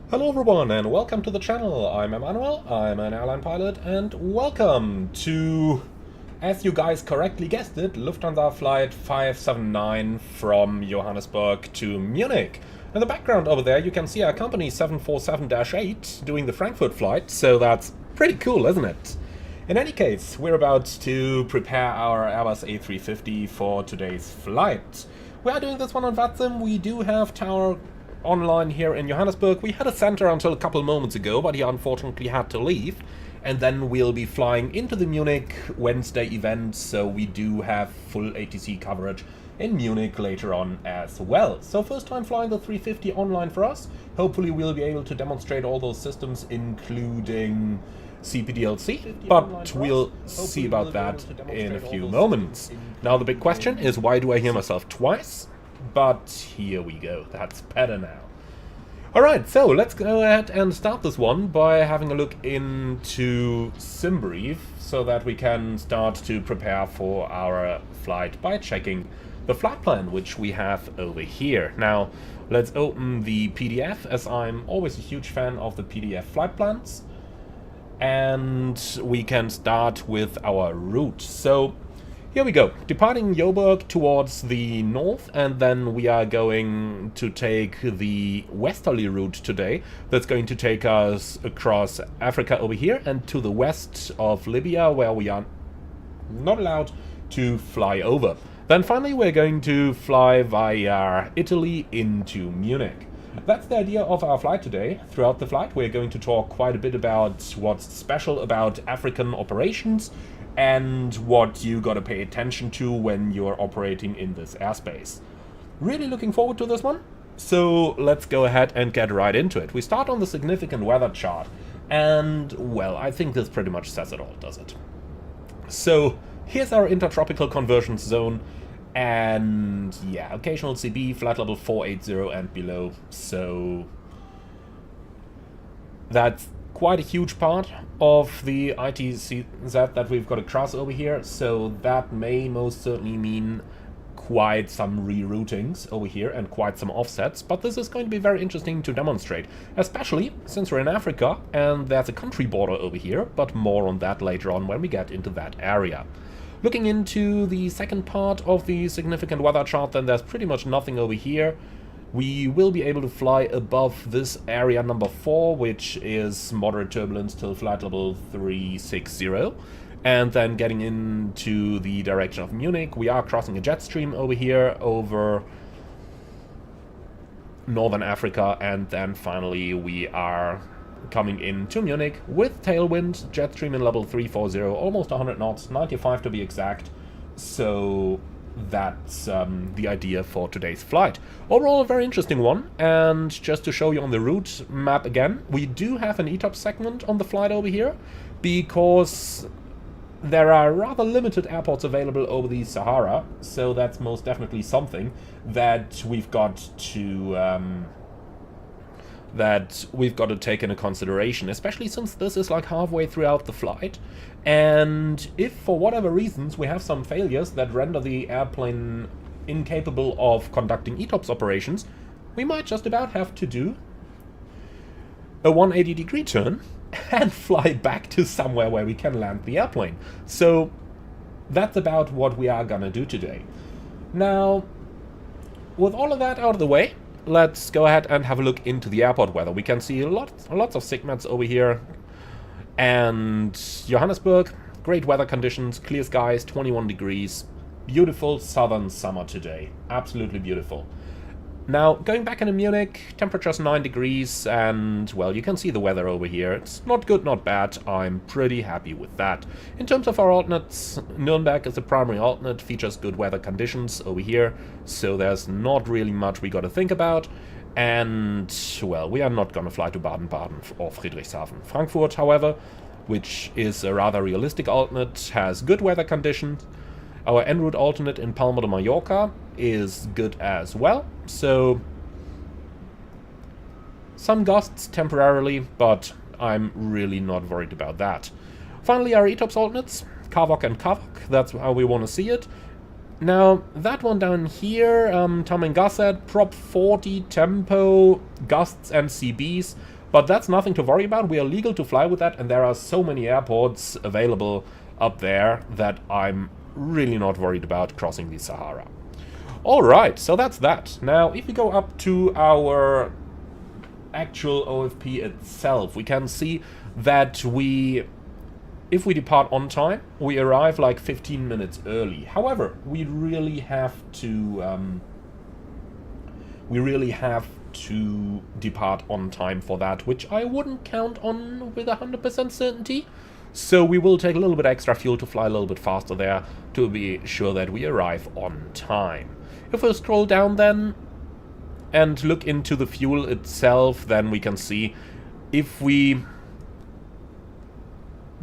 Hello everyone and welcome to the channel. I'm Emmanuel, I'm an airline pilot, and welcome to, as you guys correctly guessed it, Lufthansa flight 579 from Johannesburg to Munich. In the background over there you can see our company 747-8 doing the Frankfurt flight, so that's pretty cool, isn't it? In any case, we're about to prepare our Airbus A350 for today's flight. We are doing this one on VATSIM. We do have Tower online here in Johannesburg. We had a center until a couple moments ago, but he unfortunately had to leave. And then we'll be flying into the Munich Wednesday event, so we do have full ATC coverage in Munich later on as well. So first time flying the 350 online for us. Hopefully we'll be able to demonstrate all those systems, including CPDLC, but we'll see about that in a few moments. Now the big question is, why do I hear myself twice? But here we go, that's better now. Alright, so let's go ahead and start this one by having a look into SimBrief, so that we can start to prepare for our flight by checking the flight plan, which we have over here. Now, let's open the PDF, as I'm always a huge fan of the PDF flight plans. And we can start with our route. So here we go, departing Joburg towards the north, and then we are going to take the westerly route today. That's going to take us across Africa over here and to the west of Libya, where we are not allowed to fly over. Then finally we're going to fly via Italy into Munich. That's the idea of our flight today. Throughout the flight we're going to talk quite a bit about what's special about African operations and what you gotta pay attention to when you're operating in this airspace. Really looking forward to this one, so let's go ahead and get right into it. We start on the significant weather chart, and well, I think this pretty much says it all, does it? So here's our intertropical convergence zone, and yeah, occasional CB, flight level 480 and below, so that's quite a huge part of the ITCZ that we've got across over here, so that may most certainly mean quite some reroutings over here and quite some offsets, but this is going to be very interesting to demonstrate, especially since we're in Africa and there's a country border over here, but more on that later on when we get into that area. Looking into the second part of the significant weather chart, then there's pretty much nothing over here. We will be able to fly above this area number 4, which is moderate turbulence till flight level 360. And then getting into the direction of Munich, we are crossing a jet stream over here, over northern Africa, and then finally we are coming into Munich with tailwind, jet stream in level 340, almost 100 knots, 95 to be exact. So that's the idea for today's flight. Overall, a very interesting one, and just to show you on the route map again, we do have an ETOPS segment on the flight over here, because there are rather limited airports available over the Sahara, so that's most definitely something that we've got to take into consideration, especially since this is like halfway throughout the flight. And if for whatever reasons we have some failures that render the airplane incapable of conducting ETOPS operations, we might just about have to do a 180-degree turn and fly back to somewhere where we can land the airplane. So that's about what we are gonna do today. Now, with all of that out of the way, let's go ahead and have a look into the airport weather. We can see lots of SIGMATs over here. And Johannesburg, great weather conditions, clear skies, 21 degrees. Beautiful southern summer today. Absolutely beautiful. Now, going back into Munich, temperature's 9 degrees, and, well, you can see the weather over here. It's not good, not bad. I'm pretty happy with that. In terms of our alternates, Nuremberg is the primary alternate, features good weather conditions over here, so there's not really much we gotta think about. And, well, we are not gonna fly to Baden-Baden or Friedrichshafen. Frankfurt, however, which is a rather realistic alternate, has good weather conditions. Our Enroute alternate in Palma de Mallorca is good as well, so some gusts temporarily, but I'm really not worried about that. Finally, our ETOPS alternates, Kavok and Kavok, that's how we want to see it. Now, that one down here, Tom and Gus said, prop 40, tempo, gusts and CBs. But that's nothing to worry about. We are legal to fly with that, and there are so many airports available up there that I'm really not worried about crossing the Sahara. Alright, so that's that. Now, if we go up to our actual OFP itself, we can see that if we depart on time, we arrive like 15 minutes early. However, we really have to depart on time for that, which I wouldn't count on with 100% certainty. So we will take a little bit extra fuel to fly a little bit faster there to be sure that we arrive on time. If we scroll down then and look into the fuel itself, then we can see if we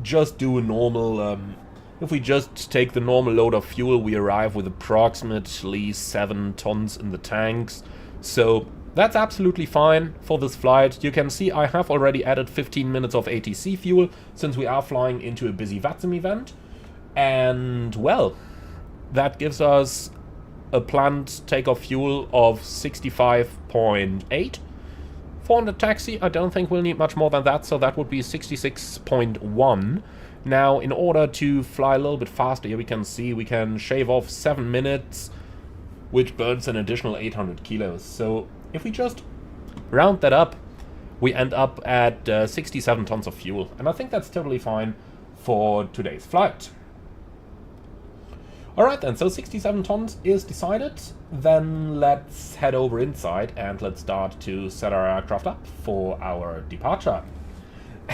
just do a normal, if we just take the normal load of fuel, we arrive with approximately 7 tons in the tanks. So that's absolutely fine for this flight. You can see I have already added 15 minutes of ATC fuel since we are flying into a busy VATSIM event. And well, that gives us a planned takeoff fuel of 65.8. For the taxi, I don't think we'll need much more than that, so that would be 66.1. Now, in order to fly a little bit faster, here we can see we can shave off 7 minutes, which burns an additional 800 kilos. So if we just round that up, we end up at 67 tons of fuel. And I think that's totally fine for today's flight. Alright then, so 67 tons is decided. Then let's head over inside and let's start to set our aircraft up for our departure.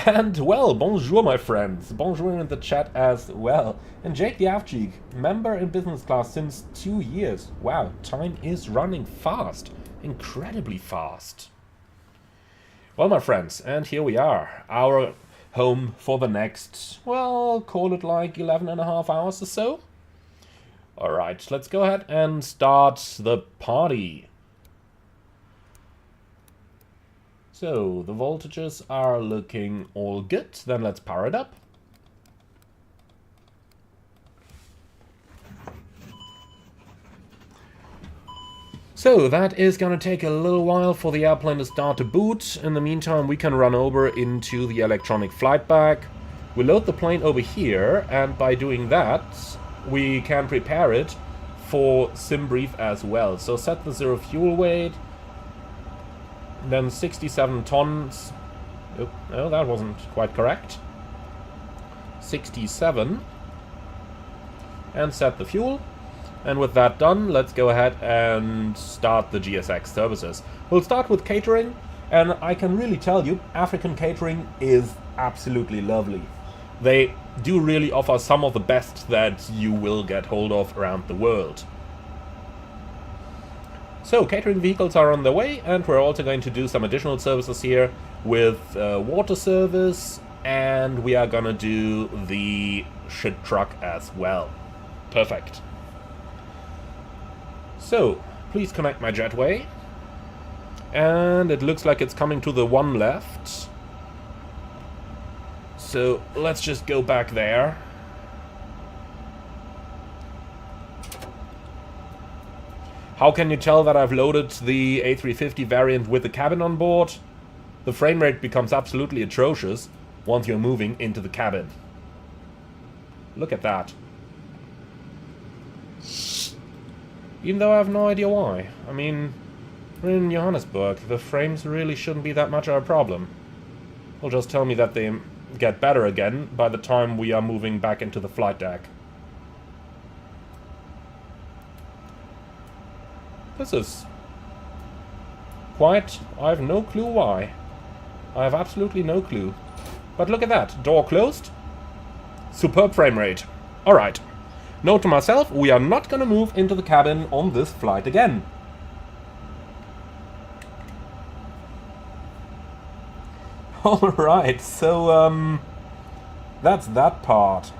And well, bonjour my friends, bonjour in the chat as well. And Jake the Avcheek, member in business class since 2 years. Wow, time is running fast, incredibly fast. Well my friends, and here we are, our home for the next, well, call it like 11.5 hours or so. Alright, let's go ahead and start the party. So, the voltages are looking all good. Then let's power it up. So, that is going to take a little while for the airplane to start to boot. In the meantime, we can run over into the electronic flight bag. We load the plane over here, and by doing that, we can prepare it for sim brief as well. So set the 0 fuel weight, then 67 tons. Oh, no, that wasn't quite correct. 67, and set the fuel. And with that done, let's go ahead and start the GSX services. We'll start with catering, and I can really tell you, African catering is absolutely lovely. They do really offer some of the best that you will get hold of around the world. So, catering vehicles are on their way, and we're also going to do some additional services here with water service, and we are gonna do the shit truck as well. Perfect. So, please connect my jetway. And it looks like it's coming to the one left. So let's just go back there. How can you tell that I've loaded the A350 variant with the cabin on board? The frame rate becomes absolutely atrocious once you're moving into the cabin. Look at that. Even though I have no idea why. I mean, we're in Johannesburg. The frames really shouldn't be that much of a problem. They'll just tell me that they get better again by the time we are moving back into the flight deck. This is quite... I have no clue why. I have absolutely no clue. But look at that. Door closed. Superb frame rate. Alright. Note to myself, we are not gonna move into the cabin on this flight again. Alright, so, that's that part.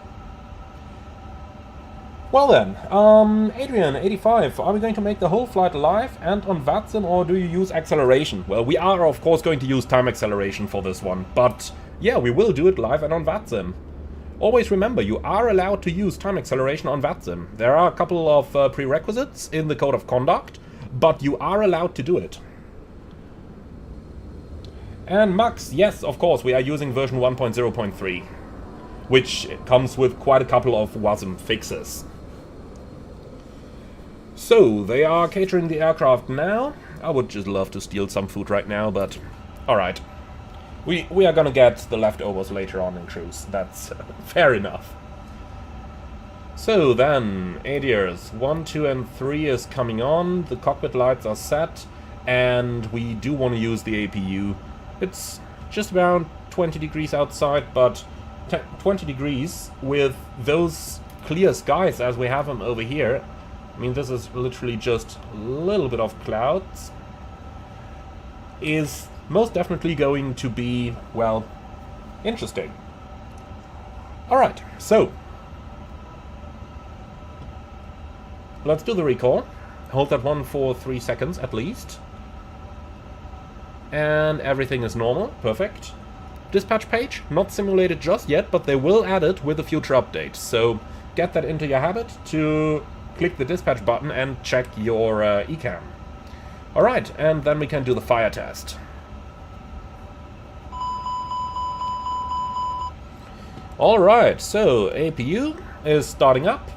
Well then, Adrian85, are we going to make the whole flight alive and on VATSIM, or do you use acceleration? Well, we are of course going to use time acceleration for this one, but yeah, we will do it live and on VATSIM. Always remember, you are allowed to use time acceleration on VATSIM. There are a couple of prerequisites in the code of conduct, but you are allowed to do it. And Max, yes, of course, we are using version 1.0.3, which comes with quite a couple of VATSIM fixes. So, they are catering the aircraft now. I would just love to steal some food right now, but alright. We are gonna get the leftovers later on in cruise. That's fair enough. So then, ADIRs 1, 2 and 3 is coming on. The cockpit lights are set. And we do want to use the APU. It's just around 20 degrees outside, but 20 degrees with those clear skies as we have them over here. I mean, this is literally just a little bit of clouds. Is most definitely going to be, well, interesting. Alright, so let's do the recall. Hold that one for 3 seconds at least. And everything is normal. Perfect. Dispatch page, not simulated just yet, but they will add it with a future update. So get that into your habit to click the dispatch button and check your ECAM. Alright, and then we can do the fire test. Alright, so APU is starting up.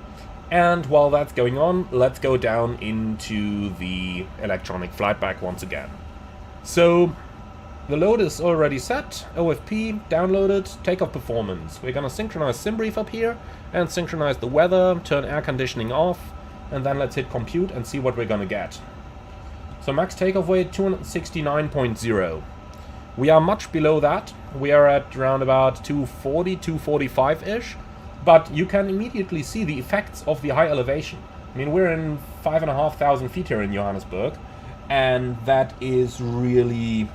And while that's going on, let's go down into the electronic flight bag once again. So, the load is already set, OFP downloaded, takeoff performance. We're gonna synchronize SimBrief up here, and synchronize the weather, turn air conditioning off, and then let's hit compute and see what we're gonna get. So max takeoff weight 269.0. We are much below that. We are at around about 240, 245-ish, but you can immediately see the effects of the high elevation. I mean, we're in 5,500 feet here in Johannesburg, and that is really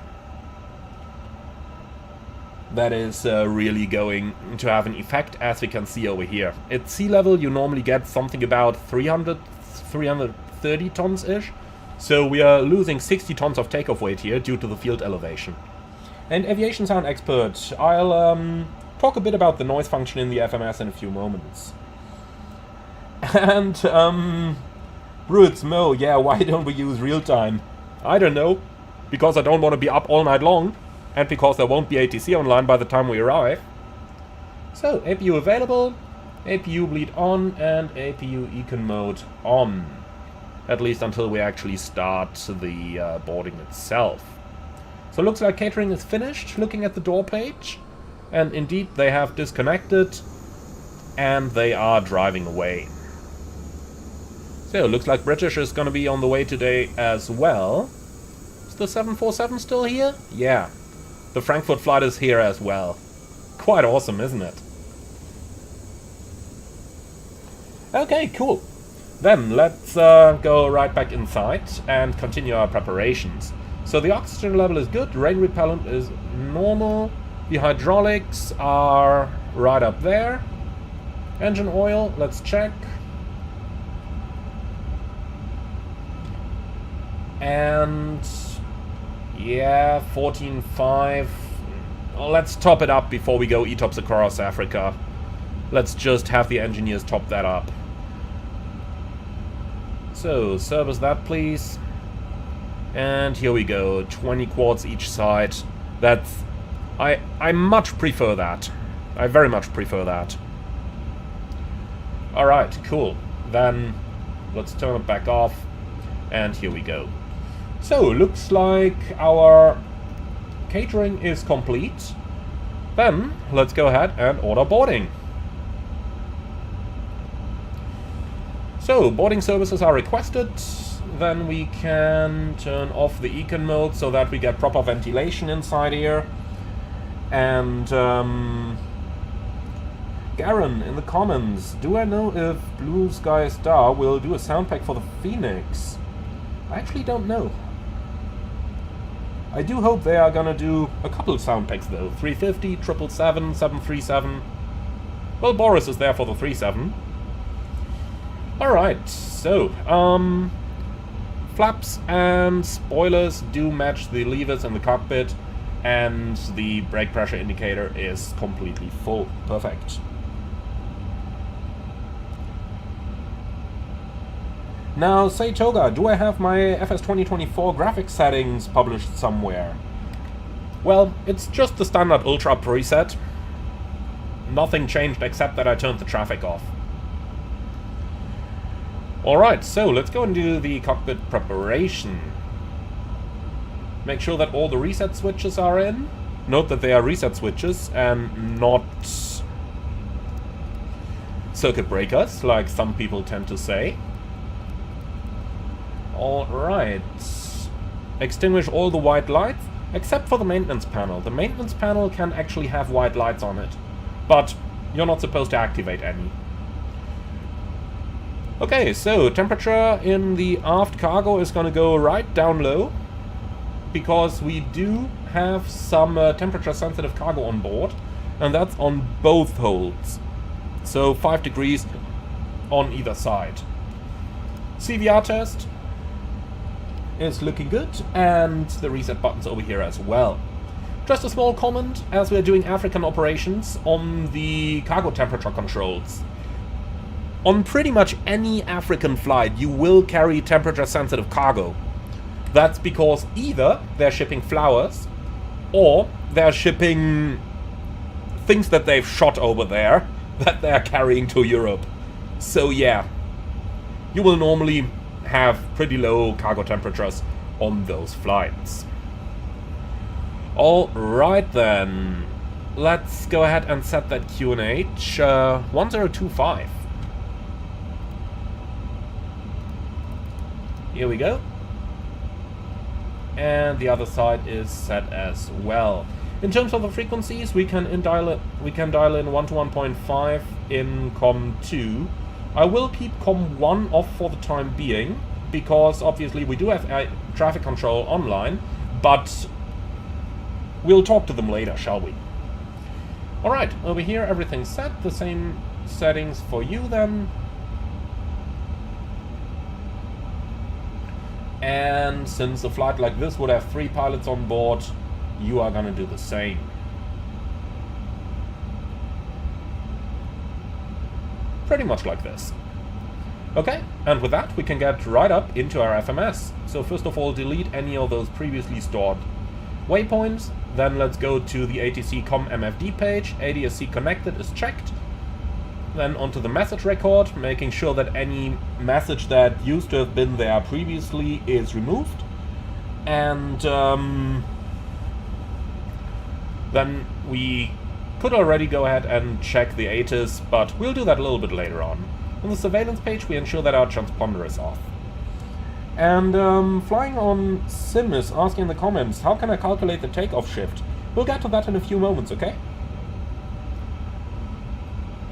going to have an effect, as we can see over here. At sea level, you normally get something about 330 tons-ish. So we are losing 60 tons of takeoff weight here due to the field elevation. And aviation sound expert, I'll talk a bit about the noise function in the FMS in a few moments. And Brutes, Mo, yeah, why don't we use real time? I don't know. Because I don't want to be up all night long. And because there won't be ATC online by the time we arrive. So, APU available, APU bleed on, and APU econ mode on. At least until we actually start the boarding itself. So looks like catering is finished, looking at the door page. And indeed, they have disconnected. And they are driving away. So, looks like British is going to be on the way today as well. Is the 747 still here? Yeah. The Frankfurt flight is here as well. Quite awesome, isn't it? Okay, cool. Then, let's go right back inside and continue our preparations. So, the oxygen level is good, rain repellent is normal, the hydraulics are right up there. Engine oil, let's check. And yeah, 14.5. Let's top it up before we go ETOPS across Africa. Let's just have the engineers top that up. So, service that please. And here we go, 20 quarts each side. That's... I much prefer that. I very much prefer that. Alright, cool. Then, let's turn it back off. And here we go. So, looks like our catering is complete. Then, let's go ahead and order boarding. So, boarding services are requested. Then we can turn off the econ mode so that we get proper ventilation inside here. And, Garen in the comments, do I know if Blue Sky Star will do a sound pack for the Phoenix? I actually don't know. I do hope they are gonna do a couple of sound packs though. 350, 777, 737. Well, Boris is there for the 37. Alright, so, flaps and spoilers do match the levers in the cockpit, and the brake pressure indicator is completely full. Perfect. Now, say Toga, do I have my FS 2024 graphics settings published somewhere? Well, it's just the standard Ultra preset. Nothing changed except that I turned the traffic off. Alright, so let's go and do the cockpit preparation. Make sure that all the reset switches are in. Note that they are reset switches and not circuit breakers, like some people tend to say. Alright. Extinguish all the white lights, except for the maintenance panel. The maintenance panel can actually have white lights on it, but you're not supposed to activate any. Okay, so temperature in the aft cargo is going to go right down low, because we do have some temperature sensitive cargo on board, and that's on both holds. So 5 degrees on either side. CVR test is looking good, and the reset button's over here as well. Just a small comment, as we're doing African operations on the cargo temperature controls. On pretty much any African flight, you will carry temperature-sensitive cargo. That's because either they're shipping flowers, or they're shipping things that they've shot over there, that they're carrying to Europe. So yeah, you will normally have pretty low cargo temperatures on those flights. Alright then, let's go ahead and set that QNH 1025. Here we go. And the other side is set as well. In terms of the frequencies, we can dial in 1 to 1.5 in COM 2. I will keep COM 1 off for the time being, because obviously we do have air traffic control online, but we'll talk to them later, shall we? Alright, over here everything's set, the same settings for you then. And since a flight like this would have 3 pilots on board, you are gonna do the same. Pretty much like this. Okay, and with that we can get right up into our FMS. So first of all, delete any of those previously stored waypoints. Then let's go to the ATC COM MFD page. ADSC connected is checked. Then onto the message record, making sure that any message that used to have been there previously is removed. And then we could already go ahead and check the ATIS, but we'll do that a little bit later on. On the surveillance page, we ensure that our transponder is off. And Flying on Sim is asking in the comments, how can I calculate the takeoff shift? We'll get to that in a few moments, okay?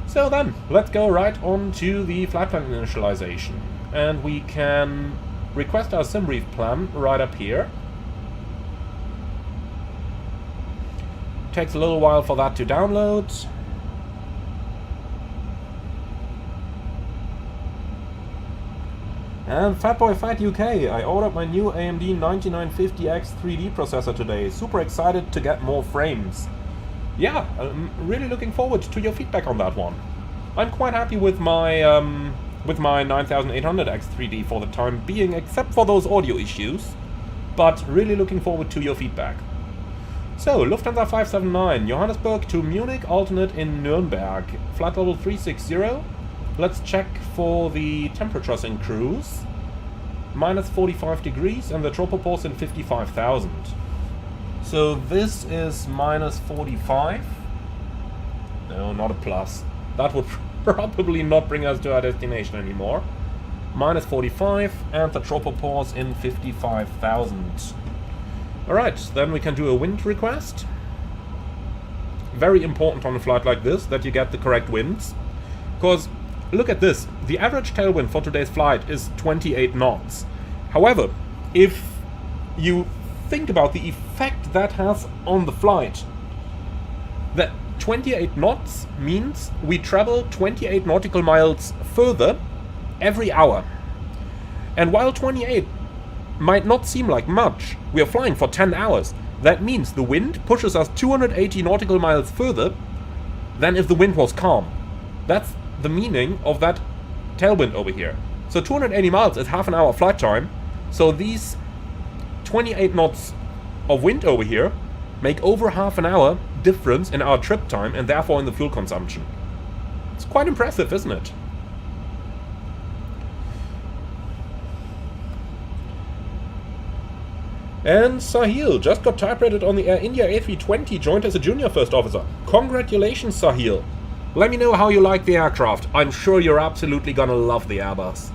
So then, let's go right on to the flight plan initialization. And we can request our sim brief plan right up here. Takes a little while for that to download. And Fatboy Fight UK, I ordered my new AMD 9950X 3D processor today. Super excited to get more frames. Yeah, I'm really looking forward to your feedback on that one. I'm quite happy with my 9800X 3D for the time being, except for those audio issues. But really looking forward to your feedback. So, Lufthansa 579, Johannesburg to Munich, alternate in Nuremberg. Flight level 360. Let's check for the temperatures in cruise. Minus 45 degrees and the tropopause in 55,000. So this is minus 45. No, not a plus. That would probably not bring us to our destination anymore. Minus 45 and the tropopause in 55,000. Alright, then we can do a wind request. Very important on a flight like this that you get the correct winds. Because, look at this. The average tailwind for today's flight is 28 knots. However, if you think about the effect that has on the flight, that 28 knots means we travel 28 nautical miles further every hour. And while 28 might not seem like much, we are flying for 10 hours. That means the wind pushes us 280 nautical miles further than if the wind was calm. That's the meaning of that tailwind over here. So 280 miles is half an hour flight time. So these 28 knots of wind over here make over half an hour difference in our trip time and therefore in the fuel consumption. It's quite impressive, isn't it? And Sahil just got type-rated on the Air India A320, joined as a junior first officer. Congratulations, Sahil. Let me know how you like the aircraft. I'm sure you're absolutely gonna love the Airbus.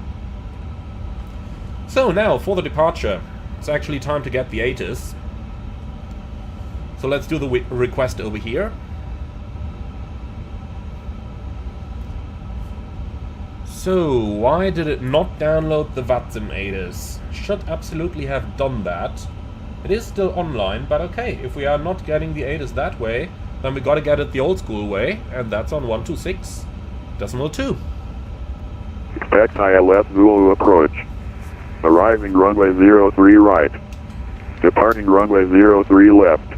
So now, for the departure. It's actually time to get the ATIS. So let's do the request over here. So, why did it not download the VATSIM ATIS? Should absolutely have done that. It is still online, but okay, if we are not getting the ATIS that way, then we gotta get it the old school way, and that's on 126.2. Expect ILS Zulu approach. Arriving runway 03 right. Departing runway 03 left.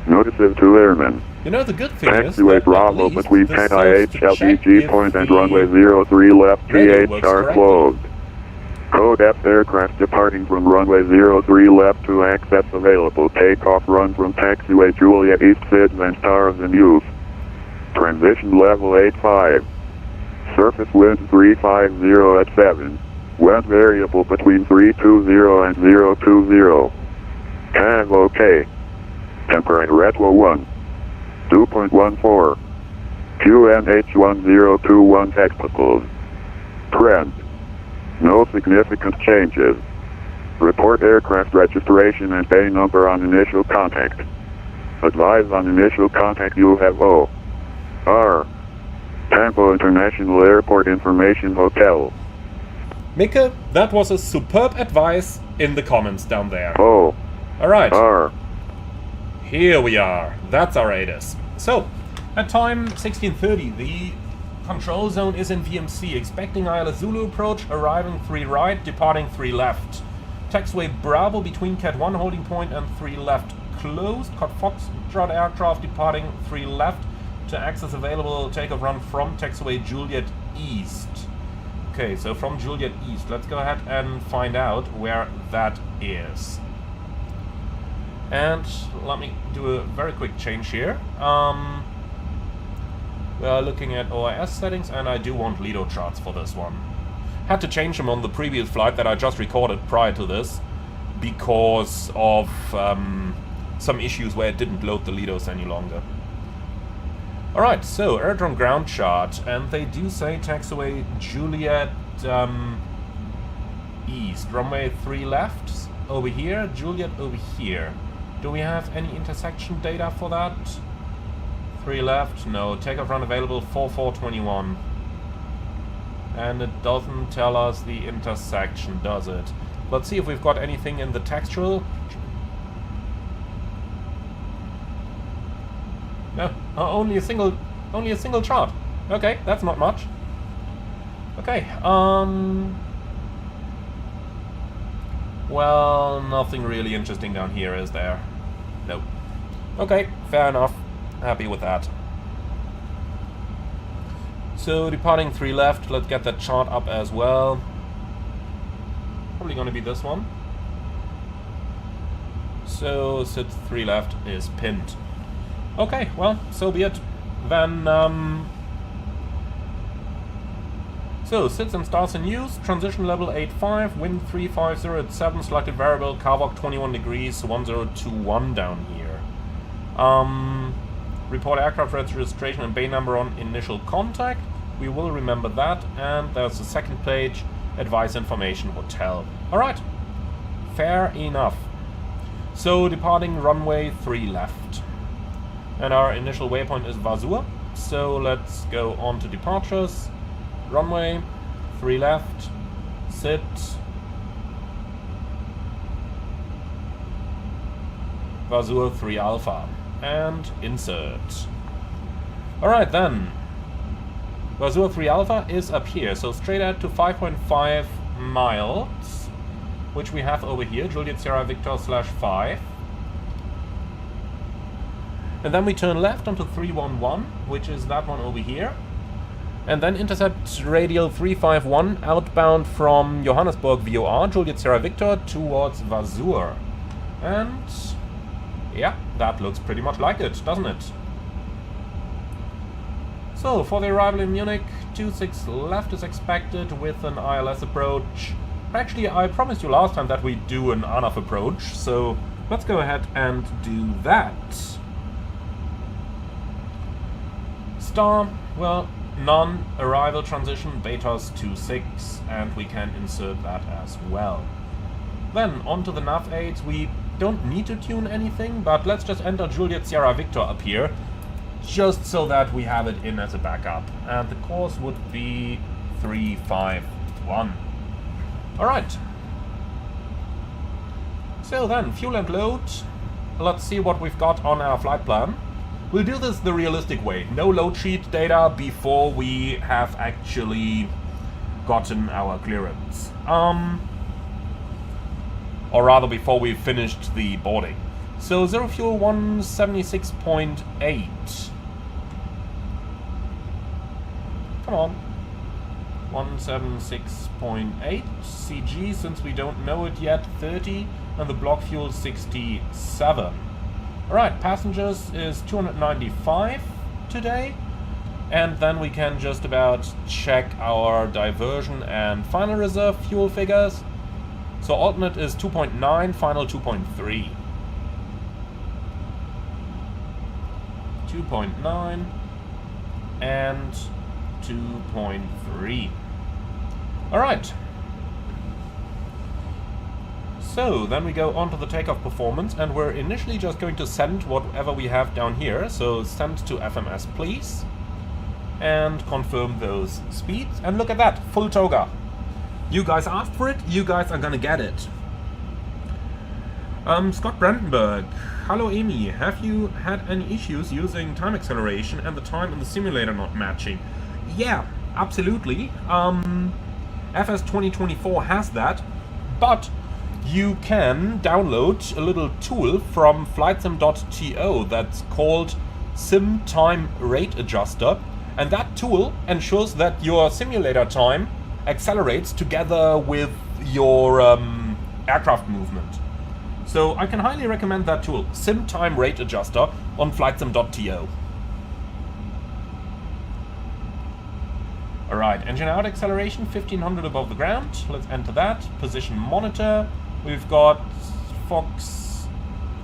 Notices to airmen. You know, the good thing is taxiway Bravo between 10 IH LPG point and runway 03 left TH are closed. Code F aircraft departing from runway 03 left to access available. Takeoff run from taxiway Julia East SIDS and stars in use. Transition level 85. Surface wind 350 at 7. Wind variable between 320 and 020. CAV OK. Temperature retro 1. 2.14. QNH1021 technicals. Trend. No significant changes. Report aircraft registration and bay number on initial contact. Advise on initial contact UFO. R. Tampa International Airport Information Hotel. Mika, that was a superb advice in the comments down there. Oh. Alright. R. Here we are. That's our ATIS. So, at time 16:30, the control zone is in VMC, expecting ILS Zulu approach, arriving 3 right, departing 3 left. Taxiway Bravo between Cat 1 holding point and 3 left closed. Cod Foxtrot aircraft departing 3 left to access available takeoff run from taxiway Juliet East. Okay, so from Juliet East, let's go ahead and find out where that is. And let me do a very quick change here. We are looking at OIS settings, and I do want Lido charts for this one. Had to change them on the previous flight that I just recorded prior to this because of some issues where it didn't load the Lidos any longer. Alright, so airdrome ground chart, and they do say taxiway Juliet East, runway 3 left over here, Juliet over here. Do we have any intersection data for that? 3 left, no. Takeoff run available 4421. And it doesn't tell us the intersection, does it? Let's see if we've got anything in the textual. No, only a single chart. Okay, that's not much. Okay, well, nothing really interesting down here, is there? Nope. Okay, fair enough. Happy with that. So, departing 3 left, let's get that chart up as well. Probably gonna be this one. So, sit 3 left is pinned. Okay, well, so be it. Then, so, sits and starts in use, transition level 85, wind 350 at 7, selected variable, carvok 21 degrees, 1021 down here. Report aircraft registration and bay number on initial contact. We will remember that. And there's the second page, advice information hotel. Alright, fair enough. So, departing runway 3 left. And our initial waypoint is Vasur. So, let's go on to departures. Runway 3 left, sit. Vasur 3 Alpha. And insert. Alright then. Vasur 3 Alpha is up here, so straight out to 5.5 miles, which we have over here, Juliet Sierra Victor /5. And then we turn left onto 311, which is that one over here. And then intercept radial 351 outbound from Johannesburg VOR, Juliet Sierra Victor towards Vasur. And Yeah, that looks pretty much like it, doesn't it? So, for the arrival in Munich, 26 left is expected with an ILS approach. Actually, I promised you last time that we do an ANAF approach, so let's go ahead and do that. Star, well, none, arrival transition, Betas 26, and we can insert that as well. Then, onto the nav aids, we don't need to tune anything, but let's just enter Juliet Sierra Victor up here, just so that we have it in as a backup. And the course would be 351. Alright. So then, fuel and load. Let's see what we've got on our flight plan. We'll do this the realistic way. No load sheet data before we have actually gotten our clearance. Or rather before we've finished the boarding. So 0 fuel 176.8. Come on. 176.8 CG, since we don't know it yet, 30, and the block fuel 67. Alright, passengers is 295 today, and then we can just about check our diversion and final reserve fuel figures. So alternate is 2.9, final 2.3. 2.9 and 2.3. Alright. So, then we go on to the takeoff performance, and we're initially just going to send whatever we have down here. So, send to FMS, please. And confirm those speeds. And look at that, full toga. You guys asked for it, you guys are gonna get it. Scott Brandenburg. Hello Amy, have you had any issues using time acceleration and the time in the simulator not matching? Yeah, absolutely. FS 2024 has that, but you can download a little tool from flightsim.to that's called Sim Time Rate Adjuster, and that tool ensures that your simulator time accelerates together with your aircraft movement. So I can highly recommend that tool, Sim Time Rate Adjuster, on flightsim.to. Alright, engine out acceleration, 1500 above the ground. Let's enter that. Position monitor. We've got Fox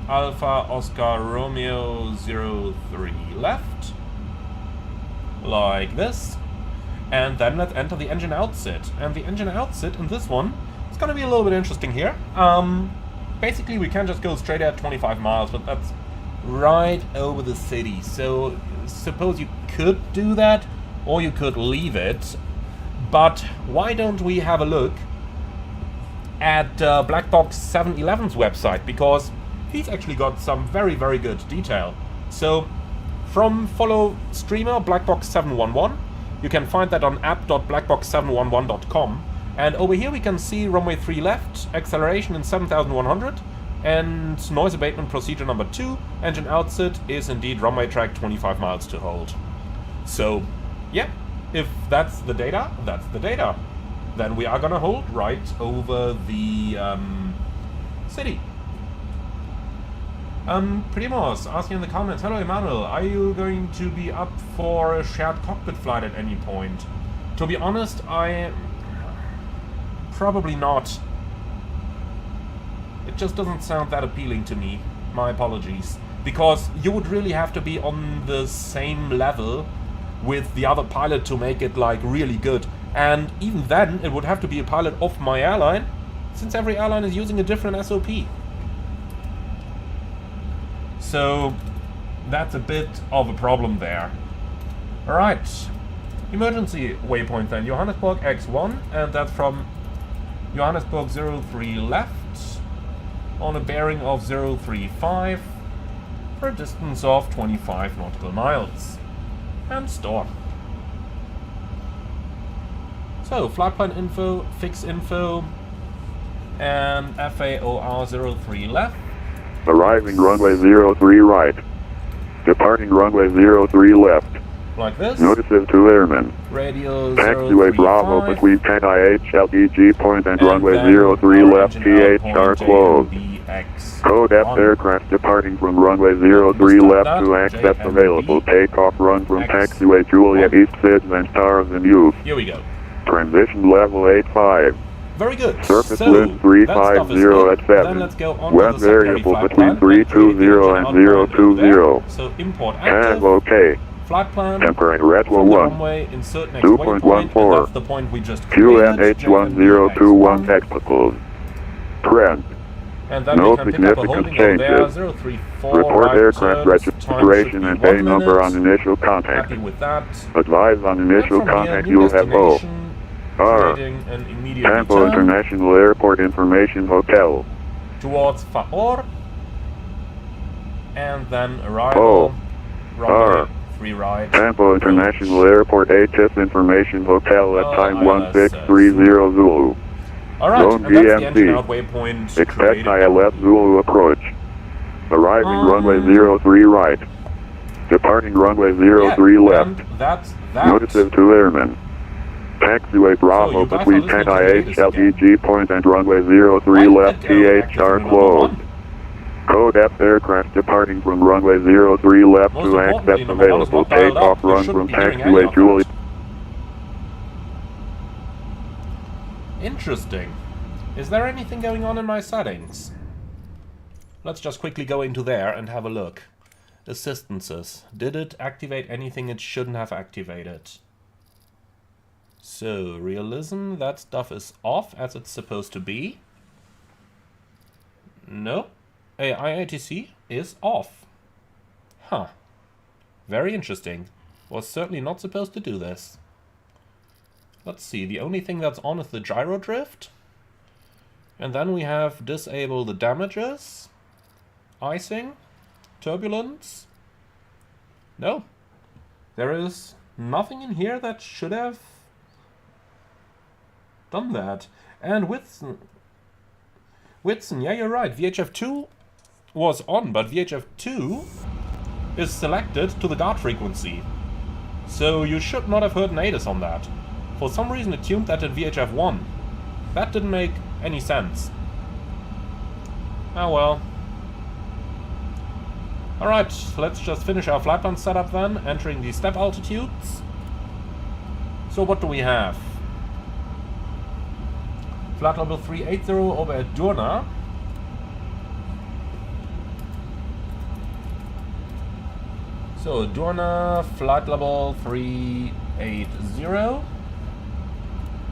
Alpha Oscar Romeo 03 left. Like this. And then let's enter the engine out sit. And the engine out sit in this one is going to be a little bit interesting here. Basically, we can just go straight at 25 miles, but that's right over the city. So, suppose you could do that, or you could leave it. But why don't we have a look at Blackbox 711's website, because he's actually got some very, very good detail. So, from follow streamer Blackbox 711, you can find that on app.blackbox711.com. And over here we can see runway 3 left, acceleration in 7,100, and noise abatement procedure number 2, engine outset is indeed runway track 25 miles to hold. So, yeah, if that's the data, that's the data. Then we are gonna hold right over the city. Primos asking in the comments, hello Emmanuel, are you going to be up for a shared cockpit flight at any point? To be honest, probably not. It just doesn't sound that appealing to me. My apologies. Because you would really have to be on the same level with the other pilot to make it like really good. And even then, it would have to be a pilot of my airline, since every airline is using a different SOP. So that's a bit of a problem there. Alright. Emergency waypoint then. Johannesburg X1, and that's from Johannesburg 03 left on a bearing of 035 for a distance of 25 nautical miles. And store. So, flight plan info, fix info, and FAOR 03 left. Arriving runway 03 right. Departing runway 03 left. Like this. Notices to airmen. Radio Taxiway 035. Bravo between 10 IH LEG point and runway 03 left TH are closed. X. Code F aircraft departing from runway 03 left to access available. Takeoff run from taxiway Juliet East SIDS and stars in use. Here we go. Transition level 85. Very good. Surface So, wind 350 at 7. Then let's go on Wind to the secondary variable flight between plan 320 and 020. So import active. Tag OK. Flight plan. Tempering retro From the 1. runway, insert next waypoint, 2.14. and that's the point we just created. QNH1021 technicals. Trend. And then No we can pick up a significant holding over there, changes. 034 Report right aircraft turns, registration time and should be bay 1 number on minute. initial contact. Happy with that. Advise on initial And from contact here, new you'll have O. destination, R. creating an immediate Tampa return International Airport Information Hotel. towards Fahor, and then arrival, runway R. 3 right. Tampa International Airport HF Information Hotel at time ILS 1630 Zulu. Alright, Zone and that's the engine GMT. out waypoint Expect created. ILS Zulu approach. Arriving runway 03 right. Departing runway 03 left. And that's that. Notices to airmen. Taxiway Bravo you guys between are listening to 10 the IH latest again. LEG point and runway 03 left THR closed. One. Code F aircraft departing from runway 03 left Most to importantly, access number one is available. not dialed Takeoff up. You run shouldn't from be hearing any taxiway of Juliet. that. Interesting. Is there anything going on in my settings? Let's just quickly go into there and have a look. Assistances. Did it activate anything it shouldn't have activated? So, realism, that stuff is off as it's supposed to be. No. IATC is off. Huh. Very interesting. Was certainly not supposed to do this. Let's see, the only thing that's on is the gyro drift. And then we have disable the damages, icing, turbulence. No. There is nothing in here that should have done that. And Whitson, yeah, you're right. VHF2 was on, but VHF2 is selected to the guard frequency. So you should not have heard an ATIS on that. For some reason it tuned that at VHF1. That didn't make any sense. Oh well. Alright, let's just finish our flight plan setup then, entering the step altitudes. So what do we have? Flight level 380 over at Durna. So Durna, flight level 380.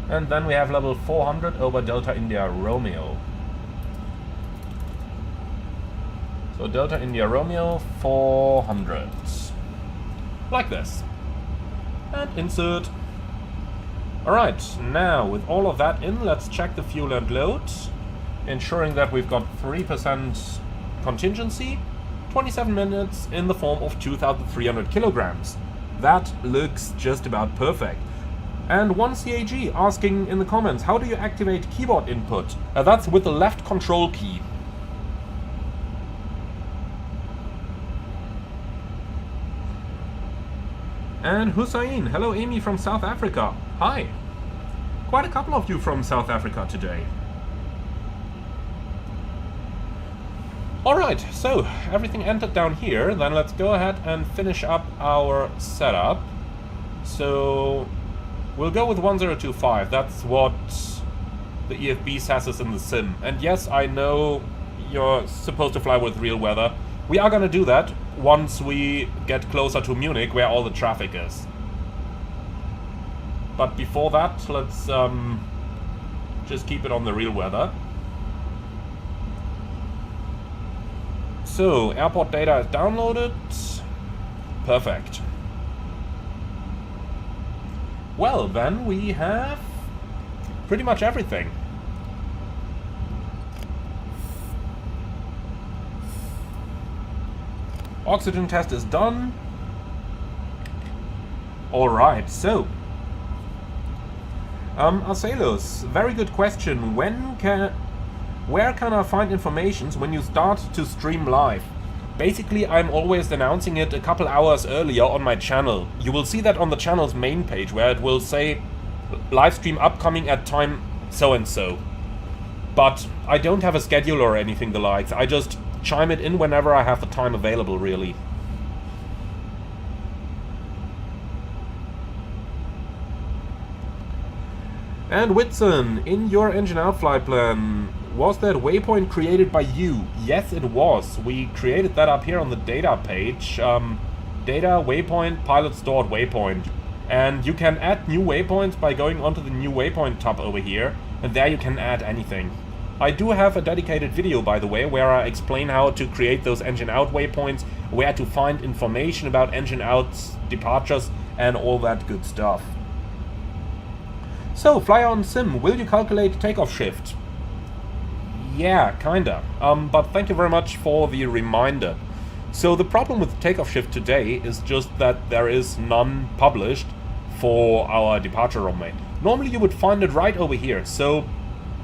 And then we have level 400 over Delta India Romeo. So Delta India Romeo 400. Like this. And insert. Alright, now with all of that in, let's check the fuel and load. Ensuring that we've got 3% contingency. 27 minutes in the form of 2,300 kilograms. That looks just about perfect. And one CAG asking in the comments, how do you activate keyboard input? That's with the left control key. And Hussein, hello Amy from South Africa. Hi. Quite a couple of you from South Africa today. Alright, so everything entered down here. Then let's go ahead and finish up our setup. So we'll go with 1025. That's what the EFB says is in the sim. And yes, I know you're supposed to fly with real weather. We are gonna do that once we get closer to Munich, where all the traffic is. But before that, let's just keep it on the real weather. So, airport data is downloaded. Perfect. Well, then we have pretty much everything. Oxygen test is done. Alright, so Arcelos, very good question. Where can I find information when you start to stream live? Basically, I'm always announcing it a couple hours earlier on my channel. You will see that on the channel's main page, where it will say live stream upcoming at time so and so. But I don't have a schedule or anything the likes. I just chime it in whenever I have the time available, really. And Whitson, in your engine out flight plan, was that waypoint created by you? Yes, it was. We created that up here on the data page. Data, waypoint, pilot stored waypoint. And you can add new waypoints by going onto the new waypoint tab over here. And there you can add anything. I do have a dedicated video, by the way, where I explain how to create those engine out waypoints, where to find information about engine outs, departures, and all that good stuff. So, Flyer on Sim, will you calculate takeoff shift? Yeah, kinda. But thank you very much for the reminder. So the problem with takeoff shift today is just that there is none published for our departure runway. Normally you would find it right over here. So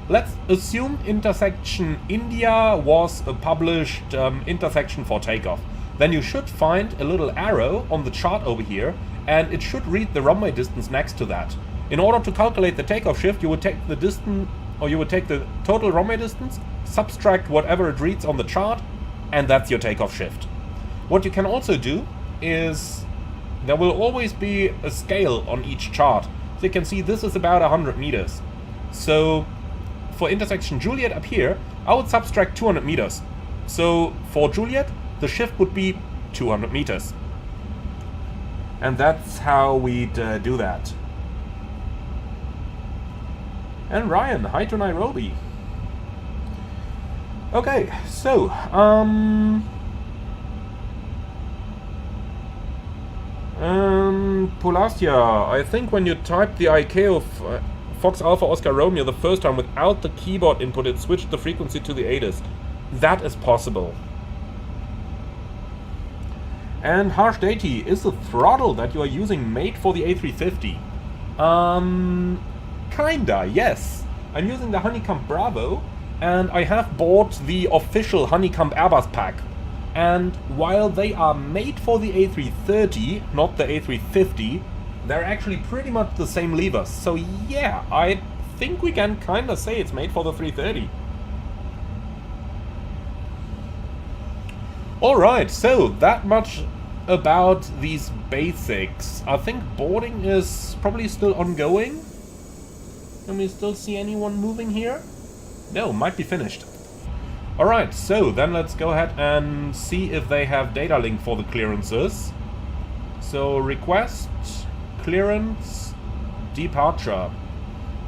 let's assume intersection India was a published intersection for takeoff. Then you should find a little arrow on the chart over here, and it should read the runway distance next to that. In order to calculate the takeoff shift, you would take the distance, or you would take the total runway distance, subtract whatever it reads on the chart, and that's your takeoff shift. What you can also do is there will always be a scale on each chart. So you can see this is about 100 meters. So for intersection Juliet up here, I would subtract 200 meters. So for Juliet, the shift would be 200 meters. And that's how we'd do that. And Ryan, hi to Nairobi. Okay, so, Pulasia, I think when you typed the IK of Fox Alpha Oscar Romeo the first time without the keyboard input, it switched the frequency to the ATIS. That is possible. And Harsh Deity, is the throttle that you are using made for the A350? Kinda, yes. I'm using the Honeycomb Bravo, and I have bought the official Honeycomb Airbus pack. And while they are made for the A330, not the A350, they're actually pretty much the same levers. So yeah, I think we can kinda say it's made for the 330. Alright, so that much about these basics. I think boarding is probably still ongoing. Can we still see anyone moving here? No, might be finished. Alright, so then let's go ahead and see if they have data link for the clearances. So request, clearance, departure.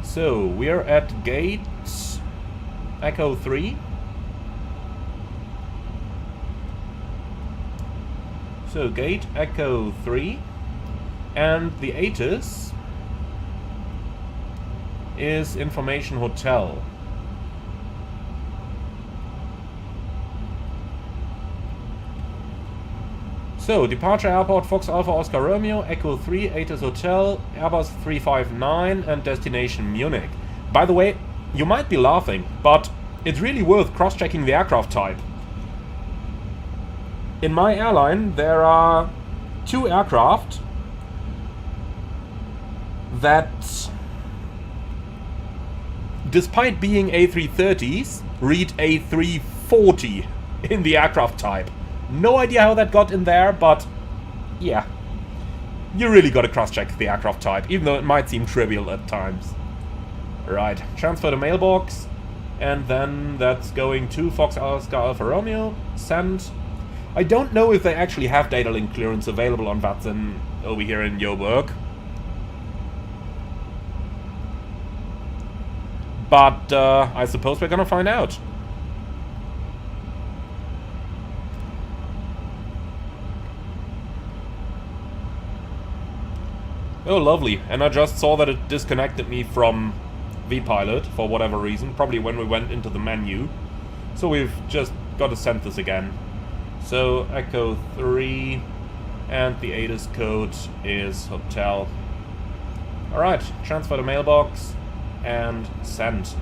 So we're at gate Echo 3. So gate Echo 3, and the ATIS is Information Hotel. So, departure airport Fox Alpha Oscar Romeo, Echo 3, ATIS Hotel, Airbus 359, and destination Munich. By the way, you might be laughing, but it's really worth cross-checking the aircraft type. In my airline, there are 2 aircraft that, despite being A330s, read A340 in the aircraft type. No idea how that got in there, but yeah. You really gotta cross-check the aircraft type, even though it might seem trivial at times. Right, transfer to mailbox, and then that's going to Fox Oscar Alpha Romeo, send. I don't know if they actually have data link clearance available on VATSIM over here in Joburg. But I suppose we're gonna find out. Oh, lovely. And I just saw that it disconnected me from vPilot for whatever reason, probably when we went into the menu. So we've just got to send this again. So Echo 3, and the ATIS code is hotel. Alright, transfer to mailbox and send.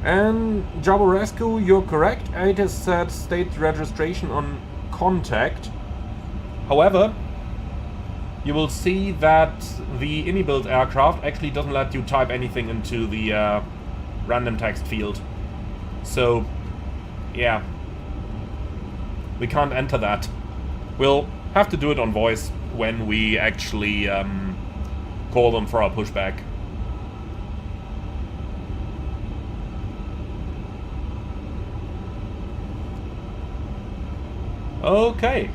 And Jaborescu, you're correct. ATIS said state registration on contact. However, you will see that the ini-built aircraft actually doesn't let you type anything into the random text field. So, yeah, we can't enter that. We'll have to do it on voice when we actually call them for our pushback. Okay.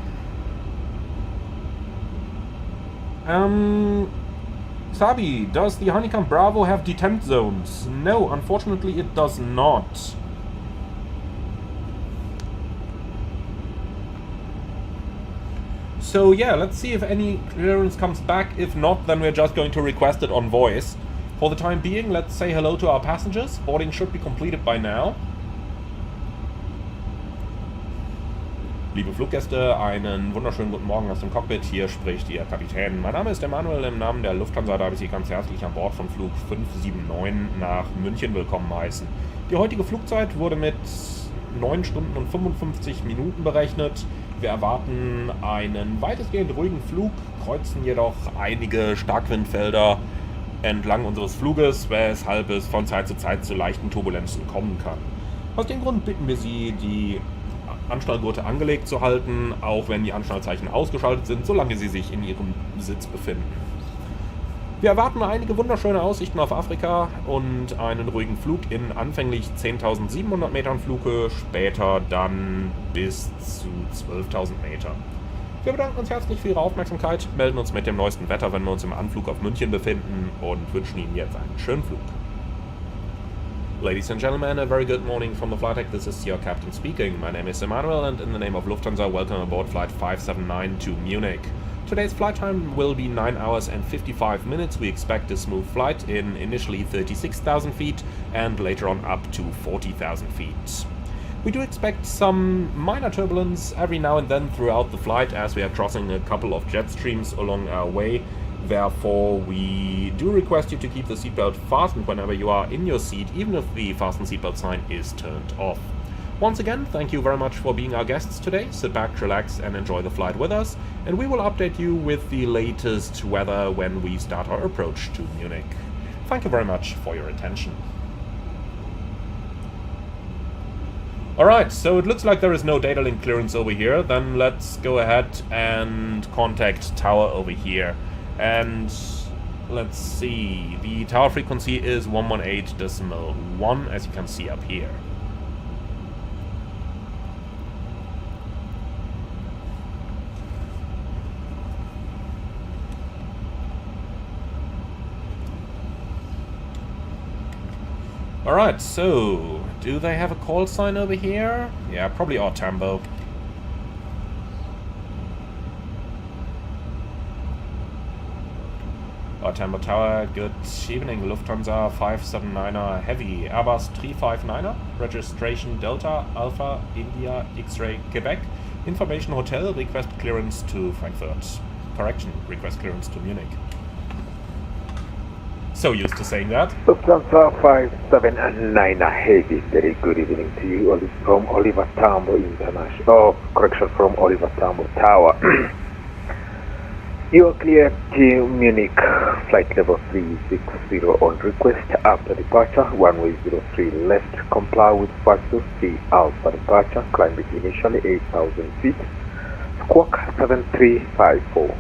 Sabi, does the Honeycomb Bravo have detempt zones? No, unfortunately it does not. So yeah, let's see if any clearance comes back. If not, then we're just going to request it on voice. For the time being, let's say hello to our passengers. Boarding should be completed by now. Liebe Fluggäste, einen wunderschönen guten Morgen aus dem Cockpit. Hier spricht Ihr Kapitän. Mein Name ist Emanuel. Im Namen der Lufthansa darf ich Sie ganz herzlich an Bord von Flug 579 nach München willkommen heißen. Die heutige Flugzeit wurde mit 9 Stunden und 55 Minuten berechnet. Wir erwarten einen weitestgehend ruhigen Flug, kreuzen jedoch einige Starkwindfelder entlang unseres Fluges, weshalb es von Zeit zu leichten Turbulenzen kommen kann. Aus dem Grund bitten wir Sie, die Anschnallgurte angelegt zu halten, auch wenn die Anschnallzeichen ausgeschaltet sind, solange sie sich in ihrem Sitz befinden. Wir erwarten einige wunderschöne Aussichten auf Afrika und einen ruhigen Flug in anfänglich 10.700 Metern Flughöhe, später dann bis zu 12.000 Metern. Wir bedanken uns herzlich für Ihre Aufmerksamkeit, melden uns mit dem neuesten Wetter, wenn wir uns im Anflug auf München befinden und wünschen Ihnen jetzt einen schönen Flug. Ladies and gentlemen, a very good morning from the flight deck. This is your captain speaking. My name is Emanuel, and in the name of Lufthansa, welcome aboard flight 579 to Munich. Today's flight time will be 9 hours and 55 minutes. We expect a smooth flight in initially 36,000 feet and later on up to 40,000 feet. We do expect some minor turbulence every now and then throughout the flight as we are crossing a couple of jet streams along our way. Therefore, we do request you to keep the seatbelt fastened whenever you are in your seat, even if the fasten seatbelt sign is turned off. Once again, thank you very much for being our guests today. Sit back, relax, and enjoy the flight with us, and we will update you with the latest weather when we start our approach to Munich. Thank you very much for your attention. Alright, so it looks like there is no data link clearance over here. Then let's go ahead and contact tower over here. And let's see, the tower frequency is 118.1, as you can see up here. Alright, so do they have a call sign over here? Yeah, probably Ortambo. Ortambo Tower, good evening, Lufthansa 579er Heavy, Airbus 359er, registration Delta, Alpha, India, X-Ray, Quebec, information hotel, request clearance to Frankfurt. Correction, request clearance to Munich. So used to saying that. Lufthansa 579er Heavy, very good evening to you, from Oliver Tambo International, from Oliver Tambo Tower. You are clear to Munich, flight level 360 on request after departure, runway 03 left, comply with VATSIM 3 Alpha departure, climbing initially 8,000 feet, squawk 7354.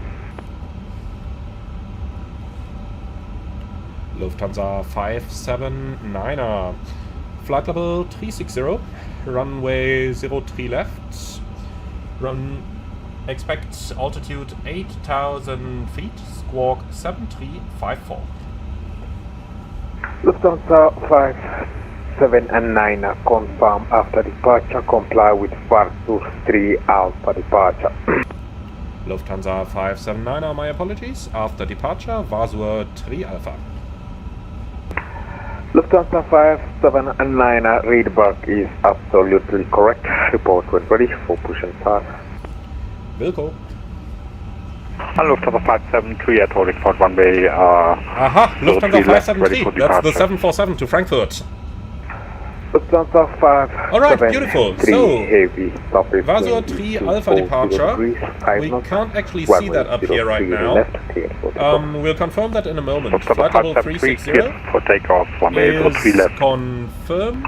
Lufthansa 579er, flight level 360, runway 03 left, expect altitude 8,000 feet, squawk 7354. Lufthansa 579er, confirm after departure, comply with VATSIM 3 Alpha departure. Lufthansa 579er, my apologies, after departure, Vasur 3 Alpha. Lufthansa 579er, readback is absolutely correct. Report when ready for push and start. Wilco. Lufthansa 573 at holding for runway. Aha, Lufthansa 573. That's the 747 to Frankfurt. Lufthansa 5. Alright, beautiful. So, heavy stop is Vasur 3 Alpha departure. We can't actually see that up here right now. We'll confirm that in a moment. Flight level 360 for takeoff, runway 03 is left. confirmed.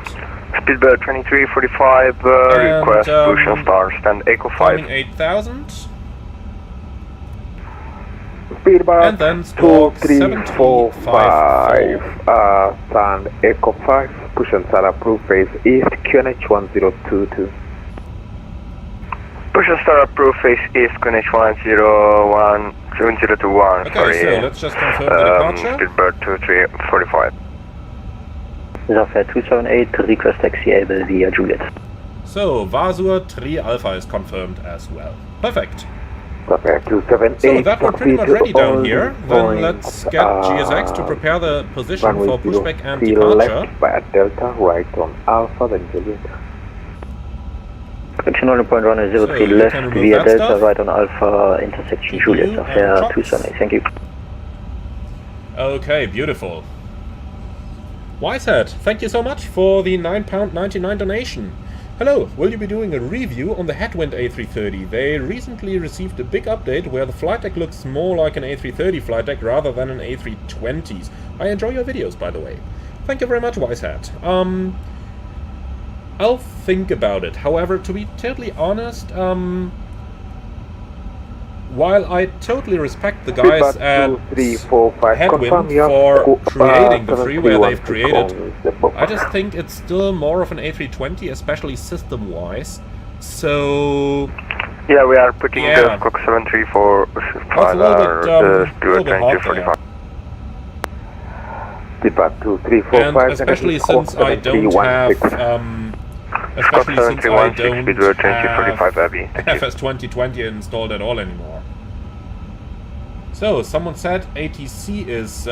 Speedbird 2345, request push and star, stand Echo 5. Climbing 8000. Speedbird And then stroke 2345, stand Echo 5, push and start approved, face east, QNH 1022. Push and start approved, face east, QNH 1021. Okay, so let's just confirm the departure. Speedbird 2345. Zafir 278, request taxiable via Juliet. So, Vasur 3 Alpha is confirmed as well. Perfect. So that we're pretty much ready down here. Then let's get GSX to prepare the position for pushback and departure. Left by a delta, right on Alpha, then Juliet. Control point runway 03 left via delta, right on Alpha, intersection Juliet. Zafir 278, thank you. Okay, beautiful. Wisehead, thank you so much for the £9.99 donation. Hello, will you be doing a review on the Headwind A330? They recently received a big update where the flight deck looks more like an A330 flight deck rather than an A320's. I enjoy your videos, by the way. Thank you very much, Wisehead. I'll think about it. However, to be totally honest, while I totally respect the guys at Headwind for creating the freeware they've created, I just think it's still more of an A320, especially system-wise. So... yeah, we are putting the Cock 734 and especially since I don't have... especially since I don't have FS 2020 installed at all anymore. So, someone said ATC is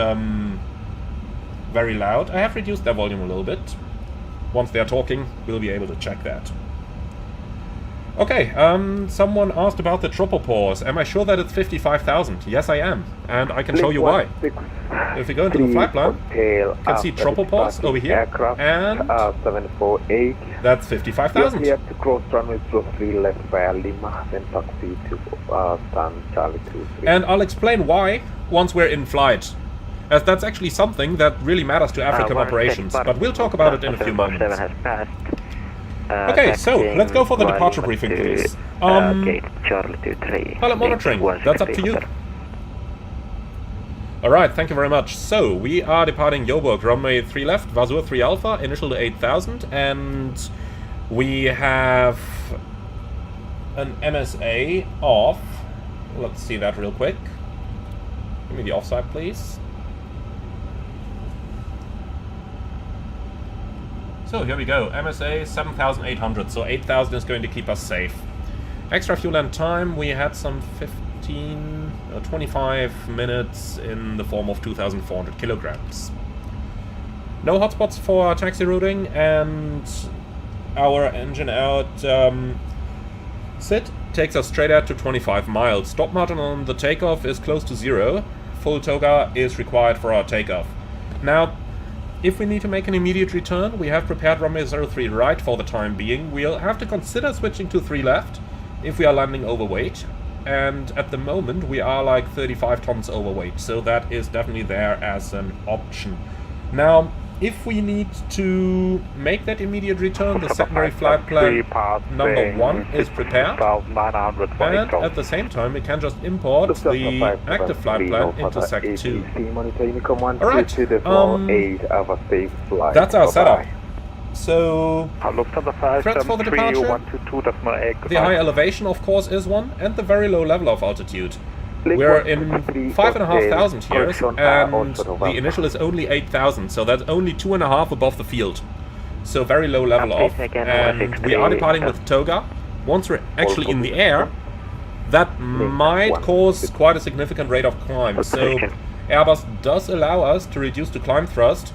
very loud. I have reduced their volume a little bit. Once they are talking, we'll be able to check that. Okay, someone asked about the tropopause. Am I sure that it's 55,000? Yes, I am. And I can show you why. If we go into the flight plan, you can see tropopause over here. And 748. that's 55,000. We have to cross runway 03 left via Lima, then taxi to stand Charlie 23. And I'll explain why once we're in flight, as that's actually something that really matters to African operations, but we'll talk about it in a few moments. Okay, so let's go for the departure briefing, please. Pilot monitoring, that's up to you. Alright, thank you very much. So, we are departing Joburg, runway 3 left, Vasur 3 Alpha, initial to 8000, and we have an MSA off. Let's see that real quick. Give me the offside, please. So here we go, MSA 7,800, so 8,000 is going to keep us safe. Extra fuel and time, we had some 25 minutes in the form of 2,400 kilograms. No hotspots for taxi routing, and our engine out sit takes us straight out to 25 miles. Stop margin on the takeoff is close to 0. Full toga is required for our takeoff. Now, if we need to make an immediate return, we have prepared runway 03 right for the time being. We'll have to consider switching to 3 left if we are landing overweight. And at the moment we are like 35 tons overweight, so that is definitely there as an option. Now, if we need to make that immediate return, the secondary flight plan number 1 is prepared, and at the same time we can just import the active flight plan into Sec 2. Alright, that's our setup. So, threats for the departure, the high elevation of course is one, and the very low level of altitude. We're in 5,500 here, and the initial is only 8,000, so that's only 2.5 above the field. So very low level off, and we are departing with toga. Once we're actually in the air, that might cause quite a significant rate of climb. So Airbus does allow us to reduce the climb thrust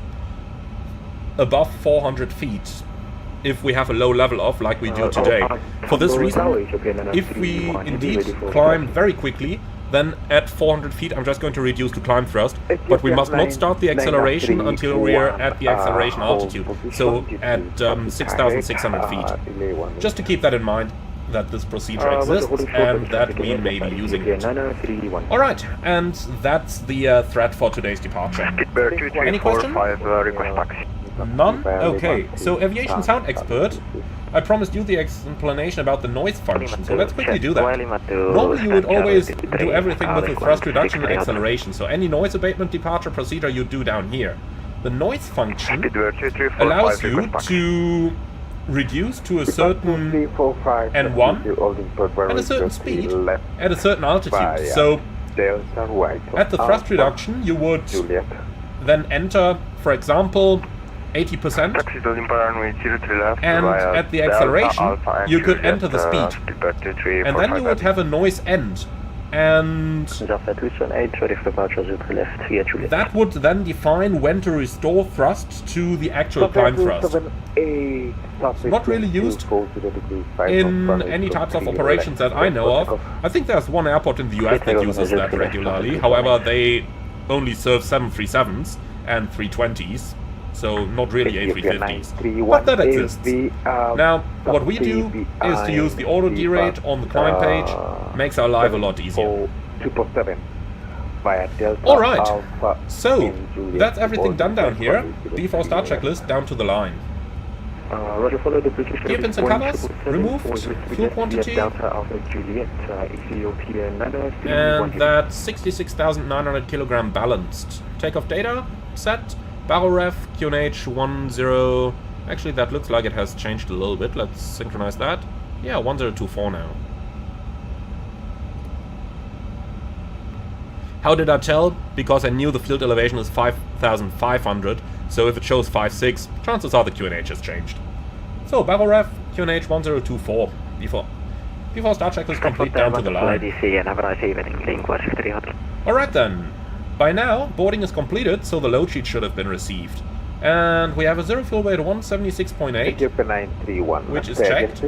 above 400 feet if we have a low level off like we do today. For this reason, if we indeed climb very quickly, then at 400 feet I'm just going to reduce to climb thrust, but we must not start the acceleration until we're at the acceleration altitude, so at 6,600 feet. Just to keep that in mind, that this procedure exists and that we may be using it. Alright, and that's the threat for today's departure. Any questions? None? Okay, so aviation sound expert, I promised you the explanation about the noise function, so let's quickly do that. Normally you would always do everything with the thrust reduction and acceleration, so any noise abatement departure procedure you do down here. The noise function allows you to reduce to a certain N1 and a certain speed at a certain altitude. So at the thrust reduction you would then enter, for example, 80%, and at the acceleration you could enter the speed, and then you would have a noise end, and that would then define when to restore thrust to the actual climb thrust. It's not really used in any types of operations that I know of. I think there's one airport in the US that uses that regularly, however they only serve 737s and 320s. So not really A350s, but that exists. Now, what we do is to use the auto derate on the climb page, makes our life a lot easier. Alright, so that's everything done down here. Before start checklist, down to the line. Gear pins and covers, removed, fuel quantity, and that's 66,900 kilogram balanced. Takeoff data, set. Barrel ref, QNH 10, actually that looks like it has changed a little bit, let's synchronize that. Yeah, 1024 now. How did I tell? Because I knew the field elevation is 5,500, so if it shows 5.6, chances are the QNH has changed. So, barrel ref, QNH 1024, before start checklist complete down to the line. Alright then. By now, boarding is completed, so the load sheet should have been received. And we have a zero fuel weight 176.8, which is checked,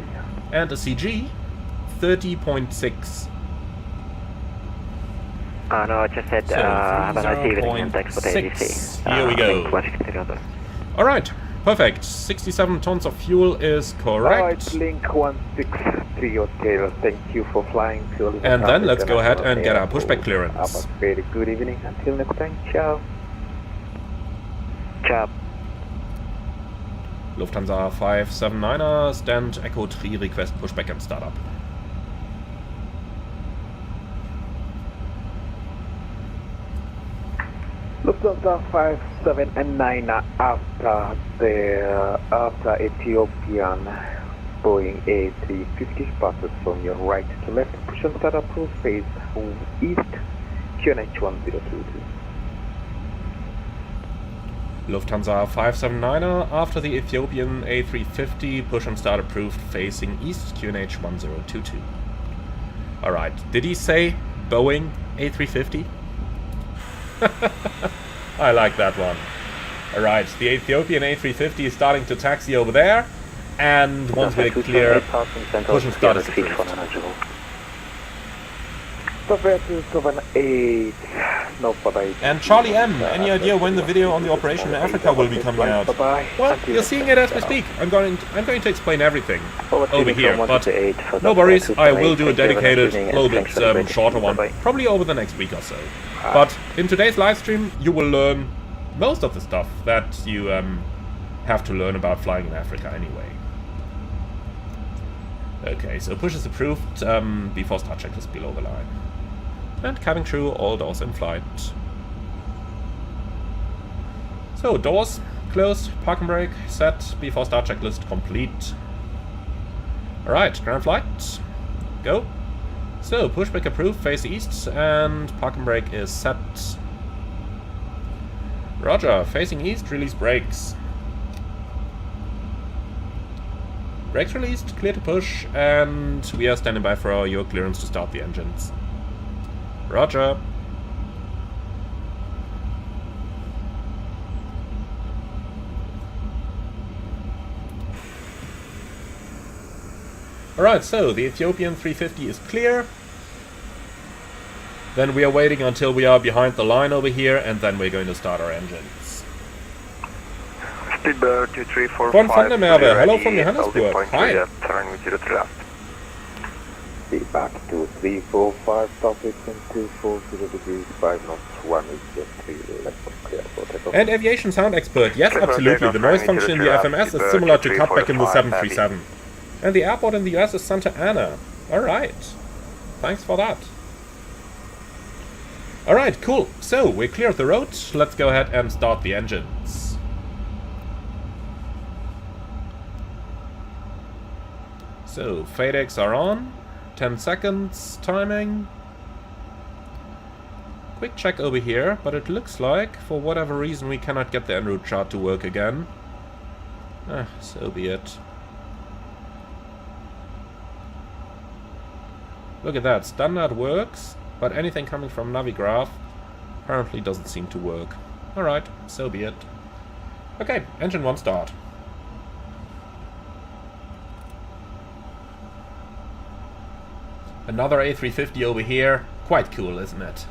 and a CG 30.6. No, I just said, have a nice evening, thanks for the ADC. Here we go. Alright, perfect. 67 tons of fuel is correct. Alright, link 163 hotel, thank you for flying to and then let's go ahead and get our pushback clearance. Have a very good evening, until next time, ciao. Ciao. Lufthansa 579er, stand Echo 3, request pushback and startup. Lufthansa 579 after Ethiopian Boeing A350 passes from your right to left, push and start approach phase east, QNH 1022. Lufthansa 579er after the Ethiopian A350, push and start approved facing east, QNH 1022. Alright, did he say Boeing A350? I like that one. Alright, the Ethiopian A350 is starting to taxi over there, and once we're clear, push and start is approved. And Charlie M, any idea when the video on the operation in Africa will be coming out? Well, you're seeing it as we speak. I'm going to explain everything over here, but no worries, I will do a dedicated, a little bit shorter one, probably over the next week or so. But in today's live stream, you will learn most of the stuff that you have to learn about flying in Africa anyway. Okay, so push is approved, before start checklist below the line. And cabin crew, all doors in flight. So, doors closed, parking brake set, before start checklist complete. Alright, ground flight, go. So, pushback approved, face east, and parking brake is set. Roger, facing east, release brakes. Brakes released, clear to push, and we are standing by for your clearance to start the engines. Roger. Alright, so the Ethiopian 350 is clear. Then we are waiting until we are behind the line over here, and then we're going to start our engines. Speedbird 2345. Von Vandermerwe, hello from Johannesburg. Hi. Turn with 0 to left. Feedback 2345, stop it in 240 degrees, 5 knots, 1 is 3 left, clear for takeoff. And aviation sound expert, yes, absolutely. The noise function in the FMS is similar to Cockpit in the 737. And the airport in the US is Santa Ana. Alright. Thanks for that. Alright, cool. So, we cleared the road. Let's go ahead and start the engines. So, FADEX are on. 10 seconds timing. Quick check over here, but it looks like, for whatever reason, we cannot get the Enroute chart to work again. So be it. Look at that, standard works, but anything coming from Navigraph apparently doesn't seem to work. Alright, so be it. Okay, engine 1 start. Another A350 over here. Quite cool, isn't it?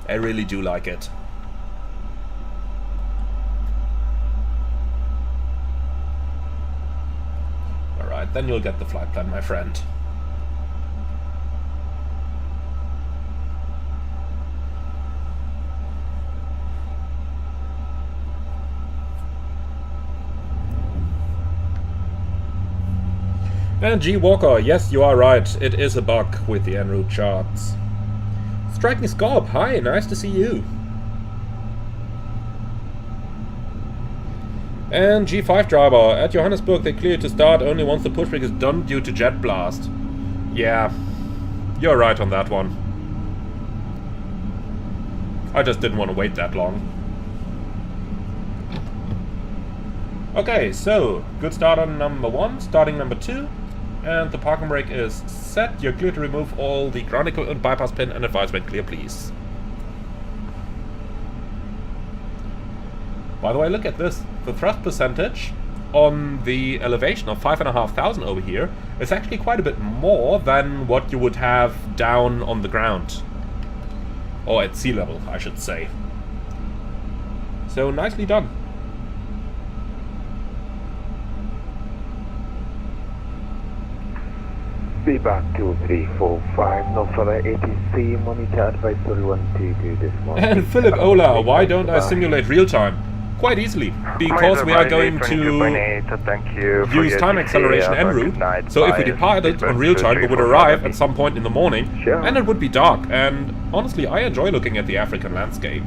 I really do like it. Alright, then you'll get the flight plan, my friend. And G Walker, yes, you are right. It is a bug with the Enroute charts. Striking Scorp, hi, nice to see you. And G5 driver, at Johannesburg they clear to start only once the pushback is done due to jet blast. Yeah, you're right on that one. I just didn't want to wait that long. Okay, so, good start on number 1, starting number 2. And the parking brake is set. You're clear to remove all the ground equipment, bypass pin, and advise when clear, please. By the way, look at this. The thrust percentage on the elevation of 5,500 over here is actually quite a bit more than what you would have down on the ground. Or at sea level, I should say. So, nicely done. Feedback 2345, no further ATC, monitor advisory 122 this morning. And Philip Ola, why don't I simulate real time? Quite easily, because we are going to use time acceleration en route, so if we departed on real time we would arrive at some point in the morning, and it would be dark, and honestly I enjoy looking at the African landscape.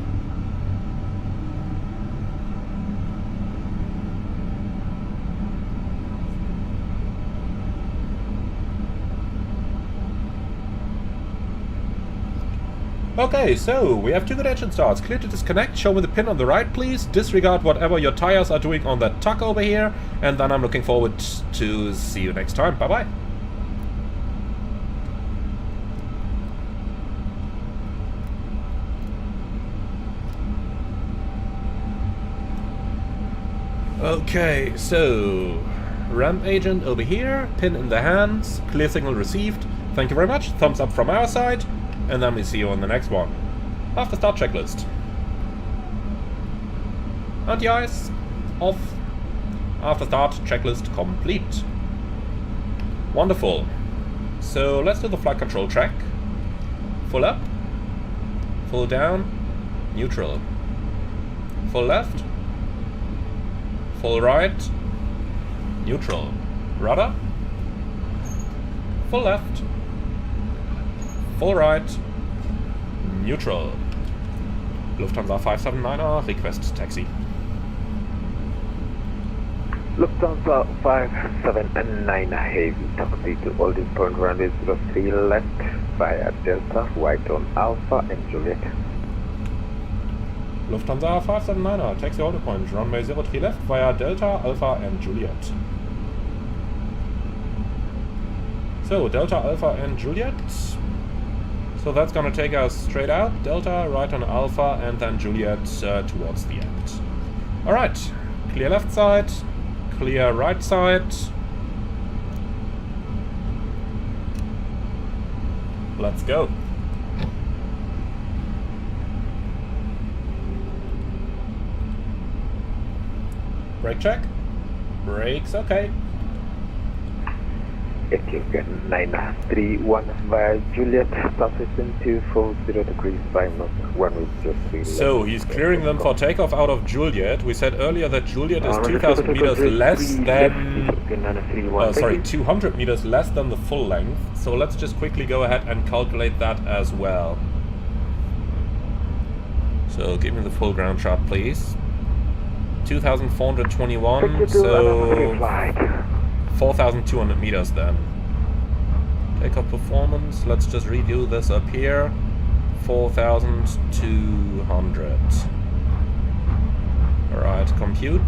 Okay, so we have 2 good engine starts. Clear to disconnect, show me the pin on the right please, disregard whatever your tires are doing on that tuck over here, and then I'm looking forward to see you next time. Bye bye. Okay, so ramp agent over here, pin in the hands, clear signal received. Thank you very much, thumbs up from our side. And then we see you on the next one. After start checklist. Anti-ice. Off. After start checklist complete. Wonderful. So let's do the flight control check. Full up. Full down. Neutral. Full left. Full right. Neutral. Rudder. Full left. Full right, neutral. Lufthansa 579er, request taxi. Lufthansa 579 heavy taxi to holding point runway 03 left via Delta, white on Alpha and Juliet. Lufthansa 579er, taxi holding point runway 03 left via Delta, Alpha and Juliet. So, Delta, Alpha and Juliet. So that's gonna take us straight out, Delta, right on Alpha, and then Juliet towards the end. Alright, clear left side, clear right side. Let's go. Brake check. Brakes, okay. Ethiopian 931 via Juliet, southwestern 240 degrees by knot 103. So he's clearing them for takeoff out of Juliet. We said earlier that Juliet is 2,000 meters less than... sorry, 200 meters less than the full length. So let's just quickly go ahead and calculate that as well. So give me the full ground chart, please. 2,421, so 4,200 meters then. Takeoff performance, let's just redo this up here. 4,200. Alright, compute.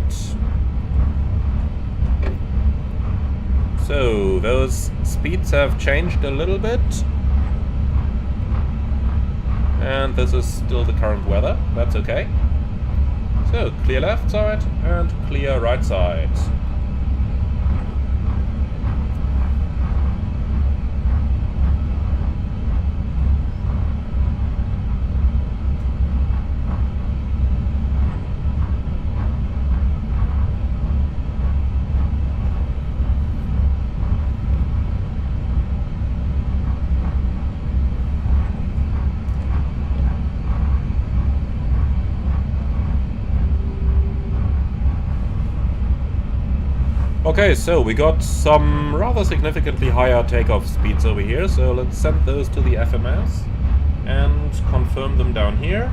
So, those speeds have changed a little bit. And this is still the current weather, that's okay. So, clear left side and clear right side. Okay, so we got some rather significantly higher takeoff speeds over here, so let's send those to the FMS and confirm them down here.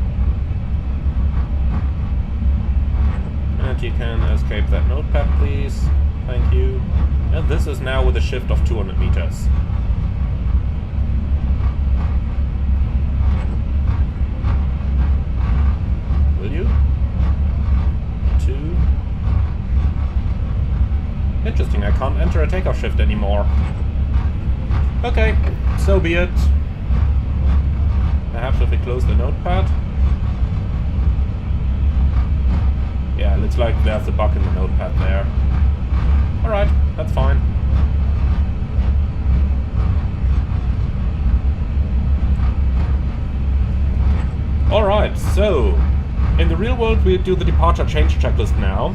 And you can escape that notepad, please. Thank you. And this is now with a shift of 200 meters. Will you? 2. Interesting, I can't enter a takeoff shift anymore. Okay, so be it. Perhaps if we close the notepad. Yeah, it looks like there's a bug in the notepad there. Alright, that's fine. Alright, so in the real world we do the departure change checklist now.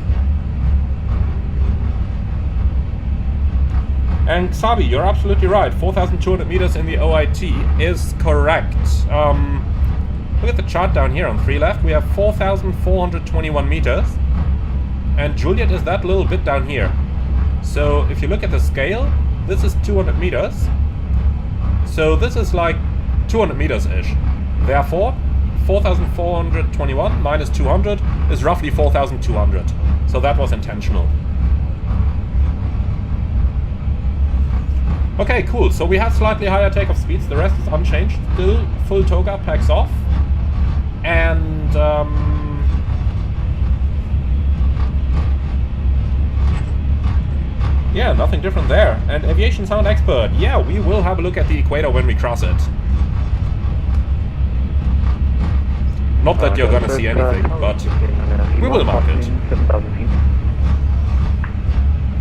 And Xabi, you're absolutely right. 4,200 meters in the OIT is correct. Look at the chart down here on 3 left. We have 4,421 meters. And Juliet is that little bit down here. So if you look at the scale, this is 200 meters. So this is like 200 meters-ish. Therefore, 4,421 minus 200 is roughly 4,200. So that was intentional. Okay, cool. So we have slightly higher takeoff speeds. The rest is unchanged. Still full toga, packs off. And yeah, nothing different there. And aviation sound expert. Yeah, we will have a look at the equator when we cross it. Not that you're gonna see anything, but we will mark it.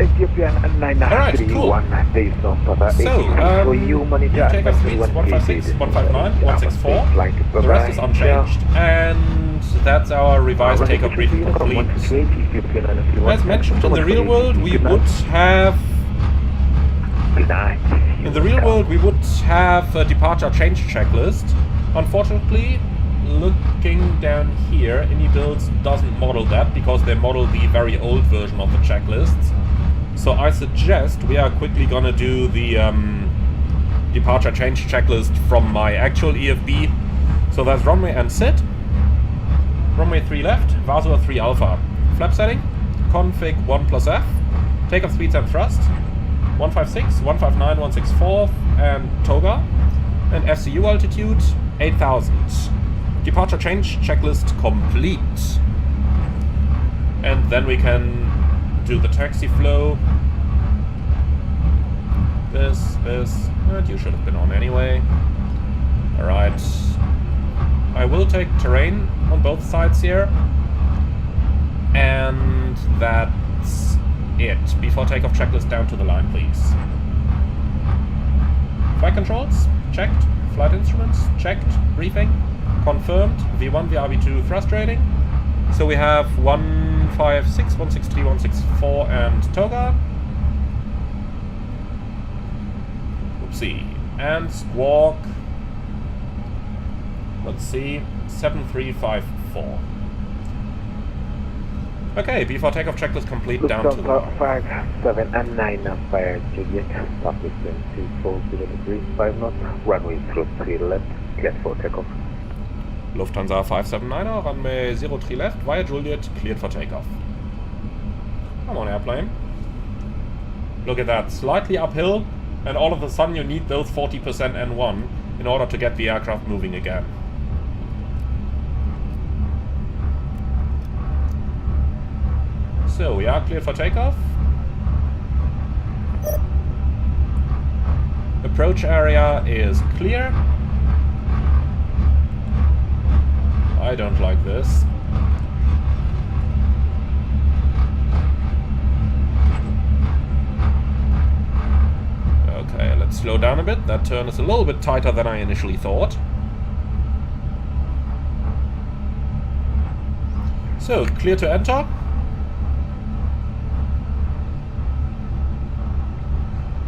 Ethiopian 931 days of so, you take up speeds 156, 159, 164. The rest is unchanged, and that's our revised takeoff briefing complete. As mentioned, in the real world, we would have a departure change checklist. Unfortunately, looking down here, IndyBuilds doesn't model that because they model the very old version of the checklists. So I suggest we are quickly gonna do the departure change checklist from my actual EFB. So that's runway and sit, runway 3 left, Vasua 3 alpha. Flap setting, config 1 plus F, takeoff speeds and thrust, 156, 159, 164, and toga, and FCU altitude 8,000. Departure change checklist complete. And then we can do the taxi flow. This, and you should have been on anyway. Alright. I will take terrain on both sides here. And that's it. Before takeoff checklist down to the line, please. Flight controls, checked. Flight instruments, checked. Briefing, confirmed. V1, VRV2 thrust rating. So we have 1 156, 163, 164 and Toga. Oopsie. And Squawk. Let's see. 7354. Okay, before takeoff checklist complete down to the 5, 7 and 9 fire Juliet, traffic 240 degrees 5 knots, runway 03 left, cleared for takeoff. Lufthansa 579er, runway 03 left, via Juliet, cleared for takeoff. Come on, airplane. Look at that, slightly uphill, and all of a sudden you need those 40% N1 in order to get the aircraft moving again. So, we are cleared for takeoff. Approach area is clear. I don't like this. Okay, let's slow down a bit. That turn is a little bit tighter than I initially thought. So, clear to enter.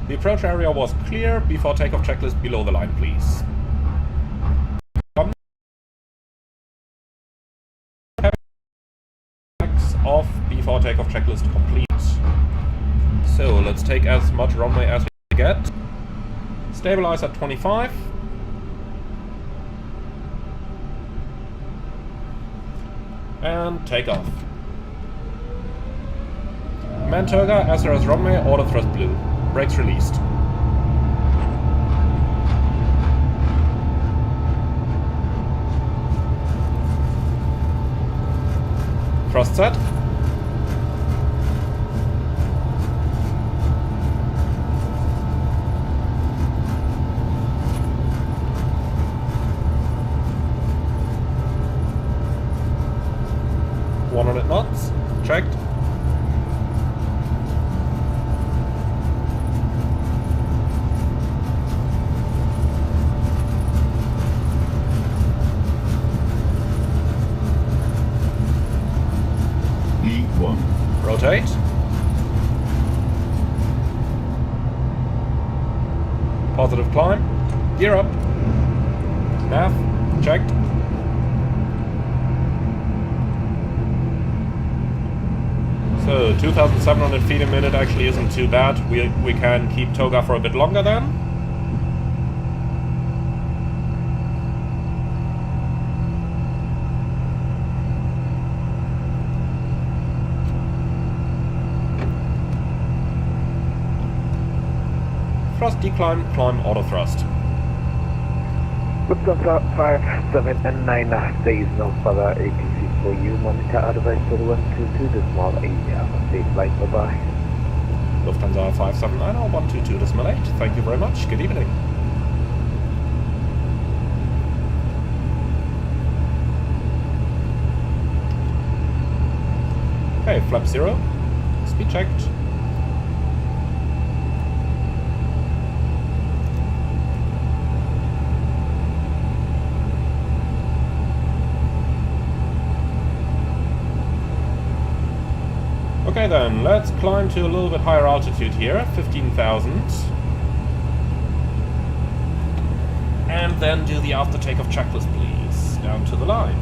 The approach area was clear. Before takeoff checklist below the line, please. Off, before takeoff checklist complete. So let's take as much runway as we get. Stabilize at 25. And take off. Mantoga, as there is runway, auto thrust blue. Brakes released. Thrust set. .100 knots. Checked. Rotate. Positive climb. Gear up. Nav. Checked. So 2,700 feet a minute actually isn't too bad. We can keep Toga for a bit longer then. Thrust decline, climb, auto thrust. Lufthansa 5, 7 and 9, there is no further ATC for you. Monitor advisory 122, the small 8, have a safe flight, bye bye. Lufthansa 579 122.8, thank you very much, good evening. Okay, flap 0, speed checked. Okay then, let's climb to a little bit higher altitude here, 15,000. And then do the after takeoff checklist, please. Down to the line.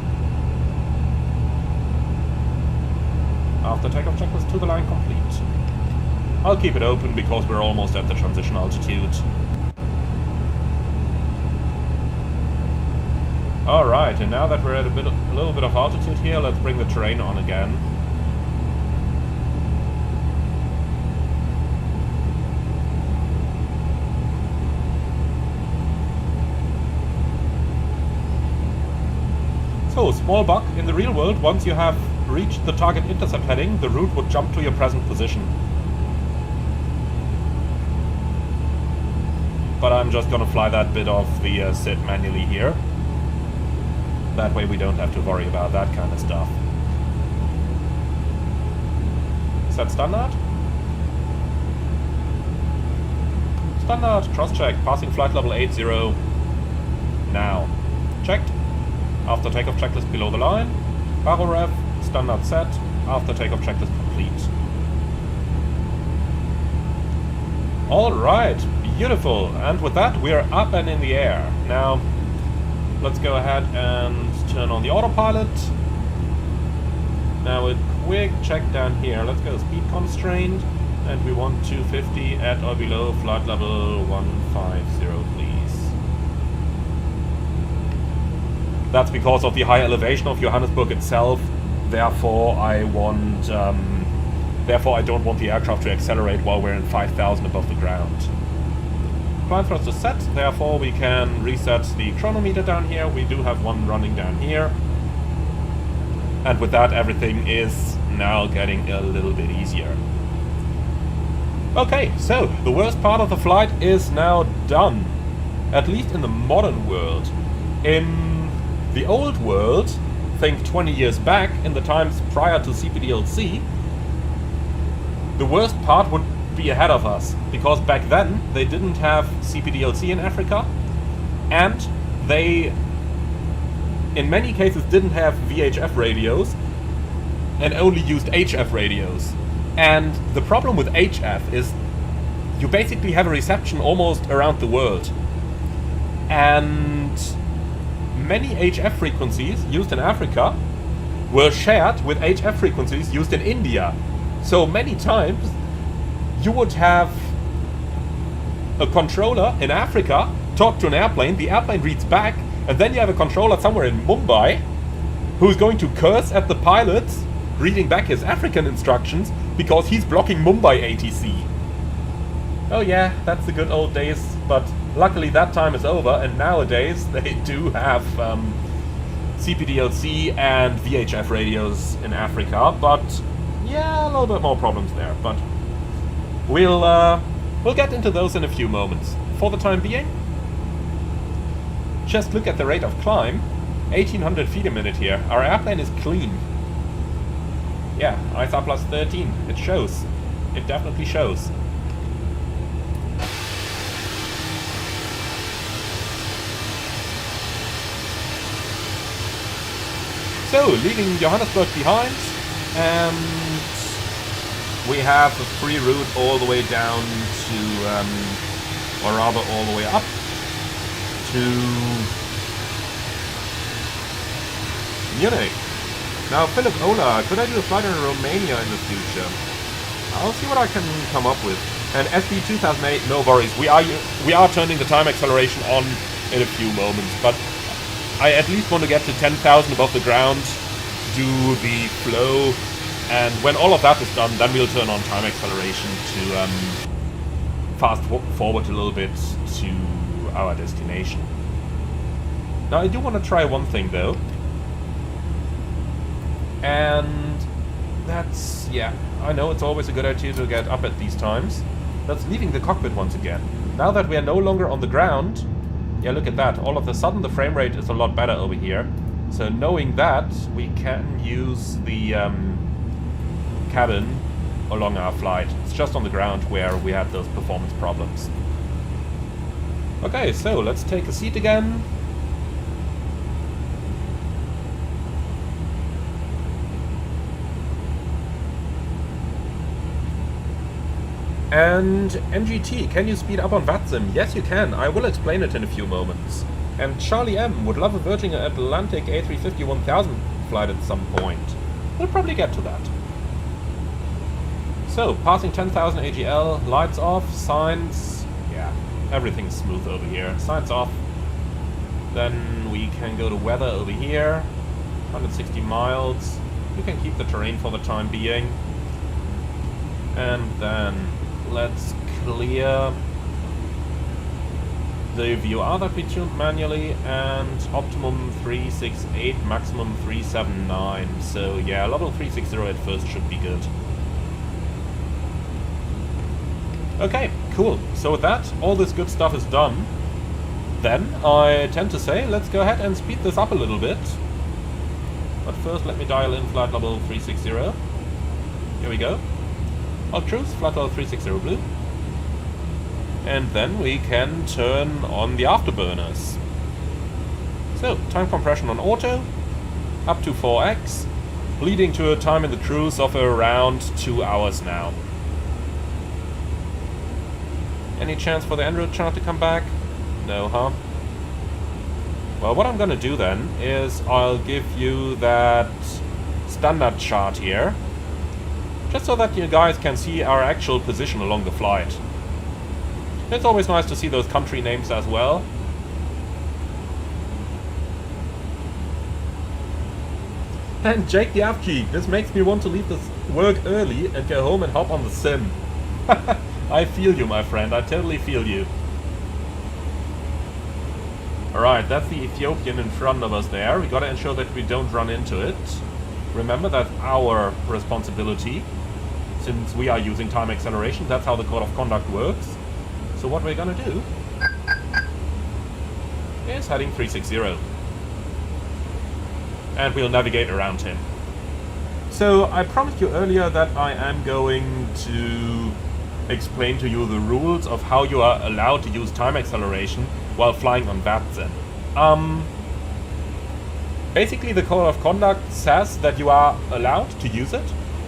After takeoff checklist to the line complete. I'll keep it open because we're almost at the transition altitude. Alright, and now that we're at a little bit of altitude here, let's bring the terrain on again. So, small bug, in the real world, once you have reached the target intercept heading, the route would jump to your present position. But I'm just gonna fly that bit of the SID manually here. That way we don't have to worry about that kind of stuff. Set standard. Standard, cross check, passing flight level 80. Now. Checked. After takeoff checklist below the line. Baro rev, standard set, after takeoff checklist complete. Alright, beautiful. And with that, we are up and in the air. Now, let's go ahead and turn on the autopilot. Now a quick check down here. Let's go speed constrained. And we want 250 at or below flight level 150, please. That's because of the high elevation of Johannesburg itself. Therefore, I want... therefore, I don't want the aircraft to accelerate while we're in 5,000 above the ground. Climb thrust is set, therefore we can reset the chronometer down here. We do have one running down here. And with that, everything is now getting a little bit easier. Okay, so the worst part of the flight is now done. At least in the modern world. In the old world, think 20 years back, in the times prior to CPDLC, the worst part would be ahead of us, because back then they didn't have CPDLC in Africa, and they in many cases didn't have VHF radios and only used HF radios. And the problem with HF is you basically have a reception almost around the world, and many HF frequencies used in Africa were shared with HF frequencies used in India. So many times you would have a controller in Africa talk to an airplane, the airplane reads back, and then you have a controller somewhere in Mumbai who's going to curse at the pilots reading back his African instructions because he's blocking Mumbai ATC. Oh yeah, that's the good old days, but luckily that time is over, and nowadays they do have CPDLC and VHF radios in Africa, but yeah, a little bit more problems there, but we'll get into those in a few moments. For the time being, just look at the rate of climb, 1800 feet a minute here. Our airplane is clean. Yeah, ISR plus 13, it shows. It definitely shows. So, leaving Johannesburg behind, and we have a free route all the way down to, or rather all the way up to Munich. Now, Philip Ola, could I do a flight in Romania in the future? I'll see what I can come up with. And SD 2008, no worries. We are turning the time acceleration on in a few moments, but I at least want to get to 10,000 above the ground, do the flow, and when all of that is done, then we'll turn on time acceleration to fast forward a little bit to our destination. Now, I do want to try one thing though, and that's, yeah, I know it's always a good idea to get up at these times. That's leaving the cockpit once again. Now that we are no longer on the ground, yeah, look at that, all of a sudden the frame rate is a lot better over here. So knowing that, we can use the cabin along our flight. It's just on the ground where we had those performance problems. Okay, so let's take a seat again. And MGT, can you speed up on VATSIM? Yes, you can. I will explain it in a few moments. And Charlie M would love a Virgin Atlantic A350-1000 flight at some point. We'll probably get to that. So, passing 10,000 AGL, lights off, signs, yeah, everything's smooth over here. Signs off. Then we can go to weather over here, 160 miles. We can keep the terrain for the time being. And then let's clear the VOR that we tuned manually, and optimum 368, maximum 379. So yeah, level 360 at first should be good. Okay, cool. So with that, all this good stuff is done. Then I tend to say, let's go ahead and speed this up a little bit. But first, let me dial in flight level 360. Here we go. I'll cruise flight level 360 blue. And then we can turn on the afterburners. So, time compression on auto, up to 4x. leading to a time in the cruise of around 2 hours now. Any chance for the Enroute chart to come back? No, huh? Well, what I'm gonna do then is I'll give you that standard chart here, just so that you guys can see our actual position along the flight. It's always nice to see those country names as well. And Jake the Avkey, this makes me want to leave this work early and go home and hop on the sim. I feel you, my friend, I totally feel you. Alright, that's the Ethiopian in front of us there. We gotta ensure that we don't run into it. Remember, that's our responsibility, since we are using time acceleration. That's how the code of conduct works. So what we're gonna do is heading 360. And we'll navigate around him. So I promised you earlier that I am going to explain to you the rules of how you are allowed to use time acceleration while flying on VATSIM. Basically, the code of conduct says that you are allowed to use it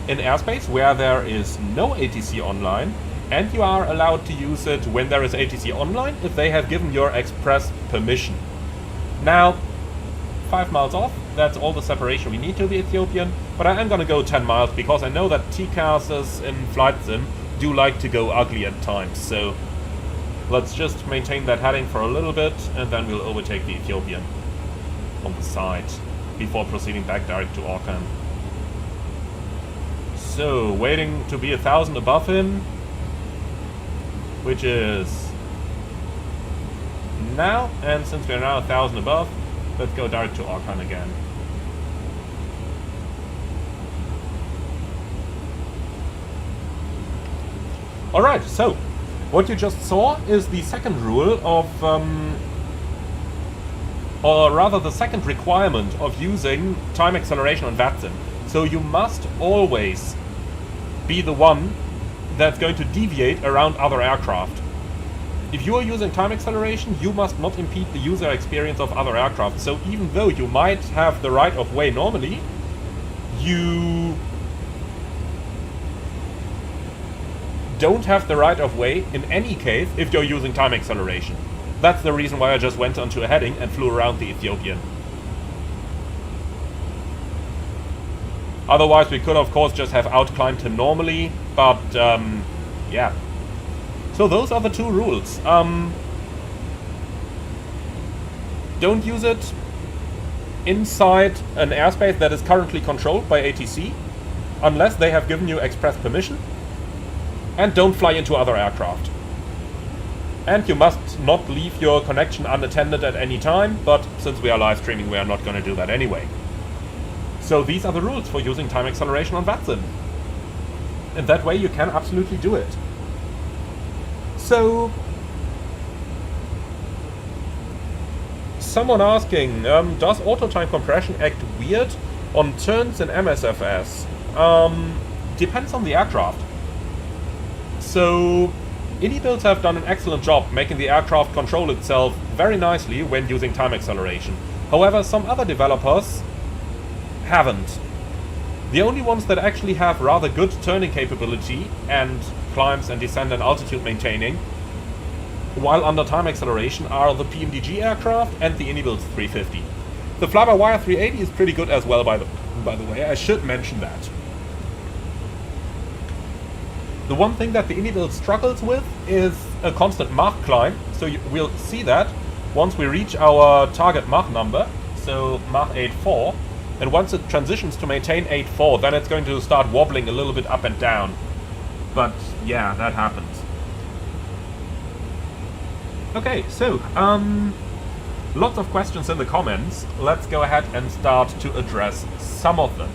in airspace where there is no ATC online, and you are allowed to use it when there is ATC online if they have given your express permission. Now, 5 miles off, that's all the separation we need to the Ethiopian, but I am gonna go 10 miles because I know that TCASs in flight sim do like to go ugly at times, so let's just maintain that heading for a little bit and then we'll overtake the Ethiopian on the side before proceeding back direct to Auckland. So, waiting to be 1,000 above him, which is now, and since we're now 1,000 above, let's go direct to Auckland again. Alright, so what you just saw is the second rule of, or rather the second requirement of using time acceleration on VATSIM. So you must always be the one that's going to deviate around other aircraft. If you are using time acceleration, you must not impede the user experience of other aircraft. So even though you might have the right of way normally, you don't have the right of way in any case if you're using time acceleration. That's the reason why I just went onto a heading and flew around the Ethiopian. Otherwise we could of course just have outclimbed him normally, but yeah. So those are the two rules. Don't use it inside an airspace that is currently controlled by ATC, unless they have given you express permission. And don't fly into other aircraft. And you must not leave your connection unattended at any time, but since we are live streaming, we are not going to do that anyway. So these are the rules for using time acceleration on VATSIM. And that way you can absolutely do it. So, someone asking, does auto time compression act weird on turns in MSFS? Depends on the aircraft. So, IndyBuilds have done an excellent job making the aircraft control itself very nicely when using time acceleration. However, some other developers haven't. The only ones that actually have rather good turning capability and climbs and descent and altitude maintaining while under time acceleration are the PMDG aircraft and the IndyBuilds 350. The fly-by-wire 380 is pretty good as well, by the way. I should mention that. The one thing that the IndyBuild struggles with is a constant Mach climb, so we'll see that once we reach our target Mach number, so Mach 8.4, and once it transitions to maintain 8.4, then it's going to start wobbling a little bit up and down. But yeah, that happens. Okay, so, lots of questions in the comments. Let's go ahead and start to address some of them.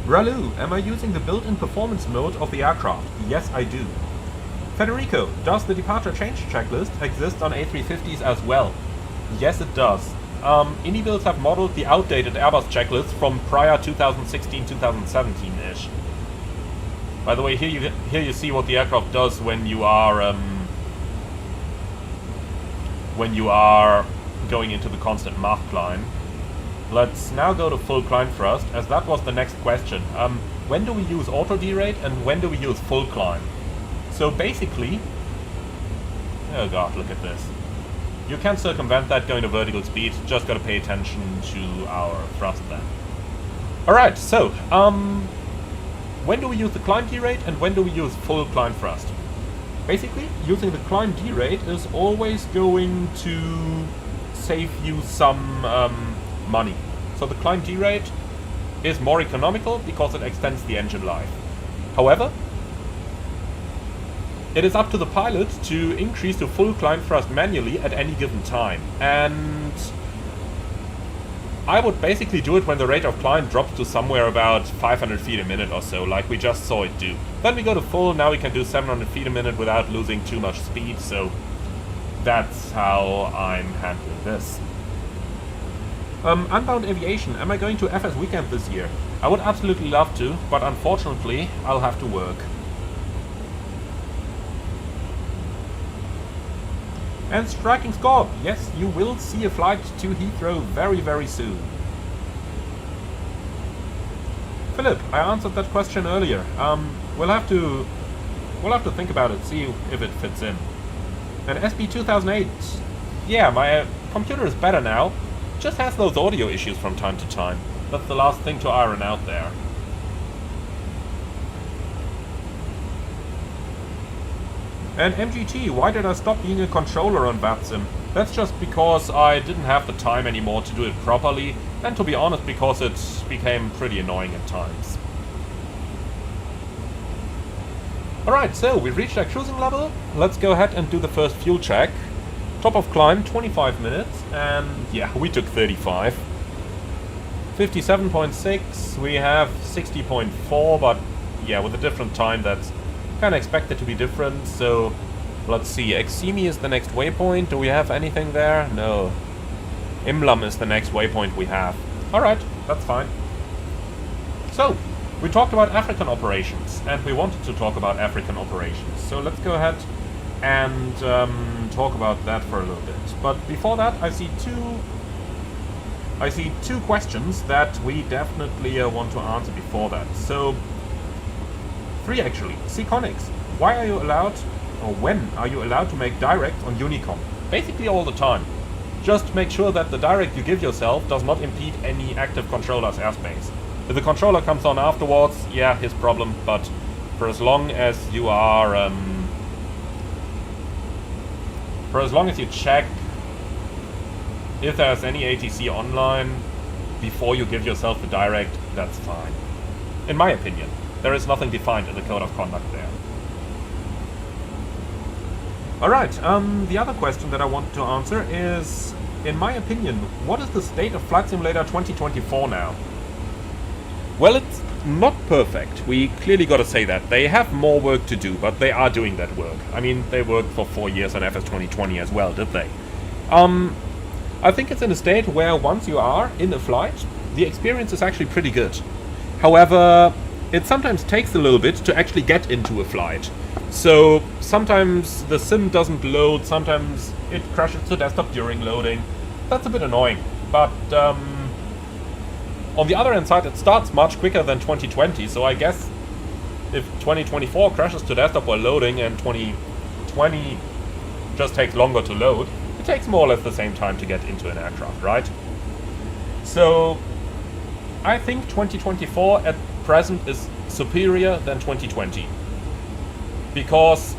Ralu, am I using the built-in performance mode of the aircraft? Yes, I do. Federico, does the departure change checklist exist on A350s as well? Yes, it does. IndyBuilds have modeled the outdated Airbus checklist from prior 2016-2017-ish. By the way, here you see what the aircraft does when you are going into the constant Mach climb. Let's now go to full climb thrust, as that was the next question. When do we use auto derate and when do we use full climb? So basically, oh god, look at this. You can circumvent that going to vertical speed, just gotta pay attention to our thrust then. Alright, so, when do we use the climb derate and when do we use full climb thrust? Basically, using the climb derate is always going to save you some money. So the climb derate is more economical because it extends the engine life. However, it is up to the pilot to increase the full climb thrust manually at any given time. And I would basically do it when the rate of climb drops to somewhere about 500 feet a minute or so, like we just saw it do. Then we go to full, now we can do 700 feet a minute without losing too much speed, so that's how I'm handling this. Unbound aviation, am I going to FS weekend this year? I would absolutely love to, but unfortunately I'll have to work. And Striking Scorp, yes, you will see a flight to Heathrow very, very soon. Philip, I answered that question earlier. We'll have to think about it, see if it fits in. And SB 2008, yeah, my computer is better now. Just has those audio issues from time to time. That's the last thing to iron out there. And MGT, why did I stop being a controller on VATSIM? That's just because I didn't have the time anymore to do it properly, and to be honest, because it became pretty annoying at times. Alright, so we've reached our cruising level. Let's go ahead and do the first fuel check. Top of climb, 25 minutes, and yeah, we took 35. 57.6, we have 60.4, but yeah, with a different time, that's kind of expected to be different. So let's see, Eximi is the next waypoint. Do we have anything there? No. Imlam is the next waypoint we have. Alright, that's fine. So, we talked about African operations, and we wanted to talk about African operations. So let's go ahead and talk about that for a little bit. But before that, I see two questions that we definitely want to answer before that. So, three actually. Seaconics, why are you allowed, or when are you allowed to make direct on Unicom? Basically all the time. Just make sure that the direct you give yourself does not impede any active controller's airspace. If the controller comes on afterwards, yeah, his problem, but for as long as you are, for as long as you check if there's any ATC online before you give yourself the direct, that's fine. In my opinion. There is nothing defined in the code of conduct there. Alright, the other question that I want to answer is, in my opinion, what is the state of Flight Simulator 2024 now? Well, it's not perfect. We clearly gotta say that. They have more work to do, but they are doing that work. I mean, they worked for 4 years on FS 2020 as well, did they? I think it's in a state where once you are in a flight, the experience is actually pretty good. However, it sometimes takes a little bit to actually get into a flight. So sometimes the sim doesn't load, sometimes it crashes to desktop during loading. That's a bit annoying, but on the other hand side, it starts much quicker than 2020, so I guess if 2024 crashes to desktop while loading and 2020 just takes longer to load, it takes more or less the same time to get into an aircraft, right? So I think 2024 at present is superior than 2020. Because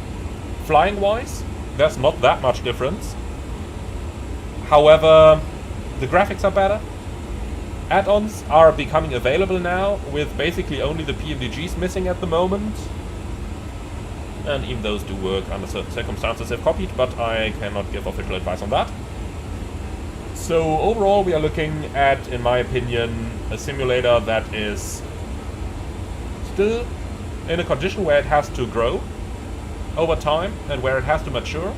flying wise, there's not that much difference. However, the graphics are better. Add-ons are becoming available now, with basically only the PMDGs missing at the moment. And even those do work under certain circumstances if copied, but I cannot give official advice on that. So overall we are looking at, in my opinion, a simulator that is still in a condition where it has to grow over time and where it has to mature,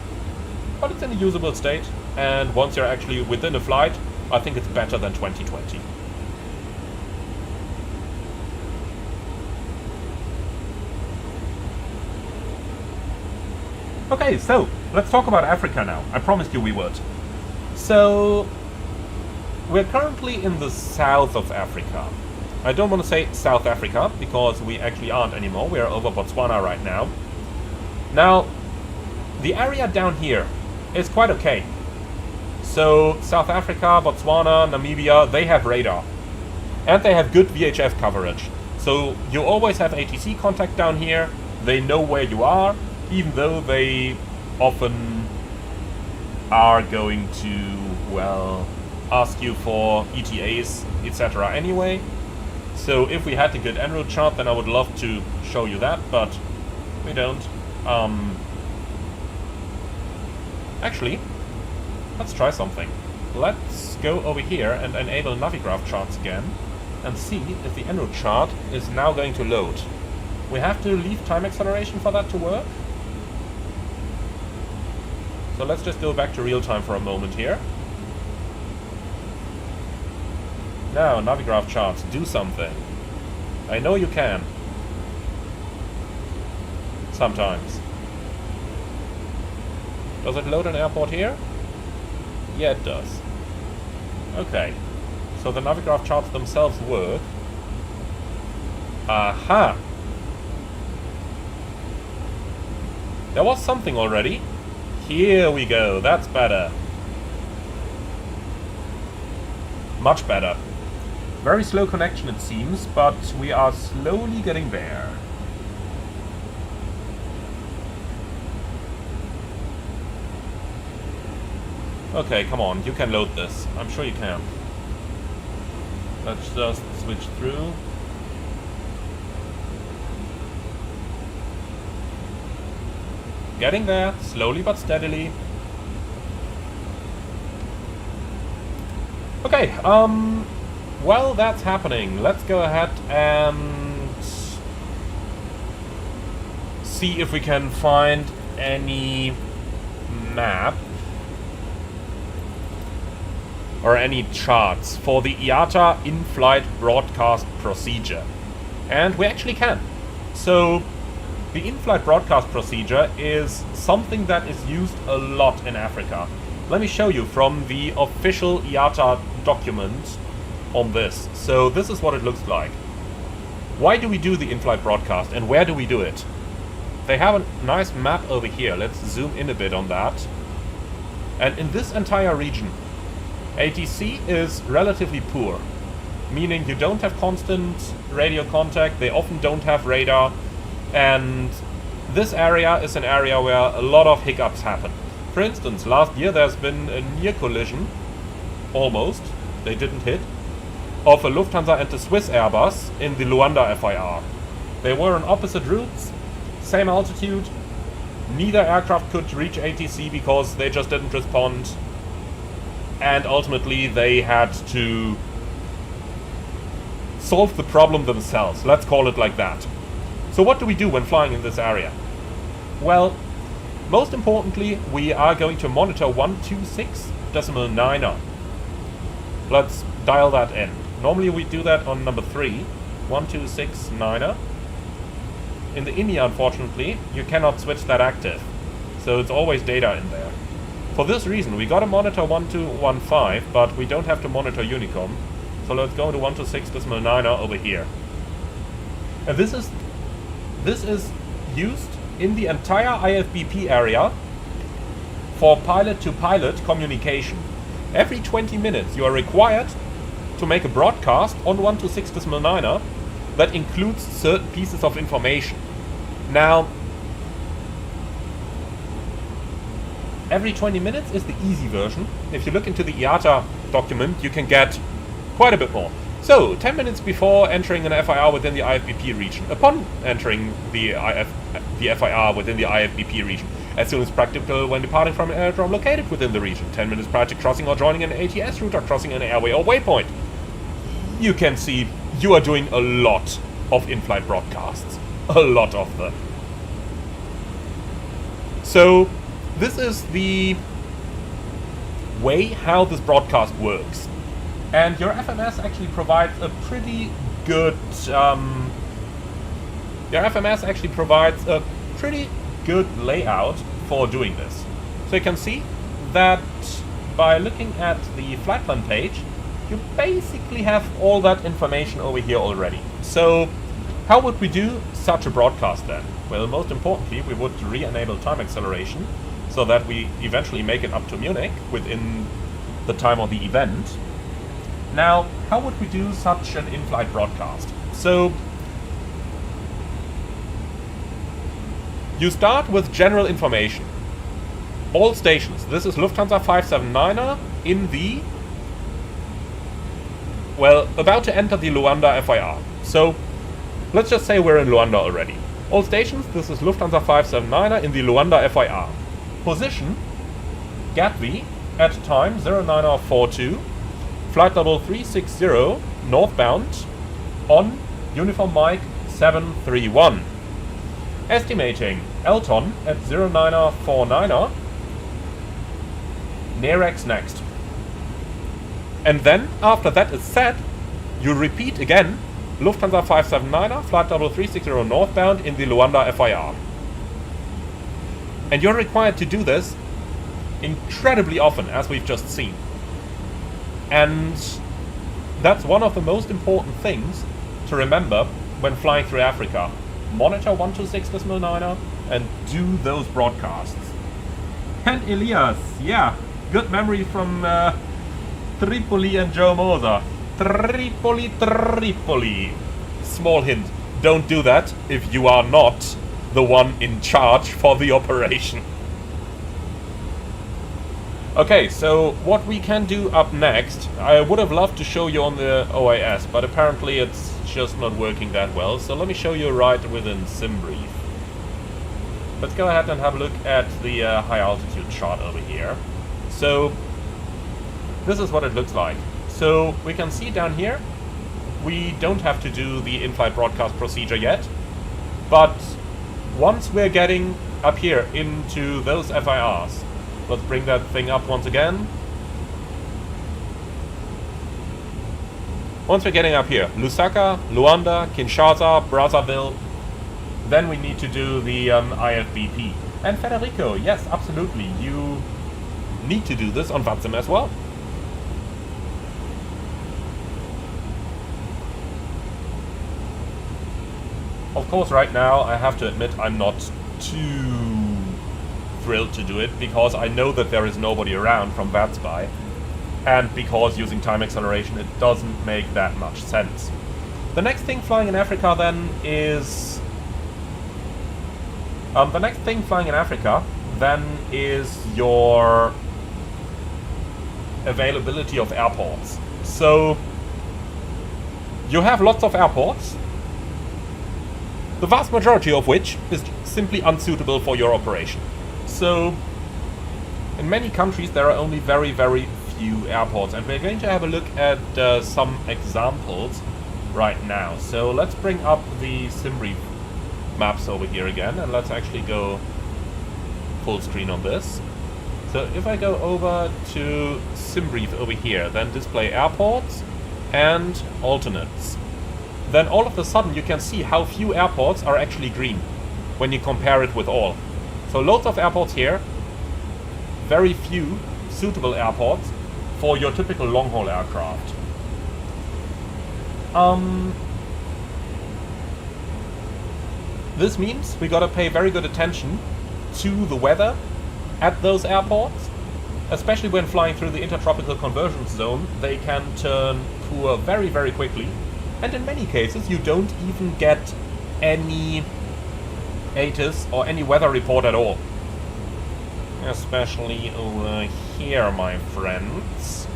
but it's in a usable state, and once you're actually within a flight, I think it's better than 2020. Okay, so let's talk about Africa now. I promised you we would. So we're currently in the south of Africa. I don't want to say South Africa, because we actually aren't anymore. We are over Botswana right now. Now, the area down here is quite okay. So, South Africa, Botswana, Namibia, they have radar. And they have good VHF coverage. So, you always have ATC contact down here. They know where you are, even though they often are going to, well, ask you for ETAs, etc. anyway. So if we had a good Enroute chart, then I would love to show you that, but we don't. Actually, let's try something. Let's go over here and enable Navigraph charts again and see if the Enroute chart is now going to load. We have to leave time acceleration for that to work. So let's just go back to real time for a moment here. Now, Navigraph charts, do something. I know you can. Sometimes. Does it load an airport here? Yeah, it does. Okay. So the Navigraph charts themselves work. Aha! There was something already. Here we go, that's better. Much better. Very slow connection it seems, but we are slowly getting there. Okay, come on, you can load this. I'm sure you can. Let's just switch through. Getting there, slowly but steadily. Okay, while that's happening, let's go ahead and see if we can find any map or any charts for the IATA in-flight broadcast procedure. And we actually can. So the in-flight broadcast procedure is something that is used a lot in Africa. Let me show you from the official IATA document on this. So this is what it looks like. Why do we do the in-flight broadcast and where do we do it? They have a nice map over here. Let's zoom in a bit on that. And in this entire region, ATC is relatively poor, meaning you don't have constant radio contact, they often don't have radar, and this area is an area where a lot of hiccups happen. For instance, last year there's been a near collision, almost, they didn't hit, of a Lufthansa and a Swiss Airbus in the Luanda FIR. They were on opposite routes, same altitude, neither aircraft could reach ATC because they just didn't respond, and ultimately they had to solve the problem themselves, let's call it like that. So what do we do when flying in this area? Well, most importantly, we are going to monitor 126.9er. Let's dial that in. Normally we do that on number 3, 126.9er. In the INI, unfortunately, you cannot switch that active, so it's always data in there. For this reason, we gotta monitor 1215, but we don't have to monitor Honeycomb. So let's go to 126.9er over here. And this is used in the entire IFBP area for pilot-to-pilot communication. Every 20 minutes you are required to make a broadcast on 126.9er that includes certain pieces of information. Now, every 20 minutes is the easy version. If you look into the IATA document, you can get quite a bit more. So, 10 minutes before entering an FIR within the IFBP region, upon entering the FIR within the IFBP region, as soon as practical when departing from an aerodrome located within the region, 10 minutes prior to crossing or joining an ATS route or crossing an airway or waypoint. You can see you are doing a lot of in-flight broadcasts. A lot of them. So, this is the way how this broadcast works. And your FMS actually provides a pretty good layout for doing this. So you can see that by looking at the flight plan page, you basically have all that information over here already. So how would we do such a broadcast then? Well, most importantly, we would re-enable time acceleration so that we eventually make it up to Munich within the time of the event. Now, how would we do such an in-flight broadcast? So you start with general information. All stations. This is Lufthansa 579er in the... well, about to enter the Luanda FIR. So let's just say we're in Luanda already. All stations, this is Lufthansa 579er in the Luanda FIR. Position, Gatwick, at time 0942, flight level 360, northbound, on Uniform Mike 731. Estimating, Elton at 0949er, Nerex next. And then, after that is set, you repeat again, Lufthansa 579er, flight level 360 northbound in the Luanda FIR. And you're required to do this incredibly often, as we've just seen. And that's one of the most important things to remember when flying through Africa. Monitor 126.9er and do those broadcasts. And Elias, yeah, good memory from Tripoli and Joe Moser. Tripoli. Small hint, don't do that if you are not the one in charge for the operation. Okay, so what we can do up next, I would have loved to show you on the OAS, but apparently it's just not working that well, so let me show you right within SimBrief. Let's go ahead and have a look at the high altitude chart over here. So this is what it looks like. So we can see down here, we don't have to do the in-flight broadcast procedure yet, but once we're getting up here into those FIRs, let's bring that thing up once again. Once we're getting up here, Lusaka, Luanda, Kinshasa, Brazzaville, then we need to do the IFBP. And Federico, yes, absolutely, you need to do this on VATSIM as well. Of course, right now, I have to admit I'm not too thrilled to do it, because I know that there is nobody around from VATSPY, and because using time acceleration, it doesn't make that much sense. The next thing flying in Africa then is... your availability of airports. So you have lots of airports, the vast majority of which is simply unsuitable for your operation. So in many countries there are only very, very few airports, and we're going to have a look at some examples right now. So let's bring up the SimBrief maps over here again, and let's actually go full screen on this. So if I go over to SimBrief over here, then display airports and alternates, then all of a sudden you can see how few airports are actually green when you compare it with all. So loads of airports here, very few suitable airports for your typical long-haul aircraft. This means we gotta pay very good attention to the weather at those airports, especially when flying through the intertropical convergence zone. They can turn poor very, very quickly, and in many cases you don't even get any ATIS or any weather report at all. Especially over here, my friends.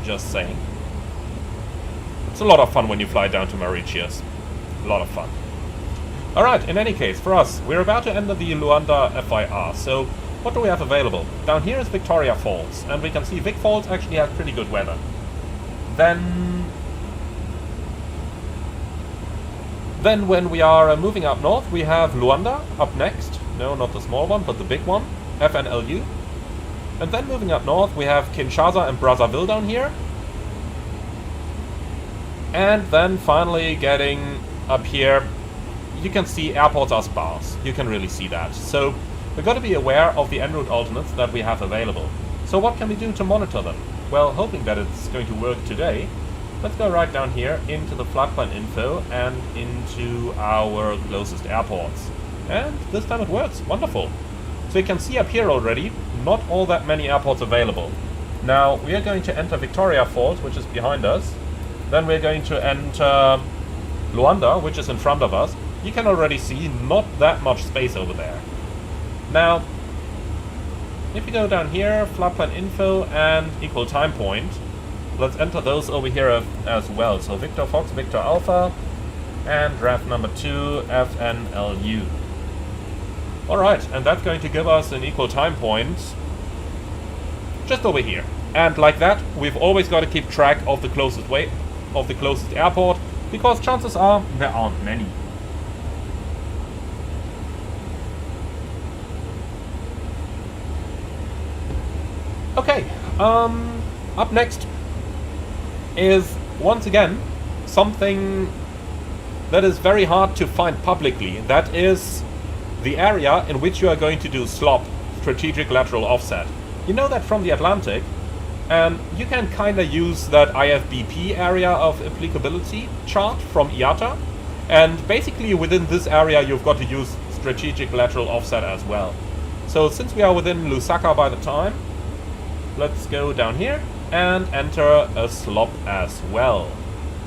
Just saying. It's a lot of fun when you fly down to Mauritius. A lot of fun. Alright, in any case, for us, we're about to enter the Luanda FIR, so what do we have available? Down here is Victoria Falls, and we can see Vic Falls actually has pretty good weather. Then when we are moving up north, we have Luanda up next. No, not the small one, but the big one, FNLU. And then moving up north, we have Kinshasa and Brazzaville down here. And then finally getting up here, you can see airports are sparse. You can really see that. So we've got to be aware of the Enroute alternates that we have available. So what can we do to monitor them? Well, hoping that it's going to work today, let's go right down here into the flight plan info and into our closest airports. And this time it works. Wonderful. So you can see up here already, not all that many airports available. Now, we are going to enter Victoria Falls, which is behind us. Then we're going to enter Luanda, which is in front of us. You can already see not that much space over there. Now, if you go down here, flight plan info and equal time point, let's enter those over here as well. So Victor Fox, Victor Alpha, and RAF number 2, FNLU. Alright, and that's going to give us an equal time point just over here. And like that, we've always got to keep track of the closest airport, because chances are there aren't many. Okay, up next is once again something that is very hard to find publicly. That is the area in which you are going to do SLOP, strategic lateral offset. You know that from the Atlantic, and you can kind of use that IFBP area of applicability chart from IATA, and basically within this area you've got to use strategic lateral offset as well. So since we are within Lusaka by the time, let's go down here and enter a SLOP as well.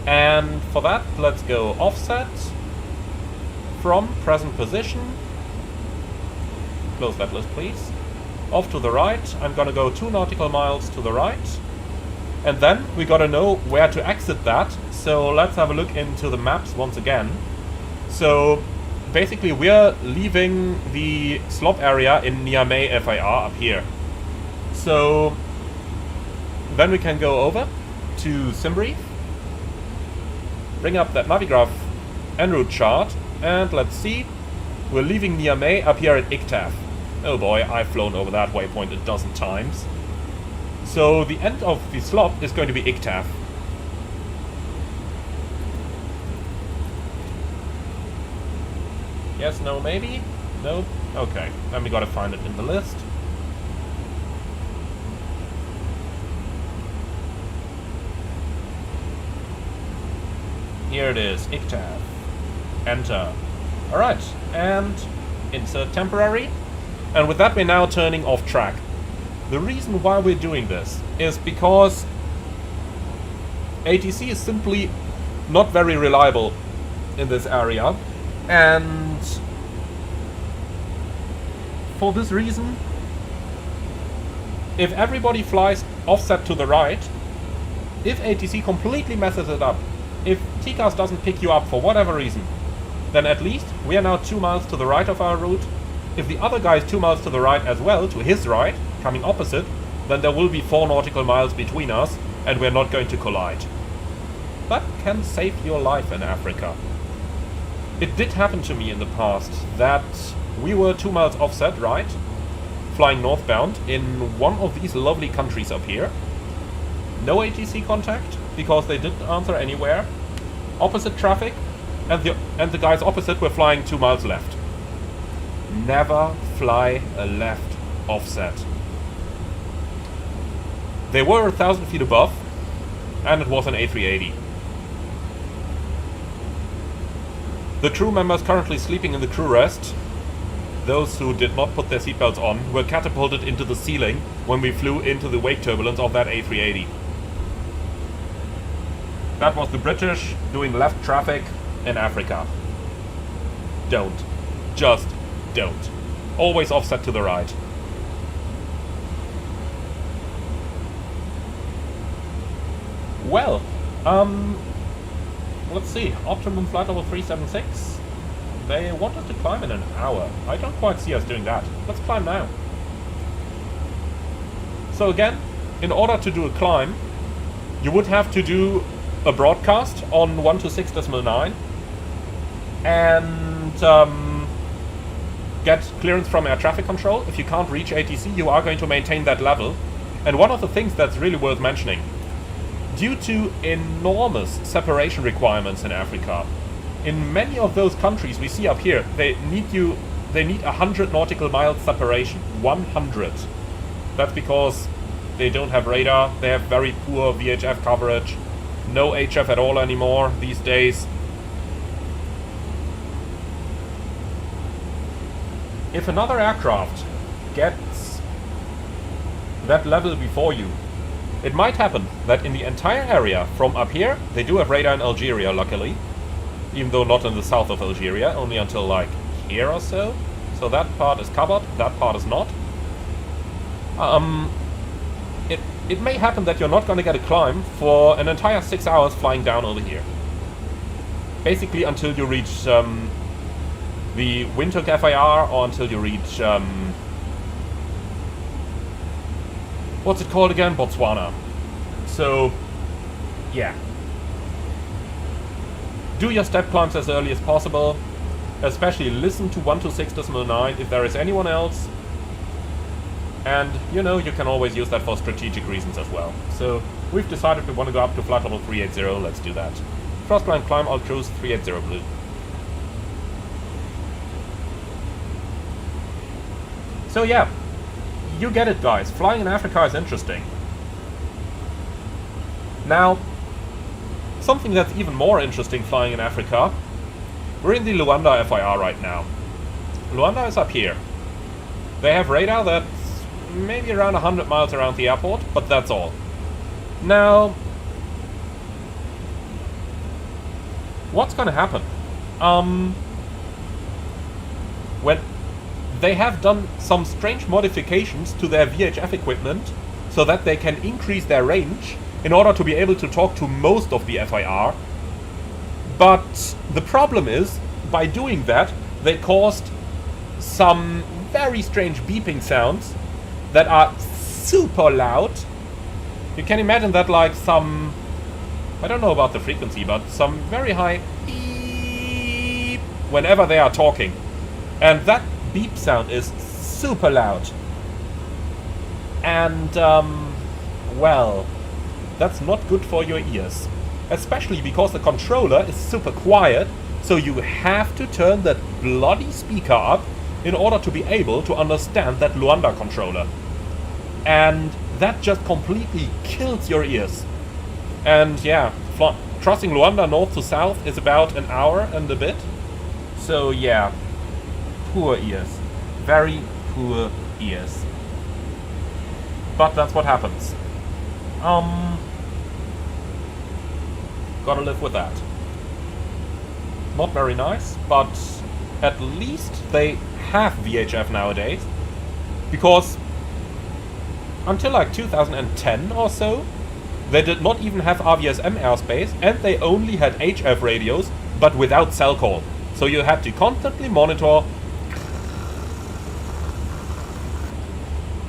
And for that, let's go offset from present position. Close that list, please. Off to the right. I'm gonna go 2 nautical miles to the right. And then we gotta know where to exit that. So let's have a look into the maps once again. So basically we're leaving the SLOP area in Niamey FIR up here. So then we can go over to Simbrief, bring up that Navigraph Enroute chart, and let's see, we're leaving Niamey up here at ICTAF. Oh boy, I've flown over that waypoint a dozen times. So the end of the SLOP is going to be ICTAF. Yes, no, maybe? Nope. Okay, then we gotta find it in the list. Here it is, ICTAF. Enter. Alright, and insert temporary. And with that we're now turning off track. The reason why we're doing this is because ATC is simply not very reliable in this area. And for this reason, if everybody flies offset to the right, if ATC completely messes it up, if TCAS doesn't pick you up for whatever reason, then at least we are now 2 miles to the right of our route. If the other guy is 2 miles to the right as well, to his right, coming opposite, then there will be 4 nautical miles between us, and we're not going to collide. That can save your life in Africa. It did happen to me in the past that we were 2 miles offset, right, flying northbound in one of these lovely countries up here. No ATC contact, because they didn't answer anywhere. Opposite traffic, and the guys opposite were flying 2 miles left. Never fly a left offset. They were 1,000 feet above, and it was an A380. The crew members currently sleeping in the crew rest, those who did not put their seatbelts on, were catapulted into the ceiling when we flew into the wake turbulence of that A380. That was the British doing left traffic in Africa. Don't. Just don't. Always offset to the right. Well, let's see. Optimum flight level 376. They want us to climb in an hour. I don't quite see us doing that. Let's climb now. So again, in order to do a climb, you would have to do a broadcast on 126.9 and get clearance from air traffic control. If you can't reach ATC, you are going to maintain that level. And one of the things that's really worth mentioning, due to enormous separation requirements in Africa, in many of those countries we see up here, they need 100 nautical miles separation. 100. That's because They don't have radar. They have very poor VHF coverage. No HF at all anymore these days. If another aircraft gets that level before you, it might happen that in the entire area from up here, they do have radar in Algeria, luckily. Even though not in the south of Algeria, only until like here or so. So that part is covered, that part is not. It may happen that you're not going to get a climb for an entire 6 hours flying down over here. Basically until you reach the Windhoek FIR, or until you reach what's it called again? Botswana. So yeah. Do your step climbs as early as possible. Especially listen to 126.9 if there is anyone else. And, you know, you can always use that for strategic reasons as well. So, we've decided we want to go up to flight level 380, let's do that. Thrust line climb, I'll cruise 380 blue. So yeah, you get it guys, flying in Africa is interesting. Now, something that's even more interesting flying in Africa, we're in the Luanda FIR right now. Luanda is up here. They have radar that's maybe around 100 miles around the airport, but that's all. Now, what's gonna happen? When they have done some strange modifications to their VHF equipment so that they can increase their range in order to be able to talk to most of the FIR. But the problem is, by doing that, they caused some very strange beeping sounds that are super loud. You can imagine that like some, I don't know about the frequency, but some very high beep whenever they are talking. And that beep sound is super loud. And, well, that's not good for your ears. Especially because the controller is super quiet, so you have to turn that bloody speaker up in order to be able to understand that Luanda controller. And that just completely kills your ears. And yeah, crossing Luanda north to south is about an hour and a bit. So yeah, poor ears. Very poor ears. But that's what happens. Gotta live with that. Not very nice, but at least they have VHF nowadays. Because until like 2010 or so, they did not even have RVSM airspace, and they only had HF radios, but without cell call. So you had to constantly monitor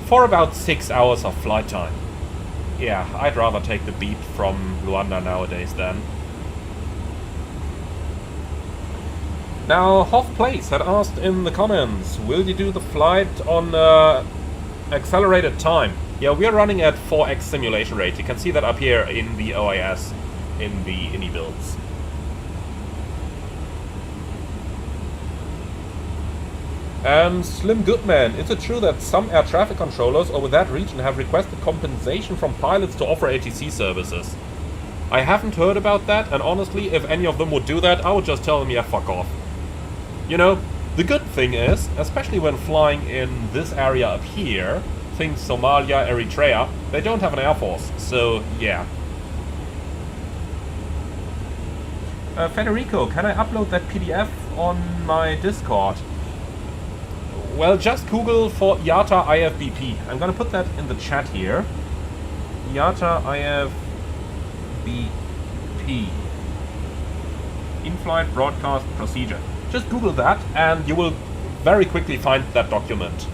for about 6 hours of flight time. Yeah, I'd rather take the beep from Luanda nowadays then. Now, Hoff Place had asked in the comments, will you do the flight on accelerated time? Yeah, we're running at 4x simulation rate. You can see that up here in the OIS, in the INI builds. And Slim Goodman, is it true that some air traffic controllers over that region have requested compensation from pilots to offer ATC services? I haven't heard about that, and honestly, if any of them would do that, I would just tell them, yeah, fuck off. You know, the good thing is, especially when flying in this area up here, think Somalia, Eritrea, they don't have an air force, so yeah. Federico, can I upload that PDF on my Discord? Well, just Google for IATA IFBP. I'm gonna put that in the chat here. IATA IFBP. In-flight broadcast procedure. Just Google that and you will very quickly find that document.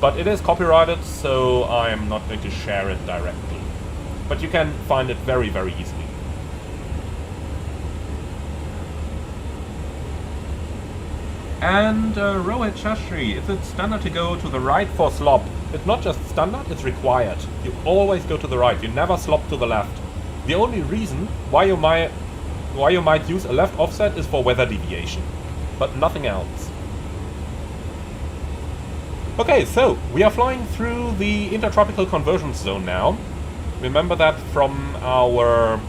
But it is copyrighted, so I'm not going to share it directly. But you can find it very, very easily. And Rohit Shastri, is it standard to go to the right for slop? It's not just standard, it's required. You always go to the right, you never slop to the left. The only reason why you might use a left offset is for weather deviation, but nothing else. Okay, so we are flying through the intertropical convergence zone now. Remember that from our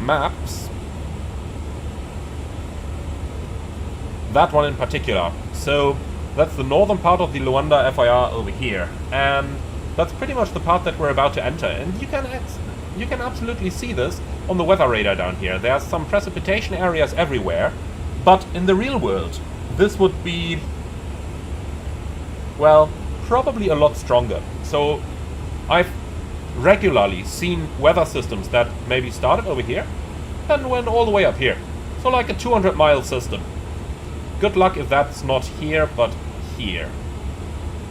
maps. That one in particular. So that's the northern part of the Luanda FIR over here. And that's pretty much the part that we're about to enter. And you can absolutely see this on the weather radar down here. There's some precipitation areas everywhere. But in the real world, this would be, well, probably a lot stronger. So I've regularly seen weather systems that maybe started over here and went all the way up here. So like a 200-mile system. Good luck if that's not here, but here.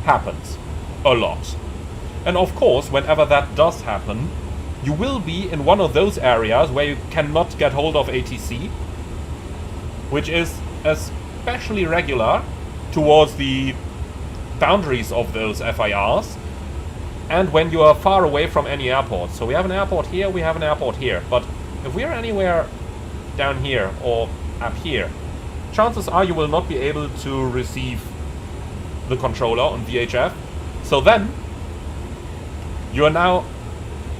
Happens. A lot. And of course, whenever that does happen, you will be in one of those areas where you cannot get hold of ATC, which is especially regular towards the boundaries of those FIRs, and when you are far away from any airport. So we have an airport here, we have an airport here, but if we are anywhere down here or up here, chances are you will not be able to receive the controller on VHF. So then you are now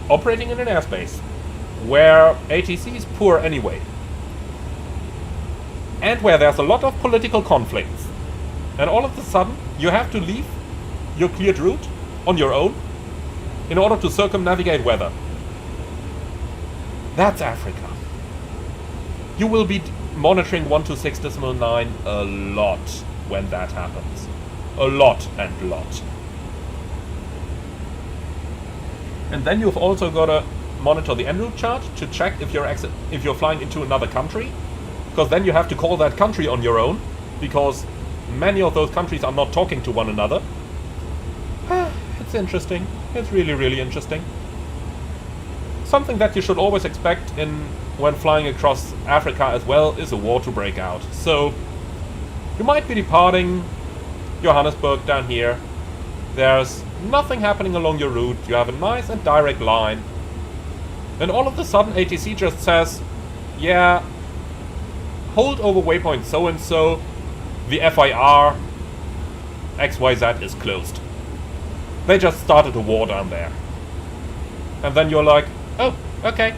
operating in an airspace where ATC is poor anyway, and where there's a lot of political conflicts. And all of a sudden, you have to leave your cleared route on your own in order to circumnavigate weather. That's Africa. You will be monitoring 126.9 a lot when that happens. A lot and lot. And then you've also got to monitor the Enroute chart to check if you're flying into another country. Because then you have to call that country on your own, because many of those countries are not talking to one another. It's interesting. It's really, really interesting. Something that you should always expect when flying across Africa as well is a war to break out. So you might be departing Johannesburg down here. There's nothing happening along your route. You have a nice and direct line. And all of a sudden ATC just says, yeah, hold over waypoint so-and-so, the FIR XYZ is closed. They just started a war down there. And then you're like, oh, okay.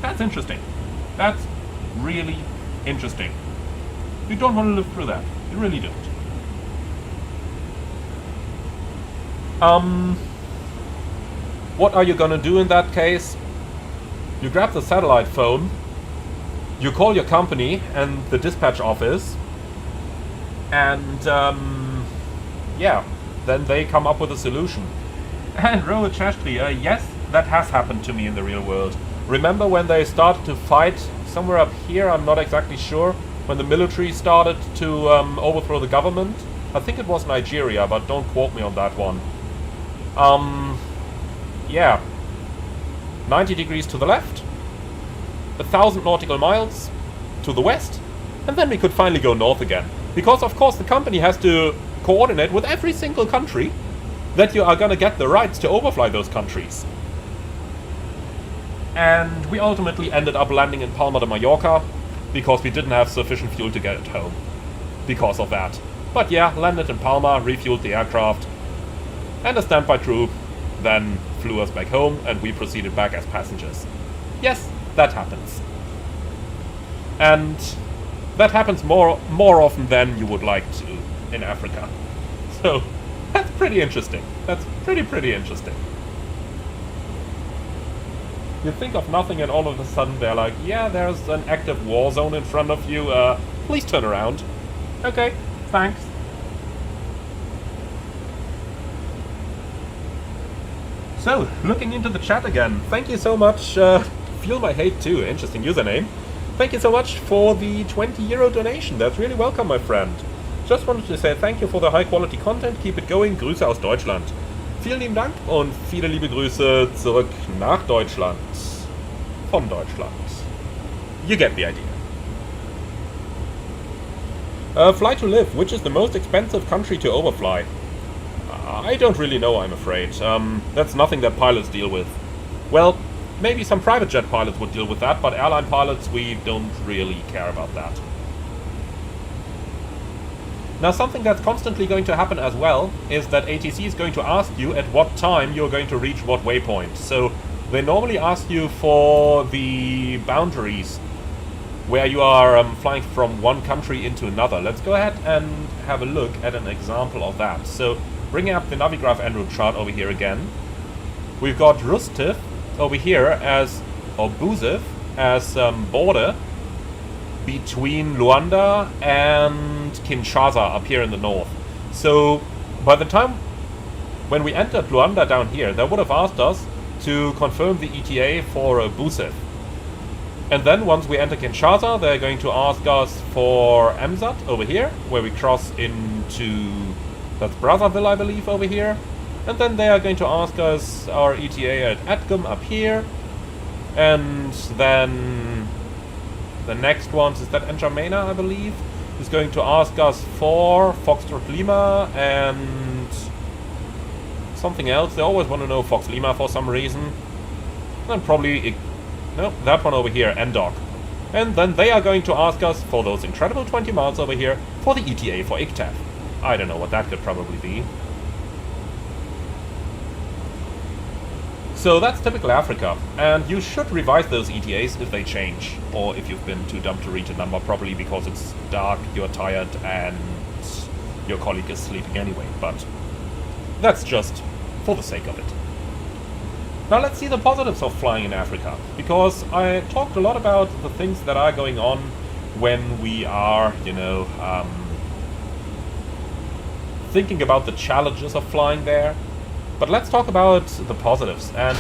That's interesting. That's really interesting. You don't want to live through that. You really don't. What are you gonna do in that case? You grab the satellite phone, you call your company and the dispatch office, and yeah, then they come up with a solution. And Rohit Shastri, yes, that has happened to me in the real world. Remember when they started to fight somewhere up here, I'm not exactly sure, when the military started to overthrow the government? I think it was Nigeria, but don't quote me on that one. Yeah. 90 degrees to the left, 1,000 nautical miles to the west, and then we could finally go north again. Because of course the company has to coordinate with every single country that you are gonna get the rights to overfly those countries. And we ultimately ended up landing in Palma de Mallorca, because we didn't have sufficient fuel to get it home. Because of that. But yeah, landed in Palma, refueled the aircraft, and a standby crew then flew us back home, and we proceeded back as passengers. Yes, that happens. And that happens more often than you would like to in Africa. So that's pretty interesting. That's pretty interesting. You think of nothing and all of a sudden they're like, yeah, there's an active war zone in front of you, please turn around. Okay, thanks. So, looking into the chat again, thank you so much, Feel My Hate too, interesting username. Thank you so much for the €20 donation, that's really welcome, my friend. Just wanted to say thank you for the high quality content, keep it going, Grüße aus Deutschland. Vielen lieben Dank und viele liebe Grüße zurück nach Deutschland. Von Deutschland. You get the idea. Fly to live, which is the most expensive country to overfly? I don't really know, I'm afraid. That's nothing that pilots deal with. Well, Maybe some private jet pilots would deal with that, but airline pilots, we don't really care about that. Now, something that's constantly going to happen as well is that ATC is going to ask you at what time you're going to reach what waypoint. So they normally ask you for the boundaries where you are flying from one country into another. Let's go ahead and have a look at an example of that. So bringing up the Navigraph Enroute chart over here again, we've got Rustiv over here as, or Buzev as border between Luanda and Kinshasa up here in the north. So by the time when we entered Luanda down here, they would have asked us to confirm the ETA for Buzev. And then once we enter Kinshasa, they're going to ask us for Emzat over here, where we cross into, that's Brazzaville, I believe, over here. And then they are going to ask us our ETA at Edgum up here. And then the next one, is that N'Djamena, I believe, is going to ask us for Foxtrot Lima and something else. They always want to know Fox Lima for some reason. And probably, no, that one over here, NDOC. And then they are going to ask us for those incredible 20 miles over here for the ETA for ICTAF. I don't know what that could probably be. So that's typical Africa, and you should revise those ETAs if they change, or if you've been too dumb to read a number properly because it's dark, you're tired, and your colleague is sleeping anyway, but that's just for the sake of it. Now let's see the positives of flying in Africa, because I talked a lot about the things that are going on when we are, you know, thinking about the challenges of flying there. But let's talk about the positives, and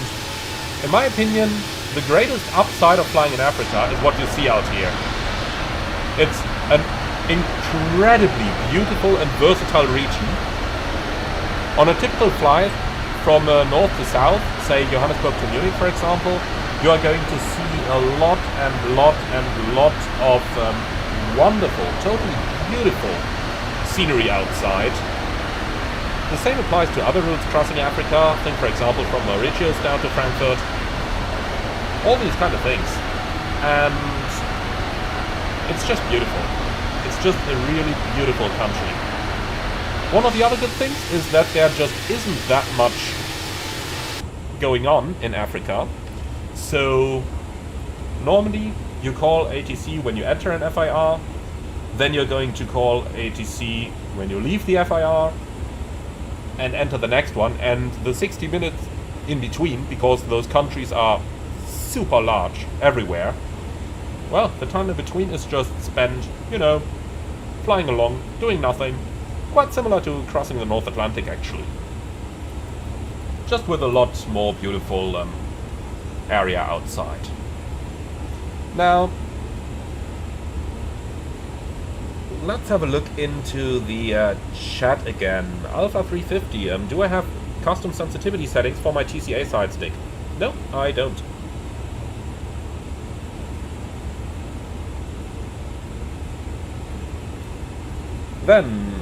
in my opinion, the greatest upside of flying in Africa is what you see out here. It's an incredibly beautiful and versatile region. On a typical flight from north to south, say Johannesburg to Munich for example, you are going to see a lot of wonderful, totally beautiful scenery outside. The same applies to other routes crossing Africa. Think, for example, from Mauritius down to Frankfurt. All these kind of things. And it's just beautiful. It's just a really beautiful country. One of the other good things is that there just isn't that much going on in Africa. So normally you call ATC when you enter an FIR. Then you're going to call ATC when you leave the FIR. And enter the next one, and the 60 minutes in between, because those countries are super large everywhere, well, the time in between is just spent, you know, flying along, doing nothing. Quite similar to crossing the North Atlantic, actually. Just with a lot more beautiful area outside. Now, let's have a look into the chat again. Alpha 350, do I have custom sensitivity settings for my TCA side stick? No, I don't. Then,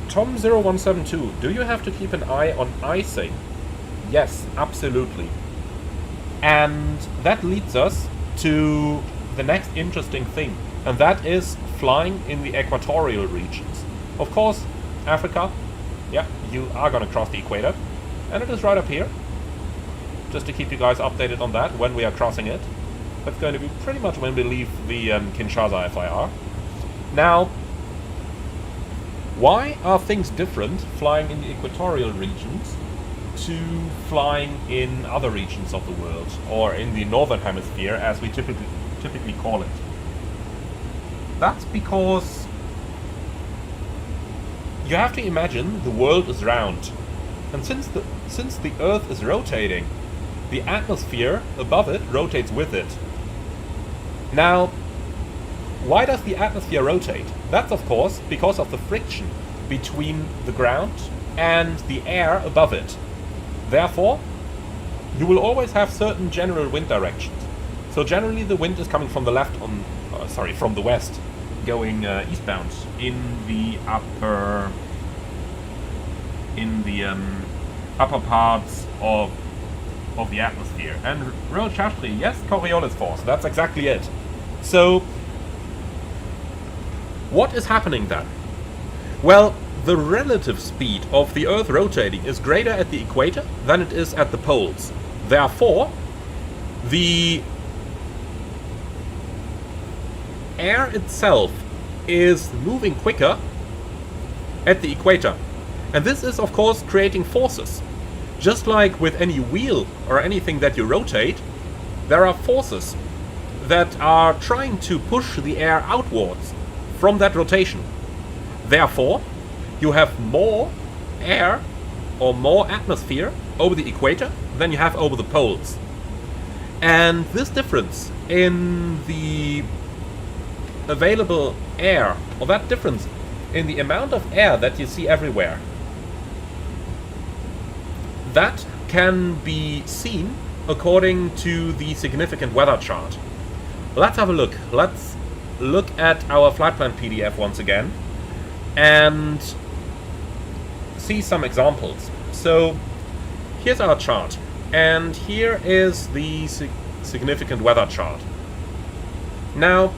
Tom0172, do you have to keep an eye on icing? Yes, absolutely. And that leads us to the next interesting thing, and that is flying in the equatorial regions. Of course, Africa, yeah, you are going to cross the equator, and it is right up here. Just to keep you guys updated on that when we are crossing it. That's going to be pretty much when we leave the Kinshasa FIR. Now, why are things different flying in the equatorial regions to flying in other regions of the world, or in the northern hemisphere as we typically call it? That's because you have to imagine the world is round, and since the Earth is rotating, the atmosphere above it rotates with it. Now, why does the atmosphere rotate? That's of course because of the friction between the ground and the air above it. Therefore, you will always have certain general wind directions. So generally the wind is coming from the left from the west, going eastbound in the upper parts of the atmosphere. And real Shastri, yes, Coriolis force, that's exactly it. So, what is happening then? Well, the relative speed of the Earth rotating is greater at the equator than it is at the poles. Therefore, the air itself is moving quicker at the equator. And this is, of course, creating forces. Just like with any wheel or anything that you rotate, there are forces that are trying to push the air outwards from that rotation. Therefore, you have more air or more atmosphere over the equator than you have over the poles. And this difference in the available air, or that difference in the amount of air that you see everywhere, that can be seen according to the significant weather chart. Let's have a look. Let's look at our flight plan PDF once again and see some examples. So here's our chart, and here is the significant weather chart. Now,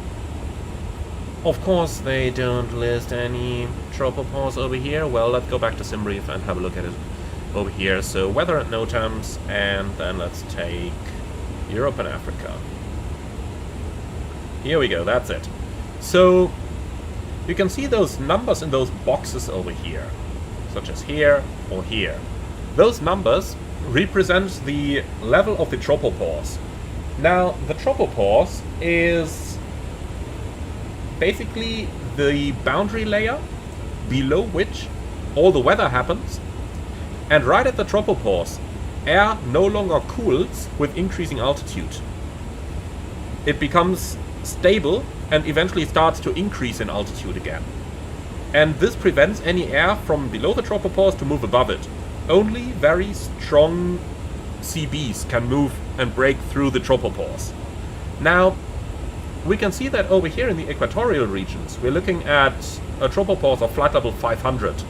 of course, they don't list any tropopause over here. Well, let's go back to SimBrief and have a look at it over here. So weather at NOTAMs, and then let's take Europe and Africa. Here we go, that's it. So you can see those numbers in those boxes over here, such as here or here. Those numbers represent the level of the tropopause. Now, the tropopause is basically the boundary layer below which all the weather happens, and right at the tropopause, air no longer cools with increasing altitude. It becomes stable and eventually starts to increase in altitude again. And this prevents any air from below the tropopause to move above it. Only very strong CBs can move and break through the tropopause. Now, we can see that over here in the equatorial regions, we're looking at a tropopause of flight level 500.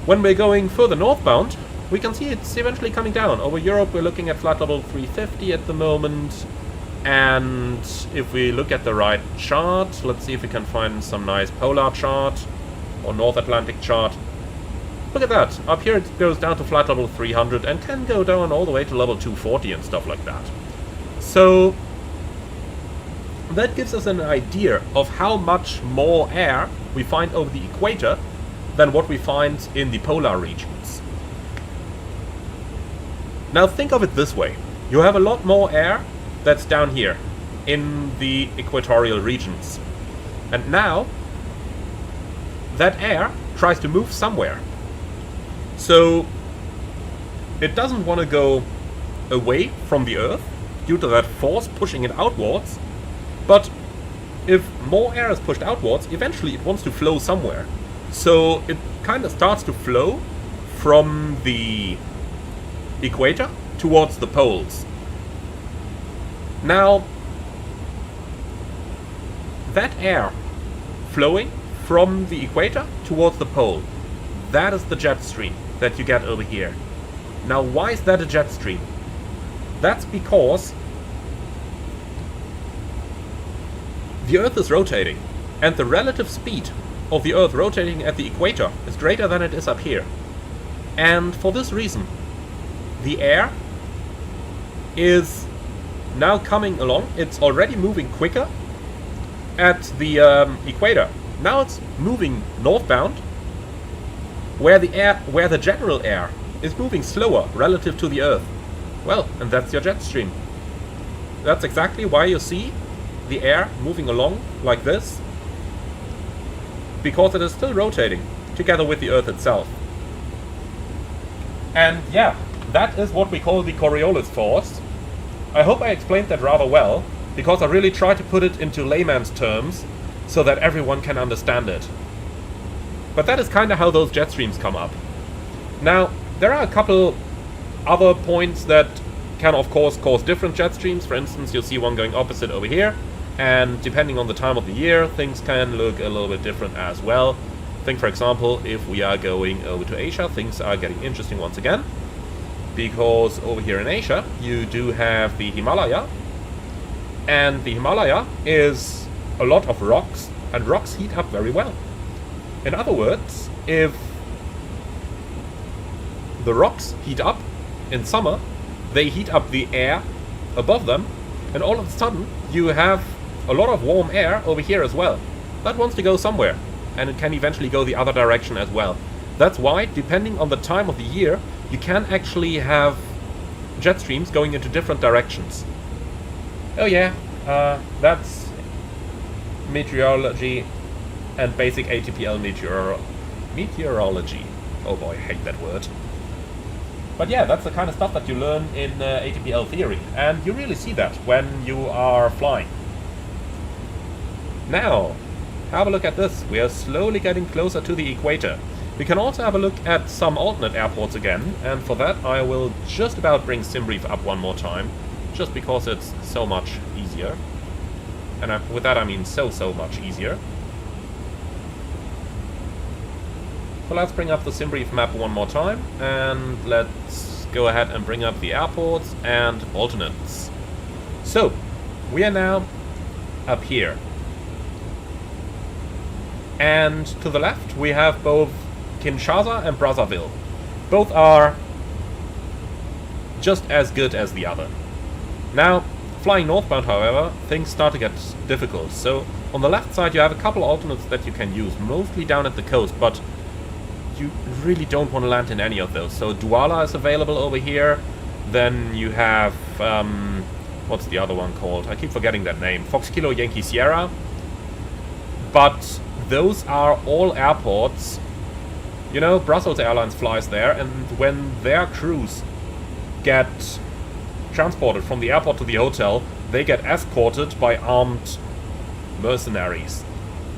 When we're going further northbound, we can see it's eventually coming down. Over Europe, we're looking at flight level 350 at the moment. And if we look at the right chart, let's see if we can find some nice polar chart or North Atlantic chart. Look at that. Up here it goes down to flight level 300 and can go down all the way to level 240 and stuff like that. So that gives us an idea of how much more air we find over the equator than what we find in the polar regions. Now think of it this way. You have a lot more air that's down here in the equatorial regions. And now that air tries to move somewhere. So it doesn't want to go away from the Earth due to that force pushing it outwards. But if more air is pushed outwards, eventually it wants to flow somewhere. So it kind of starts to flow from the equator towards the poles. Now, that air flowing from the equator towards the pole, that is the jet stream that you get over here. Now, why is that a jet stream? That's because the Earth is rotating, and the relative speed of the Earth rotating at the equator is greater than it is up here. And for this reason, the air is now coming along. It's already moving quicker at the equator. Now it's moving northbound, where the general air is moving slower relative to the Earth. Well, and that's your jet stream. That's exactly why you see the air moving along like this, because it is still rotating together with the Earth itself. And yeah, that is what we call the Coriolis force. I hope I explained that rather well, because I really try to put it into layman's terms so that everyone can understand it. But that is kind of how those jet streams come up. Now, there are a couple other points that can of course cause different jet streams. For instance, you'll see one going opposite over here, and depending on the time of the year, things can look a little bit different as well. Think, for example, if we are going over to Asia, things are getting interesting once again. Because over here in Asia, you do have the Himalaya. And the Himalaya is a lot of rocks, and rocks heat up very well. In other words, if the rocks heat up in summer, they heat up the air above them, and all of a sudden you have a lot of warm air over here as well. That wants to go somewhere, and it can eventually go the other direction as well. That's why, depending on the time of the year, you can actually have jet streams going into different directions. Oh yeah, that's meteorology and basic ATPL meteorology. Oh boy, I hate that word. But yeah, that's the kind of stuff that you learn in ATPL theory, and you really see that when you are flying. Now, have a look at this. We are slowly getting closer to the equator. We can also have a look at some alternate airports again, and for that I will just about bring SimBrief up one more time, just because it's so much easier. And with that I mean so much easier. So let's bring up the SimBrief map one more time, and let's go ahead and bring up the airports and alternates. So, we are now up here. And to the left we have both Kinshasa and Brazzaville. Both are just as good as the other. Now, flying northbound, however, things start to get difficult. So, on the left side you have a couple alternates that you can use, mostly down at the coast, but you really don't want to land in any of those. So Douala is available over here. Then you have, what's the other one called? I keep forgetting that name. Fox Kilo Yankee Sierra. But those are all airports. You know, Brussels Airlines flies there, and when their crews get transported from the airport to the hotel, they get escorted by armed mercenaries.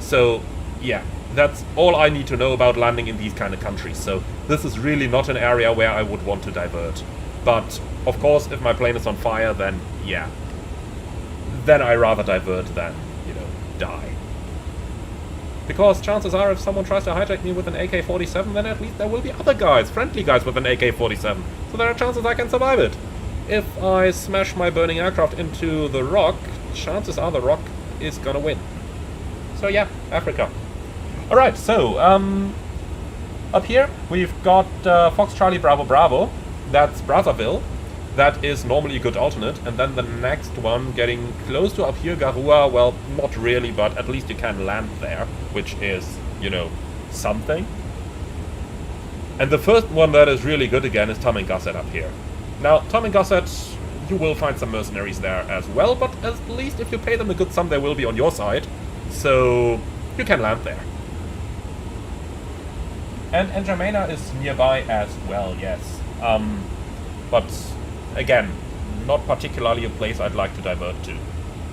So, yeah. That's all I need to know about landing in these kind of countries. So this is really not an area where I would want to divert. But, of course, if my plane is on fire, then, yeah. Then I rather divert than, you know, die. Because chances are if someone tries to hijack me with an AK-47, then at least there will be other guys, friendly guys with an AK-47. So there are chances I can survive it. If I smash my burning aircraft into the rock, chances are the rock is gonna win. So yeah, Africa. Alright, so, up here we've got Fox Charlie Bravo Bravo, that's Brazzaville, that is normally a good alternate, and then the next one getting close to up here, Garua, well, not really, but at least you can land there, which is, you know, something. And the first one that is really good again is Tamangasset up here. Now, Tamangasset, you will find some mercenaries there as well, but at least if you pay them a good sum, they will be on your side, so you can land there. And N'Djamena is nearby as well, yes. But again, not particularly a place I'd like to divert to.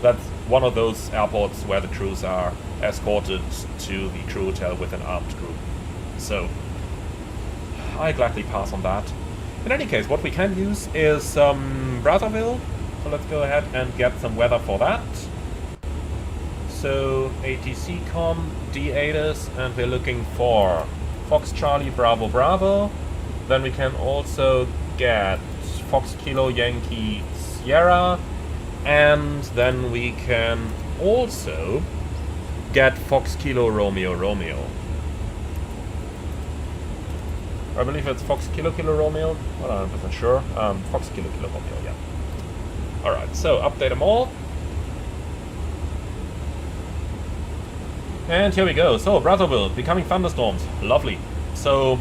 That's one of those airports where the crews are escorted to the crew hotel with an armed crew. So, I gladly pass on that. In any case, what we can use is Brazzaville. So let's go ahead and get some weather for that. So, ATC-COM, D-ATIS, and we're looking for Fox Charlie Bravo Bravo. Then we can also get Fox Kilo Yankee Sierra, and then we can also get Fox Kilo Romeo Romeo. I believe it's Fox Kilo Kilo Romeo. Well, I'm not sure. Fox Kilo Kilo Romeo, yeah. Alright, so update them all. And here we go. So, Brazzaville, becoming thunderstorms. Lovely. So,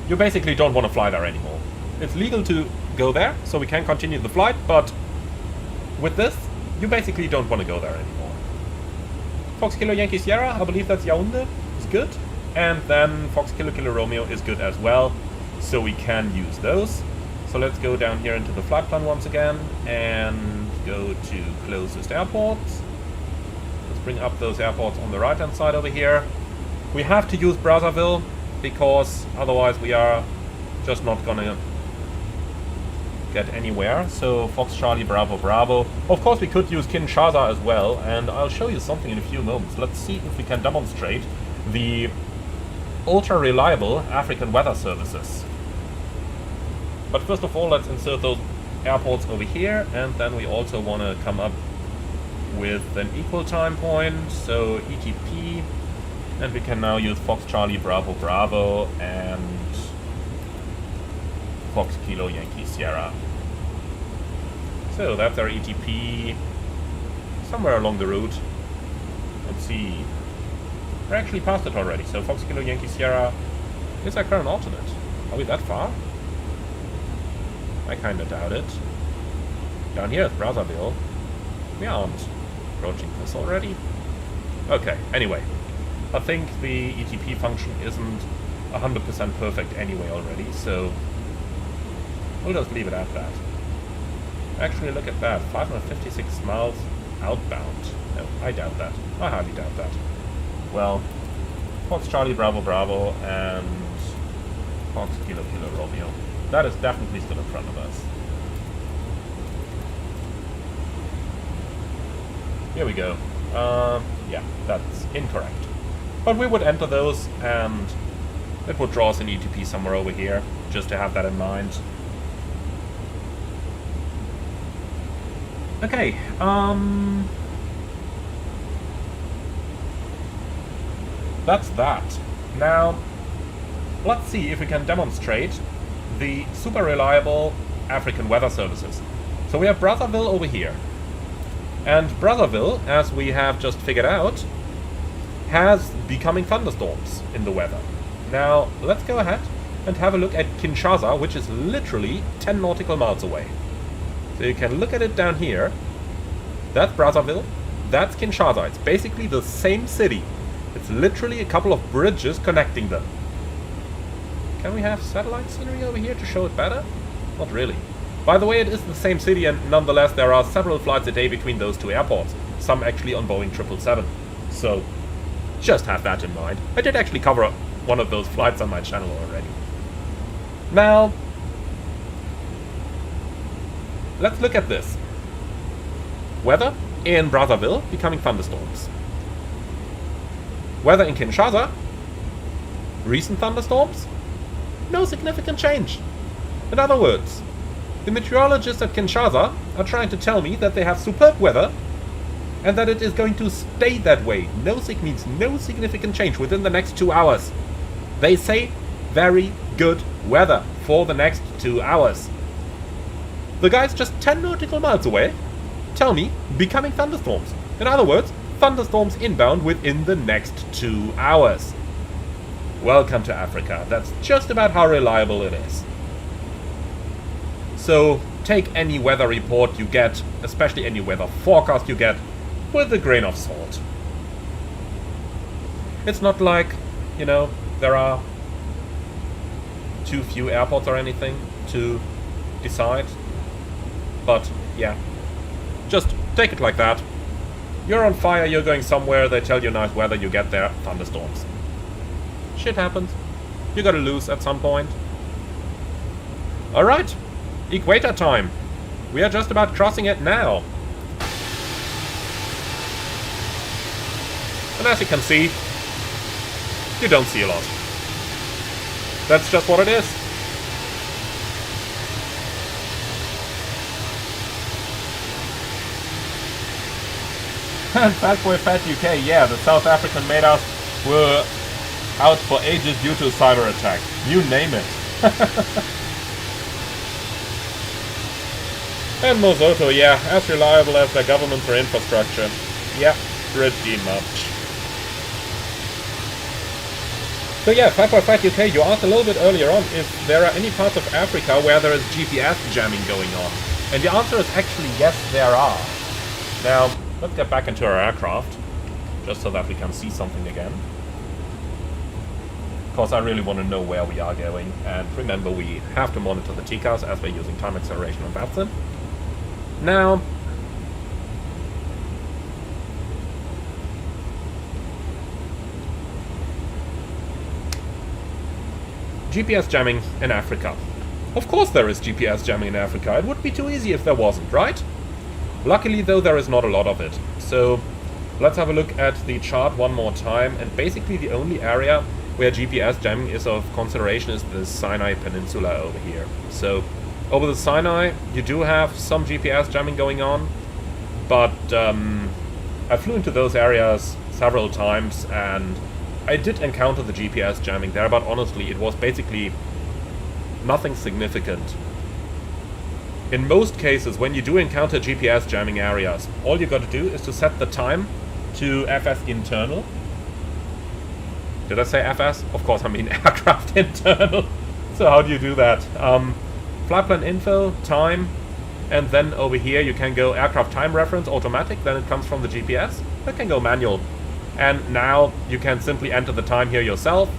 you basically don't want to fly there anymore. It's legal to go there, so we can continue the flight, but with this, you basically don't want to go there anymore. Fox Kilo Yankee Sierra, I believe that's Yaoundé, is good. And then Fox Kilo Kilo Romeo is good as well, so we can use those. So let's go down here into the flight plan once again, and go to closest airports. Bring up those airports on the right hand side over here. We have to use Brazzaville because otherwise we are just not gonna get anywhere. So Fox Charlie Bravo Bravo. Of course we could use Kinshasa as well, and I'll show you something in a few moments. Let's see if we can demonstrate the ultra-reliable African weather services. But first of all, let's insert those airports over here, and then we also want to come up with an equal time point, so ETP, and we can now use Fox Charlie Bravo Bravo and Fox Kilo Yankee Sierra. So that's our ETP somewhere along the route. Let's see. We're actually past it already, so Fox Kilo Yankee Sierra is our current alternate. Are we that far? I kinda doubt it. Down here is Brazzaville. We aren't approaching this already. Okay, anyway. I think the ETP function isn't 100% perfect anyway already, so we'll just leave it at that. Actually, look at that. 556 miles outbound. No, I doubt that. I highly doubt that. Well, Fox Charlie Bravo Bravo and Fox Kilo Kilo Romeo. That is definitely still in front of us. Here we go. Yeah, that's incorrect. But we would enter those and it would draw us an ETP somewhere over here, just to have that in mind. Okay, that's that. Now, let's see if we can demonstrate the super reliable African weather services. So we have Brazzaville over here. And Brazzaville, as we have just figured out, has becoming thunderstorms in the weather. Now, let's go ahead and have a look at Kinshasa, which is literally 10 nautical miles away. So you can look at it down here. That's Brazzaville. That's Kinshasa. It's basically the same city. It's literally a couple of bridges connecting them. Can we have satellite scenery over here to show it better? Not really. By the way, it is the same city, and nonetheless there are several flights a day between those two airports. Some actually on Boeing 777. So, just have that in mind. I did actually cover one of those flights on my channel already. Now, let's look at this. Weather in Brazzaville becoming thunderstorms. Weather in Kinshasa, recent thunderstorms, no significant change. In other words, the meteorologists at Kinshasa are trying to tell me that they have superb weather and that it is going to stay that way. No sig means no significant change within the next 2 hours. They say very good weather for the next 2 hours. The guys just 10 nautical miles away tell me becoming thunderstorms. In other words, thunderstorms inbound within the next 2 hours. Welcome to Africa. That's just about how reliable it is. So take any weather report you get, especially any weather forecast you get, with a grain of salt. It's not like, you know, there are too few airports or anything to decide. But yeah, just take it like that. You're on fire, you're going somewhere, they tell you nice weather, you get there, thunderstorms. Shit happens. You gotta lose at some point. Alright, equator time. We are just about crossing it now. And as you can see, you don't see a lot. That's just what it is. And Fat Boy Fat UK, yeah, the South African metas were out for ages due to a cyber attack. You name it. And Mosoto, yeah, as reliable as their government or infrastructure. Yeah, pretty much. So yeah, 5.5 UK, you asked a little bit earlier on if there are any parts of Africa where there is GPS jamming going on. And the answer is actually yes, there are. Now, let's get back into our aircraft, just so that we can see something again. Of course, I really want to know where we are going, and remember we have to monitor the TCAS as we're using time acceleration on VATSIM. Now, GPS jamming in Africa. Of course there is GPS jamming in Africa. It would be too easy if there wasn't, right? Luckily, though, there is not a lot of it. So let's have a look at the chart one more time. And basically the only area where GPS jamming is of consideration is the Sinai Peninsula over here. So over the Sinai you do have some GPS jamming going on, but I flew into those areas several times and I did encounter the GPS jamming there, but honestly it was basically nothing significant. In most cases, when you do encounter GPS jamming areas, all you got to do is to set the time to FS internal. Did I say FS? Of course I mean aircraft internal. So how do you do that? Flight plan info, time, and then over here you can go aircraft time reference automatic, then it comes from the GPS. That can go manual. And now you can simply enter the time here yourself,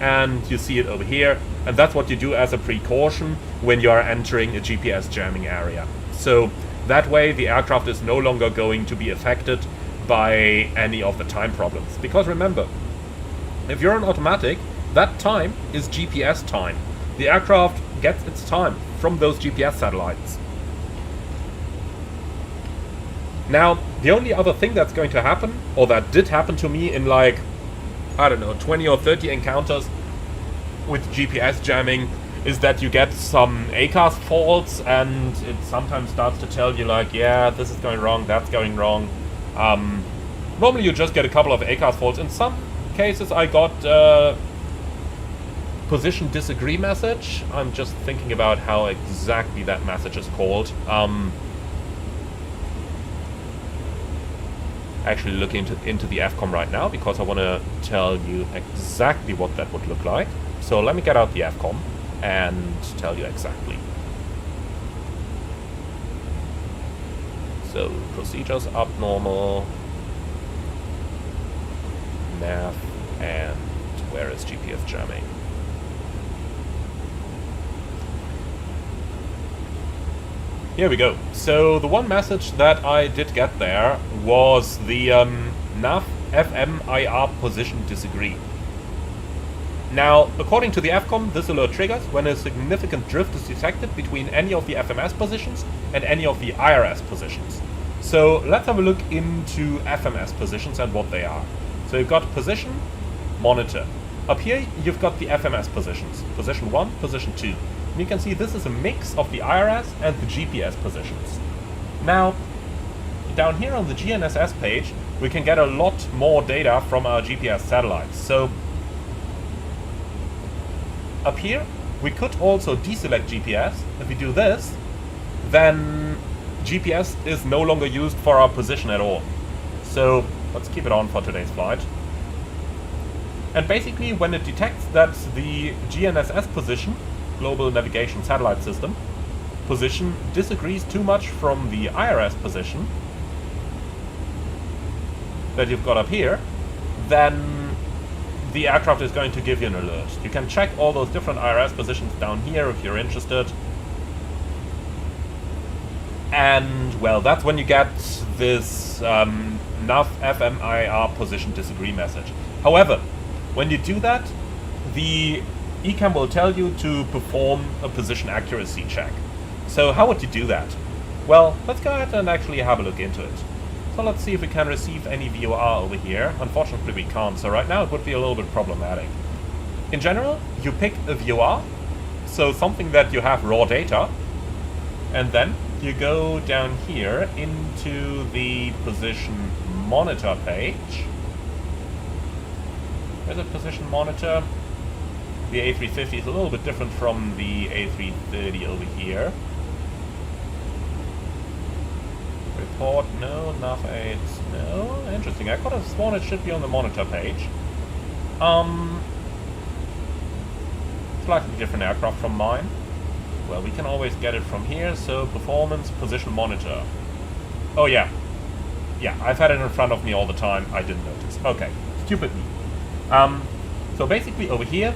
and you see it over here. And that's what you do as a precaution when you are entering a GPS jamming area. So that way the aircraft is no longer going to be affected by any of the time problems. Because remember, if you're on automatic, that time is GPS time. The aircraft gets its time from those GPS satellites. Now, the only other thing that's going to happen, or that did happen to me in like, I don't know, 20 or 30 encounters with GPS jamming, is that you get some ACAS faults and it sometimes starts to tell you like, yeah, this is going wrong, that's going wrong. Normally you just get a couple of ACAS faults. In some cases I got position disagree message. I'm just thinking about how exactly that message is called. Actually looking into the FCOM right now because I want to tell you exactly what that would look like. So let me get out the FCOM and tell you exactly. So procedures abnormal, nav, and where is GPS jamming? Here we go. So the one message that I did get there was the nav FMIR position disagree. Now, according to the FCOM, this alert triggers when a significant drift is detected between any of the FMS positions and any of the IRS positions. So let's have a look into FMS positions and what they are. So you've got position, monitor. Up here you've got the FMS positions, position 1, position 2. And you can see this is a mix of the IRS and the GPS positions. Now, down here on the GNSS page, we can get a lot more data from our GPS satellites. So up here, we could also deselect GPS. If we do this, then GPS is no longer used for our position at all. So let's keep it on for today's flight. And basically, when it detects that the GNSS position, Global Navigation Satellite System, position disagrees too much from the IRS position that you've got up here, then the aircraft is going to give you an alert. You can check all those different IRS positions down here if you're interested. And, well, that's when you get this nav FMIR position disagree message. However, when you do that, the ECAM will tell you to perform a position accuracy check. So how would you do that? Well, let's go ahead and actually have a look into it. So let's see if we can receive any VOR over here. Unfortunately we can't, so right now it would be a little bit problematic. In general, you pick a VOR, so something that you have raw data, and then you go down here into the position monitor page. Where's the position monitor? The A350 is a little bit different from the A330 over here. Report, no. Nav aids, no. Interesting, I could have sworn it should be on the monitor page. Slightly different aircraft from mine. Well, we can always get it from here, so performance, position monitor. Oh yeah. Yeah, I've had it in front of me all the time, I didn't notice. Okay, stupid me. So basically over here,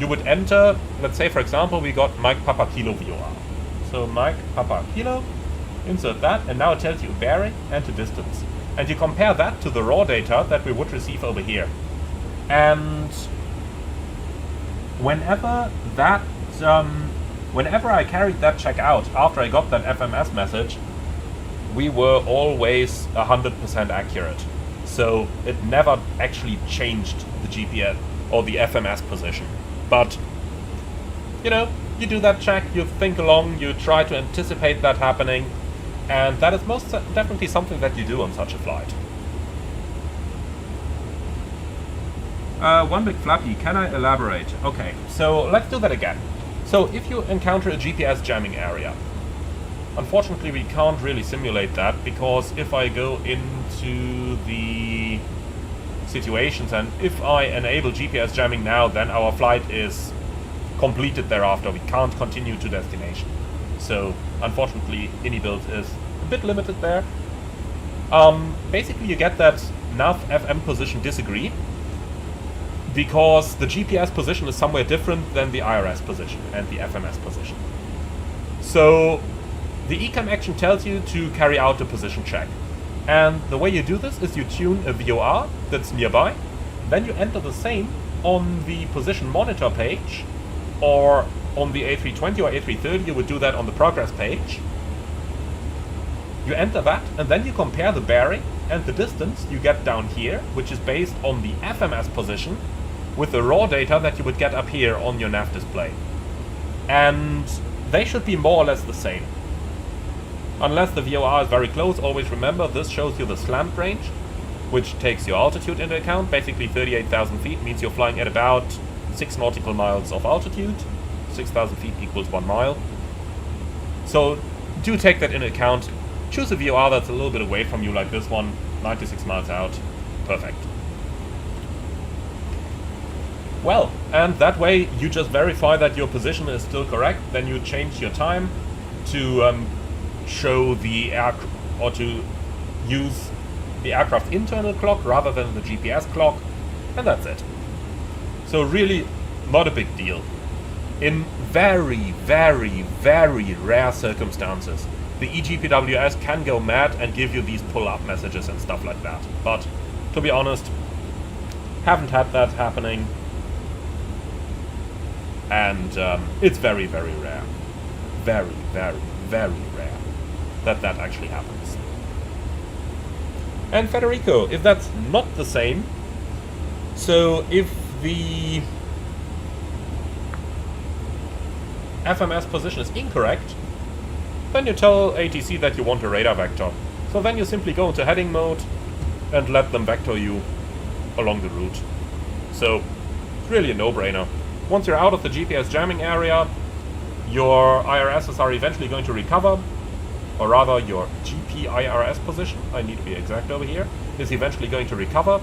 you would enter, let's say for example, we got Mike Papa Kilo VOR. So Mike Papa Kilo, insert that, and now it tells you a bearing and a distance. And you compare that to the raw data that we would receive over here. And whenever that, whenever I carried that check out, after I got that FMS message, we were always 100% accurate. So it never actually changed the GPS, or the FMS position. But, you know, you do that check, you think along, you try to anticipate that happening, and that is most definitely something that you do on such a flight. One big flappy, can I elaborate? Okay, so let's do that again. So if you encounter a GPS jamming area, unfortunately we can't really simulate that, because if I go into the situations and if I enable GPS jamming now, then our flight is completed thereafter. We can't continue to destination. So unfortunately IndyBuild is a bit limited there. Basically you get that nav FM position disagree, because the GPS position is somewhere different than the IRS position and the FMS position. So the ECAM action tells you to carry out a position check. And the way you do this is you tune a VOR that's nearby, then you enter the same on the position monitor page, or on the A320 or A330 you would do that on the progress page. You enter that, and then you compare the bearing and the distance you get down here, which is based on the FMS position, with the raw data that you would get up here on your nav display. And they should be more or less the same. Unless the VOR is very close, always remember this shows you the slant range, which takes your altitude into account. Basically 38,000 feet means you're flying at about 6 nautical miles of altitude. 6,000 feet equals 1 mile. So do take that into account. Choose a VOR that's a little bit away from you, like this one, 96 miles out. Perfect. Well, and that way you just verify that your position is still correct, then you change your time to show the or to use the aircraft's internal clock rather than the GPS clock, and that's it. So really not a big deal. In very, very, very rare circumstances, the EGPWS can go mad and give you these pull-up messages and stuff like that. But to be honest, haven't had that happening. And it's very, very rare. Very, very, very rare that that actually happens. And Federico, if that's not the same, so if the FMS position is incorrect, then you tell ATC that you want a radar vector. So then you simply go into heading mode and let them vector you along the route. So it's really a no-brainer. Once you're out of the GPS jamming area, your IRSs are eventually going to recover, or rather your GP IRS position, I need to be exact over here, is eventually going to recover,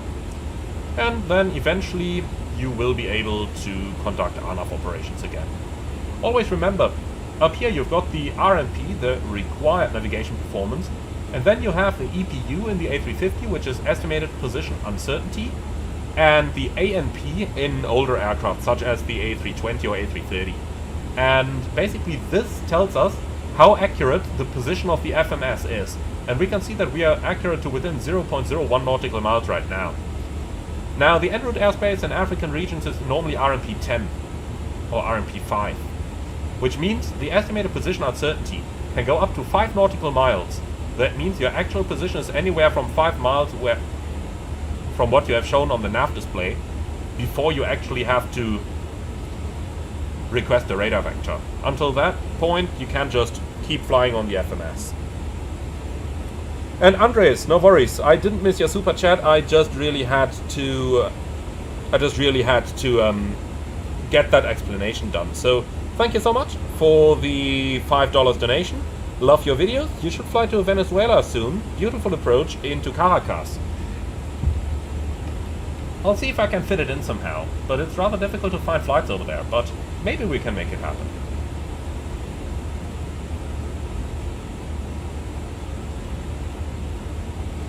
and then eventually you will be able to conduct ANAV operations again. Always remember, up here you've got the RNP, the required navigation performance, and then you have the EPU in the A350, which is estimated position uncertainty, and the ANP in older aircraft, such as the A320 or A330. And basically this tells us how accurate the position of the FMS is. And we can see that we are accurate to within 0.01 nautical miles right now. Now, the Enroute airspace in African regions is normally RMP 10 or RMP 5, which means the estimated position uncertainty can go up to 5 nautical miles. That means your actual position is anywhere from 5 miles from what you have shown on the nav display before you actually have to request a radar vector. Until that point, you can just keep flying on the FMS. And Andres, no worries, I didn't miss your super chat. I just really had to get that explanation done. So thank you so much for the $5 donation. Love your videos. You should fly to Venezuela soon. Beautiful approach into Caracas. I'll see if I can fit it in somehow, but it's rather difficult to find flights over there, but maybe we can make it happen.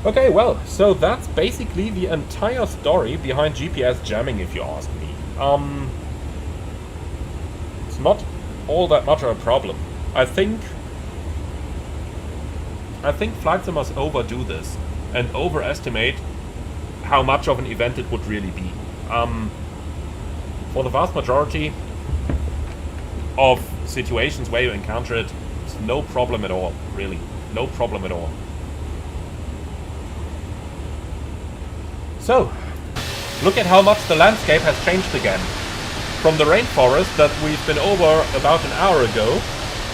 Okay, well, so that's basically the entire story behind GPS jamming, if you ask me. It's not all that much of a problem. I think flight simmers overdo this and overestimate how much of an event it would really be. For the vast majority of situations where you encounter it, it's no problem at all, really. No problem at all. So, Look at how much the landscape has changed again. From the rainforest that we've been over about an hour ago,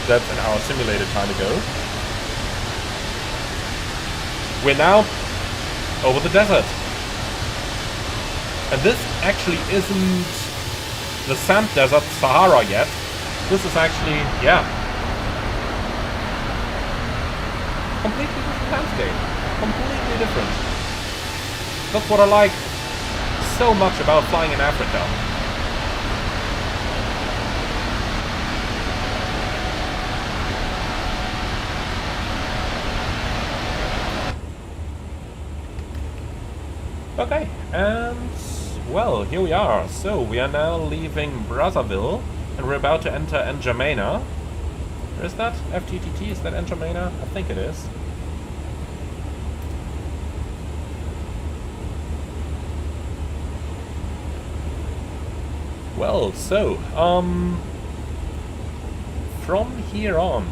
that's an hour simulated time ago, we're now over the desert. And this actually isn't the sand desert Sahara yet. This is actually, yeah, completely different landscape. Completely different. That's what I like so much about flying in Africa. Okay, and well, here we are. So we are now leaving Brazzaville, and we're about to enter N'Djamena. Where is that? FTTT, is that N'Djamena? I think it is. Well, so, from here on,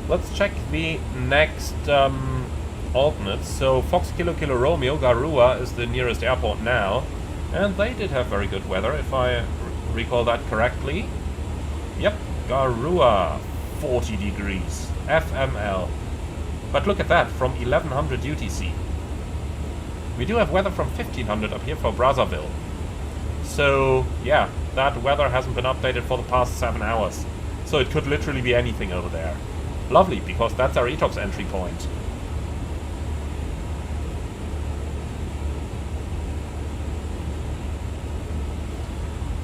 let's check the next alternates. So, Fox Kilo Kilo Romeo, Garua is the nearest airport now, and they did have very good weather, if I recall that correctly. Yep, Garua, 40 degrees, FML. But look at that, from 1100 UTC. We do have weather from 1500 up here for Brazzaville. So, yeah, that weather hasn't been updated for the past 7 hours. So it could literally be anything over there. Lovely, because that's our ETOPS entry point.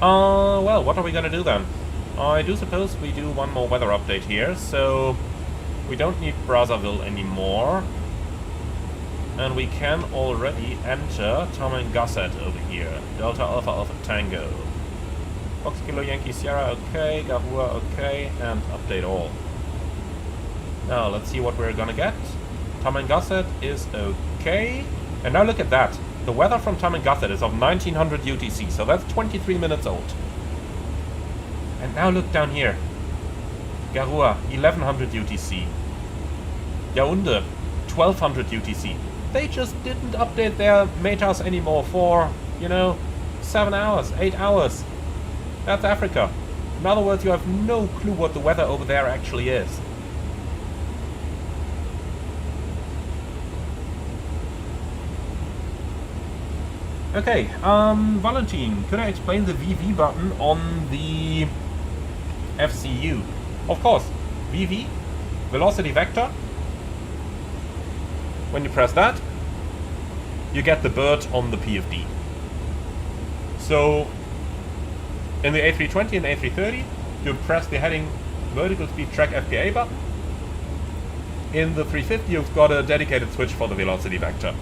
Well, what are we gonna do then? I do suppose we do one more weather update here, so we don't need Brazzaville anymore. And we can already enter Tamangasset over here. Delta Alpha Alpha Tango. Fox Kilo Yankee Sierra, okay. Garua, okay. And update all. Now, let's see what we're gonna get. Tamangasset is okay. And now look at that. The weather from Tamangasset is of 1900 UTC, so that's 23 minutes old. And now look down here. Garua, 1100 UTC. Yaoundé, 1200 UTC. They just didn't update their metas anymore for, you know, 7 hours, 8 hours. That's Africa. In other words, you have no clue what the weather over there actually is. Okay, Valentin, could I explain the VV button on the FCU? Of course, VV, velocity vector. When you press that, you get the bird on the PFD. So, in the A320 and A330, you press the heading vertical speed track FPA button. In the 350, you've got a dedicated switch for the velocity vector.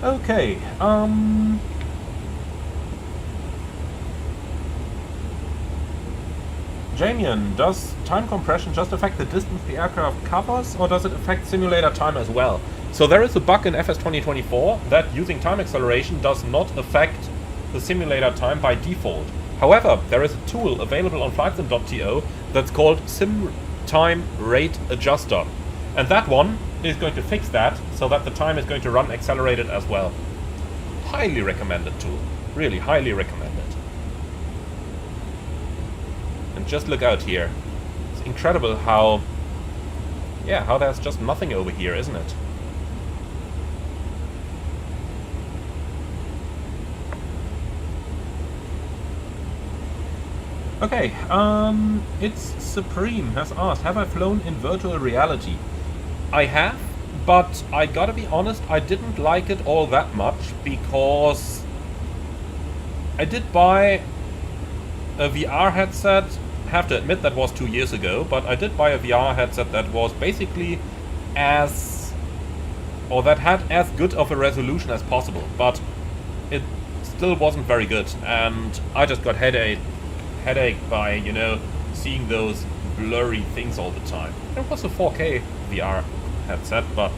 Okay, Jamian, does time compression just affect the distance the aircraft covers, or does it affect simulator time as well? So there is a bug in FS 2024 that using time acceleration does not affect the simulator time by default. However, there is a tool available on flightsim.to that's called Sim Time Rate Adjuster. And that one is going to fix that, so that the time is going to run accelerated as well. Highly recommended tool. Really highly recommended. And just look out here. It's incredible how... yeah, how there's just nothing over here, isn't it? Okay, it's Supreme has asked, have I flown in virtual reality? I have, but I gotta be honest, I didn't like it all that much, because I did buy a VR headset. Have to admit that was 2 years ago, but I did buy a VR headset that was basically that had as good of a resolution as possible, but it still wasn't very good, and I just got headache by, you know, seeing those blurry things all the time. It was a 4K VR headset, but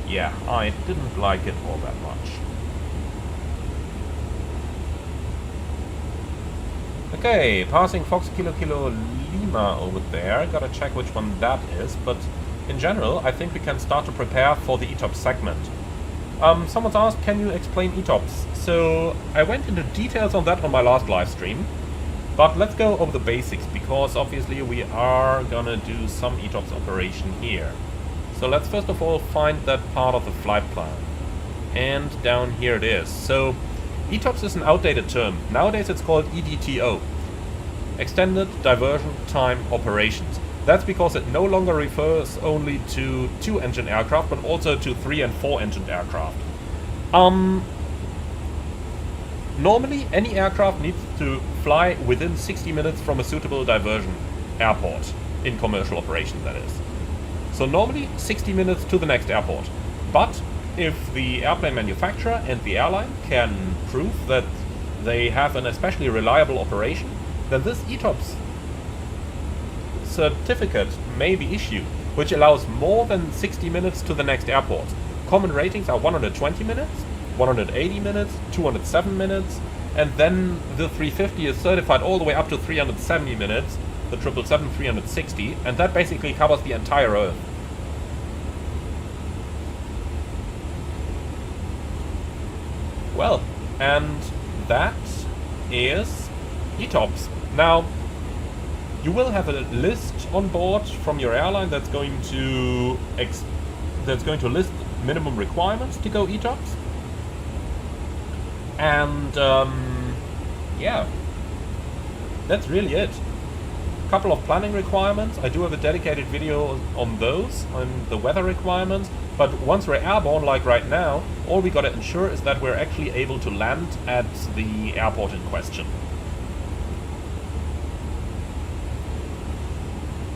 yeah, I didn't like it all that much. Okay, passing Fox Kilo Kilo Lima over there. Gotta check which one that is, but in general, I think we can start to prepare for the ETOPS segment. Someone's asked, can you explain ETOPS? So, I went into details on that on my last live stream, but let's go over the basics, because obviously we are gonna do some ETOPS operation here. So let's first of all find that part of the flight plan. And down here it is. So, ETOPS is an outdated term. Nowadays it's called EDTO. Extended Diversion Time Operations. That's because it no longer refers only to 2-engine aircraft, but also to 3- and 4-engine aircraft. Normally, any aircraft needs to fly within 60 minutes from a suitable diversion airport, in commercial operation that is. So normally, 60 minutes to the next airport. But if the airplane manufacturer and the airline can prove that they have an especially reliable operation, then this ETOPS certificate may be issued, which allows more than 60 minutes to the next airport. Common ratings are 120 minutes, 180 minutes, 207 minutes, and then the 350 is certified all the way up to 370 minutes, the 777 360, and that basically covers the entire Earth. Well, and that is ETOPS. Now, you will have a list on board from your airline that's going to list minimum requirements to go ETOPS. And yeah, that's really it. A couple of planning requirements. I do have a dedicated video on those, on the weather requirements. But once we're airborne, like right now, all we gotta ensure is that we're actually able to land at the airport in question.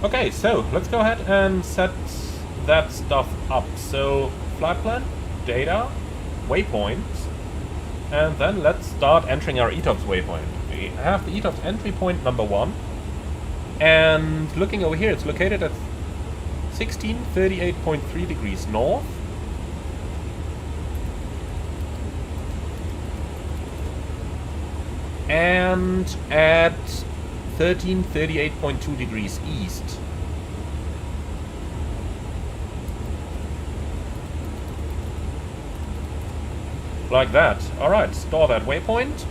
Okay, so let's go ahead and set that stuff up. So, flight plan, data, waypoints, and then let's start entering our ETOPS waypoint. We have the ETOPS entry point number 1, and looking over here, it's located at 1638.3 degrees north. And at 1338.2 degrees east. Like that. Alright, store that waypoint.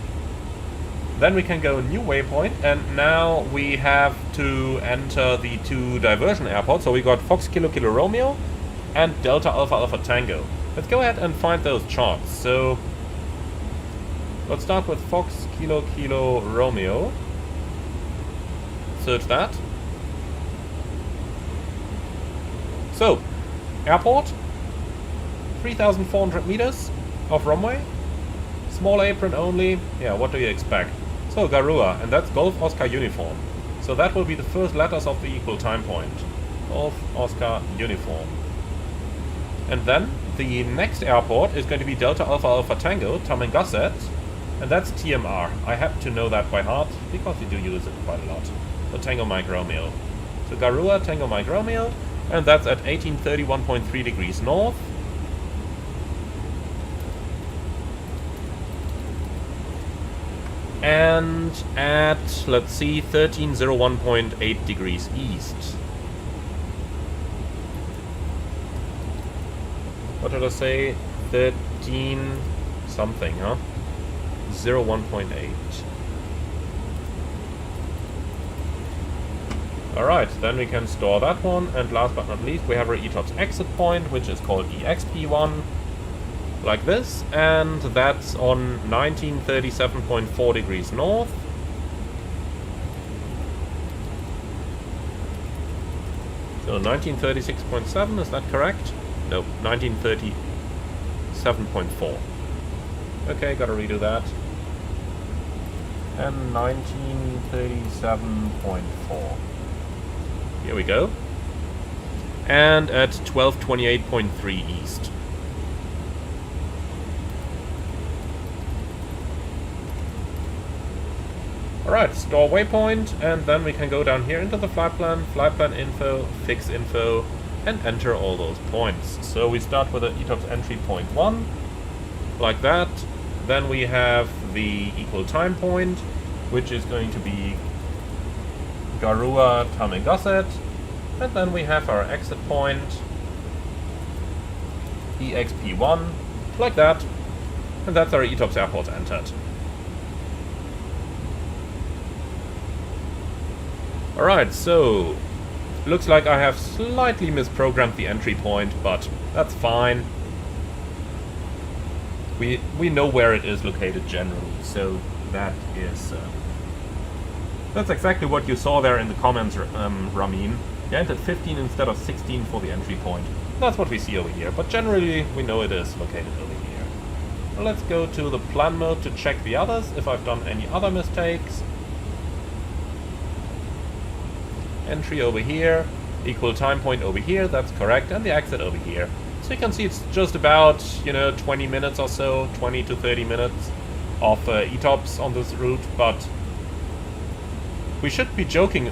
Then we can go new waypoint, and now we have to enter the 2 diversion airports. So we got Fox Kilo Kilo Romeo and Delta Alpha Alpha Tango. Let's go ahead and find those charts. So let's start with Fox Kilo Kilo Romeo. Search that. So, airport, 3,400 meters of runway, small apron only. Yeah, what do you expect? So, Garua, and that's Golf Oscar Uniform. So that will be the first letters of the equal time point. Golf Oscar Uniform. And then the next airport is going to be Delta Alpha Alpha Tango, Tamangasset, and that's TMR. I happen to know that by heart because we do use it quite a lot. So Tango Mike Romeo. So Garua, Tango Mike Romeo, and that's at 1831.3 degrees north. And at, let's see, 1301.8 degrees east. What did I say? 13 something, huh? 01.8. Alright, then we can store that one, and last but not least we have our ETOPS exit point, which is called EXP1, like this, and that's on 1937.4 degrees north. So 1936.7, is that correct? No, 1937.4. Okay, gotta redo that. And 1937.4. Here we go. And at 1228.3 east. Alright, store waypoint, and then we can go down here into the flight plan info, fix info, and enter all those points. So we start with the ETOPS entry point 1, like that. Then we have the equal time point, which is going to be Garua Tamegosset. And then we have our exit point, EXP1, like that. And that's our ETOPS airport entered. Alright, so looks like I have slightly misprogrammed the entry point, but that's fine. We know where it is located generally, so that is that's exactly what you saw there in the comments, Ramin. You entered 15 instead of 16 for the entry point. That's what we see over here, but generally we know it is located over here. Well, let's go to the plan mode to check the others, if I've done any other mistakes. Entry over here, equal time point over here, that's correct, and the exit over here. So you can see it's just about, 20 minutes or so, 20 to 30 minutes of ETOPS on this route, but we should be joking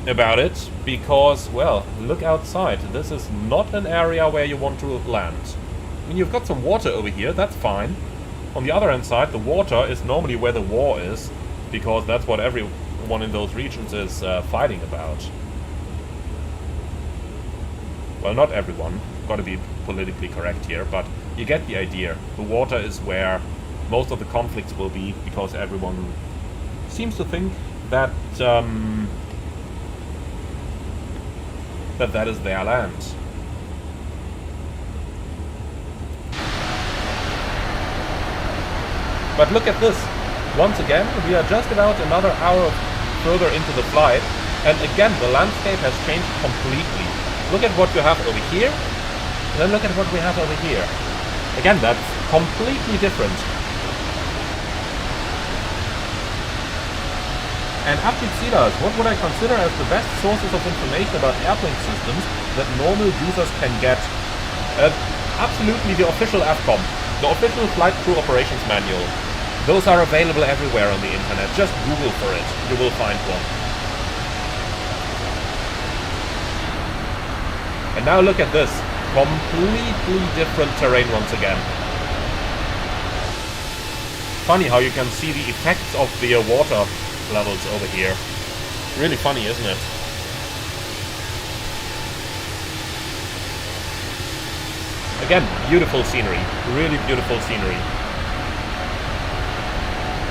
about it because, well, look outside. This is not an area where you want to land. I mean, you've got some water over here, that's fine. On the other hand side, the water is normally where the war is, because that's what everyone in those regions is fighting about. Well, not everyone. Gotta be politically correct here, but you get the idea. The water is where most of the conflicts will be, because everyone seems to think that that is their land. But look at this. Once again, we are just about another hour further into the flight, and again the landscape has changed completely. Look at what you have over here, and then look at what we have over here. Again, that's completely different. And Abjitzilas, what would I consider as the best sources of information about airplane systems that normal users can get? Absolutely the official AFCOM, the official Flight Crew Operations Manual. Those are available everywhere on the internet. Just Google for it, you will find one. And now look at this. Completely different terrain once again. Funny how you can see the effects of the water levels over here. Really funny, isn't it? Again, beautiful scenery. Really beautiful scenery.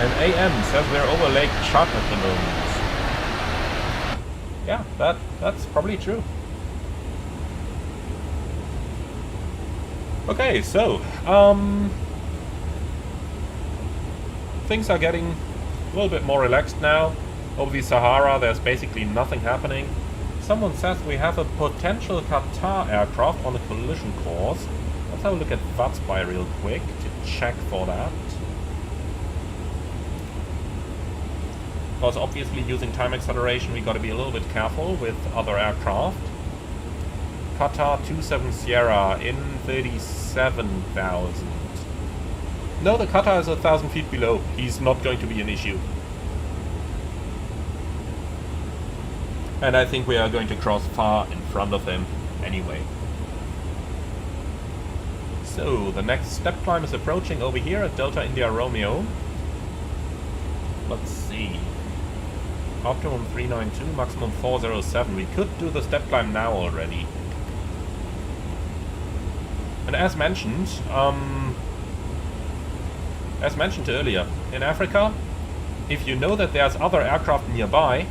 And AM says we're over Lake Chad at the moment. Yeah, that's probably true. Okay, so things are getting a little bit more relaxed now. Over the Sahara, there's basically nothing happening. Someone says we have a potential Qatar aircraft on a collision course. Let's have a look at VATSIM real quick to check for that. Because obviously using time acceleration, we got to be a little bit careful with other aircraft. Qatar 27 Sierra in 37,000. No, the Qatar is 1,000 feet below. He's not going to be an issue. And I think we are going to cross far in front of him anyway. So, the next step climb is approaching over here at Delta India Romeo. Let's see. Optimum 392, maximum 407. We could do the step climb now already. And as mentioned earlier, in Africa, if you know that there's other aircraft nearby,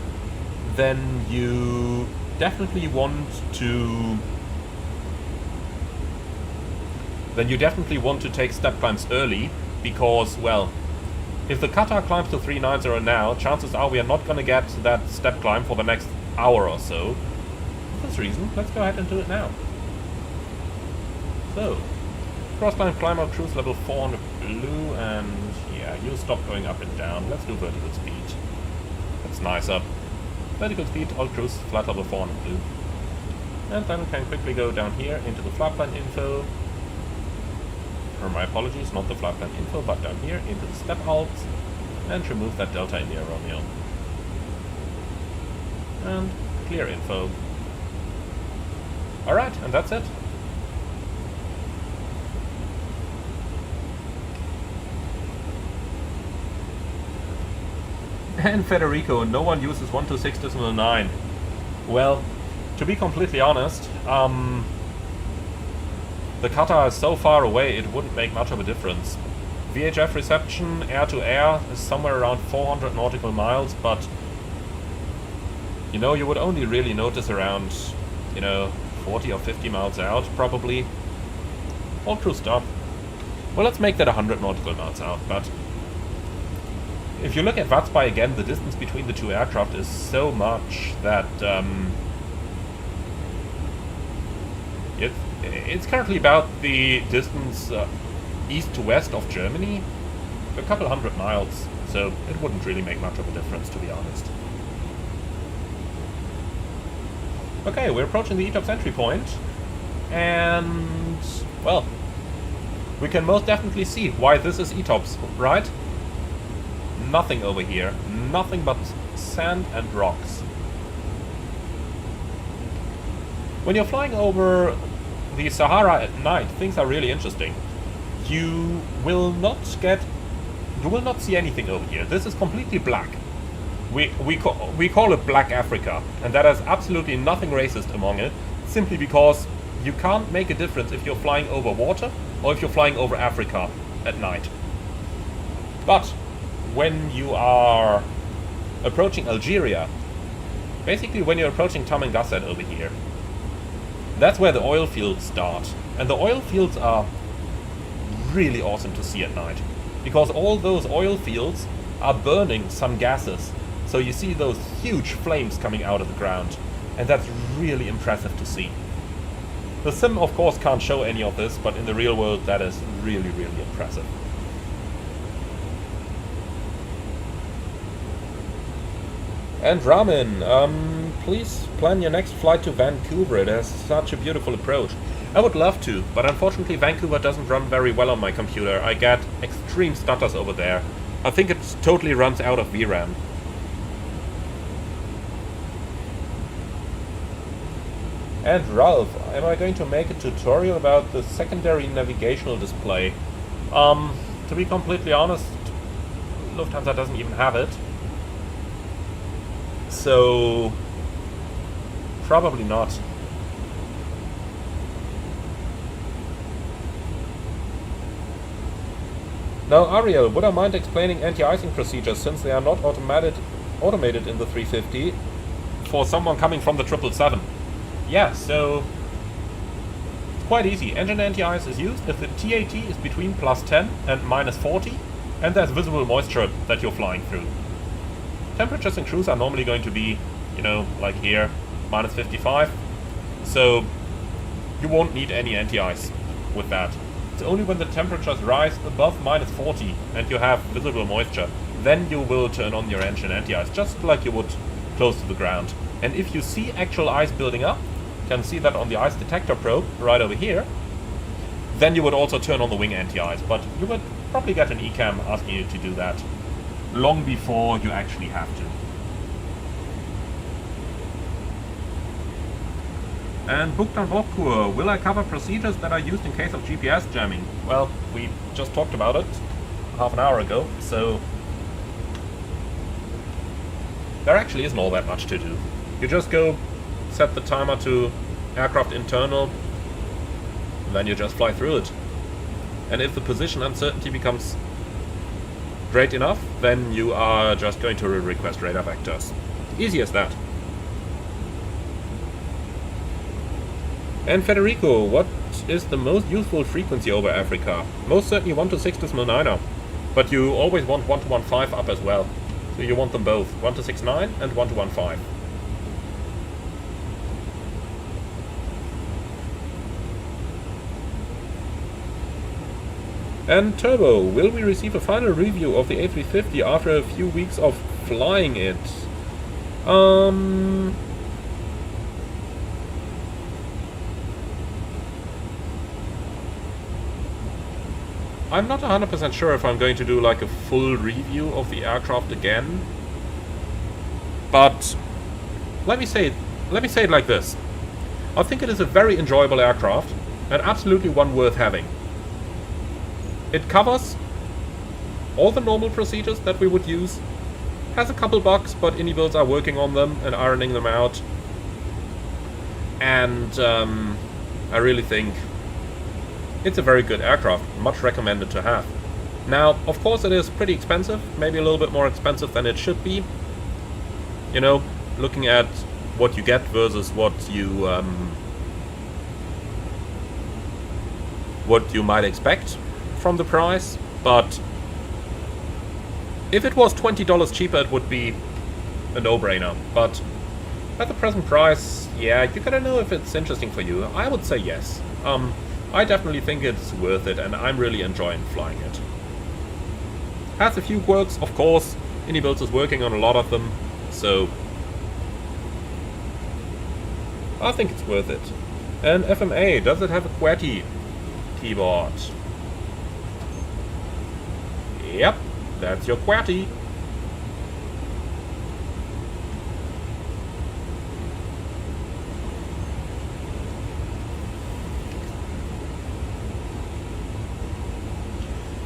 then you definitely want to take step climbs early, because, well, if the Qatar climbs to 390 now, chances are we are not going to get that step climb for the next hour or so. For this reason, let's go ahead and do it now. So, crossline climb up cruise level 400 blue, and yeah, you stop going up and down. Let's do vertical speed. That's nicer. Vertical speed, all cruise, flight level 400 blue. And then we can quickly go down here into the flight plan info. Or my apologies, not the flight plan info, but down here into the step alts, and remove that Delta India Romeo. And clear info. Alright, and that's it. And Federico, no one uses 126.9. Well, to be completely honest, the Qatar is so far away it wouldn't make much of a difference. VHF reception air-to-air is somewhere around 400 nautical miles, but you know, you would only really notice around, you know, 40 or 50 miles out, probably. All true stuff. Well, let's make that 100 nautical miles out, but if you look at VATSIM again, the distance between the two aircraft is so much that it's currently about the distance east to west of Germany, a couple hundred miles, so it wouldn't really make much of a difference, to be honest. Okay, we're approaching the ETOPS entry point, and, well, we can most definitely see why this is ETOPS, right? Nothing over here, nothing but sand and rocks. When you're flying over the Sahara at night, things are really interesting. You will not see anything over here. This is completely black. We call it Black Africa, and that has absolutely nothing racist among it, simply because you can't make a difference if you're flying over water or if you're flying over Africa at night. But when you are approaching Algeria, basically when you're approaching Taman Gasset over here, that's where the oil fields start. And the oil fields are really awesome to see at night, because all those oil fields are burning some gases. So you see those huge flames coming out of the ground, and that's really impressive to see. The sim, of course, can't show any of this, but in the real world that is really, really impressive. And Ramin, please plan your next flight to Vancouver. It has such a beautiful approach. I would love to, but unfortunately Vancouver doesn't run very well on my computer. I get extreme stutters over there. I think it totally runs out of VRAM. And Ralph, am I going to make a tutorial about the secondary navigational display? To be completely honest, Lufthansa doesn't even have it. So, probably not. Now, Ariel, would I mind explaining anti-icing procedures, since they are not automated in the 350 for someone coming from the 777? Yeah, so it's quite easy. Engine anti-ice is used if the TAT is between +10 and -40 and there's visible moisture that you're flying through. Temperatures in cruise are normally going to be, you know, like here, -55. So you won't need any anti-ice with that. It's only when the temperatures rise above -40 and you have visible moisture, then you will turn on your engine anti-ice, just like you would close to the ground. And if you see actual ice building up, you can see that on the ice detector probe right over here, then you would also turn on the wing anti-ice, but you would probably get an ECAM asking you to do that long before you actually have to. And Buktan Vokkur, will I cover procedures that are used in case of GPS jamming? Well, we just talked about it half an hour ago, so there actually isn't all that much to do. You just go set the timer to aircraft internal, then you just fly through it. And if the position uncertainty becomes great enough, then you are just going to request radar vectors. Easy as that. And Federico, what is the most useful frequency over Africa? Most certainly 126.9, but you always want 1215 up as well. So you want them both, 1269 and 1215. And Turbo, will we receive a final review of the A350 after a few weeks of flying it? I'm not 100% sure if I'm going to do like a full review of the aircraft again. But let me say it like this. I think it is a very enjoyable aircraft and absolutely one worth having. It covers all the normal procedures that we would use, Has a couple bugs, but indie builds are working on them and ironing them out. And I really think it's a very good aircraft, much recommended to have. Now, of course it is pretty expensive, maybe a little bit more expensive than it should be. You know, looking at what you get versus what you might expect from the price, but if it was $20 cheaper, it would be a no-brainer. But at the present price, yeah, you gotta know if it's interesting for you. I would say yes. I definitely think it's worth it, and I'm really enjoying flying it. Has a few quirks, of course. Indie Builds is working on a lot of them, so I think it's worth it. And FMA, does it have a QWERTY keyboard? Yep, that's your QWERTY.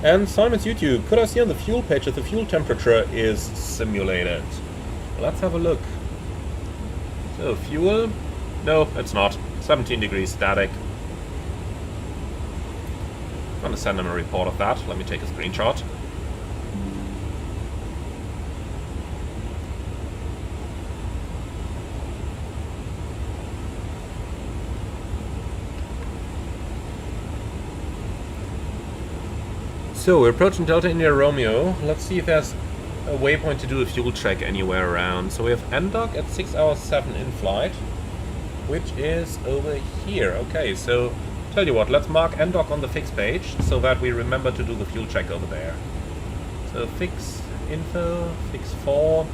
And Simon's YouTube, could I see on the fuel page that the fuel temperature is simulated? Let's have a look. So, fuel? No, it's not. 17 degrees static. I'm gonna send him a report of that. Let me take a screenshot. So, we're approaching Delta India Romeo. Let's see if there's a waypoint to do a fuel check anywhere around. So we have NDOC at 6 hours 7 in flight, which is over here. Okay, so tell you what, let's mark NDOC on the fix page so that we remember to do the fuel check over there. So fix info, fix 4,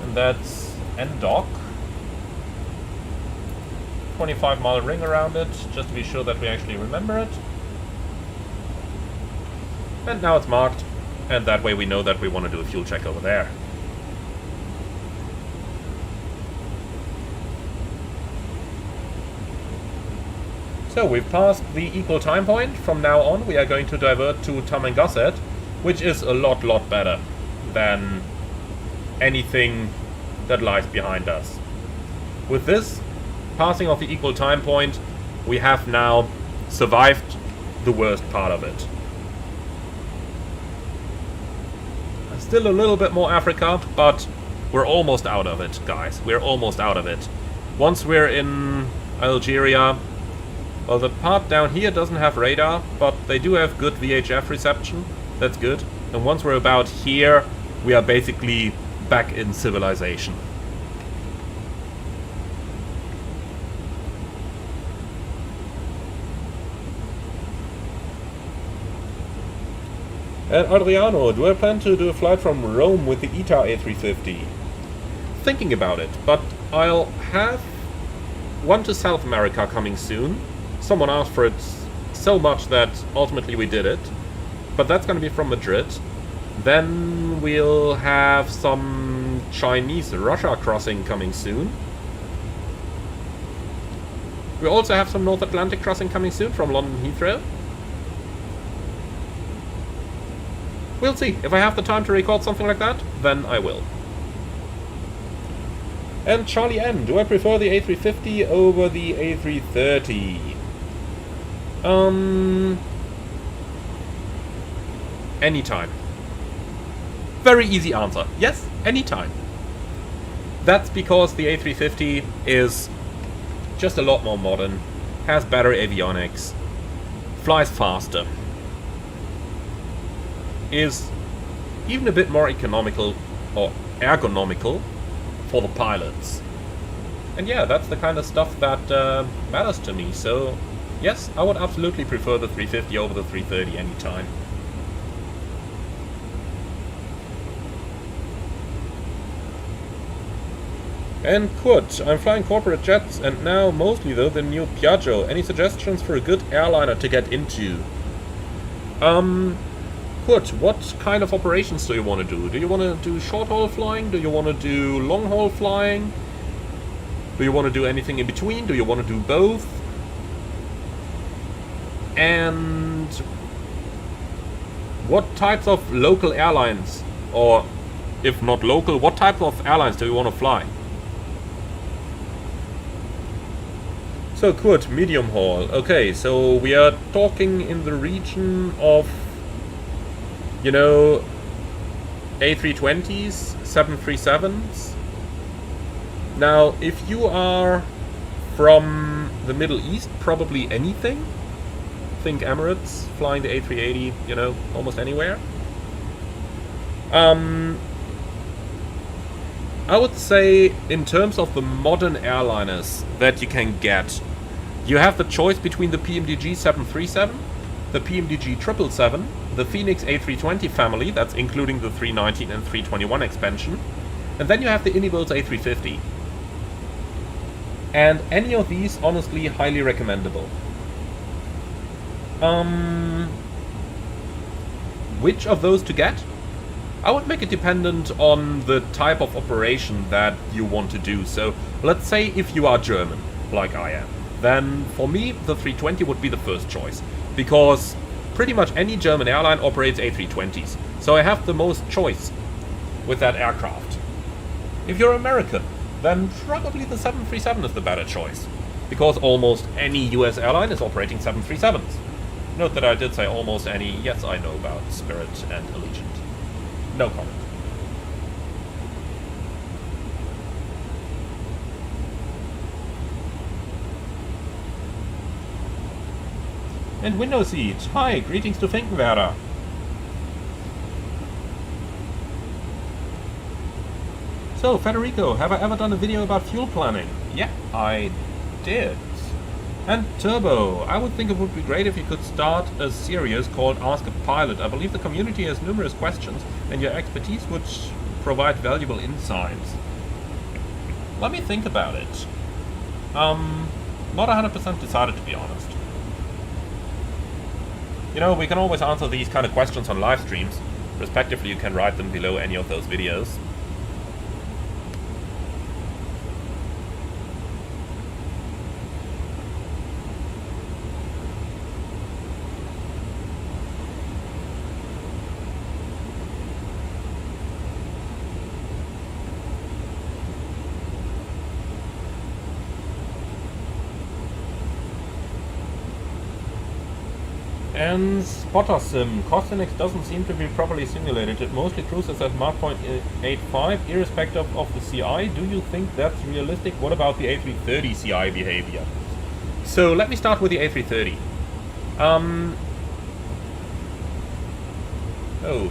and that's NDOC. 25-mile ring around it, just to be sure that we actually remember it. And now it's marked, and that way we know that we want to do a fuel check over there. So we've passed the equal time point. From now on we are going to divert to Tamangasset, which is a lot better than anything that lies behind us. With this passing of the equal time point, we have now survived the worst part of it. Still a little bit more Africa, but we're almost out of it, guys. We're almost out of it. Once we're in Algeria, well, the part down here doesn't have radar, but they do have good VHF reception. That's good. And once we're about here, we are basically back in civilization. And Adriano, do I plan to do a flight from Rome with the ETA A350? Thinking about it, but I'll have one to South America coming soon. Someone asked for it so much that ultimately we did it. But that's going to be from Madrid. Then we'll have some Chinese-Russia crossing coming soon. We also have some North Atlantic crossing coming soon from London Heathrow. We'll see. If I have the time to record something like that, then I will. And Charlie N, do I prefer the A350 over the A330? Anytime. Very easy answer. Yes, anytime. That's because the A350 is just a lot more modern, has better avionics, flies faster, is even a bit more economical or ergonomical for the pilots. And yeah, that's the kind of stuff that matters to me. So yes, I would absolutely prefer the 350 over the 330 anytime. And Kurt, I'm flying corporate jets and now mostly though the new Piaggio. Any suggestions for a good airliner to get into? Kurt, what kind of operations do you want to do? Do you want to do short-haul flying? Do you want to do long-haul flying? Do you want to do anything in between? Do you want to do both? And what types of local airlines Or if not local, what type of airlines do you want to fly? So Kurt, medium haul. Okay, so we are talking in the region of, you know, A320s, 737s. Now, if you are from the Middle East, probably anything. Think Emirates, flying the A380, you know, almost anywhere. I would say, in terms of the modern airliners that you can get, you have the choice between the PMDG 737, the PMDG 777, the Phoenix A320 family, that's including the 319 and 321 expansion, and then you have the Universal A350. And any of these, honestly, highly recommendable. Which of those to get? I would make it dependent on the type of operation that you want to do. So, let's say if you are German, like I am, then for me, the 320 would be the first choice. Because pretty much any German airline operates A320s. So I have the most choice with that aircraft. If you're American, then probably the 737 is the better choice. Because almost any US airline is operating 737s. Note that I did say almost any. Yes, I know about Spirit and Allegiant. No comment. And window seat. Hi, greetings to Finkenwerder. So, Federico, have I ever done a video about fuel planning? Yeah, I did. And Turbo, I would think it would be great if you could start a series called Ask a Pilot. I believe the community has numerous questions and your expertise would provide valuable insights. Let me think about it. Not 100% decided, to be honest. You know, we can always answer these kind of questions on live streams. Respectively, you can write them below any of those videos. And SpotterSim, Costinix doesn't seem to be properly simulated. It mostly cruises at Mach 0.85, irrespective of the CI. Do you think that's realistic? What about the A330 CI behavior? So let me start with the A330.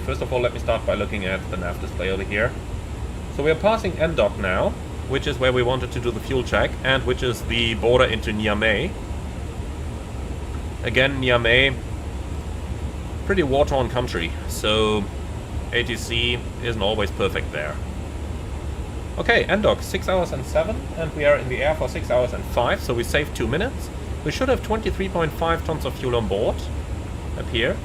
First of all, let me start by looking at the nav display over here. So we are passing NDOC now, which is where we wanted to do the fuel check, and which is the border into Niamey. Again, Niamey, pretty war-torn country, so ATC isn't always perfect there. Okay, NDOC, 6 hours and 7, and we are in the air for 6 hours and 5, so we saved 2 minutes. We should have 23.5 tons of fuel on board, up here,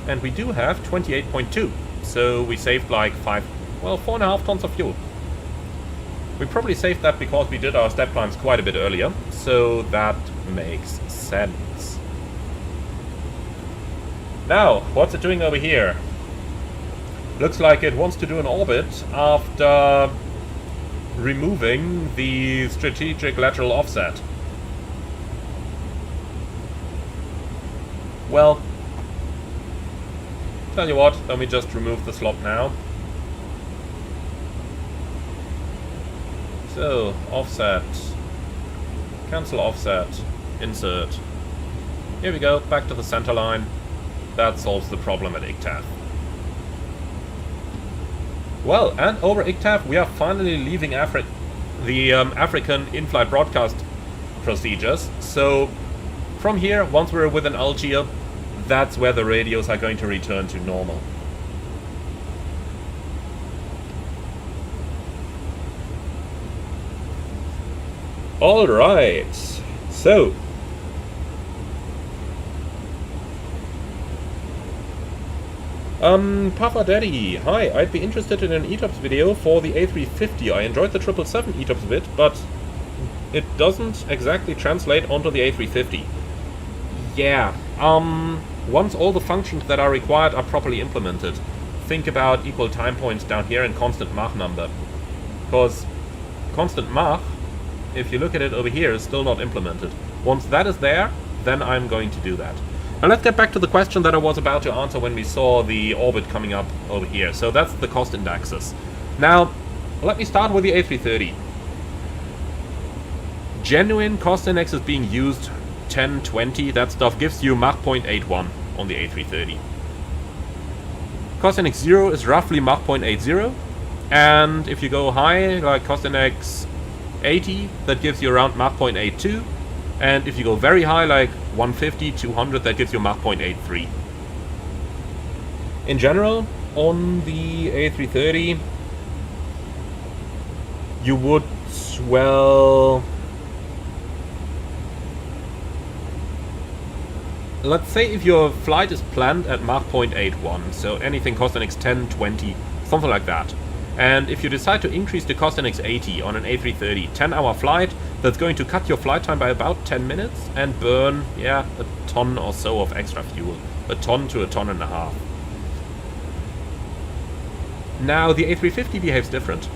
and we do have 28.2, so we saved like 4.5 tons of fuel. We probably saved that because we did our step climbs quite a bit earlier, so that makes sense. Now, what's it doing over here? Looks like it wants to do an orbit after removing the strategic lateral offset. Well, tell you what, let me just remove the slot now. So, offset, cancel offset, insert. Here we go, back to the center line. That solves the problem at ICTAF. Well, and over ICTAF we are finally leaving the African in-flight broadcast procedures. So from here, once we're within Algiers, that's where the radios are going to return to normal. Alright, so Papa Daddy, hi, I'd be interested in an ETOPS video for the A350. I enjoyed the 777 ETOPS bit, but it doesn't exactly translate onto the A350. Yeah, once all the functions that are required are properly implemented, think about equal time points down here and constant Mach number. Because constant Mach, if you look at it over here, is still not implemented. Once that is there, then I'm going to do that. Now let's get back to the question that I was about to answer when we saw the orbit coming up over here. So that's the cost indexes. Now, let me start with the A330. Genuine cost index is being used 10, 20. That stuff gives you Mach 0.81 on the A330. Cost index 0 is roughly Mach 0.80. And if you go high, like cost index 80, that gives you around Mach 0.82. And if you go very high, like 150, 200, that gives you Mach 0.83. In general, on the A330, you would, well, let's say if your flight is planned at Mach 0.81, so anything cost index 10, 20, something like that. And if you decide to increase the cost index 80 on an A330, 10-hour flight, that's going to cut your flight time by about 10 minutes and burn, yeah, a ton or so of extra fuel. A ton to a ton and a half. Now, the A350 behaves different.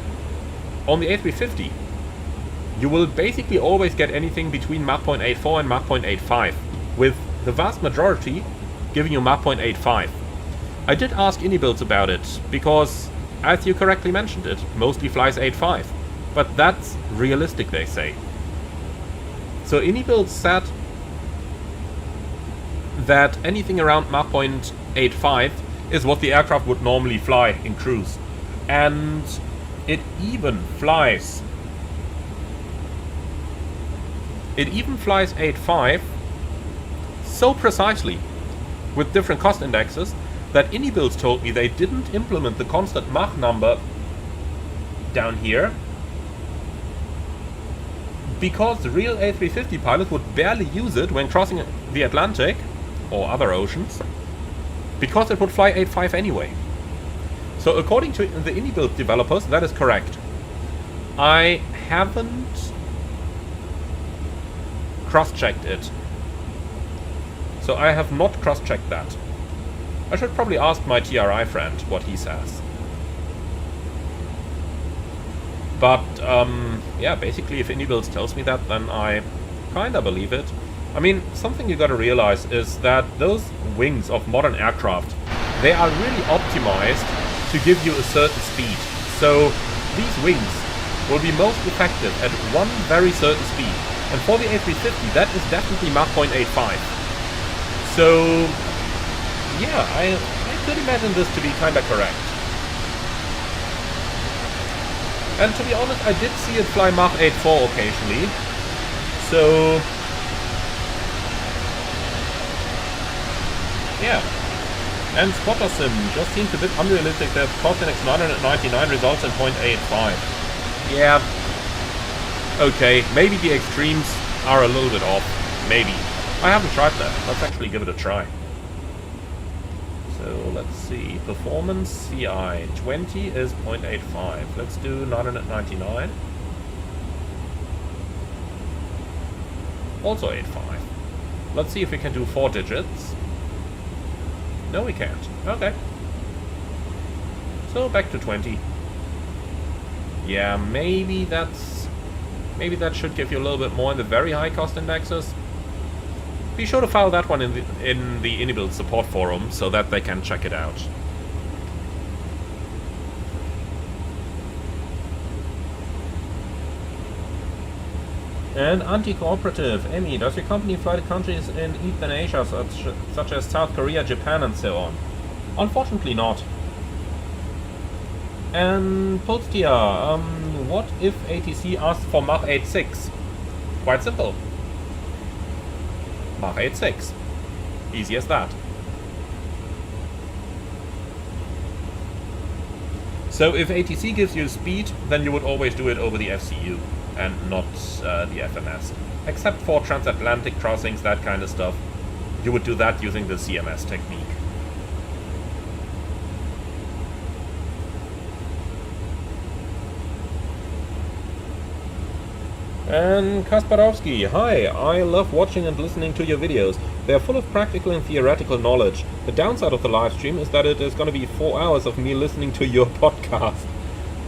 On the A350, you will basically always get anything between Mach 0.84 and Mach 0.85, with the vast majority giving you Mach 0.85. I did ask Inibuilds about it, because, as you correctly mentioned, it mostly flies 8.5. But that's realistic, they say. So Inibuilds said that anything around Mach 0.85 is what the aircraft would normally fly in cruise. And it even flies 8.5 so precisely with different cost indexes that Inibuilds told me they didn't implement the constant Mach number down here because the real A350 pilots would barely use it when crossing the Atlantic or other oceans, because it would fly 8.5 anyway. So according to the Inibuild developers, that is correct. I haven't cross-checked it. So I have not cross-checked that. I should probably ask my TRI friend what he says. But, yeah, basically if Inibuilds tells me that, then I kinda believe it. I mean, something you gotta realize is that those wings of modern aircraft, they are really optimized to give you a certain speed. So these wings will be most effective at one very certain speed. And for the A350, that is definitely Mach 0.85. So, yeah, I could imagine this to be kinda correct. And to be honest, I did see it fly Mach 8.4 occasionally. So, yeah. And SpotterSim just seems a bit unrealistic that cost index 999 results in 0.85. Yeah. Okay, maybe the extremes are a little bit off. Maybe. I haven't tried that. Let's actually give it a try. So let's see. Performance CI 20 is 0.85. Let's do 999. Also 8.5. Let's see if we can do 4 digits. No, we can't. Okay. So back to 20. Yeah, maybe that should give you a little bit more in the very high cost indexes. Be sure to file that one in the Inibuild support forum so that they can check it out. And anti-cooperative, Emmy, does your company fly to countries in Eastern Asia such as South Korea, Japan and so on? Unfortunately not. And Polstia, what if ATC asks for Mach 8.6? Quite simple. Mach 8.6. Easy as that. So if ATC gives you speed, then you would always do it over the FCU and not the FMS. Except for transatlantic crossings, that kind of stuff. You would do that using the CMS technique. And Kasparovsky, hi, I love watching and listening to your videos. They're full of practical and theoretical knowledge. The downside of the live stream is that it is going to be 4 hours of me listening to your podcast.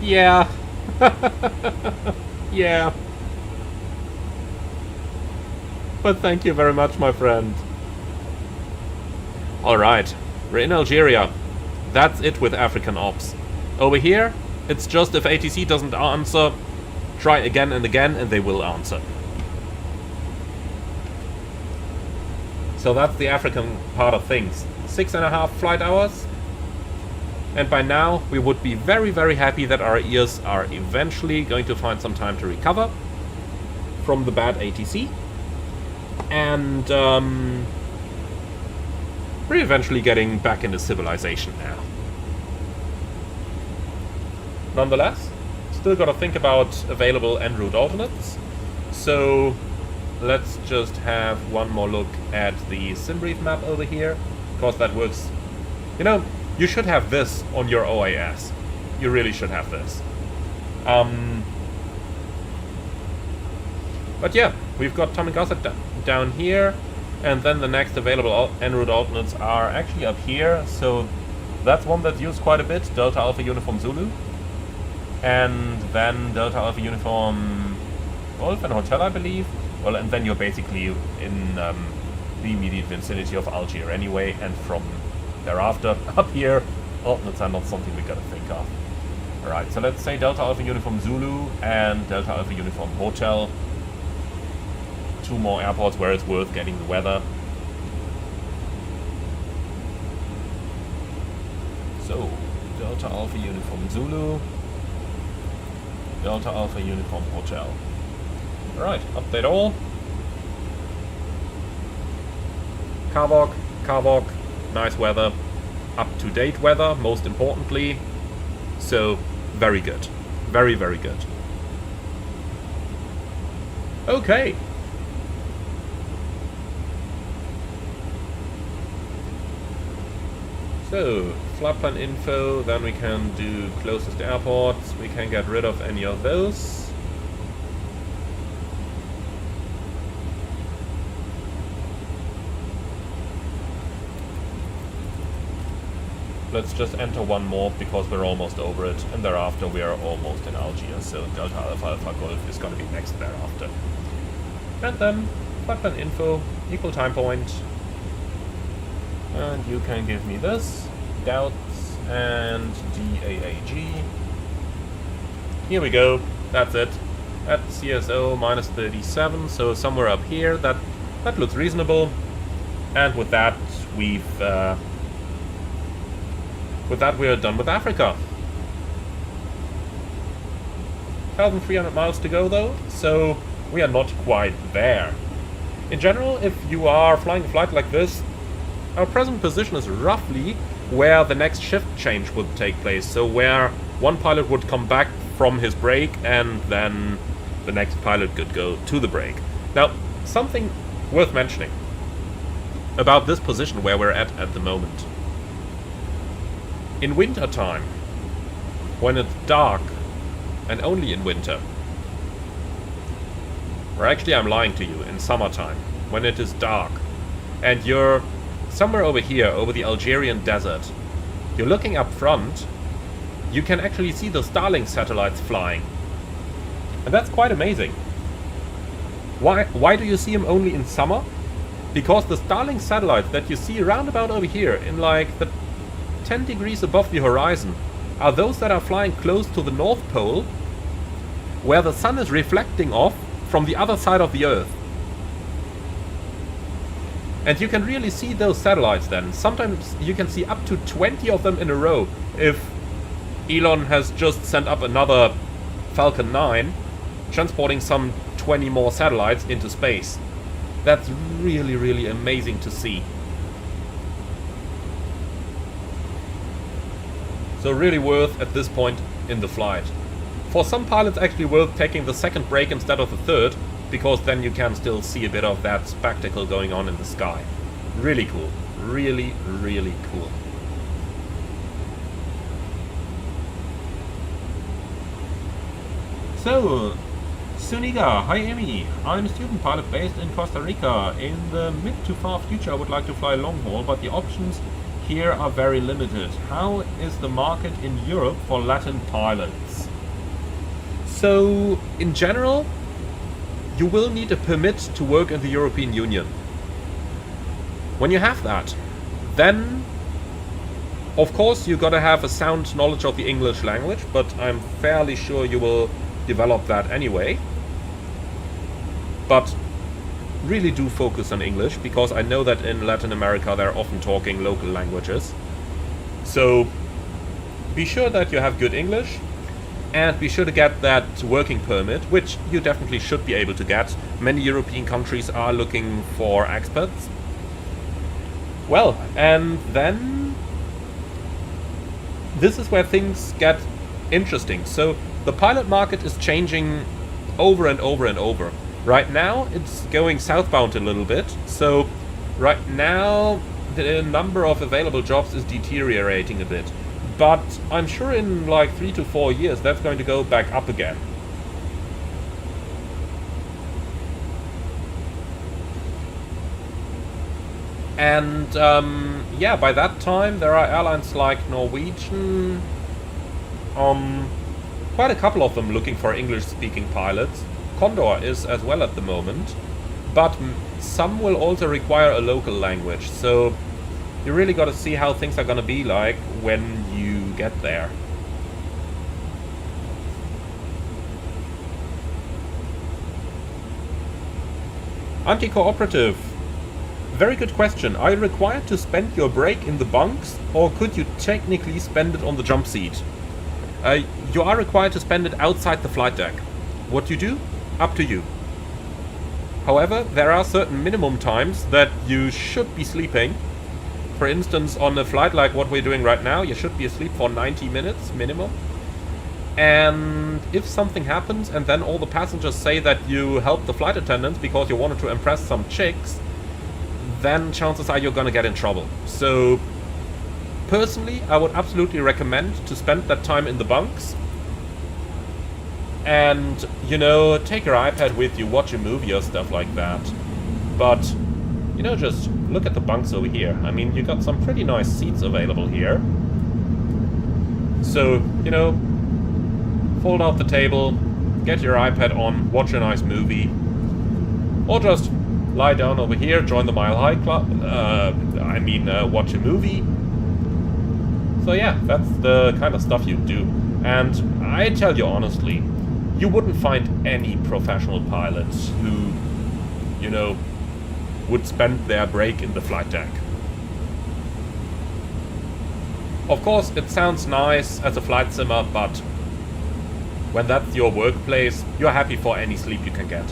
Yeah. Yeah. But thank you very much, my friend. Alright, we're in Algeria. That's it with African ops. Over here, it's just if ATC doesn't answer, try again and again and they will answer. So that's the African part of things. 6.5 flight hours. And by now we would be very, very happy that our ears are eventually going to find some time to recover from the bad ATC. And we're eventually getting back into civilization now. Nonetheless, still got to think about available Enroute alternates. So let's just have one more look at the SimBrief map over here, because that works. You know, you should have this on your OAS. You really should have this. But yeah, we've got Tom and Gossett down here, and then the next available Enroute alternates are actually up here. So that's one that's used quite a bit, Delta Alpha Uniform Zulu. And then Delta Alpha Uniform Golf and Hotel, I believe. Well, and then you're basically in the immediate vicinity of Algiers anyway, and from thereafter up here, alternates are not something we gotta think of. Alright, so let's say Delta Alpha Uniform Zulu and Delta Alpha Uniform Hotel. 2 more airports where it's worth getting the weather. So, Delta Alpha Uniform Zulu, Delta Alpha Uniform Hotel. Alright, update all. Kavok, nice weather. Up-to-date weather, most importantly. So, very good. Very, very good. Okay. So, flight plan info, then we can do closest airports. We can get rid of any of those. Let's just enter one more because we're almost over it, and thereafter we are almost in Algiers, so Delta Alpha Alpha Golf is going to be next thereafter. And then flight plan info, equal time point. And you can give me this, doubts, and DAAG. Here we go, that's it. At CSO minus 37, so somewhere up here, that looks reasonable. And with that, we're done with Africa. 1,300 miles to go though, so we are not quite there. In general, if you are flying a flight like this, our present position is roughly where the next shift change would take place. So where one pilot would come back from his break and then the next pilot could go to the break. Now, something worth mentioning about this position where we're at the moment. In winter time, when it's dark, and only in winter, or actually I'm lying to you, in summertime, when it is dark, and you're somewhere over here, over the Algerian desert, you're looking up front, you can actually see the Starlink satellites flying. And that's quite amazing. Why do you see them only in summer? Because the Starlink satellites that you see round about over here, in like the 10 degrees above the horizon, are those that are flying close to the North Pole, where the sun is reflecting off from the other side of the Earth. And you can really see those satellites then. Sometimes you can see up to 20 of them in a row if Elon has just sent up another Falcon 9, transporting some 20 more satellites into space. That's really, really amazing to see. So really worth at this point in the flight. For some pilots actually worth taking the second break instead of the third, because then you can still see a bit of that spectacle going on in the sky. Really cool. Really, really cool. So, Suniga, hi Amy. I'm a student pilot based in Costa Rica. In the mid to far future I would like to fly long haul, but the options here are very limited. How is the market in Europe for Latin pilots? So, in general, you will need a permit to work in the European Union. When you have that, then of course you gotta have a sound knowledge of the English language, but I'm fairly sure you will develop that anyway. But really do focus on English, because I know that in Latin America they're often talking local languages. So be sure that you have good English, and be sure to get that working permit, which you definitely should be able to get. Many European countries are looking for experts. Well, and then this is where things get interesting. So the pilot market is changing over and over and over. Right now it's going southbound a little bit. So right now the number of available jobs is deteriorating a bit. But I'm sure in like 3 to 4 years that's going to go back up again. And yeah, by that time there are airlines like Norwegian, quite a couple of them looking for English-speaking pilots. Condor is as well at the moment, but some will also require a local language. So you really got to see how things are going to be like when you get there. Anti-cooperative. Very good question. Are you required to spend your break in the bunks, or could you technically spend it on the jump seat? You are required to spend it outside the flight deck. What you do? Up to you. However, there are certain minimum times that you should be sleeping. For instance, on a flight like what we're doing right now, you should be asleep for 90 minutes minimum. And if something happens and then all the passengers say that you helped the flight attendants because you wanted to impress some chicks, then chances are you're gonna get in trouble. So personally, I would absolutely recommend to spend that time in the bunks. And, you know, take your iPad with you, watch a movie or stuff like that. But, you know, just look at the bunks over here. I mean, you got some pretty nice seats available here. So, you know, fold out the table, get your iPad on, watch a nice movie. Or just lie down over here, join the Mile High Club, watch a movie. So yeah, that's the kind of stuff you do. And I tell you honestly, you wouldn't find any professional pilots who, you know, would spend their break in the flight deck. Of course, it sounds nice as a flight simmer, but when that's your workplace, you're happy for any sleep you can get.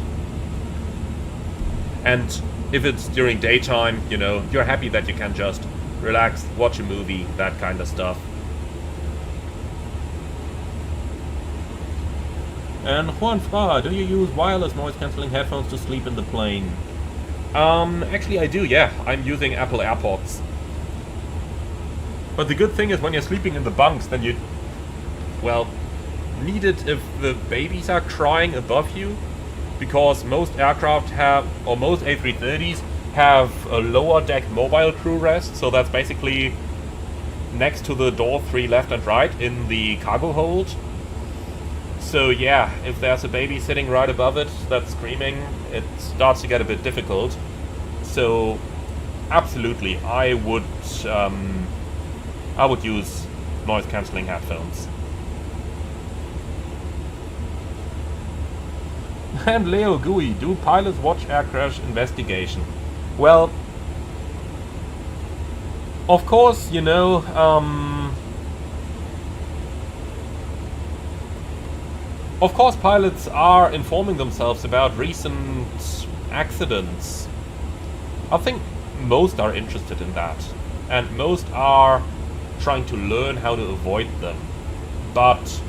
And if it's during daytime, you know, you're happy that you can just relax, watch a movie, that kind of stuff. And Juan Fra, do you use wireless noise cancelling headphones to sleep in the plane? Actually I do, yeah. I'm using Apple AirPods. But the good thing is when you're sleeping in the bunks, then you, well, need it if the babies are crying above you. Because most aircraft have, or most A330s have a lower deck mobile crew rest. So that's basically next to the door 3 left and right in the cargo hold. So yeah, if there's a baby sitting right above it that's screaming, it starts to get a bit difficult. So absolutely, I would use noise cancelling headphones. And Leo Gui, do pilots watch air crash investigation? Well, of course, you know, of course pilots are informing themselves about recent accidents. I think most are interested in that, and most are trying to learn how to avoid them. But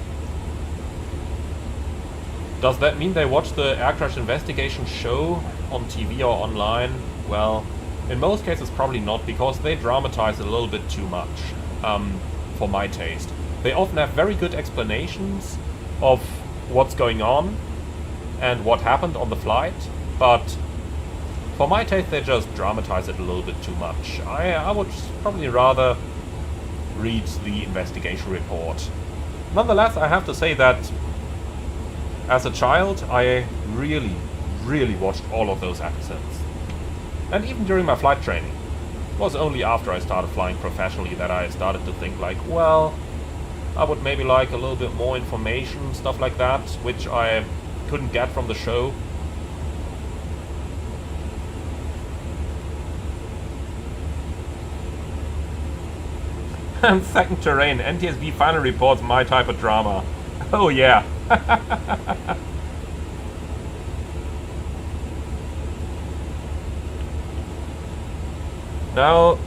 does that mean they watch the air crash investigation show on TV or online? Well, in most cases probably not, because they dramatize a little bit too much, for my taste. They often have very good explanations of what's going on, and what happened on the flight, but for my taste they just dramatize it a little bit too much. I would probably rather read the investigation report. Nonetheless, I have to say that as a child I really watched all of those episodes. And even during my flight training. It was only after I started flying professionally that I started to think like, well, I would maybe like a little bit more information, stuff like that, which I couldn't get from the show. And second terrain, NTSB final reports my type of drama. Oh yeah. Now,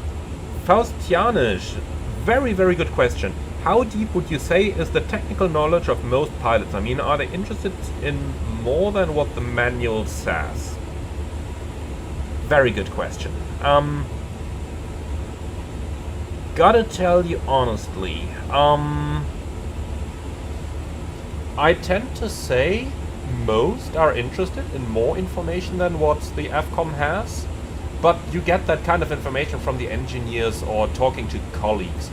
Faustianisch, very good question. How deep would you say is the technical knowledge of most pilots? I mean, are they interested in more than what the manual says? Very good question. Gotta tell you honestly, I tend to say most are interested in more information than what the FCOM has. But you get that kind of information from the engineers or talking to colleagues.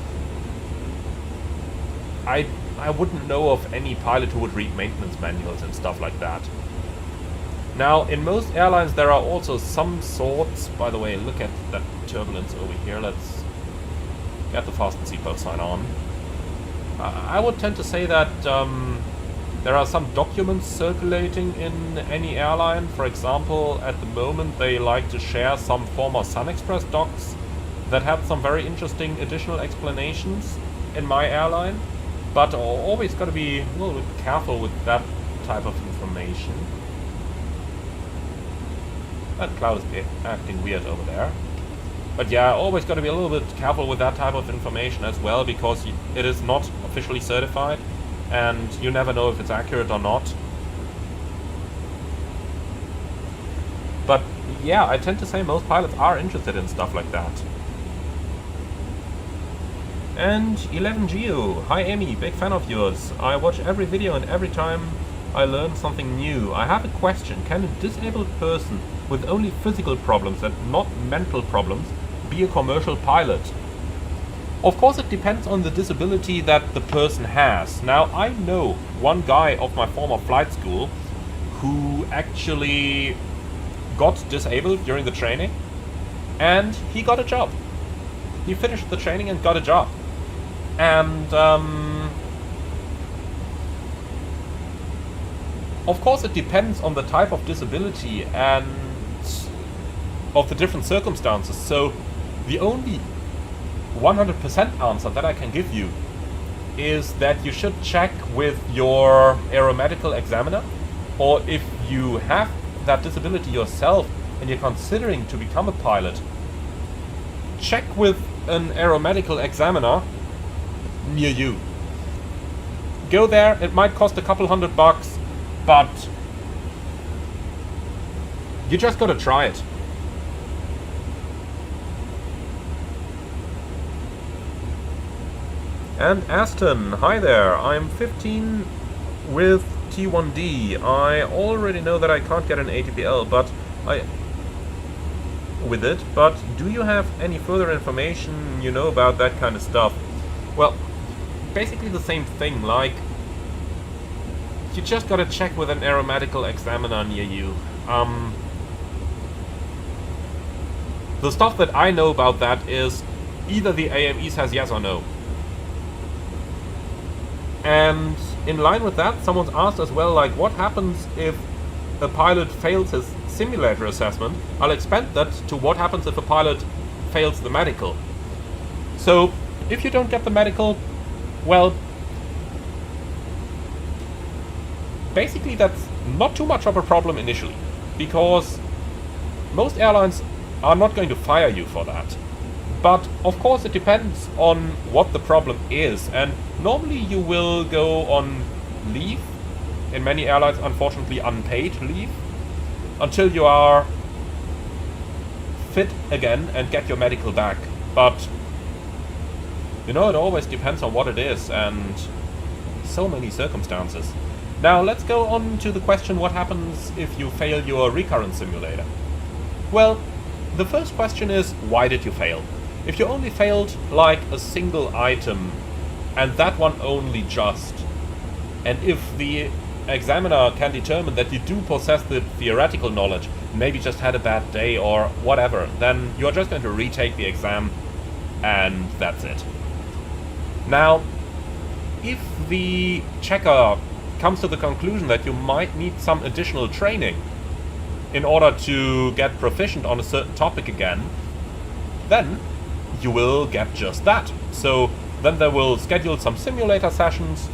I wouldn't know of any pilot who would read maintenance manuals and stuff like that. Now, in most airlines there are also some sorts... By the way, look at that turbulence over here. Let's get the fasten seatbelt sign on. I would tend to say that there are some documents circulating in any airline. For example, at the moment they like to share some former SunExpress docs that have some very interesting additional explanations in my airline. But always got to be a little bit careful with that type of information. That cloud is acting weird over there. But yeah, always got to be a little bit careful with that type of information as well, because it is not officially certified. And you never know if it's accurate or not. But yeah, I tend to say most pilots are interested in stuff like that. And 11Geo, hi Amy, big fan of yours. I watch every video and every time I learn something new. I have a question. Can a disabled person with only physical problems and not mental problems be a commercial pilot? Of course it depends on the disability that the person has. Now, I know one guy of my former flight school who actually got disabled during the training, and he got a job. He finished the training and got a job. And of course it depends on the type of disability and of the different circumstances. So the only 100% answer that I can give you is that you should check with your aeromedical examiner, or if you have that disability yourself and you're considering to become a pilot, check with an aeromedical examiner near you. Go there, it might cost a couple $100, but you just gotta try it. And Aston, hi there, I'm 15 with T1D. I already know that I can't get an ATPL, but but do you have any further information you know about that kind of stuff? Well, basically the same thing, like, you just gotta check with an aeromedical examiner near you. The stuff that I know about that is either the AME says yes or no. And in line with that, someone's asked as well, like, what happens if a pilot fails his simulator assessment? I'll expand that to what happens if a pilot fails the medical. So, if you don't get the medical, well, basically that's not too much of a problem initially, because most airlines are not going to fire you for that. But of course it depends on what the problem is, and normally you will go on leave, in many airlines unfortunately unpaid leave, until you are fit again and get your medical back. But you know, it always depends on what it is and so many circumstances. Now let's go on to the question, what happens if you fail your recurrence simulator? Well, the first question is, why did you fail? If you only failed like a single item, and that one only just, and if the examiner can determine that you do possess the theoretical knowledge, maybe just had a bad day or whatever, then you're just going to retake the exam, and that's it. Now, if the checker comes to the conclusion that you might need some additional training in order to get proficient on a certain topic again, then you will get just that. So then they will schedule some simulator sessions.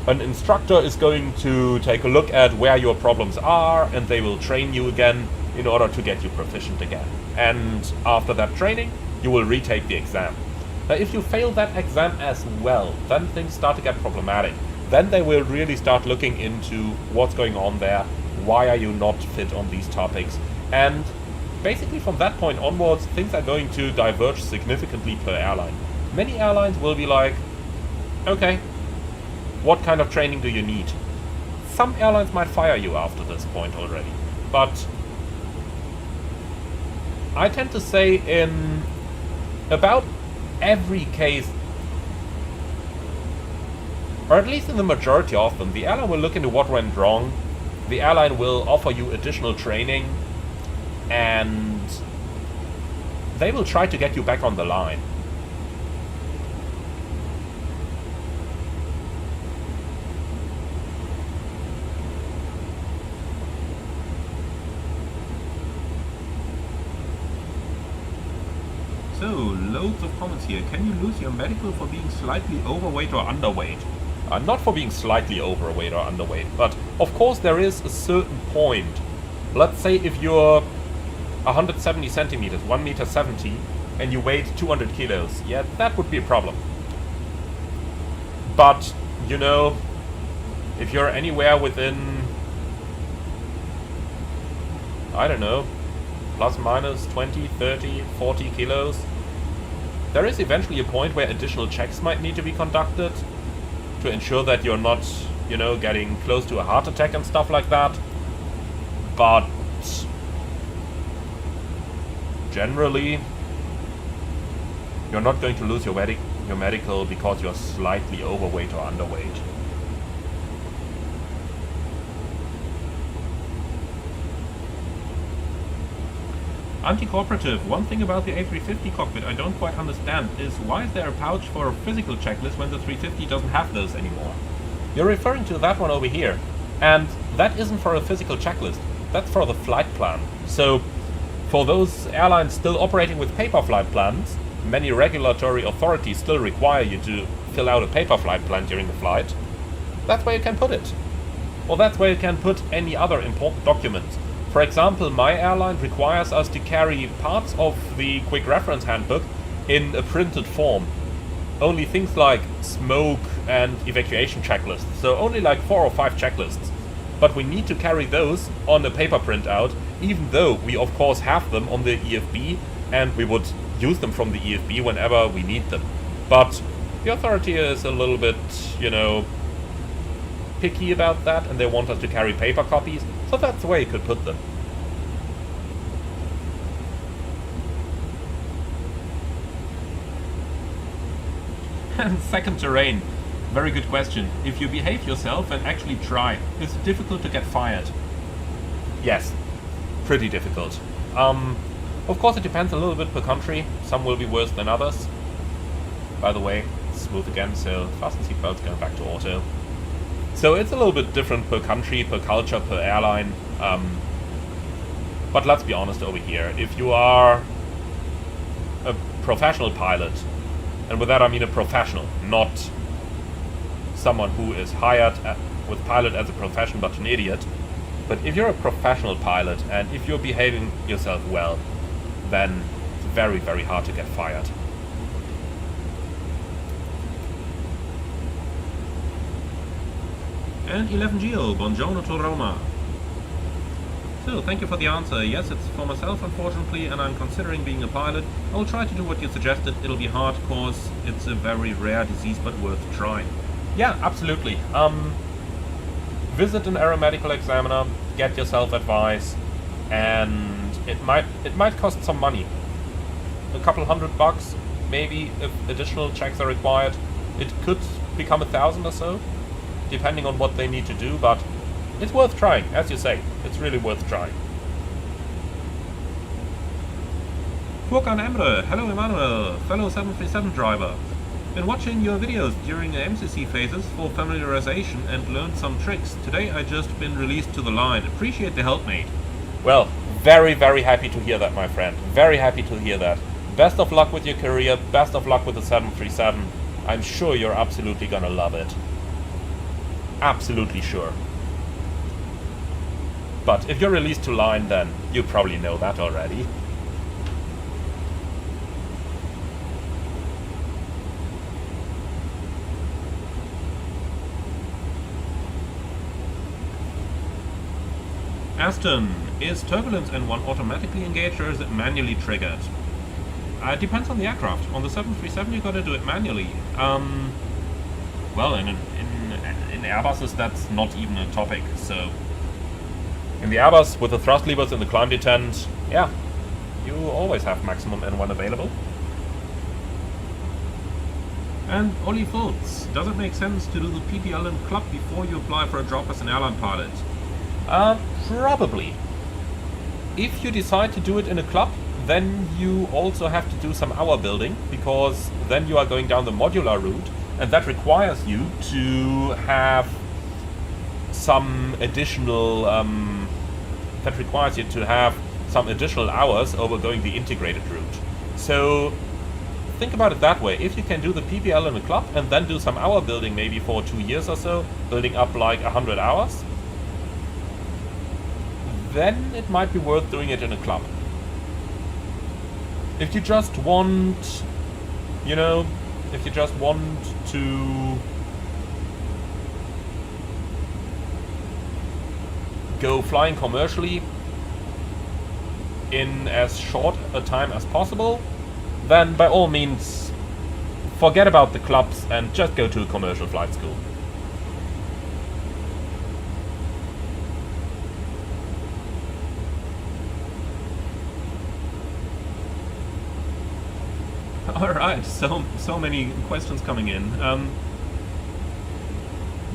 An instructor is going to take a look at where your problems are, and they will train you again in order to get you proficient again. And after that training, you will retake the exam. Now, if you fail that exam as well, then things start to get problematic. Then they will really start looking into what's going on there, why are you not fit on these topics, and basically from that point onwards, things are going to diverge significantly per airline. Many airlines will be like, okay, what kind of training do you need? Some airlines might fire you after this point already, but I tend to say in about every case, or at least in the majority of them, the airline will look into what went wrong, the airline will offer you additional training, and they will try to get you back on the line. So, loads of comments here. Can you lose your medical for being slightly overweight or underweight? Not for being slightly overweight or underweight, but of course there is a certain point. Let's say if you're 170 centimeters, 1 meter 70, and you weighed 200 kilos, yeah, that would be a problem. But, you know, if you're anywhere within, I don't know, plus minus 20, 30, 40 kilos, there is eventually a point where additional checks might need to be conducted to ensure that you're not, you know, getting close to a heart attack and stuff like that. But generally, you're not going to lose your medical because you're slightly overweight or underweight. Anti-cooperative. One thing about the A350 cockpit I don't quite understand is why is there a pouch for a physical checklist when the 350 doesn't have those anymore? You're referring to that one over here, and that isn't for a physical checklist, that's for the flight plan. So for those airlines still operating with paper flight plans, many regulatory authorities still require you to fill out a paper flight plan during the flight. That's where you can put it. Or that's where you can put any other important documents. For example, my airline requires us to carry parts of the quick reference handbook in a printed form. Only things like smoke and evacuation checklists. So only like 4 or 5 checklists. But we need to carry those on a paper printout, even though we of course have them on the EFB and we would use them from the EFB whenever we need them. But the authority is a little bit, you know, picky about that, and they want us to carry paper copies, so that's the way you could put them. And second terrain. Very good question. If you behave yourself and actually try, is it difficult to get fired? Yes, pretty difficult. Of course it depends a little bit per country. Some will be worse than others. By the way, smooth again, so fasten seatbelts, going back to auto. So it's a little bit different per country, per culture, per airline. But let's be honest over here. If you are a professional pilot, and with that I mean a professional, not someone who is hired with pilot as a profession but an idiot. But if you're a professional pilot and if you're behaving yourself well, then it's very, very hard to get fired. And 11 Geo, buongiorno to Roma. So, thank you for the answer. Yes, it's for myself, unfortunately, and I'm considering being a pilot. I'll try to do what you suggested. It'll be hard, cause it's a very rare disease, but worth trying. Yeah, absolutely. Visit an aeromedical examiner, get yourself advice, and it might cost some money. A couple $100, maybe, if additional checks are required. It could become 1,000 or so, depending on what they need to do, but it's worth trying, as you say. It's really worth trying. Furkan Emre, hello Emmanuel, fellow 737 driver. Been watching your videos during the MCC phases for familiarization and learned some tricks. Today I just been released to the line. Appreciate the help, mate. Well, very, very happy to hear that, my friend. Very happy to hear that. Best of luck with your career, best of luck with the 737. I'm sure you're absolutely gonna love it. Absolutely sure. But if you're released to line, then you probably know that already. Aston, is turbulence N1 automatically engaged or is it manually triggered? It depends on the aircraft. On the 737 you gotta do it manually. Well, in Airbuses that's not even a topic, so... In the Airbus, with the thrust levers in the climb detent, yeah, you always have maximum N1 available. And Oli Fultz, does it make sense to do the PPL in club before you apply for a job as an airline pilot? Probably. If you decide to do it in a club, then you also have to do some hour building, because then you are going down the modular route, and that requires you to have some additional hours over going the integrated route. So think about it that way. If you can do the PPL in a club and then do some hour building maybe for 2 years or so, building up like 100 hours, then it might be worth doing it in a club. If you just want, you know, if you just want to go flying commercially in as short a time as possible, then by all means forget about the clubs and just go to a commercial flight school. Alright, so many questions coming in.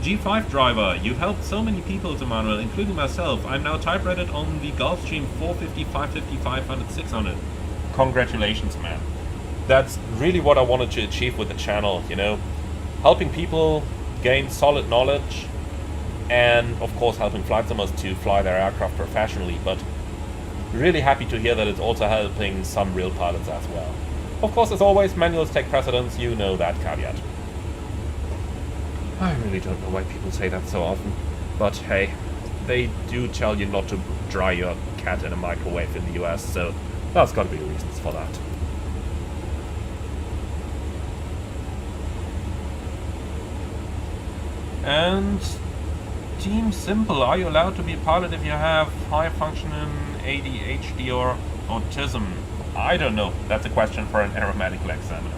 G5 driver, you've helped so many people, Emmanuel, including myself. I'm now type-rated on the Gulfstream 450, 550, 500, 600. Congratulations, man. That's really what I wanted to achieve with the channel, you know. Helping people gain solid knowledge and, of course, helping flight simmers to fly their aircraft professionally, but really happy to hear that it's also helping some real pilots as well. Of course, as always, manuals take precedence, you know that caveat. I really don't know why people say that so often, but hey, they do tell you not to dry your cat in a microwave in the US, so there's got to be reasons for that. And Team Simple, are you allowed to be a pilot if you have high functioning ADHD or autism? I don't know. That's a question for an aeromedical examiner.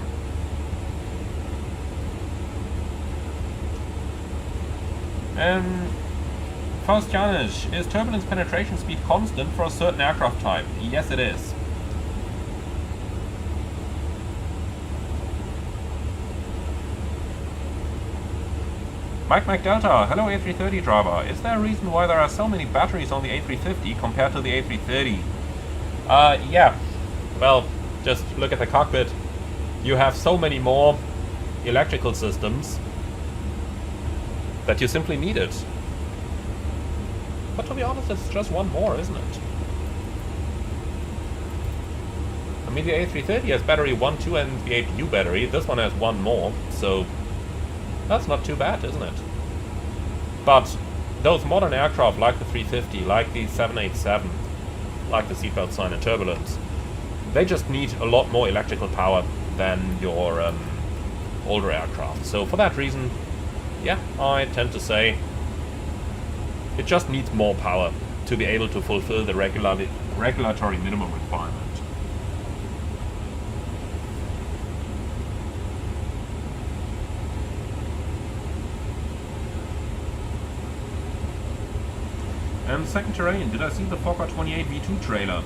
Faust Janisch, is turbulence penetration speed constant for a certain aircraft type? Yes, it is. Mike Delta, hello A330 driver. Is there a reason why there are so many batteries on the A350 compared to the A330? Yeah. Well, just look at the cockpit. You have so many more electrical systems that you simply need it. But to be honest, it's just one more, isn't it? I mean, the A330 has battery 1, 2, and the 8U battery. This one has one more, so that's not too bad, isn't it? But those modern aircraft, like the 350, like the 787, like the seatbelt sign and turbulence, they just need a lot more electrical power than your older aircraft. So for that reason, yeah, I tend to say it just needs more power to be able to fulfill the regulatory minimum requirement. And second terrain, did I see the Fokker 28 V2 trailer?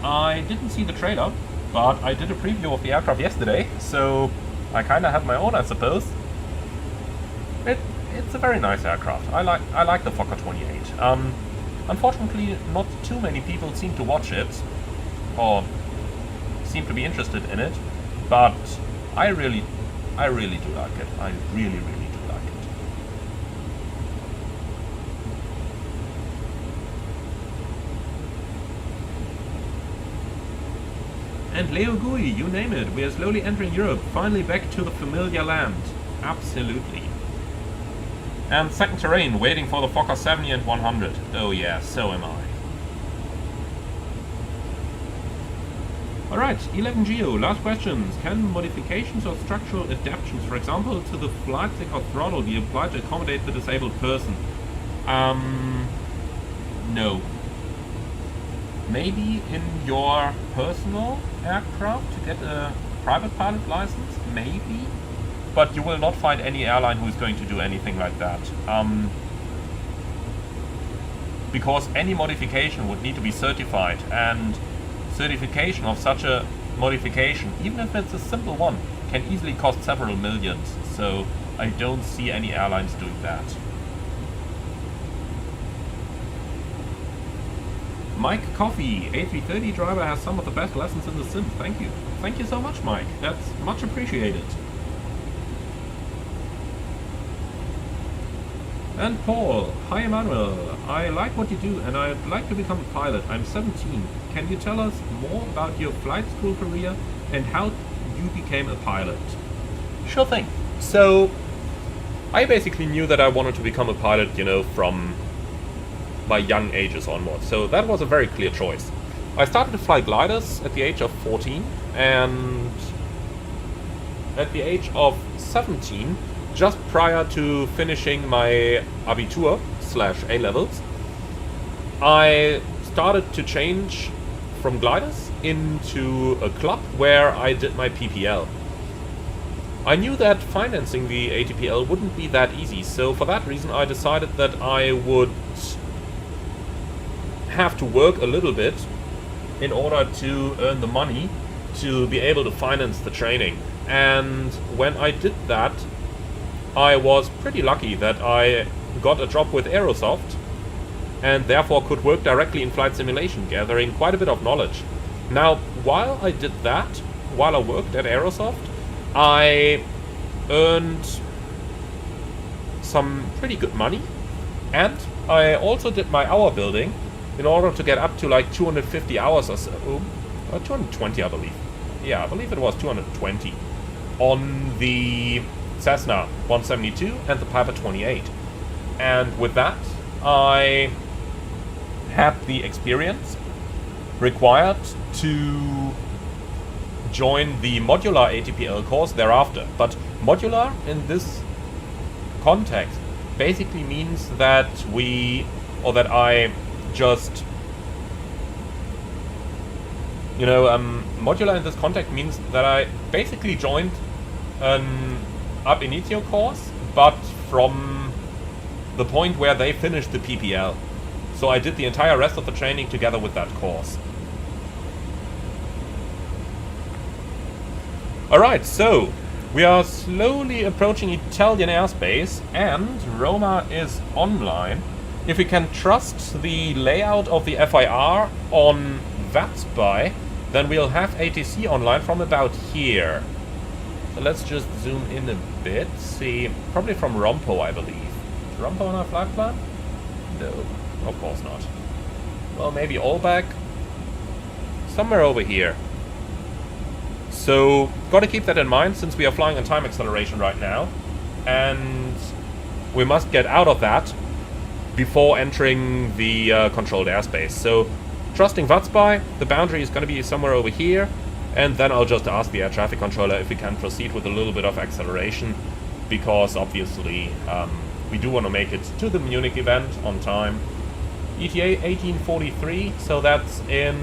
I didn't see the trailer, but I did a preview of the aircraft yesterday, so I kind of have my own, I suppose. It's a very nice aircraft. I like the Fokker 28. Unfortunately, not too many people seem to watch it, or seem to be interested in it, but I really do like it. I really do like it. And Leo Gui, you name it, we are slowly entering Europe, finally back to the familiar land. Absolutely. And second terrain, waiting for the Fokker 70 and 100. Oh yeah, so am I. Alright, 11 Geo, last questions. Can modifications or structural adaptations, for example, to the flight stick or throttle be applied to accommodate the disabled person? No. Maybe in your personal aircraft to get a private pilot license? Maybe. But you will not find any airline who is going to do anything like that. Because any modification would need to be certified, and certification of such a modification, even if it's a simple one, can easily cost several millions. So I don't see any airlines doing that. Mike Coffee, A330 driver, has some of the best lessons in the sim. Thank you. Thank you so much, Mike. That's much appreciated. And Paul, hi Emmanuel, I like what you do and I'd like to become a pilot. I'm 17. Can you tell us more about your flight school career and how you became a pilot? Sure thing. So, I basically knew that I wanted to become a pilot, you know, from my young ages onwards. So that was a very clear choice. I started to fly gliders at the age of 14, and at the age of 17, just prior to finishing my Abitur / A-levels, I started to change from gliders into a club where I did my PPL. I knew that financing the ATPL wouldn't be that easy, so for that reason I decided that I would have to work a little bit in order to earn the money to be able to finance the training. And when I did that, I was pretty lucky that I got a job with Aerosoft and therefore could work directly in flight simulation, gathering quite a bit of knowledge. Now, while I did that, while I worked at Aerosoft, I earned some pretty good money, and I also did my hour building in order to get up to like 250 hours or so, or 220 I believe. Yeah, I believe it was 220 on the Cessna 172 and the Piper 28. And with that, I had the experience required to join the modular ATPL course thereafter. But modular in this context basically means that I just, modular in this context means that I basically joined an ab initio course, but from the point where they finished the PPL. So I did the entire rest of the training together with that course. Alright, so we are slowly approaching Italian airspace and Roma is online. If we can trust the layout of the FIR on VATSIM, then we'll have ATC online from about here. So let's just zoom in a bit. See, probably from Rompo, I believe. Is Rompo on our flight plan? No, of course not. Well, maybe Allback? Somewhere over here. So, gotta keep that in mind since we are flying on time acceleration right now. And we must get out of that before entering the controlled airspace. So, trusting VATSIM, the boundary is gonna be somewhere over here. And then I'll just ask the air traffic controller if we can proceed with a little bit of acceleration, because obviously we do want to make it to the Munich event on time. ETA 1843, so that's in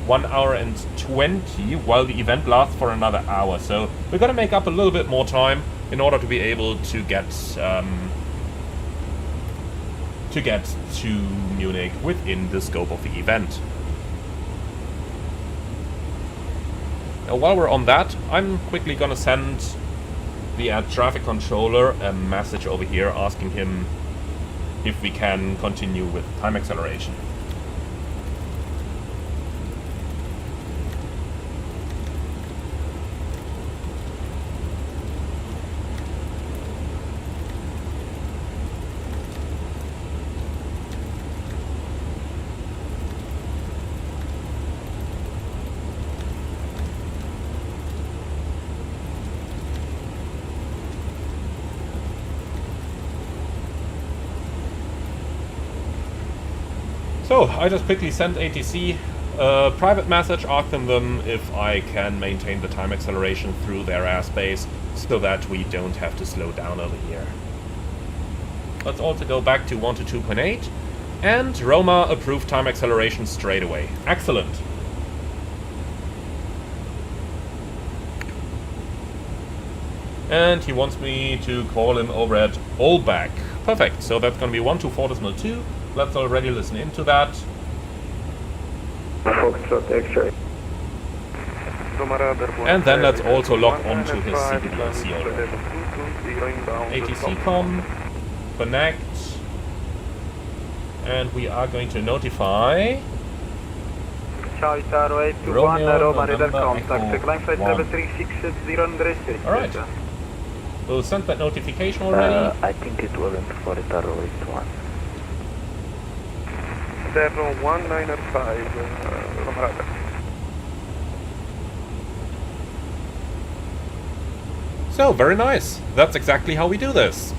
1 hour and 20, while the event lasts for another hour. So we're going to make up a little bit more time in order to be able to get to get to Munich within the scope of the event. Now, while we're on that, I'm quickly gonna send the air traffic controller a message over here asking him if we can continue with time acceleration. So, I just quickly sent ATC a private message asking them if I can maintain the time acceleration through their airspace so that we don't have to slow down over here. Let's also go back to 122.8, and Roma approved time acceleration straight away. Excellent! And he wants me to call him over at Pushback. Perfect, so that's going to be 124.2. Let's already listen into that. And then let's also log on to his CPDC already. ATC com, connect, and we are going to notify Romeo, November, contact, climb flight level 360. Alright. We'll send that notification already. I think it wasn't for the Taro 81. 195, So, very nice. That's exactly how we do this.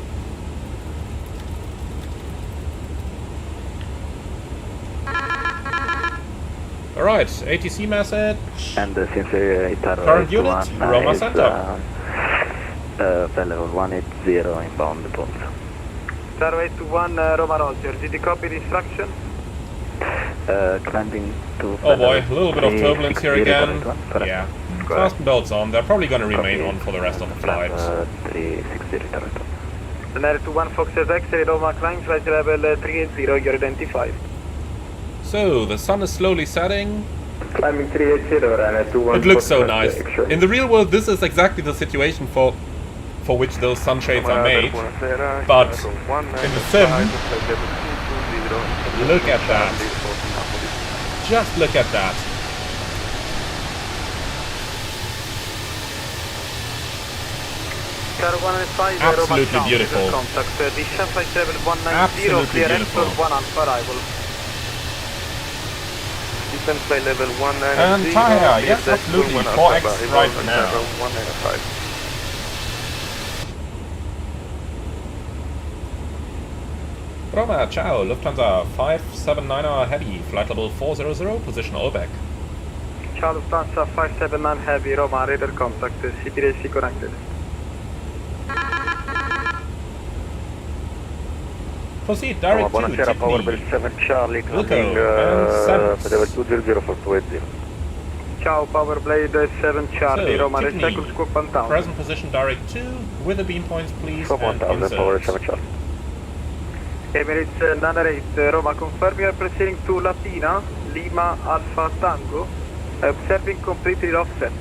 Alright, ATC message. And since Current unit, Roma Center. Level 180 inbound default. Taro 81, Roma Roger, did you copy the instruction? Climbing to... Oh boy, a little bit of turbulence here again. Yeah. Fasten belts on, they're probably going to remain on for the rest of the flight. 360 Scenario 21 Fox X-ray, Roma climb flight level 380, you're identified. So, the sun is slowly setting. Climbing 380, runway 21. It looks so nice. In the real world, this is exactly the situation for which those sunshades are made. But in the sim, look at that. Just look at that. Absolutely beautiful. Absolutely beautiful. And Tahir, yes, absolutely. 4x right now. Roma, ciao, Lufthansa 579er Heavy, flight level 400, position Pushback. Ciao Lufthansa 579 Heavy, Roma, radar contact, CPDC connected. Proceed direct to Buonasera, Power Bell 7 Charlie, coming level 200 for 280. Ciao, Power Blade 7 Charlie, so, Roma, recycle scope 1000. Present position direct 2, with the beam points please, Scope and 1000, Power 7 Charlie. Emirates 908, Roma, confirm you are proceeding to Latina, Lima, Alpha, Tango, observing completely offset.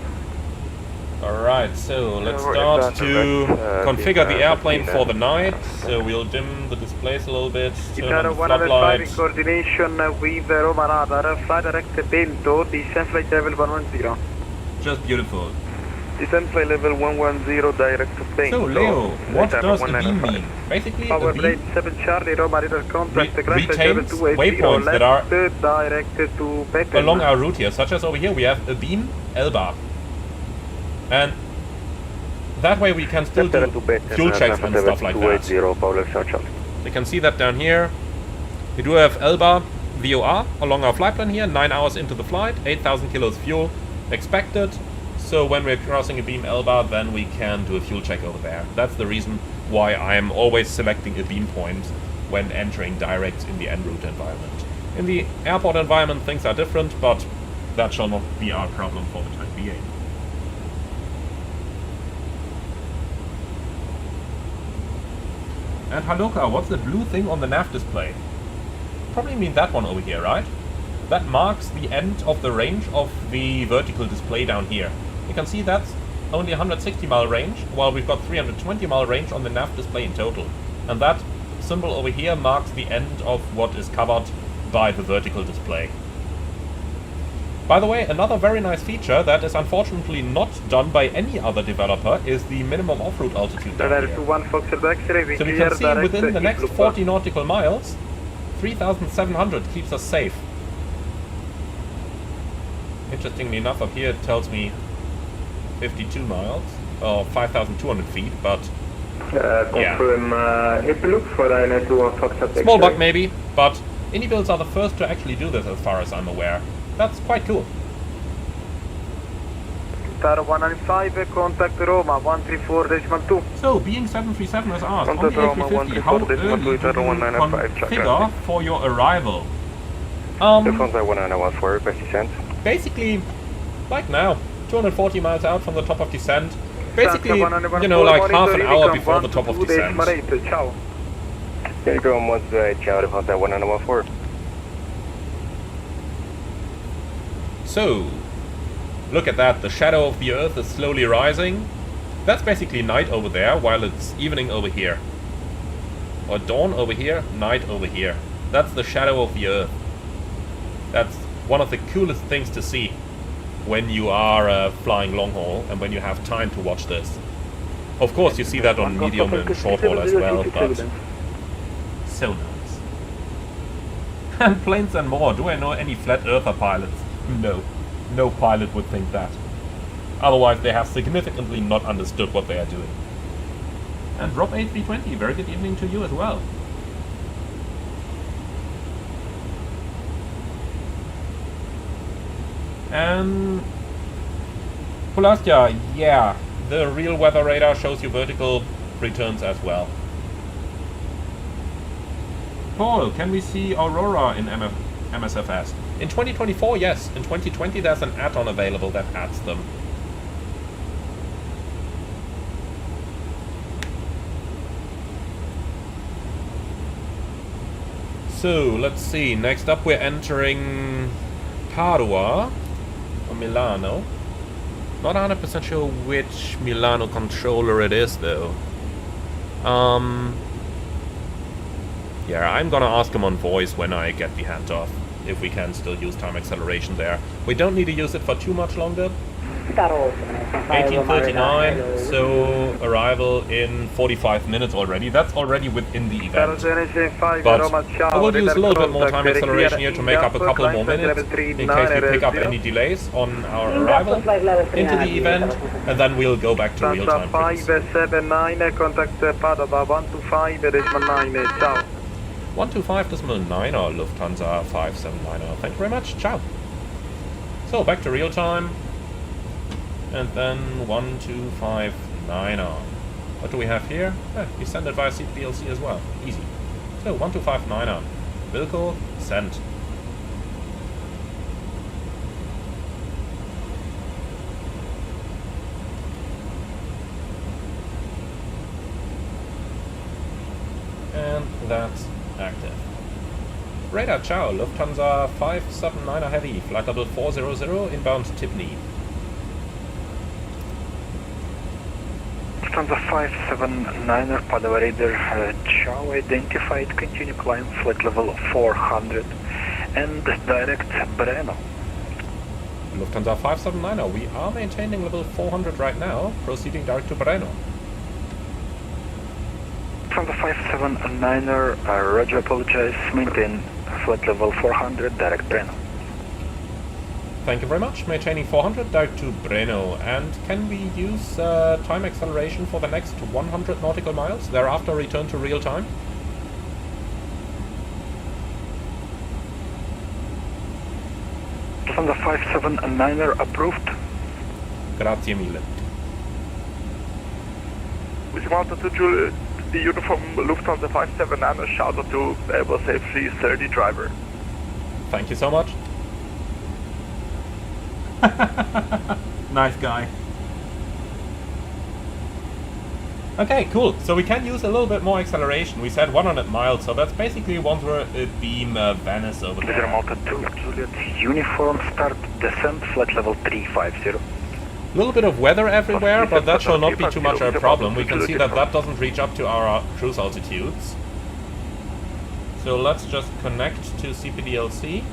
Alright, so let's start to configure the airplane for the night. So we'll dim the displays a little bit, turn on the floodlights. In coordination with Roma radar, fly direct Bento, descent flight level 110. Just beautiful. Descent flight level 110, direct Bento. So Leo, what does a beam mean? Basically, Power a beam Blade 7 Charlie, Roma radar contact, retains waypoints that are direct to Betel. along our route here, such as over here we have a beam L-bar. And that way we can still do fuel checks and stuff like that. You can see that down here. We do have L-bar VOR along our flight plan here, 9 hours into the flight, 8,000 kilos fuel expected. So when we're crossing a beam L-bar, then we can do a fuel check over there. That's the reason why I'm always selecting a beam point when entering direct in the Enroute environment. In the airport environment, things are different, but that shall not be our problem for the time being. And Haluka, what's the blue thing on the nav display? Probably mean that one over here, right? That marks the end of the range of the vertical display down here. You can see that's only 160 mile range, while we've got 320 mile range on the nav display in total. And that symbol over here marks the end of what is covered by the vertical display. By the way, another very nice feature that is unfortunately not done by any other developer is the minimum off-route altitude down here. So we can see within the next 40 nautical miles, 3,700 keeps us safe. Interestingly enough, up here it tells me 52 miles, or 5,200 feet, but confirm look for the small bug maybe, but Indie builds are the first to actually do this as far as I'm aware. That's quite cool. Star 195, contact Roma, 134.2. So, being 737 has asked, on the A350, how early do you configure for your arrival? Basically, like now, 240 miles out from the top of descent. Basically, you know, like half an hour before the top of descent. So, look at that, the shadow of the Earth is slowly rising. That's basically night over there, while it's evening over here. Or dawn over here, night over here. That's the shadow of the Earth. That's one of the coolest things to see when you are flying long haul and when you have time to watch this. Of course, you see that on medium and short haul as well, but so nice. And planes and more. Do I know any flat earther pilots? No. No pilot would think that. Otherwise, they have significantly not understood what they are doing. And Rob A320, very good evening to you as well. And Polastya, yeah, the real weather radar shows you vertical returns as well. Paul, can we see Aurora in MSFS? In 2024, yes. In 2020, there's an add-on available that adds them. So, let's see. Next up, we're entering Padua. Or Milano. Not 100% sure which Milano controller it is, though. Yeah, I'm gonna ask him on voice when I get the handoff, if we can still use time acceleration there. We don't need to use it for too much longer. 1839, so arrival in 45 minutes already. That's already within the event. But I will use a little bit more time acceleration here to make up a couple more minutes in case we pick up any delays on our arrival into the event, and then we'll go back to real time. 579, contact Padova 125.9, ciao. 125.9 or Lufthansa 579. Thank you very much. Ciao. So back to real time. And then 1259 on. What do we have here? We send it via CPLC as well. Easy. So 1259 on. Wilco, send. And that's active. Radar, ciao. Lufthansa 579 heavy. Flight level 400, inbound Tipney. Lufthansa 579 Padova radar, ciao, identified, continue climb, flight level 400 and direct Breno. Lufthansa 579, we are maintaining level 400 right now, proceeding direct to Breno. Lufthansa 579, roger, apologize, maintain flight level 400, direct Breno. Thank you very much. Maintaining 400 direct to Breno. And can we use time acceleration for the next 100 nautical miles? Thereafter return to real time? Lufthansa 579 approved. Grazie mille. We wanted to do the uniform Lufthansa 579 shout out to Airbus A330 driver. Thank you so much. Nice guy. Okay, cool. So we can use a little bit more acceleration. We said 100 miles, so that's basically one beam Venice over Visitor there. Malta 2, Juliet, uniform start, descent, flight level 350. A little bit of weather everywhere, but that shall not be too much of a problem. We can see that that doesn't reach up to our cruise altitudes. So let's just connect to CPDLC.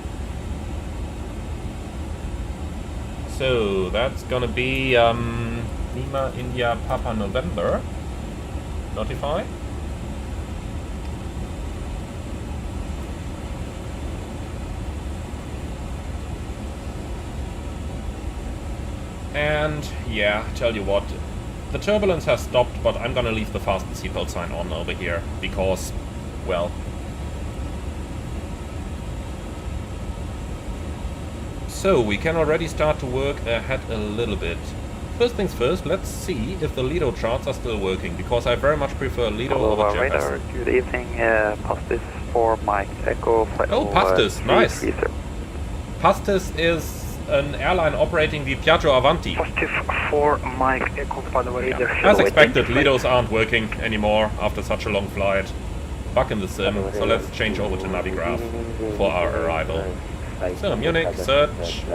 So that's gonna be Lima, India, Papa, November. Notify. And yeah, tell you what, the turbulence has stopped, but I'm gonna leave the fasten seatbelt sign on over here because, well, so we can already start to work ahead a little bit. First things first, let's see if the Lido charts are still working, because I very much prefer Lido over Jefferson. Good evening, Pastis for Mike Echo. Oh, Pastis, nice. Pastis is an airline operating the Piaggio Avanti. Positive for Mike Echo, radar. As expected, Lidos aren't working anymore after such a long flight. Back in the sim, so let's change over to Navigraph for our arrival. So, Munich, search,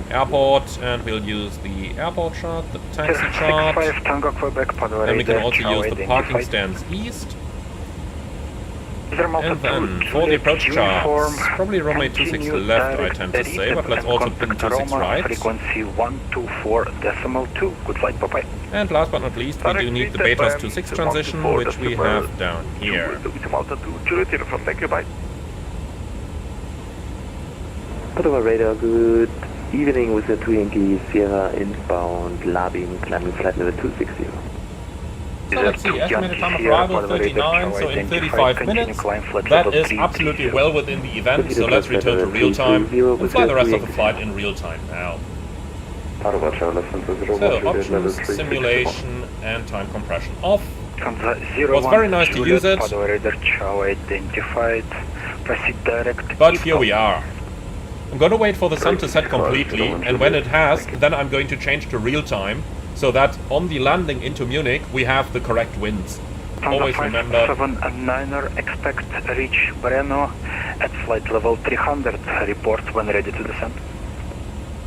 airport, and we'll use the airport chart, the taxi chart, and we can also use the parking stands east. And then, for the approach charts, probably runway 26 left, I tend to say, but let's also pin 26 right. Frequency 124.2, good flight, bye-bye. And last but not least, we do need the Betas to 6 transition, which we have down here. Padova radar, good evening with the 2 Yankee Sierra inbound, Labing, climbing flight level 260. So let's see, estimated time of arrival 39, so in 35 minutes. That is absolutely well within the event, so let's return to real time and fly the rest of the flight in real time now. So, options, simulation, and time compression off. It was very nice to use it, but here we are. I'm gonna wait for the sun to set completely, and when it has, then I'm going to change to real time, so that on the landing into Munich, we have the correct winds. Always remember... 579er, expect reach Breno at flight level 300, report when ready to descend.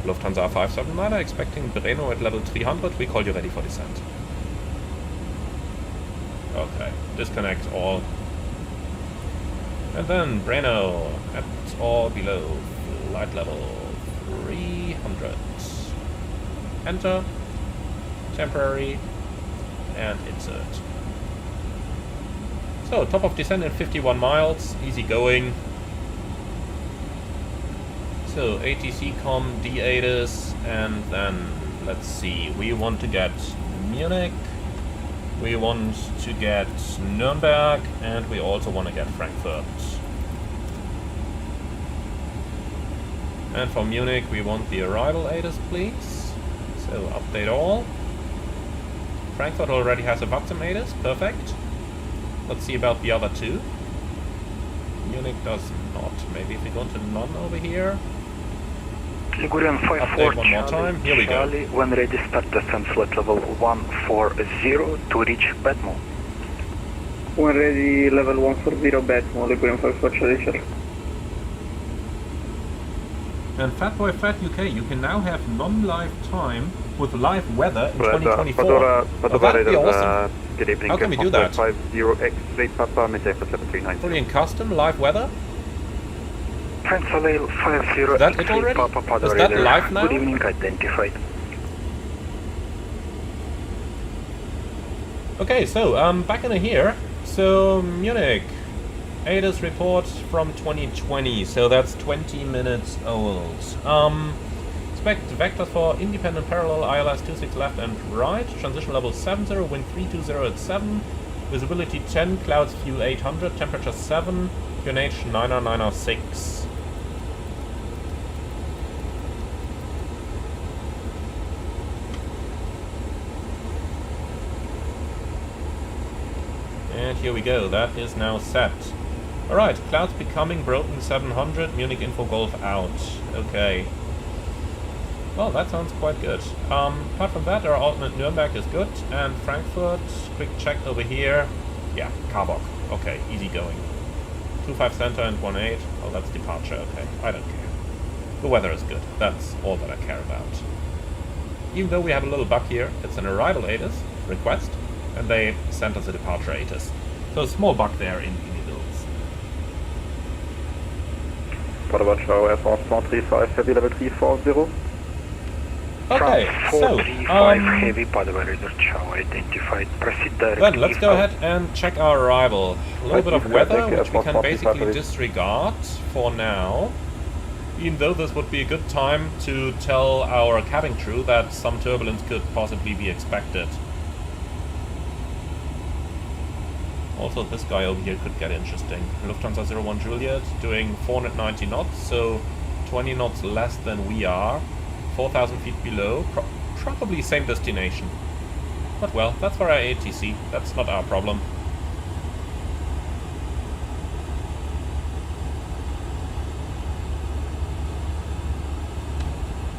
Lufthansa 579er, expecting Breno at level 300, we call you ready for descent. Okay, disconnect all. And then Breno at or below. Flight level 300. Enter, temporary, and insert. So, top of descent in 51 miles, easy going. So, ATC-COM, D-ATIS, and then, let's see, we want to get Munich, we want to get Nuremberg, and we also want to get Frankfurt. And for Munich, we want the arrival ATIS, please. So, update all. Frankfurt already has a VATSIM ATIS, perfect. Let's see about the other two. Munich does not. Maybe if we go to none over here. Ligurian 54 update one more time, here we go. When ready, start descent flight level 140 to reach Batmo. When ready, level 140 Batmo, Ligurian 54 Charlie. And Fatboy Fat UK, you can now have non-live time with live weather in 2024. That'd be awesome. Good evening. How can we do that? 50X3 Papa, Midday for 7390. Fully in custom, live weather? Pendular 50 Is that it already? Is that live now? Good evening, identified. Okay, so, back in here. So, Munich. ATIS report from 2020, so that's 20 minutes old. Expect vectors for independent parallel, ILS 26 left and right, transition level 70, wind 320 at 7, visibility 10, clouds fuel 800, temperature 7, QNH 906. And here we go, that is now set. Alright, clouds becoming broken 700, Munich info golf out. Okay. Well, that sounds quite good. Apart from that, our alternate Nuremberg is good, and Frankfurt, quick check over here. Yeah, Karbach. Okay, easy going. 25 center and 18. Oh, that's departure. Okay, I don't care. The weather is good. That's all that I care about. Even though we have a little bug here, it's an arrival ATIS request, and they sent us a departure ATIS. So a small bug there in builds. What show F135 heavy level 340? Okay, so, heavy radar chow identified. Proceed directly. then let's go ahead and check our arrival. A little bit of weather, which we can basically disregard for now. Even though this would be a good time to tell our cabin crew that some turbulence could possibly be expected. Also, this guy over here could get interesting. Lufthansa 01 Juliet doing 490 knots, so 20 knots less than we are. 4,000 feet below, probably same destination. But well, that's for our ATC, that's not our problem.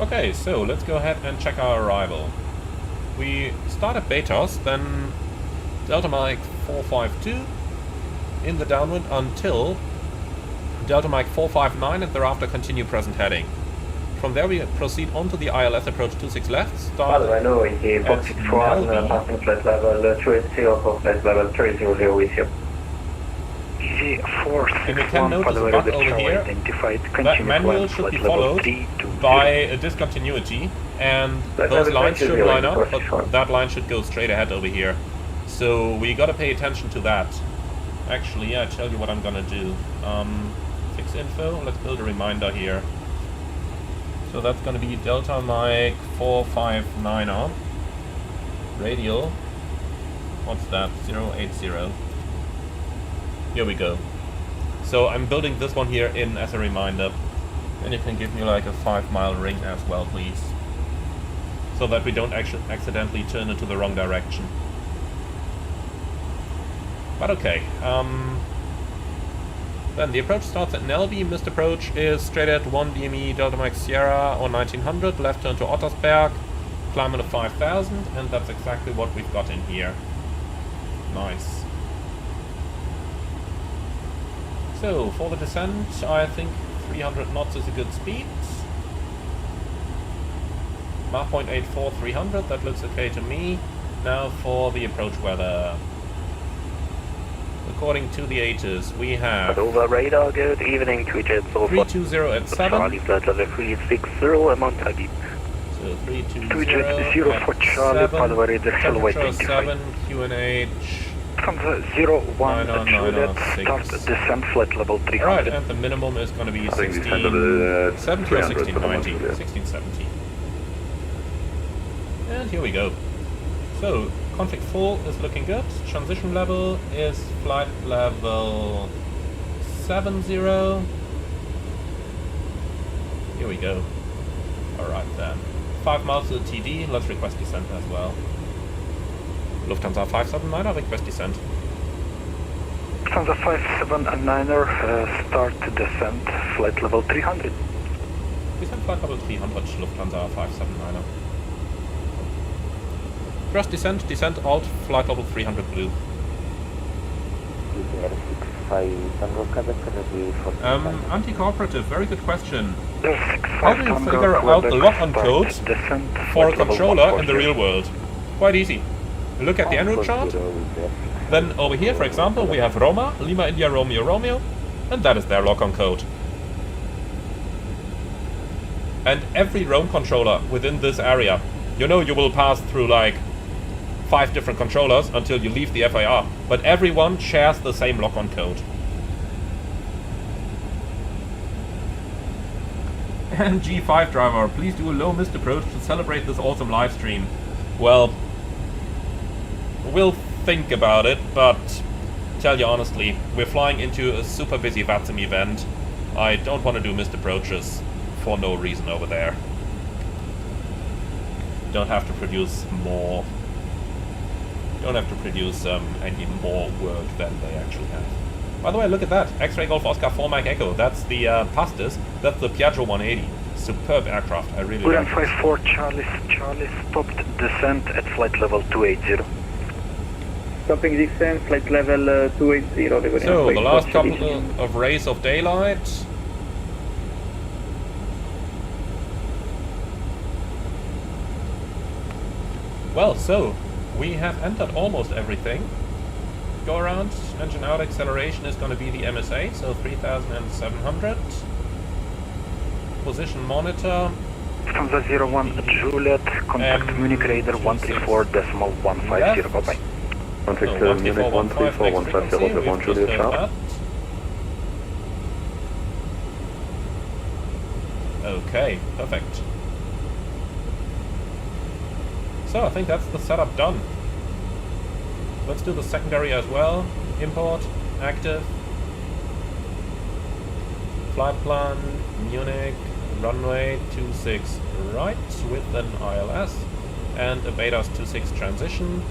Okay, so let's go ahead and check our arrival. We start at Betos, then Delta Mike 452 in the downwind until Delta Mike 459 and thereafter continue present heading. From there we proceed on to the ILS approach 26 left, start I know in the box 4 passing flight level 280 for flight level 300 with you. Easy and we can 461 notice a bug over here. Identified. That manual should be followed by a discontinuity, and those lines should line up, but that line should go straight ahead over here. So we gotta pay attention to that. Actually, I tell you what I'm gonna do. Fix info, let's build a reminder here. So that's going to be Delta Mike 459er. Radial. What's that? 080. Here we go. So I'm building this one here in as a reminder. And you can give me like a 5-mile ring as well, please. So that we don't accidentally turn into the wrong direction. But okay. Then the approach starts at Nelby. Missed approach is straight at 1 DME Delta Mike Sierra on 1900, left turn to Ottersberg, climb into 5000, and that's exactly what we've got in here. Nice. So, for the descent, I think 300 knots is a good speed. Mach point 84, 300, that looks okay to me. Now for the approach weather. According to the ATIS, we have over radar, good evening, Twitch 320 at 7. Charlie flight level 360, amount target. So 320 for Charlie, Padova radar, hello, identified. 7, QNH. From the 01 Juliet, start descent flight level 300. Alright, and the minimum is going to be 1670 or 1690. 1670. And here we go. So, config full is looking good. Transition level is flight level 70. Here we go. Alright then. 5 miles to the TD, let's request descent as well. Lufthansa 579er, request descent. Lufthansa 579er, start descent, flight level 300. Descent flight level 300, Lufthansa 579er. Thrust descent alt, flight level 300 blue. Anti-cooperative, very good question. How do you figure out the lock-on code for a controller in the real world? Quite easy. Look at the Enroute chart. Then over here, for example, we have Roma, Lima India Romeo Romeo, and that is their lock-on code. And every Rome controller within this area, you know you will pass through like 5 different controllers until you leave the FIR, but everyone shares the same lock-on code. And G5 driver, please do a low missed approach to celebrate this awesome live stream. Well, we'll think about it, but tell you honestly, we're flying into a super busy VATSIM event. I don't want to do missed approaches for no reason over there. Don't have to produce more. Don't have to produce any more work than they actually have. By the way, look at that. X-Ray Golf Oscar 4 Mike Echo. That's the Pastis. That's the Piaggio 180. superb aircraft. I really Uran like it. 54 Charlie stopped descent at flight level 280. Stopping descent, flight level 280. So, the last couple of rays of daylight. Well, so, we have entered almost everything. Go around, engine out, acceleration is going to be the MSA, so 3,700. Position monitor. Lufthansa 01 Juliet, contact Munich radar 134.150, bye-bye. Contact Munich 134.150, Juliet, sharp. Okay, perfect. So I think that's the setup done. Let's do the secondary as well. Import, active. Flight plan, Munich, runway 26 right with an ILS and a BETAS 26 transition.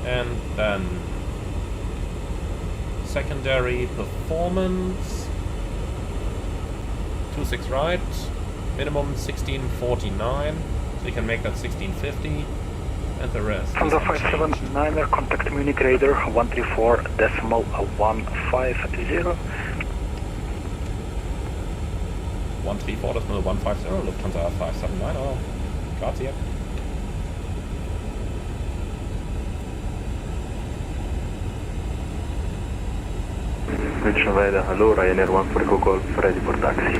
And then secondary performance 26 right, minimum 1649, so you can make that 1650, and the rest. Lufthansa 579er, contact Munich radar 134.150. 134.150, Lufthansa 579, oh, grazie. München weiter, hallo, Ryanair 14 Echo Golf, ready for taxi.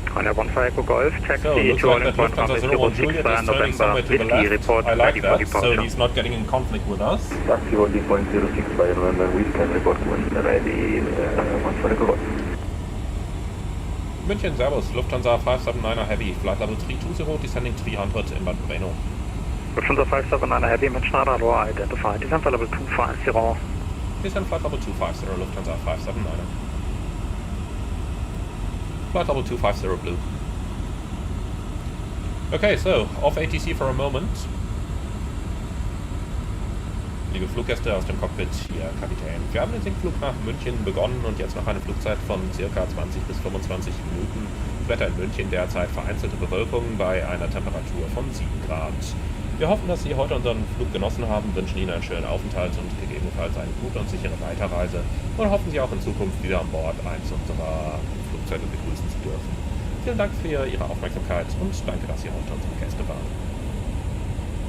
Ryanair 14 Echo Golf, taxi So, looks to like that Airline Lufthansa 01 Juliet is turning somewhere to the left. I like that, so he's not getting in conflict with us. Taxi holding point 06 by November Whiskey, report when ready, 14 Echo Golf. München, Servus, Lufthansa 579er Heavy, flight level 320, descending 300 in Bad Breno. Lufthansa 579er Heavy, München radar identified, descent flight level 250. Descent flight level 250, Lufthansa 579er. Flight level 250 blue. Okay, so, off ATC for a moment. Liebe Fluggäste aus dem Cockpit, hier Kapitän. Wir haben den Sinkflug nach München begonnen und jetzt noch eine Flugzeit von ca. 20 bis 25 Minuten. Wetter in München derzeit vereinzelte Bewölkung bei einer Temperatur von 7 Grad. Wir hoffen, dass Sie heute unseren Flug genossen haben, wünschen Ihnen einen schönen Aufenthalt und gegebenenfalls eine gute und sichere Weiterreise und hoffen Sie auch in Zukunft wieder an Bord eins unserer Flugzeuge begrüßen zu dürfen. Vielen Dank für Ihre Aufmerksamkeit und danke, dass Sie heute unsere Gäste waren.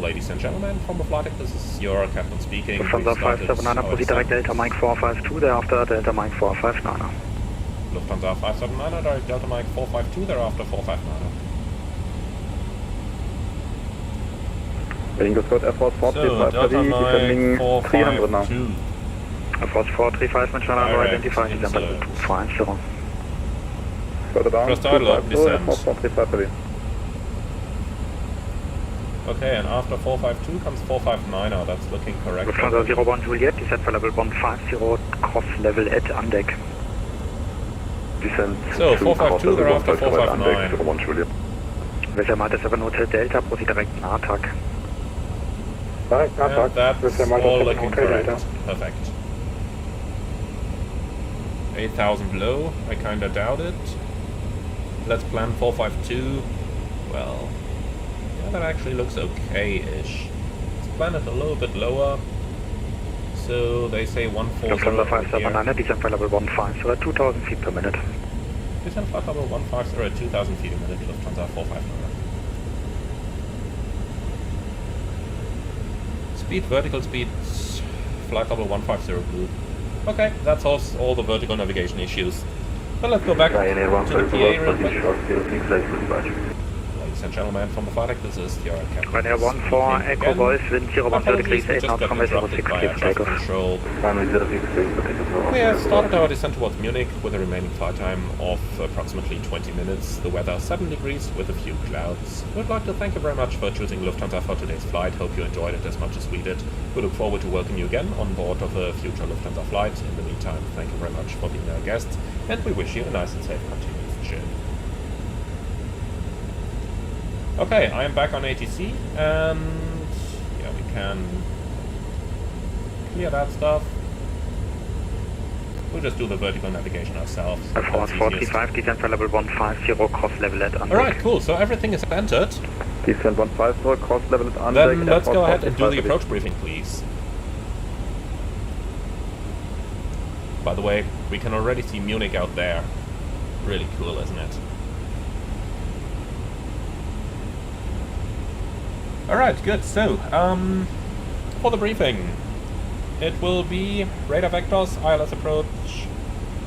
Ladies and gentlemen, from the flight deck, this is your captain speaking. Lufthansa 579er, proceed direct Delta Mike 452, thereafter Delta Mike 459er. Lufthansa 579er, direct Delta Mike 452, thereafter 459er. Bingo Scott, Air Force 435, so, Delta descending 300 now. Air Force 435, München radar identified, descent flight level 250. Further down, First idle, descent. Air Force 435. Okay, and after 452 comes 459er, that's looking correct. Lufthansa 01 Juliet, descent flight level 150, cross level at undeck. Descent so, 452, thereafter 459. Welcher Malta 7 Hotel Delta, proceed direct ATAC. And that's all looking correct. Perfect. 8,000 below, I kinda doubt it. Let's plan 452. Well, yeah, that actually looks okay-ish. Let's plan it a little bit lower. So they say 140 Lufthansa 579er, descent flight level 150 at 2,000 feet per minute. Descent flight level 150 at 2,000 feet a minute, Lufthansa 459. Speed, vertical speed, flight level 150 blue. Okay, that solves all the vertical navigation issues. Well, let's go back to the PA real quick. Ladies and gentlemen, from the flight deck, this is your captain. Ryanair 14 Echo Golf, wind 010 degrees, 8 knots, runway 06, clear for takeoff. Control. We have started our descent towards Munich with a remaining flight time of approximately 20 minutes. The weather 7 degrees with a few clouds. We'd like to thank you very much for choosing Lufthansa for today's flight. Hope you enjoyed it as much as we did. We look forward to welcoming you again on board of a future Lufthansa flight. In the meantime, thank you very much for being our guests, and we wish you a nice and safe continued journey. Okay, I am back on ATC, and yeah, we can clear that stuff. We'll just do the vertical navigation ourselves. Force 45, descent for level 150, cross level at Undeck. Alright, cool, so everything is entered. Descent 150, cross level at Undeck. Then let's go ahead and do the approach briefing, please. By the way, we can already see Munich out there. Really cool, isn't it? Alright, good. So, for the briefing, it will be radar vectors, ILS approach,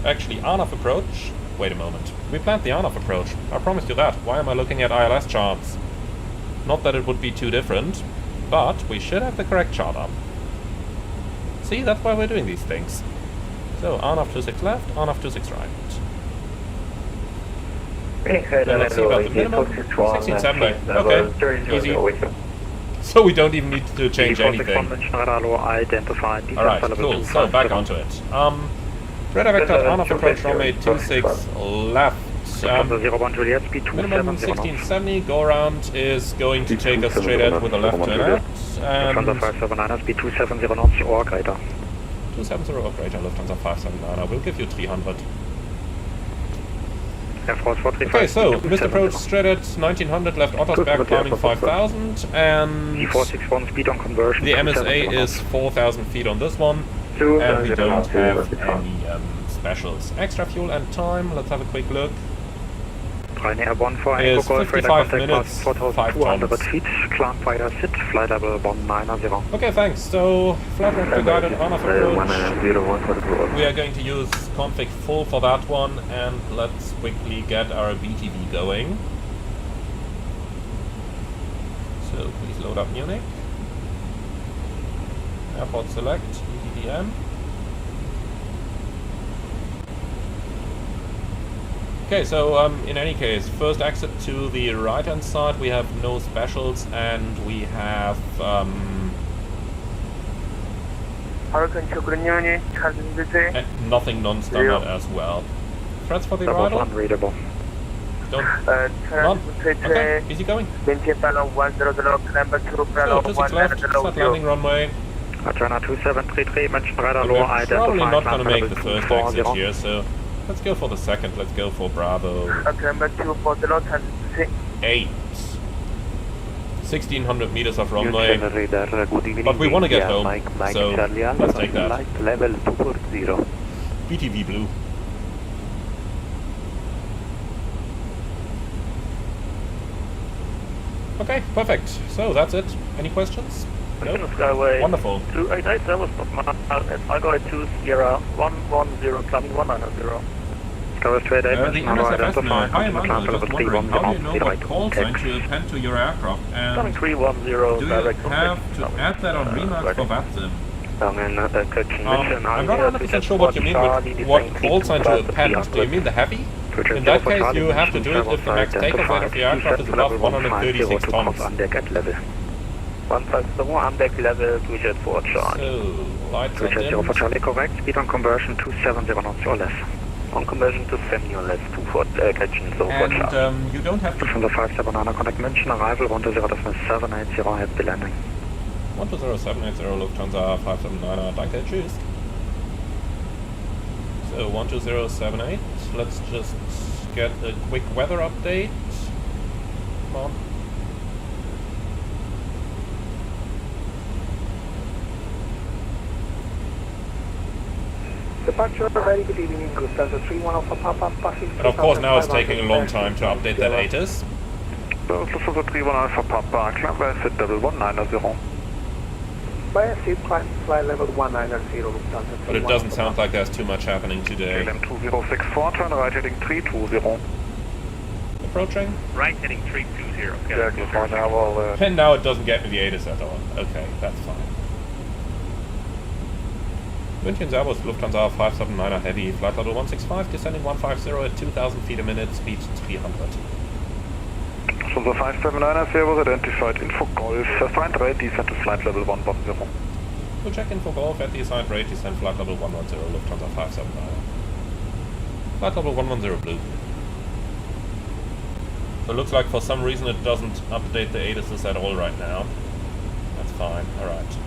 actually RNAV approach. Wait a moment. We planned the RNAV approach. I promised you that. Why am I looking at ILS charts? Not that it would be too different, but we should have the correct chart up. See, that's why we're doing these things. So, RNAV 26 left, RNAV 26 right. Then let's see about the minimum. 1670. Okay, easy. So we don't even need to change anything. Alright, cool. So back onto it. Radar vector RNAV approach runway 26 left. Minimum 1670. Go around is going to take us straight ahead with a left turn out. And 270 operator Lufthansa 579. I will give you 300. Okay, so missed approach straight at 1900, left Ottersberg, climbing 5000, and the MSA is 4000 feet on this one, and we don't have any specials. Extra fuel and time, let's have a quick look. Is 55 minutes, 5 tons. Okay, thanks. So, flat right guided RNAV approach. We are going to use config full for that one, and let's quickly get our BTV going. So, please load up Munich. Airport select, EDTM. Okay, so in any case, first exit to the right-hand side, we have no specials, and we have nothing non-standard as well. Threats for the arrival? Unreadable. Don't. None. Okay, easy going. So, 26 left, start landing runway. Atlanta 2733, mentioned radar We're law, probably not going to make the first exit here, so let's go for the second. Let's go for Bravo 8. 1600 meters of runway, but we want to get home, so let's take that. Level 240. BTV blue. Okay, perfect. So that's it. Any questions? No? Wonderful. 288, that was I got 2 Sierra 110, climbing 190. The NSFS now. Hi Emmanuel, just wondering, how do you know what call sign to append to your aircraft, and do you have to add that on remarks for VATSIM? I'm not 100% sure what you mean with what call sign to append. Do you mean the heavy? In that case, you have to do it if the max takeoff weight of the aircraft is above 136 tons. 150 on deck level, Switch for Charlie. So, lights are Switch for Charlie, correct. Speed on conversion 270 knots or less. On conversion to semi or less, 2 for catching, so for Charlie. And you don't have to... From the 579 connect mention, arrival 120.780, happy landing. 120.780 Lufthansa 579, danke, tschüss. So, 120.78, let's just get a quick weather update. Come on. Departure, very good evening, Lufthansa 31 for Papa, passing. And of course now it's taking a long time to update that ATIS. Lufthansa 31 Alpha Papa, climb by set level 190. By a seat climb, fly level 190, Lufthansa 31. But it doesn't sound like there's too much happening today. KLM 2064, turn right heading 320. Approaching? Right heading 320. Exactly, for now I'll... And now it doesn't get me the ATIS at all. Okay, that's fine. München Airbus Lufthansa 579 heavy, flight level 165, descending 150 at 2000 feet a minute, speed 300. So the 579 Airbus identified info golf, assigned rate descent to flight level 110. We'll check info golf at the assigned rate, descent flight level 110, Lufthansa 579. Flight level 110 blue. So it looks like for some reason it doesn't update the ATIS at all right now. That's fine, alright.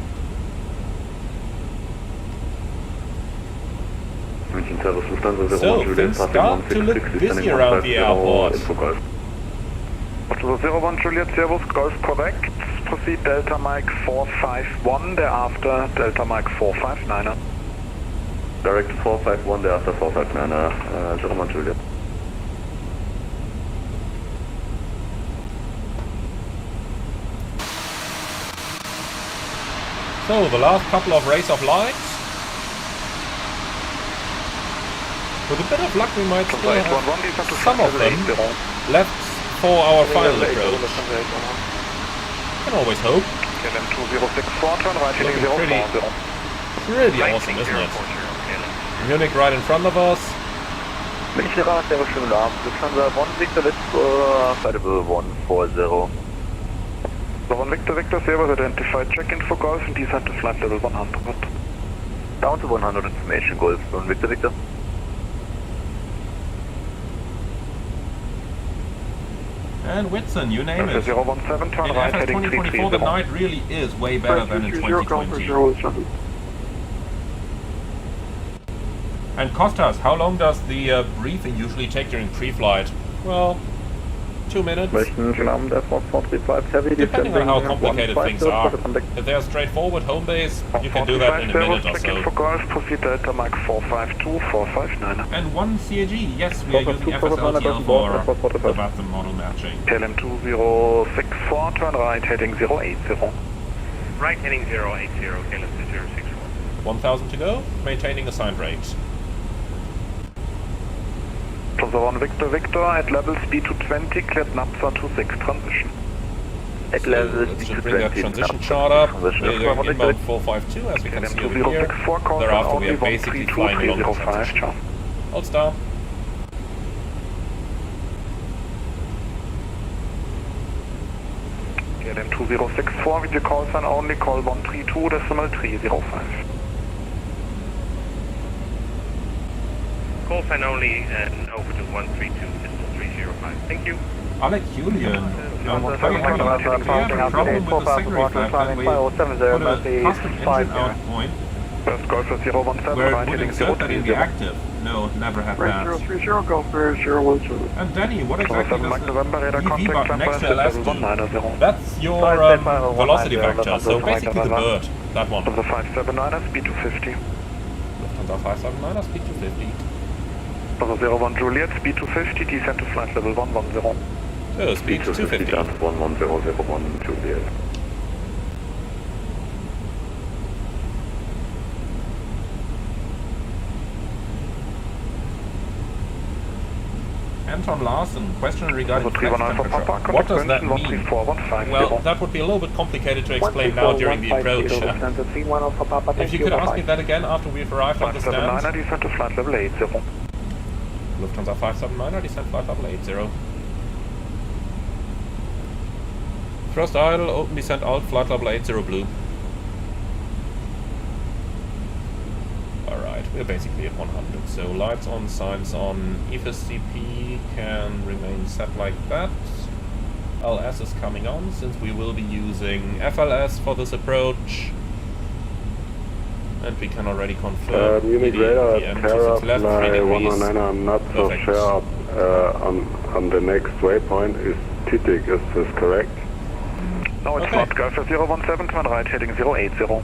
Servus Lufthansa 01 So, Juliet, things start to look busy around the airport. So 01 Juliet, Servus, Golf correct. Proceed Delta Mike 451, thereafter Delta Mike 459er. Direct 451, thereafter 459er, 01 Juliet. So, the last couple of rays of light. With a bit of luck, we might still have some of them left for our final approach. Can always hope. KLM 2064, turn right, heading 040. Pretty awesome, isn't it? Munich right in front of us. Munich Servus, schönen Abend. Lufthansa 1 Victor Victor, flight level 140. So 1 Victor Victor, Servus, identified check-in for Golf and descent to flight level 100. Down to 100 information, Golf 1 Victor Victor. And Whitson, you name it. 017, turn In right, FS heading 2024, the 330. night really is way better than in 2020. And Kostas, how long does the briefing usually take during pre-flight? Well, 2 minutes. Schönen Abend, Air Force 435 Heavy. Depending on how complicated things are. If they're straightforward home base, you can do that in a minute or Check-in so. for Golf, proceed Delta Mike 452, 459. And 1 CAG, yes, we are using FSLTL for the VATSIM model matching. KLM 2064, turn right, heading 080. Right heading 080, KLM 2064. 1000 to go, maintaining assigned rate. Plus 1 Victor Victor, at level speed to 20, cleared NAPSA 26 transition. At level Let's speed just to bring that 20. transition chart up. We're Transition. going inbound 452 as we can see over here. Thereafter we are basically flying along the transition. Hold star. KLM 2064, with your call sign only, call 132.305. Call sign only and over to 132.305. Thank you. Alec Julian, we have a problem with the secondary flap that we put a custom engine out point First Golf 017, where it right, would heading insert that in the 030. active. No, never had that. 030 Golf 017. And Danny, what exactly does the November radar VV contact button next to number LS is do? 190. That's your velocity vector, so basically the bird, that one. Lufthansa 579, speed 250. Lufthansa 579, speed 250. Lufthansa 01 Juliet, speed 250, descent to flight level 110. So, speed 250. 11001 Juliet. Anton Larsen, question regarding flight 319 for temperature. Papa, What does that contact mean? 134.150. Well, that would be a little bit complicated to explain now during the approach. If you could ask me that again after we've arrived at the 579, stand. descent to flight level 80. Lufthansa 579, descent flight level 80. Thrust idle, open descent alt, flight level 80 blue. Alright, we're basically at 100, so lights on, signs on, EFSCP can remain set like that. LS is coming on, since we will be using FLS for this approach. And we can already confirm Munich radar, Terra left 3 fly degrees. 109, I'm not so Perfect. sure on the next waypoint is Titik, is this correct? No, it's Okay. not. Golf 017, turn right, heading 080.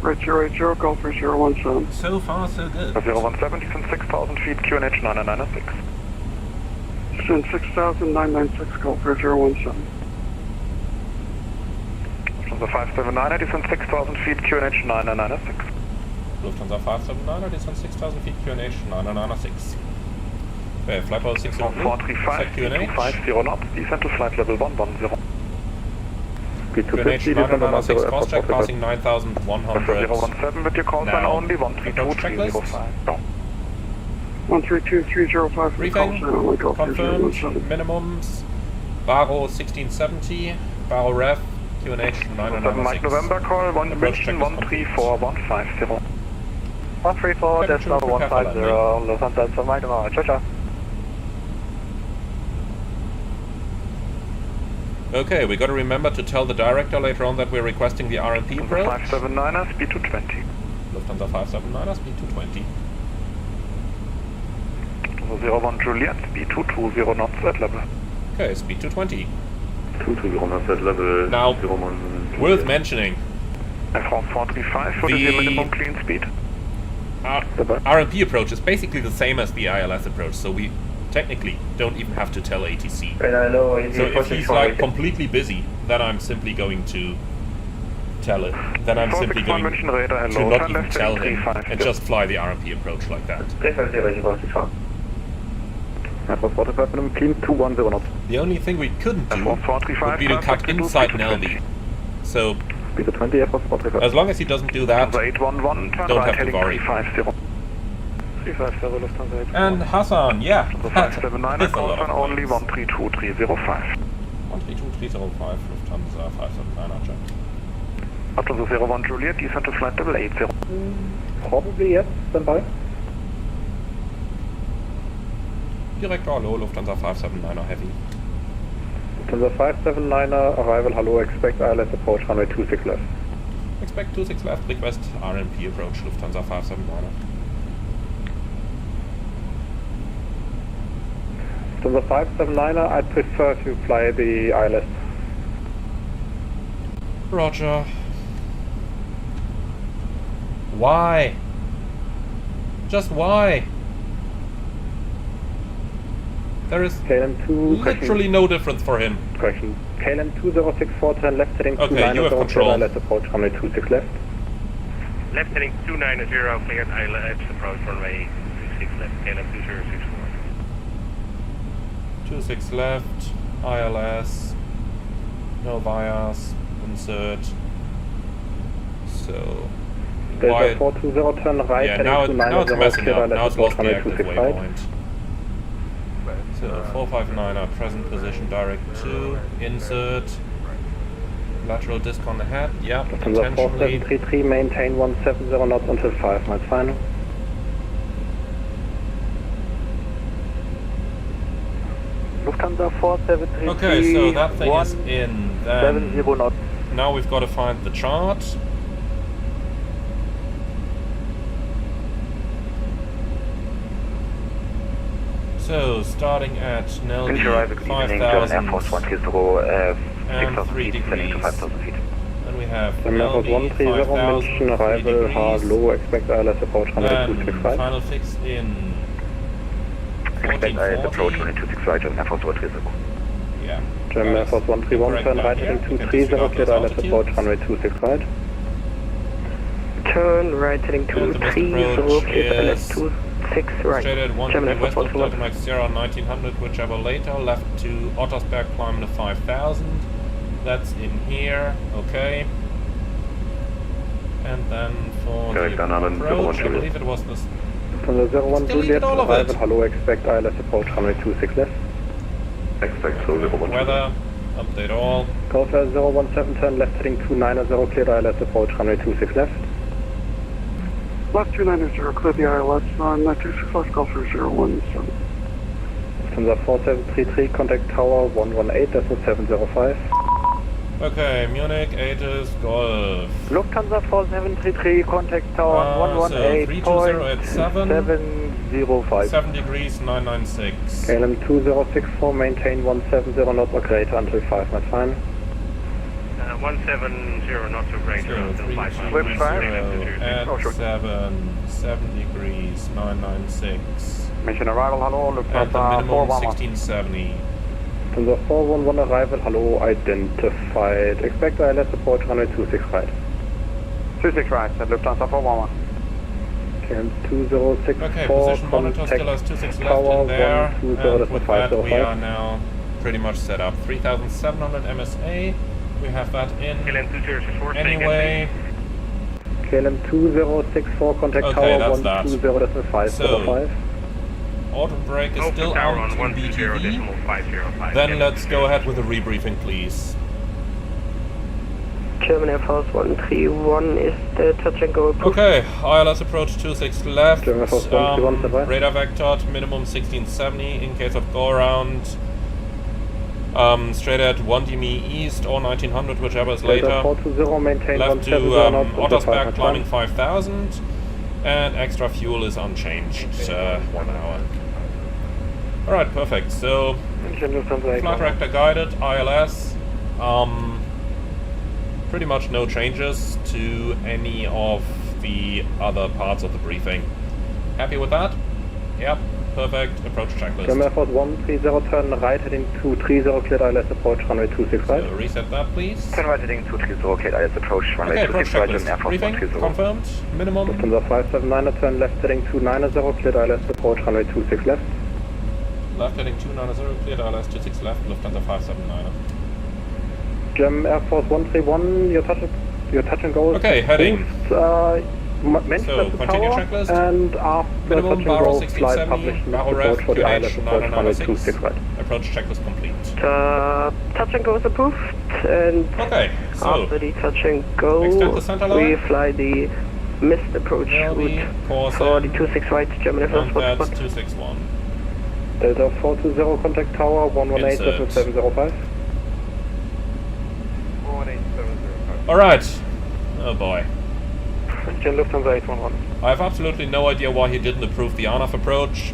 Right 080 Golf 017. So far, so good. 017, descent 6,000 feet, QNH 996. Descend 6,996 Golf 017. Lufthansa 579, descent 6,000 feet, QNH 996. Lufthansa 579, descent 6,000 feet, QNH 996. Okay, flight level 60 set 435, QNH. 250 knots, descent to flight level 110. Speed QNH 250, 996, Airport cross check 45. passing 9,100. 017 with your call sign Now, only, approach checklist. 132.305. 132305 for Briefing, call sign only Golf confirmed, 017. minimums, Baro 1670, Baro ref, QNH 7 Mike 996. November call, 1 Approach München checklist complete. 134,150. 134, Temperature decimal prepare for 150, Lufthansa 7 Mike November, ciao ciao. Okay, we got to remember to tell the director later on that we're requesting the RMP approach. 579, speed 220. Lufthansa 579, speed 220. 01 Juliet, speed 220 knots at level. Okay, speed 220. 220 knots at level. Now, 01 worth mentioning, France 435, what is your minimum clean speed? RMP approach is basically the same as the ILS approach, so we technically don't even have to tell ATC. So if he's like completely busy, then I'm simply going to tell it. Then I'm simply going to not even tell him and just fly the RMP approach like that. Airbus 45 minimum clean 210 knots. The only thing we couldn't do would be to cut inside an LV. So, Speed 20, Airbus 45. as long as he doesn't do that, 811, turn don't right have to heading worry. 350. 350 Lufthansa 8. And Hassan, yeah, that 579, is a lot confirm of only points. 132305. 132305, Lufthansa 579 check. Up to the 01 Juliet, descent to flight level 80. Probably yes, stand by. Director, hello, Lufthansa 579 heavy. Lufthansa 579er, arrival, hello, expect ILS approach, runway 26 left. Expect 26 left, request RMP approach, Lufthansa 579. Lufthansa 579er, I'd prefer to fly the ILS. Roger. Why? Just why? There is literally no difference for him. Correction. KLM 2064, turn left heading 290, Okay, you have control. ILS approach, runway 26 left. Left heading 290, cleared ILS approach runway 26 left, KLM 2064. 26 left, ILS, no bias, insert. So, Delta 420, turn right yeah, heading now 290, it's messing cleared up. ILS Now it's approach, lost the runway active 26 right. waypoint. So 459 present position direct 2, insert, lateral disc on the head, yeah, Lufthansa intentionally. 4733, maintain 170 knots until 5 miles final. Lufthansa 4733. Okay, so that thing is in. Then 70 knots. now we've got to find the chart. So, starting at Nelly, 5,000 and 3 degrees. And we have Airbus Nelly, 130, 5,000, mention 3 arrival, hard degrees. low, expect ILS approach, runway And 265. final fix in Expect ILS approach 1440. runway 26 right, German Air Force 130. Yeah. German Air Force 131, turn right heading 230, cleared ILS approach, runway 26 right. Turn right heading And the best 230, approach cleared ILS is 26 right. straight at 1 German Air west Force of 131. Delta Max Sierra 1900, whichever later, left to Ottersberg, climb to 5,000. That's in here, okay. And then for Correct, the another approach, I 01 believe it was this. From the 01 Deleted Juliet, all of arrival, it. hello, expect ILS approach, runway 26 left. Expect so 01 Weather, update all. Golf Air 017, turn left heading 290, cleared ILS approach, runway 26 left. Left 290, clear the ILS on 26 left, Golf Air 017. Lufthansa 4733, contact tower 118.705. Okay, Munich, Atus, Golf. Lufthansa 4733, contact tower So 320 at 7, 118.705. 7 degrees, 996. KLM 2064, maintain 170 knots or greater until 5 miles final. 170 not so great, So until 5 miles. 320 at 7 degrees, 996. Mission arrival, hello, At the Lufthansa minimum 411. 1670. Lufthansa 411 arrival, hello, identified. Expect ILS approach, runway 26 right. 26 right, at Lufthansa 411. KLM 2064, Okay, position monitor still has 26 left tower in there. 120, And with that, we 505. are now pretty much set up. 3,700 MSA. We have that in KLM 2064, anyway. KLM 2064, contact Okay, tower that's that. 120.505. Auto brake is still tower out on in BTV. 120.505. Then let's go ahead with the rebriefing, please. German Air Force 131 is the touch and go approved. Okay, ILS approach 26 left. German Air Force 131, standby. Radar vector minimum 1670 in case of go around. Straight at 1 DME east or 1900, whichever is later. Delta 420, maintain Left to 170 knots until 5 Ottersberg, miles climbing final. 5,000. And extra fuel is unchanged, 1 hour. Alright, perfect. So, flight director guided, ILS. Pretty much no changes to any of the other parts of the briefing. Happy with that? Yep, perfect. Approach checklist. Air Force 130, turn right heading 230, cleared ILS approach runway 265. So reset that, please. Turn right heading 230, cleared ILS approach runway Okay, approach 265, checklist. Briefing confirmed. Minimum. Lufthansa 579, turn left heading 290, cleared ILS approach runway 26 left. Left heading 290, cleared ILS 26 left, Lufthansa 579. Gem Air Force 131, your touch and go. Okay, heading. So continue checklist. And after minimum touch and barrel go, 16 flight semi, published barrel ref, for the ILS approach runway 996. 26 right. Approach checklist complete. Touch and go is approved, and okay, so after the touch and go, extend the center line. we fly the missed approach route for the 26 right, German Air Force That's Spot. 261. Delta 420, contact tower 118.705. Alright. Oh boy. Lufthansa 811. I have absolutely no idea why he didn't approve the ANAF approach.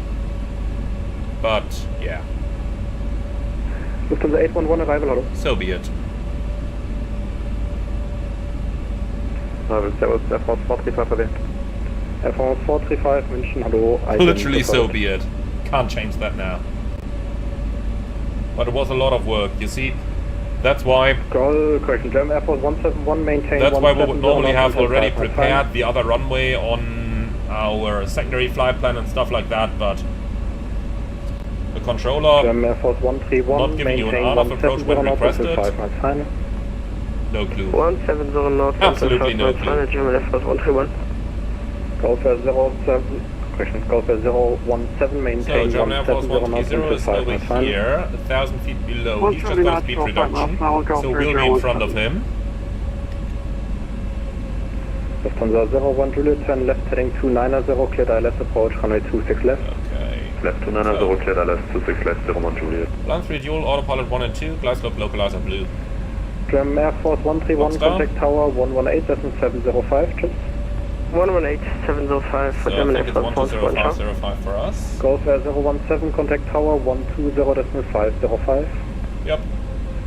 But, yeah. Lufthansa 811, arrival, hello. So be it. Air Force 435 Air Force 435, München, hello. Literally so be it. Can't change that now. But it was a lot of work, you see. That's why. Correction, German Air Force 171, maintain. That's why we would normally have already prepared the other runway on our secondary flight plan and stuff like that, but the controller German Air Force 131, not giving you an ANAF approach when requested. No clue. 170 north. Absolutely no clue. German Air Force 131. Golf Air 07. Golf Air 017, maintain. So German Air Force 130 is over here, 1,000 feet below. He's just got a speed reduction, so we'll be in front of him. Lufthansa 01 Juliet, turn left heading 290, cleared ILS approach, runway 26 left. Okay. Left 290, cleared ILS 26 left, 01 Juliet. Land 3 dual, autopilot 1 and 2, glide slope localizer blue. German Air Force 131, contact tower 118.705, chips. 118.705 for German Air Force 120.505 for us. Golf Air 017, contact tower 120.505. Yep.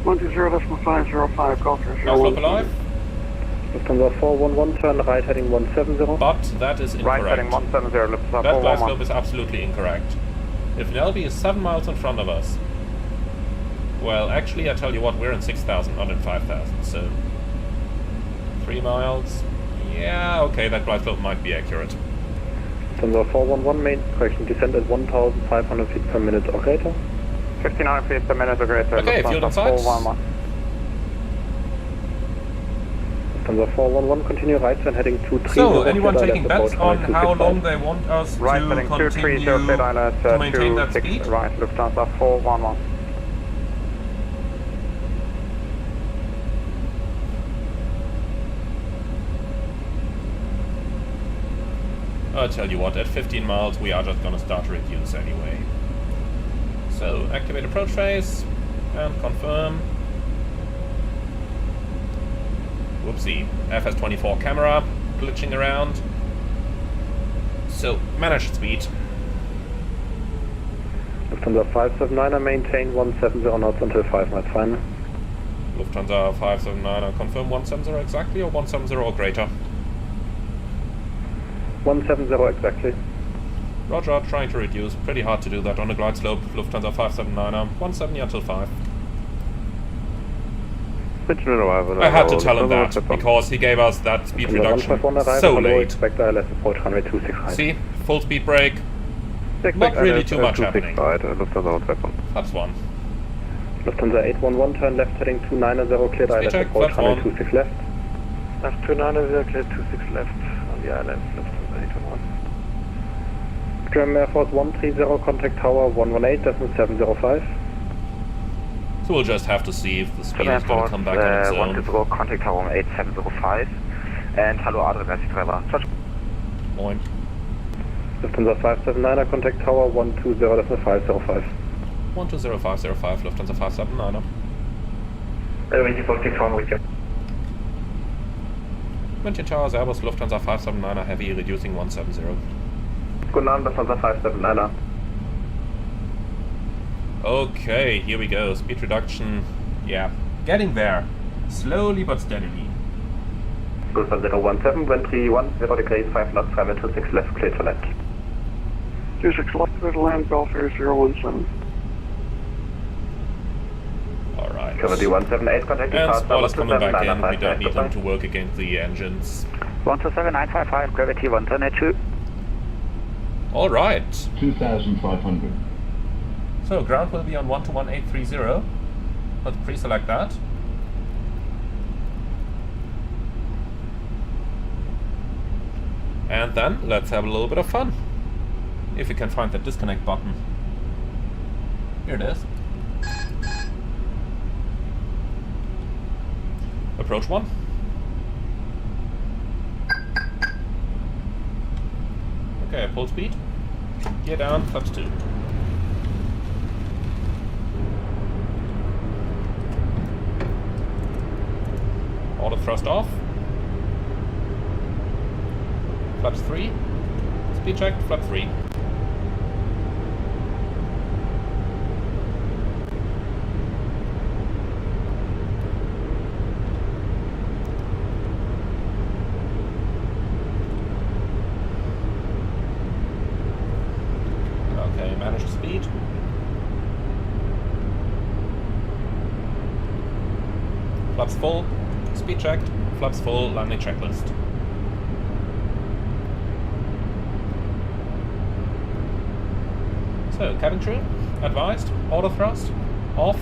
120.505, Golf Air 017. Slope alive. Lufthansa 411, turn right heading 170. But that is incorrect. Right heading 170, Lufthansa that glide 411. slope is absolutely incorrect. If Nelby is 7 miles in front of us, well, actually, I tell you what, we're in 6,000, not in 5,000, so 3 miles. Yeah, okay, that glide slope might be accurate. Lufthansa 411, main correction, descend at 1,500 feet per minute or greater. 1,500 feet per minute or greater. Okay, fuel in sight. Lufthansa 411, continue right turn heading 230. So, anyone taking bets on how long they want us to continue to maintain that speed? Right, Lufthansa 411. I'll tell you what, at 15 miles we are just gonna start to reduce anyway. So, activate approach phase and confirm. Whoopsie, FS24 camera glitching around. So, managed speed. Lufthansa 579, maintain 170 knots until 5 miles final. Lufthansa 579, confirm 170 exactly or 170 or greater? 170 exactly. Roger, trying to reduce. Pretty hard to do that on a glide slope. Lufthansa 579, 170 until 5. I had to tell him that, because he gave us that speed reduction so late. See, full speed brake. Not really too much happening. That's one. Lufthansa 811, turn left heading 290, cleared ILS approach, runway 26 left. Left 290, cleared 26 left on the island, Lufthansa 811. German Air Force 130, contact tower 118.705. So we'll just have to see if the speed is going to come back on its own. 120, contact tower 18705. And hello, Adresse driver. Moin. Lufthansa 579, contact tower 120.505. 120.505, Lufthansa 579. München Towers, Airbus, Lufthansa 579, heavy, reducing 170. Guten Abend, Lufthansa 579. Okay, here we go. Speed reduction. Yeah, getting there. Slowly but steadily. Gulf 017, wind 310 degrees, 5 knots, runway 26 left, clear to land. 26 left, clear to land, Belfair 017. Alright. Gravity 178, contact and departure, spoilers coming back in. We 127, don't need them to work against the engines. 127955, gravity 172. Alright. 2,500. So ground will be on 121.830. Let's pre-select that. And then let's have a little bit of fun. If we can find that disconnect button. Here it is. Approach 1. Okay, full speed. Gear down, flaps 2. Auto thrust off. Flaps 3. Speed check, flap 3. Okay, manage speed. Flaps full. Speed checked. Flaps full. Landing checklist. So, cabin crew, advised, auto thrust, off,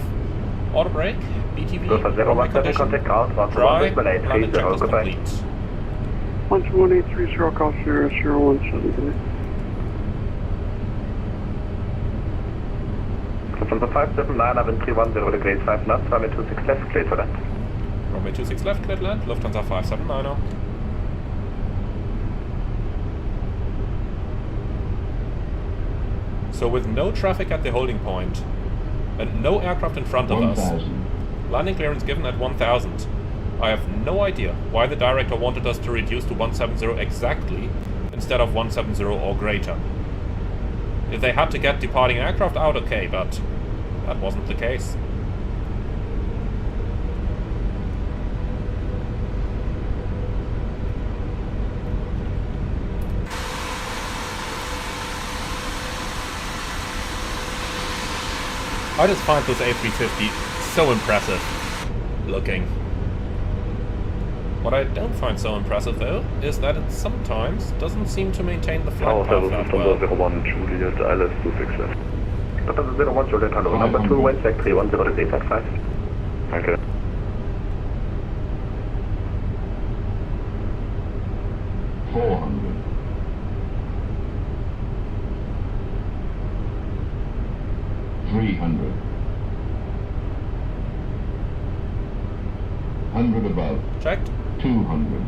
auto brake, BTV, runway condition, dry, landing checklist complete. 121.830, call 017. From the 579, wind 310 degrees, 5 knots, runway 26 left, clear to land. Runway 26 left, clear to land, Lufthansa 579er. So with no traffic at the holding point and no aircraft in front of us, landing clearance given at 1000. I have no idea why the director wanted us to reduce to 170 exactly instead of 170 or greater. If they had to get departing aircraft out, okay, but that wasn't the case. I just find this A350 so impressive looking. What I don't find so impressive though is that it sometimes doesn't seem to maintain the flight path that well. 01 Juliet, ILS 26 left. Lufthansa 01 Juliet, hello. Number 2, wind check 310 degrees at 5. Okay. $300. 100 above. Checked. 200.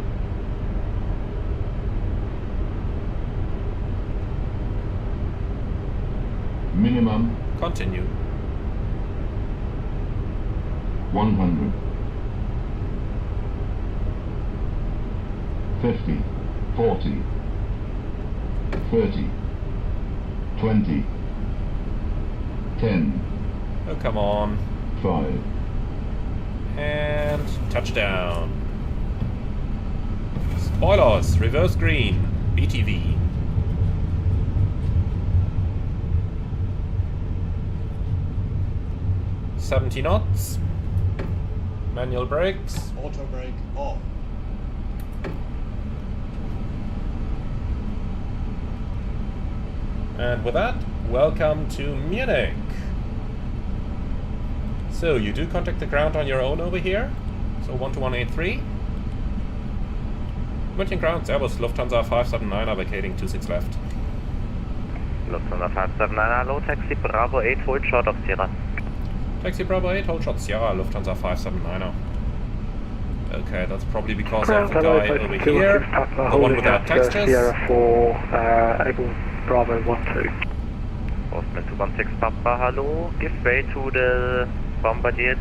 Minimum. Continue. 100. 50. 40. 30. 20. 10. Oh, come on. 5. And touchdown. Spoilers, reverse green, BTV. $70 knots. Manual brakes. Auto brake off. And with that, welcome to Munich. So you do contact the ground on your own over here. So 12183. München ground, Airbus, Lufthansa 579er vacating 26 left. Lufthansa 579er, low taxi Bravo 8, hold short of Sierra. Taxi Bravo 8, hold short Sierra, Lufthansa 579er. Okay, that's probably because of the guy over here, the one without textures. Sierra 4, able Bravo 12. Postman 216 Papa, hello. Give way to the bombarded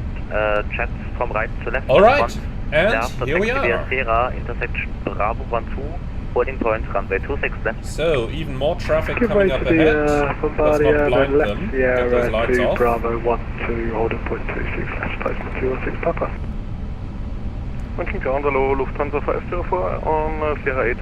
jets from right to left. Alright, and here we are. Sierra, intersection Bravo 12, Boarding point, runway 26 left. So, even more traffic coming up ahead. Let's not blind them. Get those lights off. Bravo 12, holding point 26 left, placement 06 Papa. Mountain ground, hello, Lufthansa 504 on Sierra 8.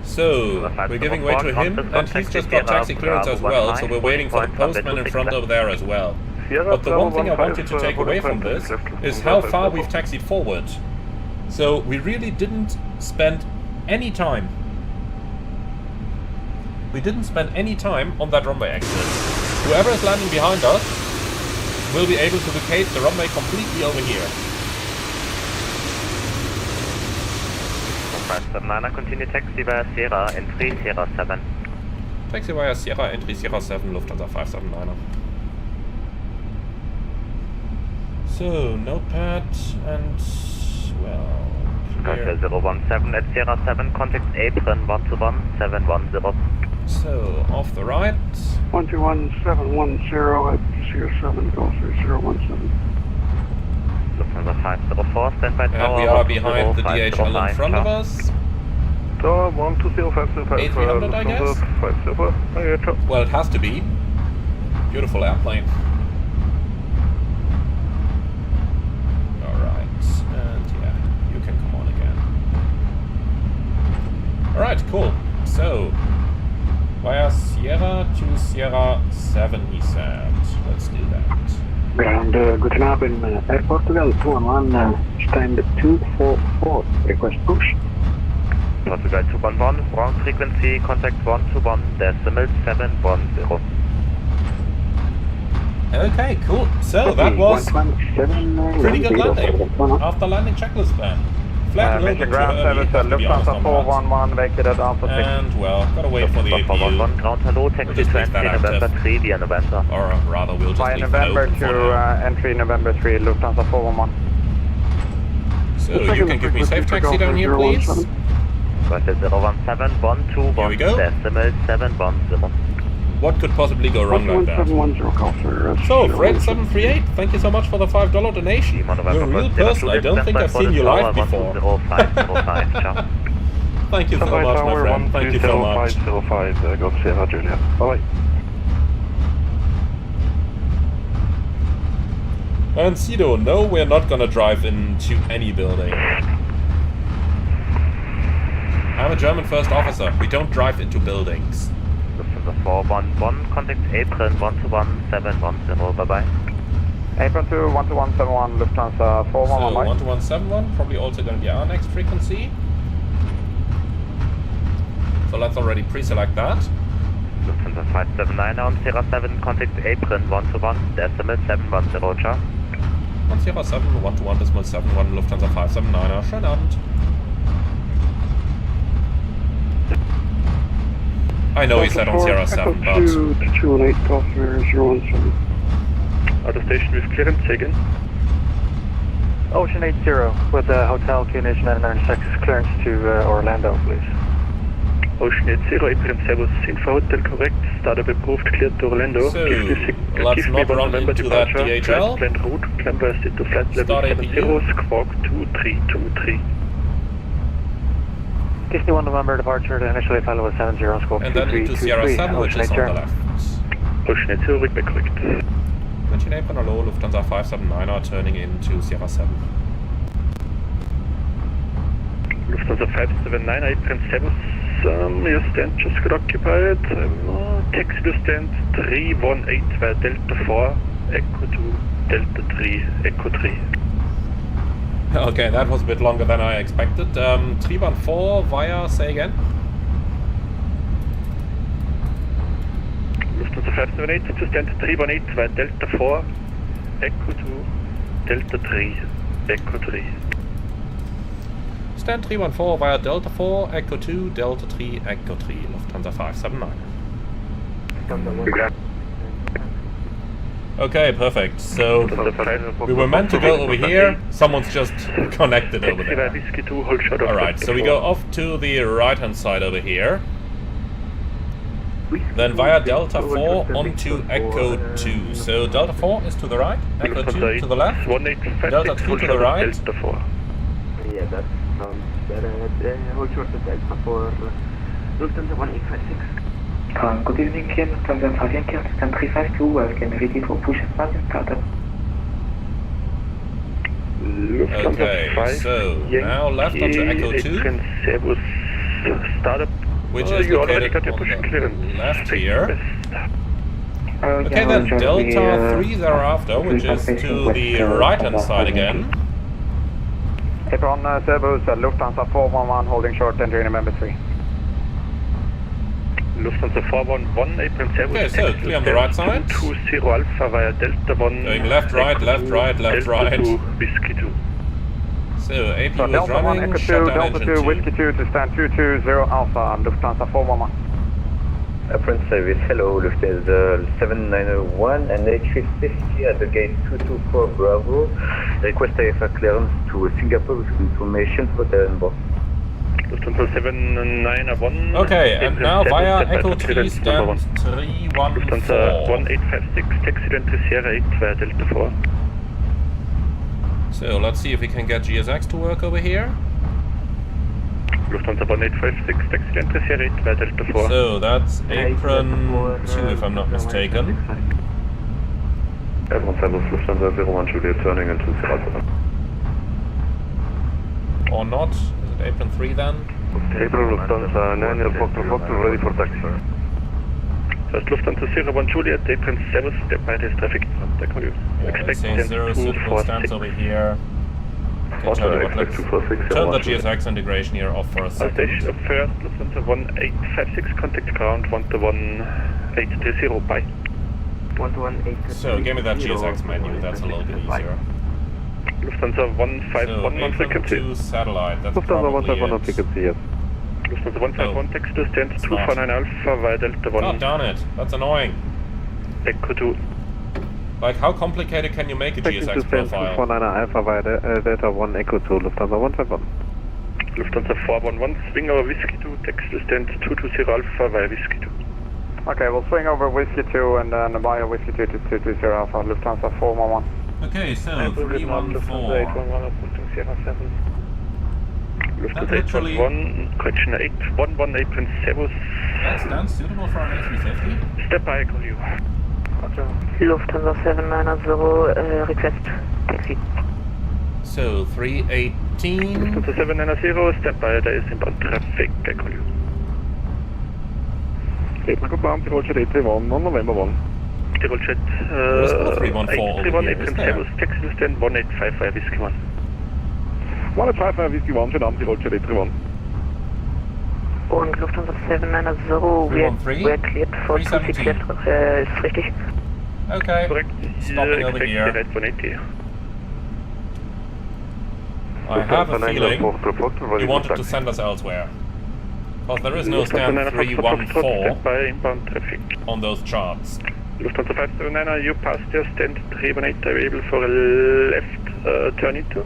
So, we're giving way to him, and he's just got taxi clearance as well, so we're waiting for the postman in front over there as well. But the one thing I wanted to take away from this is how far we've taxied forward. So, we really didn't spend any time. We didn't spend any time on that runway exit. Whoever is landing behind us will be able to vacate the runway completely over here. 579er, continue taxi via Sierra, entry Sierra 7. Taxi via Sierra, entry Sierra 7, Lufthansa 579er. So, notepad and, well... Clear. 017 at Sierra 7, contact apron 121 710. So, off the right. 121710 at Sierra 7, Golf 017. Lufthansa 504, standby tower. And we are behind the DHL in front of us. Tower 120 A300, I guess? 504. Well, it has to be. Beautiful airplane. Alright, and yeah, you can come on again. Alright, cool. So, via Sierra to Sierra 7, he said. Let's do that. Ground, guten Abend, Air Portugal 211, stand 244, request push. Portugal 211, ground frequency, contact 121, decimal 710. Okay, cool. So that was pretty good landing after landing checklist ban. Flat a little bit too early, to be honest on that. 411, vacated Alpha 6. And well, gotta wait for the APU. 411, ground hello, taxi 20 November 3 via November. Or rather, we'll just Via leave November it open for to now. entry November 3, Lufthansa 411. So you can give me safe taxi down here, please. Roger 017 121, Here we go. decimal 710. What could possibly go wrong like that? So, Fred 738, thank you so much for the $5 donation. You're a real person. I don't think I've seen you live before. Thank you so much, my friend. Thank you so much. 505, Golf Sierra Julia. Bye. And Sido, no, we're not gonna drive into any building. I'm a German first officer. We don't drive into buildings. Lufthansa 411, contact apron 121 710, bye bye. Apron to 12171, Lufthansa 411. So 12171, probably also going to be our next frequency. So let's already pre-select that. Lufthansa 579 on Sierra 7, contact apron 121, decimal 710, ciao. On Sierra 7, 121 decimal 71, Lufthansa 579er, schönen Abend. I know he said on Sierra 7, but... 218, Golf 017. Out of station with clearance, say again. Ocean 80 with Hotel QNH 996 clearance to Orlando, please. Ocean 80, apron Servus, Info Hotel correct, startup approved, cleared to Orlando. So, let's not run into that DHL. Enroute, climb set to flight level 70, squawk 2323. 61 November departure to initially flight level 70, squawk 2323. And then into Sierra 7, which is on the left. Ocean 80, read correct. Mention apron, hello, Lufthansa 579er, turning into Sierra 7. Lufthansa 579, apron 7, your stand just got occupied. Taxi to stand 318 via Delta 4, Echo 2, Delta 3, Echo 3. Okay, that was a bit longer than I expected. 314 via, say again? Lufthansa 578 to stand 318 via Delta 4, Echo 2, Delta 3, Echo 3. Stand 314 via Delta 4, Echo 2, Delta 3, Echo 3, Lufthansa 579. Okay, perfect. So, we were meant to go over here, someone's just connected over there. Alright, so we go off to the right-hand side over here. Then via Delta 4 onto Echo 2. So, Delta 4 is to the right, Echo 2 to the left, Delta 2 to the right. Yeah, that sounds better. Hold short of Delta 4, Lufthansa 1856. Good evening, Kim. Lufthansa 5 stand 352. Welcome, ready for pushback and startup. Okay, so now left onto Echo 2. Startup. Which is located on the left here. Okay, then Delta 3 thereafter, which is to the right-hand side again. Apron Cerberus, Lufthansa 411 holding short, entering number 3. Lufthansa 411, Apron Cerberus. Okay, so clear on the right side. 20 Alpha via Delta 1. Going left, right, left, right, left, right. Whiskey 2. So AP was Delta 1, running, Echo 2, shutdown Delta engine 2, 2. Whiskey 2 to stand 220 Alpha, Lufthansa 411. Apron service, hello, Lufthansa 791 and A350 at the gate 224 Bravo. Request IFR clearance to Singapore with information for the onboard. Lufthansa 791. Okay, and now via Echo 3 stand 314. Lufthansa 1856, taxi to Sierra 8 via Delta 4. So let's see if we can get GSX to work over here. Lufthansa 1856, taxi to Sierra 8 via Delta 4. So that's apron 2 if I'm not mistaken. Apron Cerberus, Lufthansa 01 Juliet turning into Sierra. Or not? Is it apron 3 then? Apron Lufthansa 9 Fox ready for taxi. First Lufthansa 01 Juliet, apron 7, step by this traffic. Expect 0 suitable stands over here. Okay, tell you what, let's turn the GSX integration here off for a second. Station up first, Lufthansa 1856, contact ground 11830, bye. 11830. So give me that GSX menu, that's a little bit easier. Lufthansa 151 on frequency. 2 satellite, that's Lufthansa probably 151 on it. frequency, yes. Lufthansa 151, text distance 249 Alpha via Delta 1. Oh, darn it, that's annoying. Echo 2. Like, how complicated can you make a GSX profile? 249 Alpha via Delta 1 Echo 2, Lufthansa 151. Lufthansa 411, swing over Whiskey 2, text distance 220 Alpha via Whiskey 2. Okay, we'll swing over Whiskey 2 and then via Whiskey 2 to 220 Alpha, Lufthansa 411. Okay, so 314. Lufthansa 811, correction 811, apron Cerberus. That's done, suitable for an A350? Step by, call you. Lufthansa 790, request taxi. So 318. Lufthansa 790, step by, there is inbound traffic, I call you. Command, Roger 831 on November 1. Roger 831, apron Cerberus, taxi distance 1855, Whiskey 1. 1855 Whiskey 1, schönen Abend, Roger 831. Und Lufthansa 790, we're cleared for 26 left, ist richtig. Okay, correct. Stopping over here. I have a feeling you wanted to send us elsewhere. Because there is no stand 314 on those charts. Lufthansa 579, you passed your stand 318 available for a left turn into.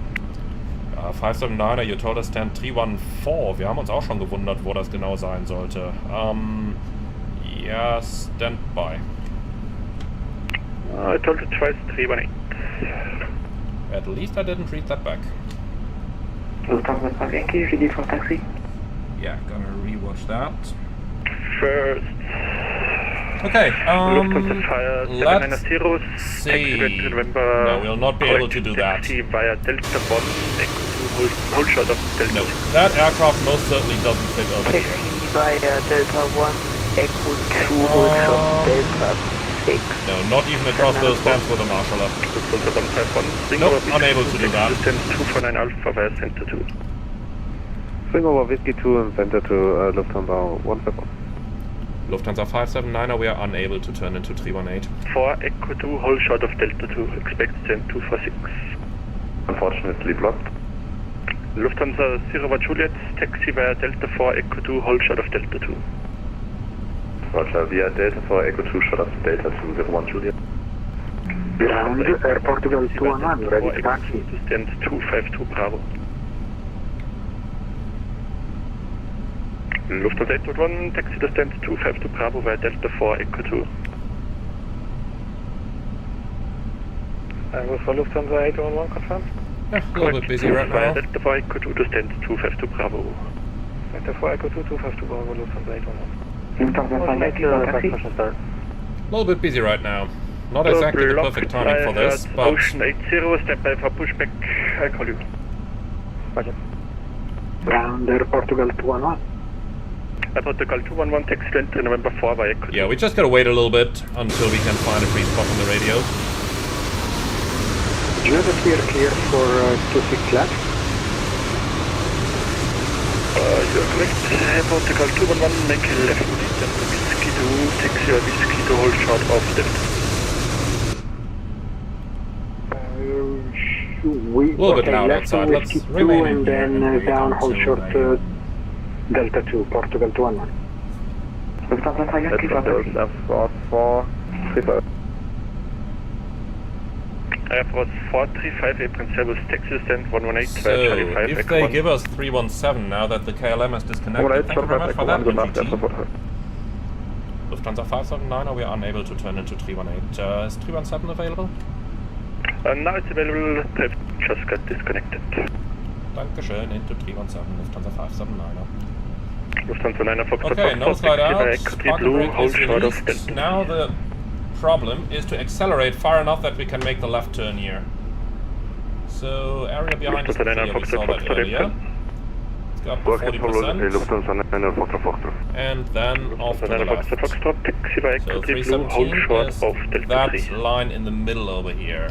579er, you told us stand 314. Wir haben uns auch schon gewundert, wo das genau sein sollte. Ja, stand by. I told you twice 318. At least I didn't read that back. Lufthansa 5 Yankee, ready for taxi. Yeah, gonna rewatch that. First. Okay, let's see. No, we'll not be able to do that. Via Delta 1, hold shot of Delta. No, that aircraft most certainly doesn't fit over here. Taxi via Delta 1, Echo 2, hold shot Delta 6. No, not even across those stands with a marshal up. Nope, unable to do that. Distance 249 Alpha via Center 2. Swing over Whiskey 2 and Center to Lufthansa 151. Lufthansa 579er, we are unable to turn into 318. 4 Echo 2, hold shot of Delta 2, expect stand 246. Unfortunately blocked. Lufthansa 01 Juliet, taxi via Delta 4 Echo 2, hold shot of Delta 2. Roger, via Delta 4 Echo 2, shot of Delta 2, 01 Juliet. Ground, Air Portugal 211, ready to taxi. Stand 252 Bravo. Lufthansa 811, taxi to stand 252 Bravo via Delta 4 Echo 2. And for Lufthansa 811 confirmed? Yeah, a little bit busy right now. Delta 4 Echo 2 to stand 252 Bravo. Vector 4 Echo 2, 252 Bravo, Lufthansa 811. A little bit busy right now. Not exactly the perfect timing for this, but... Ocean 80, stand by for pushback. I'll call you. Roger. Ground Air Portugal 211. Portugal 211, taxi to entry November 4 by Echo 2. Yeah, we just gotta wait a little bit until we can find a free spot on the radio. Do you have a clear for 26 left? You're correct. Portugal 211, make a left lead and Whiskey 2, taxi or Whiskey to hold short of Delta. A little bit loud outside, let's remain in here and then down hold short Delta 2, Portugal 211. Air Force 435, April Service, taxi stand 118, So, if they give us 317 now that the KLM is disconnected, thank you very much for that, NGT. Lufthansa 579, we are unable to turn into 318. Is 317 available? Now it's available, just got disconnected. Dankeschön, into 317, Lufthansa 579. Lufthansa 9 Foxtrot. Okay, no slide out, parking brake hold is short of released. Delta. Now the problem is to accelerate far enough that we can make the left turn here. So, area behind us clear, we saw that earlier. It's got 40%. And then off to the left. So 317 is that line in the middle over here.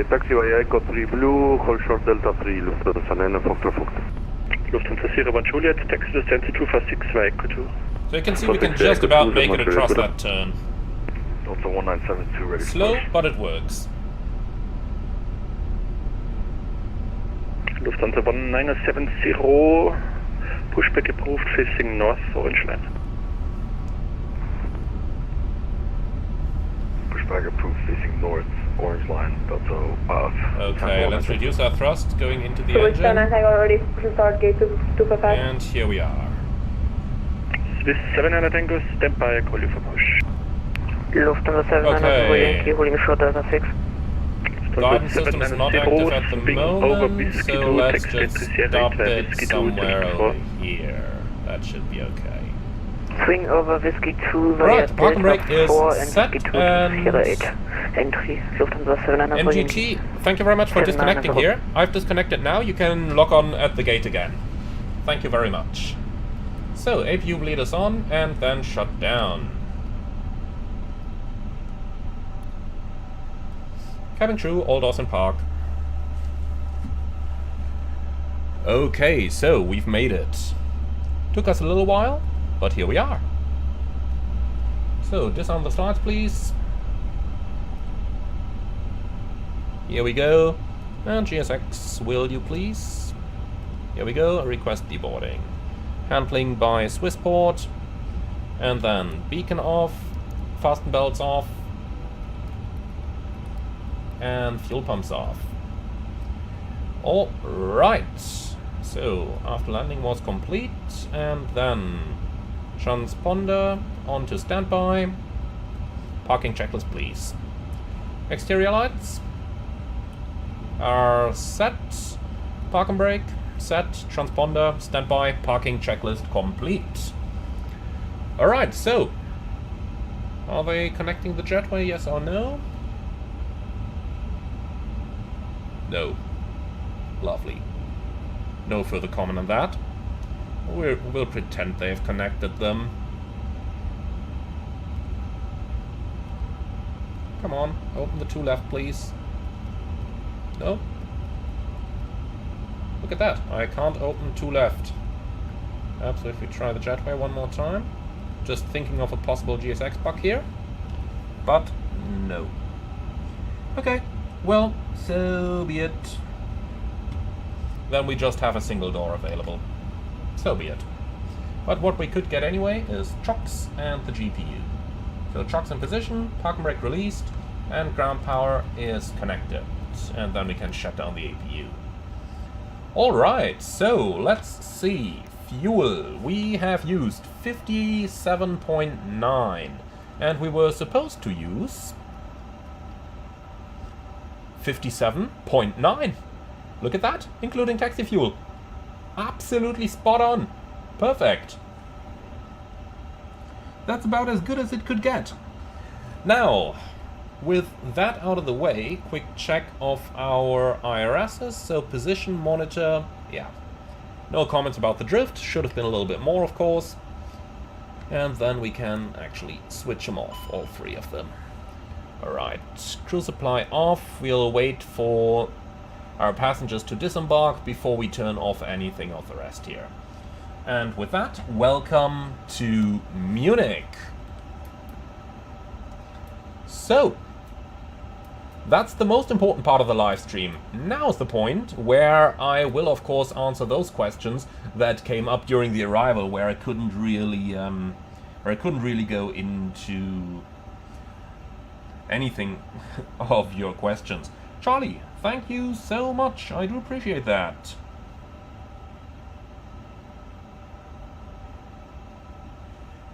Taxi via Echo 3 Blue, hold short Delta 3, Lufthansa 9 Foxtrot. Lufthansa 01 Juliet, taxi distance 246 via Echo 2. So you can see we can just about make it across that turn. Delta 1972 ready. Slow, but it works. Lufthansa 1970, pushback approved facing north, orange line. Pushback approved facing north, orange line, Delta path. Okay, let's reduce our thrust going into the So engine. I already start gate 255. And here we are. Swiss 700 Tango, stand by, call you for push. Lufthansa 700, Okay. holding short Delta 6. Guidance system is not active at the moment, so let's just stop it somewhere over here. That should be okay. Swing over Whiskey 2 via Right, parking brake is 4 and set, Whiskey 2 and Sierra 8. Entry, Lufthansa 700. NGT, thank you very much for disconnecting here. I've disconnected now, you can log on at the gate again. Thank you very much. So, APU bleed us on, and then shut down. Cabin crew, all doors in park. Okay, so we've made it. Took us a little while, but here we are. So, disarm the slides, please. Here we go. And GSX, will you please? Here we go, request deboarding. Handling by Swissport. And then beacon off, fasten belts off, and fuel pumps off. Alright, so after landing was complete, and then transponder onto standby. Parking checklist, please. Exterior lights are set. Parking brake set. Transponder standby. Parking checklist complete. Alright, so are they connecting the jetway, yes or no? No. Lovely. No further comment on that. We'll pretend they've connected them. Come on, open the two left, please. No? Look at that, I can't open two left. Perhaps if we try the jetway one more time. Just thinking of a possible GSX bug here. But no. Okay. Well, so be it. Then we just have a single door available. So be it. But what we could get anyway is chocks and the GPU. So chocks in position, parking brake released, and ground power is connected. And then we can shut down the APU. Alright, so let's see. Fuel. We have used 57.9. And we were supposed to use 57.9. Look at that, including taxi fuel. Absolutely spot on. Perfect. That's about as good as it could get. Now, with that out of the way, quick check of our IRSs. So position monitor, yeah. No comments about the drift. Should have been a little bit more, of course. And then we can actually switch them off, all three of them. Alright, crew supply off. We'll wait for our passengers to disembark before we turn off anything of the rest here. And with that, welcome to Munich. So, that's the most important part of the live stream. Now's the point where I will, of course, answer those questions that came up during the arrival, where I couldn't really go into anything of your questions. Charlie, thank you so much. I do appreciate that.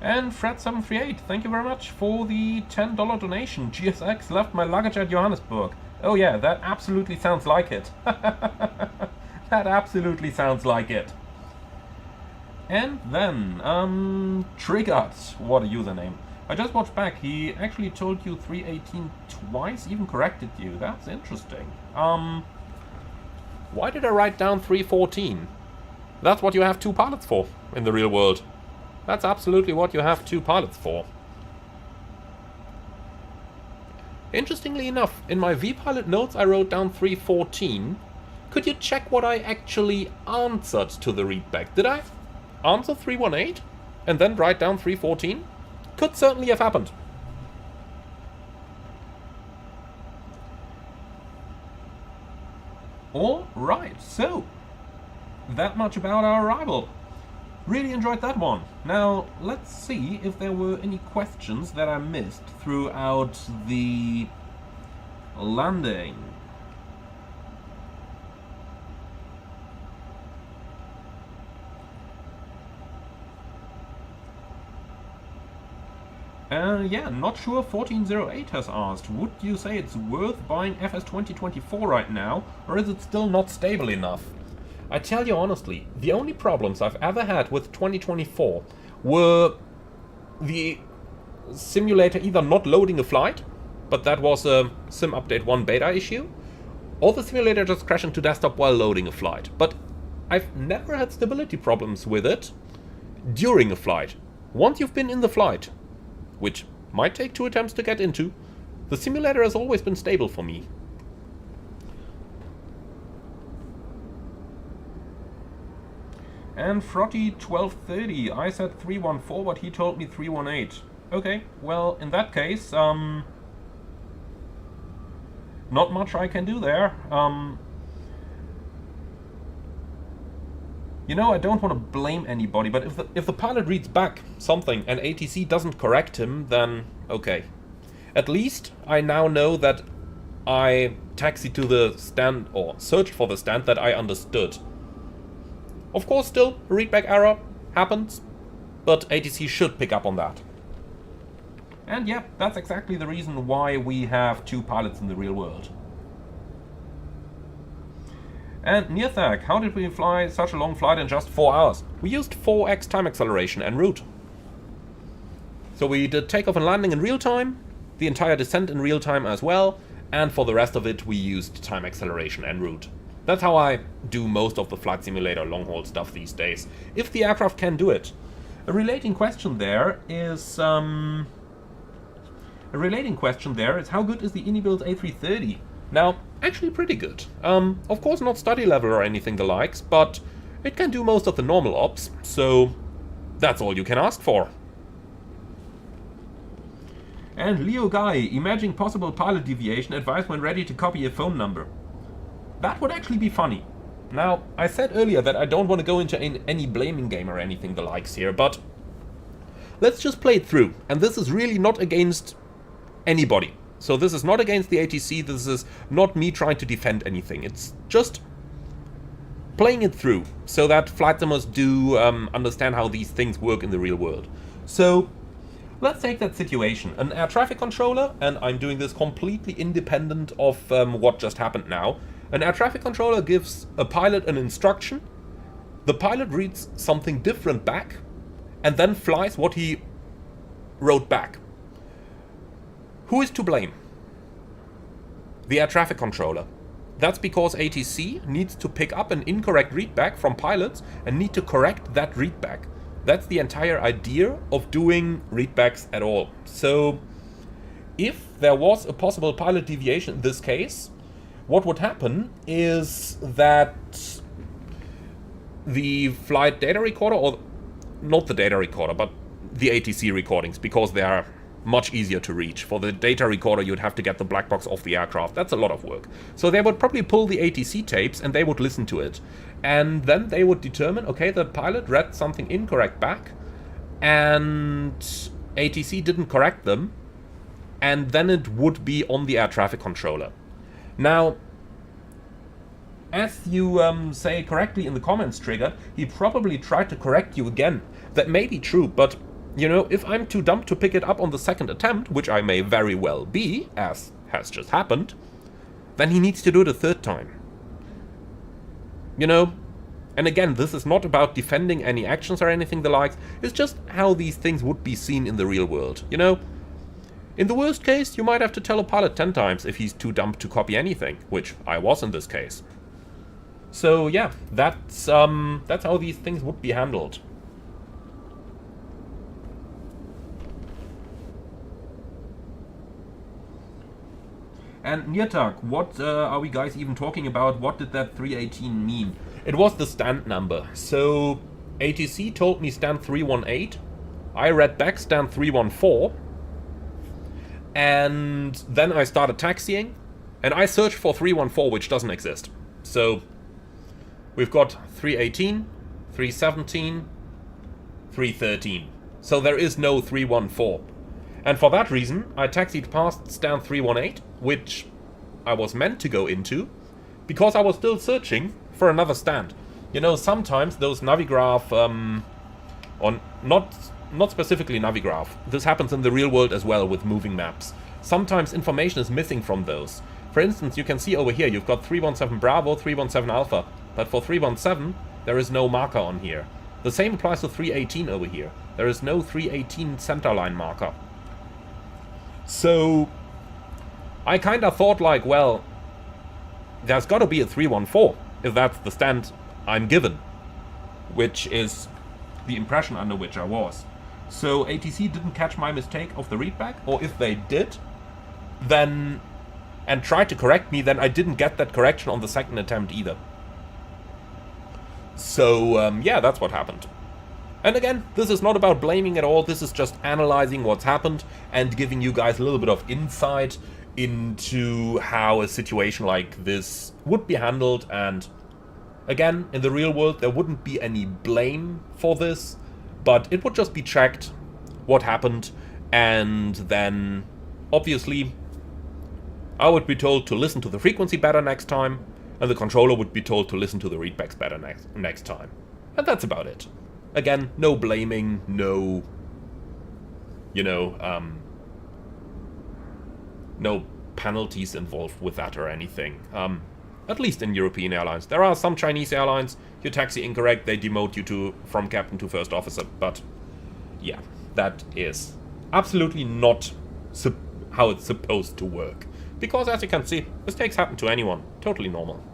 And Fred738, thank you very much for the $10 donation. GSX left my luggage at Johannesburg. Oh yeah, that absolutely sounds like it. That absolutely sounds like it. And then, Triggered, what a username. I just watched back, he actually told you 318 twice, even corrected you. That's interesting. Why did I write down 314? That's what you have two pilots for in the real world. That's absolutely what you have two pilots for. Interestingly enough, in my vPilot notes I wrote down 314. Could you check what I actually answered to the readback? Did I answer 318 and then write down 314? Could certainly have happened. Alright, so that much about our arrival. Really enjoyed that one. Now, let's see if there were any questions that I missed throughout the landing. Yeah, not sure 1408 has asked, would you say it's worth buying FS 2024 right now, or is it still not stable enough? I tell you honestly, the only problems I've ever had with 2024 were the simulator either not loading a flight, but that was a Sim Update 1 beta issue, or the simulator just crashing to desktop while loading a flight. But I've never had stability problems with it during a flight. Once you've been in the flight, which might take 2 attempts to get into, the simulator has always been stable for me. And Frotty1230, I said 314, but he told me 318. Okay, well, in that case, not much I can do there. You know, I don't want to blame anybody, but if the pilot reads back something and ATC doesn't correct him, then okay. At least I now know that I taxied to the stand, or searched for the stand that I understood. Of course, still, a readback error happens, but ATC should pick up on that. And yeah, that's exactly the reason why we have two pilots in the real world. And Nearthag, how did we fly such a long flight in just 4 hours? We used 4x time acceleration en route. So we did takeoff and landing in real time, the entire descent in real time as well, and for the rest of it we used time acceleration en route. That's how I do most of the flight simulator long-haul stuff these days, if the aircraft can do it. A relating question there is how good is the Inibuild A330? Now, actually pretty good. Of course not study level or anything the likes, but it can do most of the normal ops, so that's all you can ask for. And Leo Guy, imagine possible pilot deviation, advice when ready to copy a phone number. That would actually be funny. Now, I said earlier that I don't want to go into any blaming game or anything the likes here, but let's just play it through. And this is really not against anybody. So this is not against the ATC, this is not me trying to defend anything. It's just playing it through so that flight simmers do understand how these things work in the real world. So let's take that situation. An air traffic controller, and I'm doing this completely independent of what just happened now. An air traffic controller gives a pilot an instruction, the pilot reads something different back and then flies what he wrote back. Who is to blame? The air traffic controller. That's because ATC needs to pick up an incorrect readback from pilots and need to correct that readback. That's the entire idea of doing readbacks at all. So if there was a possible pilot deviation in this case, what would happen is that the flight data recorder, or not the data recorder, but the ATC recordings, because they are much easier to reach. For the data recorder, you'd have to get the black box off the aircraft. That's a lot of work. So they would probably pull the ATC tapes and they would listen to it. And then they would determine, okay, the pilot read something incorrect back and ATC didn't correct them. And then it would be on the air traffic controller. Now, as you say correctly in the comments, Trigger, he probably tried to correct you again. That may be true, but you know, if I'm too dumb to pick it up on the second attempt, which I may very well be, as has just happened, then he needs to do it a third time. You know, and again, this is not about defending any actions or anything the likes, it's just how these things would be seen in the real world, you know? In the worst case, you might have to tell a pilot 10 times if he's too dumb to copy anything, which I was in this case. So yeah, that's how these things would be handled. And Nirtak, what are we guys even talking about? What did that 318 mean? It was the stand number. So ATC told me stand 318. I read back stand 314. And then I started taxiing. And I searched for 314, which doesn't exist. So we've got 318, 317, 313. So there is no 314. And for that reason, I taxied past stand 318, which I was meant to go into, because I was still searching for another stand. You know, sometimes those Navigraph, not specifically Navigraph, this happens in the real world as well with moving maps. Sometimes information is missing from those. For instance, you can see over here, you've got 317 Bravo, 317 Alpha, but for 317, there is no marker on here. The same applies to 318 over here. There is no 318 centerline marker. So I kind of thought like, well, there's got to be a 314 if that's the stand I'm given, which is the impression under which I was. So ATC didn't catch my mistake of the readback, or if they did, then and tried to correct me, then I didn't get that correction on the second attempt either. So yeah, that's what happened. And again, this is not about blaming at all, this is just analyzing what's happened and giving you guys a little bit of insight into how a situation like this would be handled. And again, in the real world, there wouldn't be any blame for this, but it would just be checked what happened, and then obviously I would be told to listen to the frequency better next time, and the controller would be told to listen to the readbacks better next time. And that's about it. Again, no blaming, no, you know, no penalties involved with that or anything. At least in European airlines. There are some Chinese airlines, you taxi incorrect, they demote you from captain to first officer. But yeah, that is absolutely not how it's supposed to work. Because as you can see, mistakes happen to anyone. Totally normal.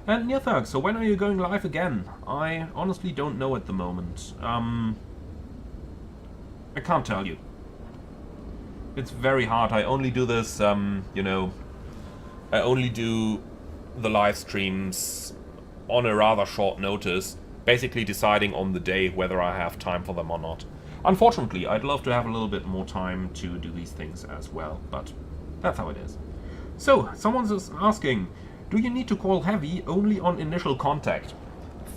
And Nirthag, so when are you going live again? I honestly don't know at the moment. I can't tell you. It's very hard. I only do this, you know, I only do the live streams on a rather short notice, basically deciding on the day whether I have time for them or not. Unfortunately, I'd love to have a little bit more time to do these things as well, but that's how it is. So, someone's just asking, do you need to call heavy only on initial contact?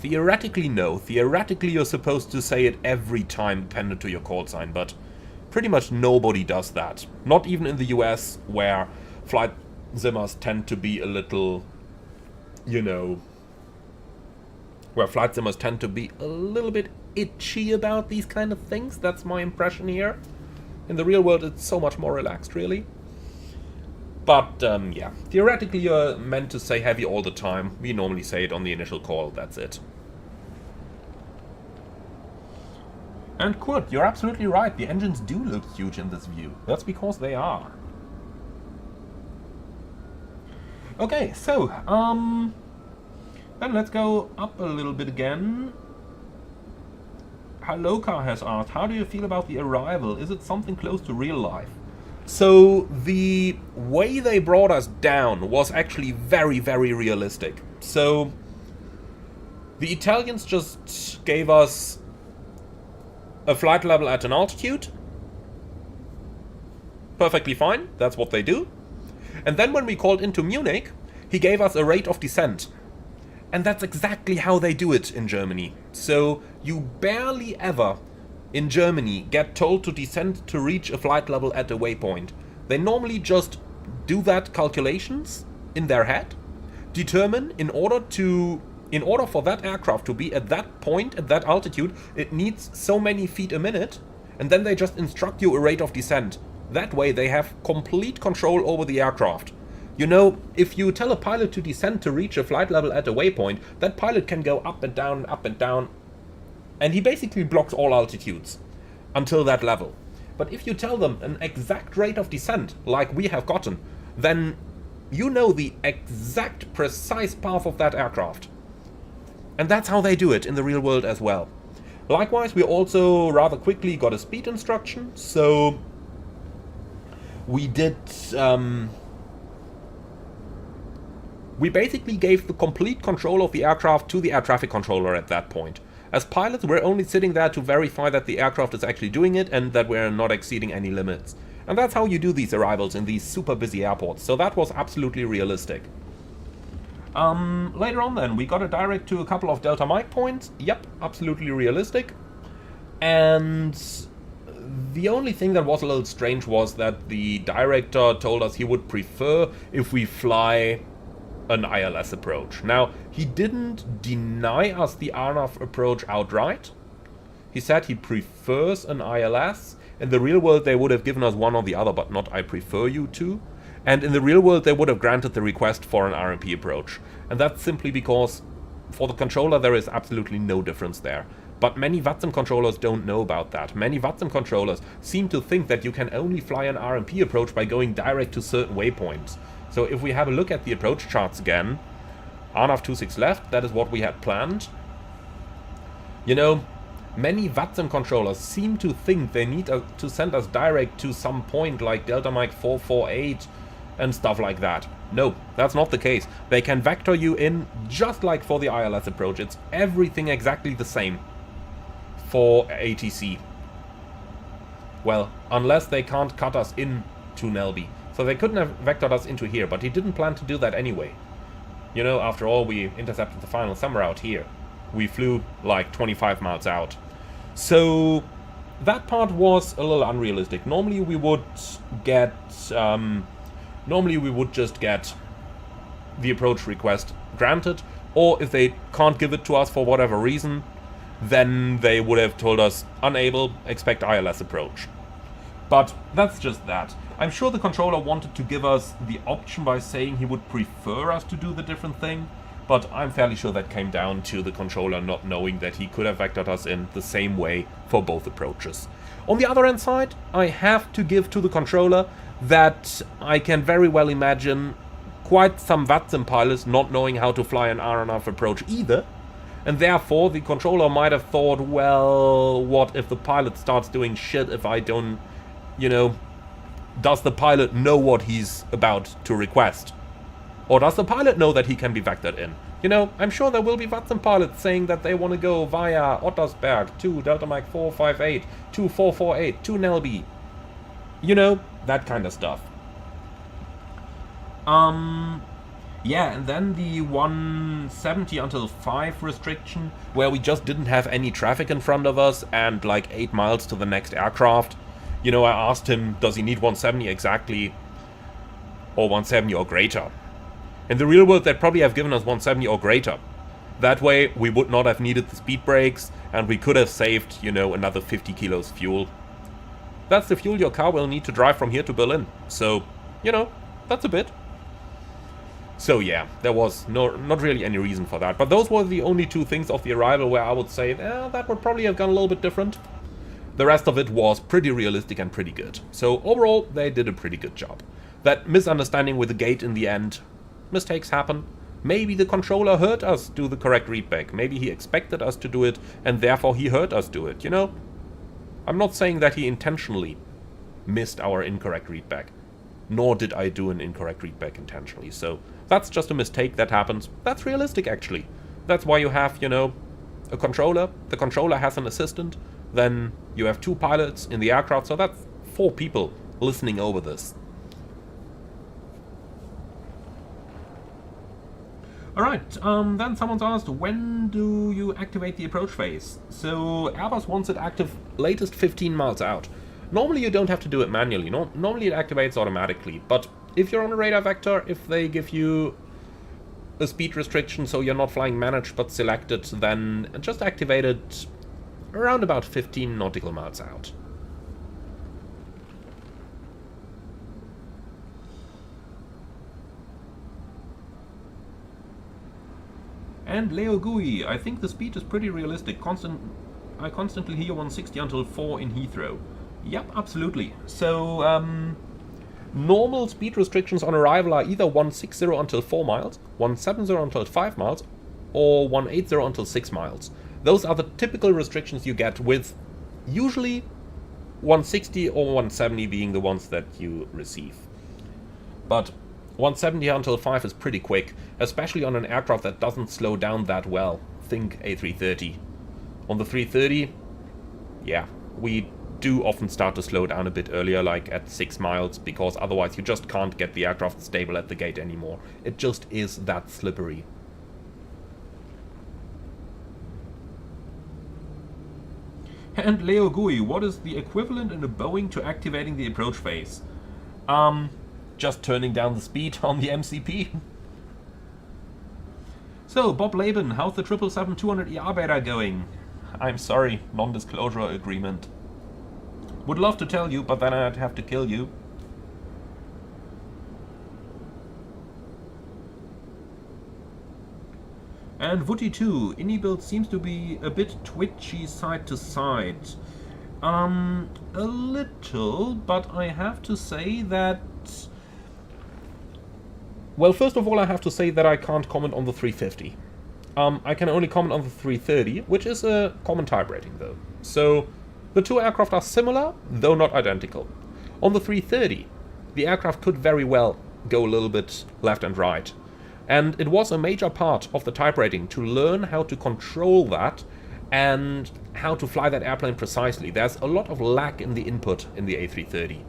Theoretically, no. Theoretically, you're supposed to say it every time dependent to your call sign, but pretty much nobody does that. Not even in the US, where flight simmers tend to be a little, you know, where flight simmers tend to be a little bit itchy about these kind of things. That's my impression here. In the real world, it's so much more relaxed, really. But, yeah, theoretically you're meant to say heavy all the time. We normally say it on the initial call, that's it. And Kurt, you're absolutely right, the engines do look huge in this view. That's because they are. Okay, so, then let's go up a little bit again. Haloka has asked, how do you feel about the arrival? Is it something close to real life? So, the way they brought us down was actually very, very realistic. So, the Italians just gave us a flight level at an altitude. Perfectly fine, that's what they do. And then when we called into Munich, he gave us a rate of descent. And that's exactly how they do it in Germany. So you barely ever in Germany get told to descend to reach a flight level at a waypoint. They normally just do that calculations in their head, determine in order for that aircraft to be at that point, at that altitude, it needs so many feet a minute, and then they just instruct you a rate of descent. That way they have complete control over the aircraft. You know, if you tell a pilot to descend to reach a flight level at a waypoint, that pilot can go up and down, and he basically blocks all altitudes until that level. But if you tell them an exact rate of descent, like we have gotten, then you know the exact precise path of that aircraft. And that's how they do it in the real world as well. Likewise, we also rather quickly got a speed instruction, so we did... we basically gave the complete control of the aircraft to the air traffic controller at that point. As pilots, we're only sitting there to verify that the aircraft is actually doing it and that we're not exceeding any limits. And that's how you do these arrivals in these super busy airports, so that was absolutely realistic. Later on then, we got a direct to a couple of Delta Mike points. Yep, absolutely realistic. And the only thing that was a little strange was that the director told us he would prefer if we fly an ILS approach. Now, he didn't deny us the RNAV approach outright. He said he prefers an ILS. In the real world, they would have given us one or the other, but not I prefer you to. And in the real world, they would have granted the request for an RMP approach. And that's simply because for the controller, there is absolutely no difference there. But many VATSIM controllers don't know about that. Many VATSIM controllers seem to think that you can only fly an RMP approach by going direct to certain waypoints. So if we have a look at the approach charts again, RNAV 26 left, that is what we had planned. You know, many VATSIM controllers seem to think they need to send us direct to some point like Delta Mike 448 and stuff like that. No, that's not the case. They can vector you in just like for the ILS approach. It's everything exactly the same for ATC. Well, unless they can't cut us in to Nelby. So they couldn't have vectored us into here, but he didn't plan to do that anyway. You know, after all, we intercepted the final somewhere out here. We flew like 25 miles out. So that part was a little unrealistic. Normally we would get... normally we would just get the approach request granted, or if they can't give it to us for whatever reason, then they would have told us, unable, expect ILS approach. But that's just that. I'm sure the controller wanted to give us the option by saying he would prefer us to do the different thing, but I'm fairly sure that came down to the controller not knowing that he could have vectored us in the same way for both approaches. On the other hand side, I have to give to the controller that I can very well imagine quite some VATSIM pilots not knowing how to fly an RNAV approach either, and therefore the controller might have thought, well, what if the pilot starts doing shit if I don't, you know, does the pilot know what he's about to request? Or does the pilot know that he can be vectored in? You know, I'm sure there will be VATSIM pilots saying that they want to go via Ottersberg to Delta Mike 458, to 448, to Nelby. You know, that kind of stuff. Yeah, and then the 170 until 5 restriction, where we just didn't have any traffic in front of us and like 8 miles to the next aircraft. You know, I asked him, does he need 170 exactly, or 170 or greater? In the real world, they'd probably have given us 170 or greater. That way, we would not have needed the speed brakes, and we could have saved, you know, another 50 kilos fuel. That's the fuel your car will need to drive from here to Berlin. So, you know, That's a bit. So yeah, there was not really any reason for that. But those were the only two things of the arrival where I would say, that would probably have gone a little bit different. The rest of it was pretty realistic and pretty good. So overall, they did a pretty good job. That misunderstanding with the gate in the end, mistakes happen. Maybe the controller heard us do the correct readback. Maybe he expected us to do it, and therefore he heard us do it, you know? I'm not saying that he intentionally missed our incorrect readback. Nor did I do an incorrect readback intentionally. So that's just a mistake that happens. That's realistic, actually. That's why you have, you know, a controller. The controller has an assistant. Then you have 2 pilots in the aircraft. So that's 4 people listening over this. Alright, then someone's asked, when do you activate the approach phase? So Airbus wants it active latest 15 miles out. Normally you don't have to do it manually, normally it activates automatically, but if you're on a radar vector, if they give you a speed restriction so you're not flying managed but selected, then just activate it around about 15 nautical miles out. And Leo Gui, I think the speed is pretty realistic. I constantly hear 160 until 4 in Heathrow. Yep, absolutely. So, normal speed restrictions on arrival are either 160 until 4 miles, 170 until 5 miles, or 180 until 6 miles. Those are the typical restrictions you get, with usually 160 or 170 being the ones that you receive. But 170 until 5 is pretty quick, especially on an aircraft that doesn't slow down that well. Think A330. On the 330, yeah, we do often start to slow down a bit earlier, like at 6 miles, because otherwise you just can't get the aircraft stable at the gate anymore. It just is that slippery. And Leo Gui, what is the equivalent in a Boeing to activating the approach phase? Just turning down the speed on the MCP. So, Bob Laban, how's the 777-200ER beta going? I'm sorry, non-disclosure agreement. Would love to tell you, but then I'd have to kill you. And Wooty2, IndyBuild seems to be a bit twitchy side to side. A little, but I have to say that... Well, first of all, I have to say that I can't comment on the 350. I can only comment on the 330, which is a common type rating, though. So, the two aircraft are similar, though not identical. On the 330, the aircraft could very well go a little bit left and right. And it was a major part of the type rating to learn how to control that and how to fly that airplane precisely. There's a lot of lag in the input in the A330.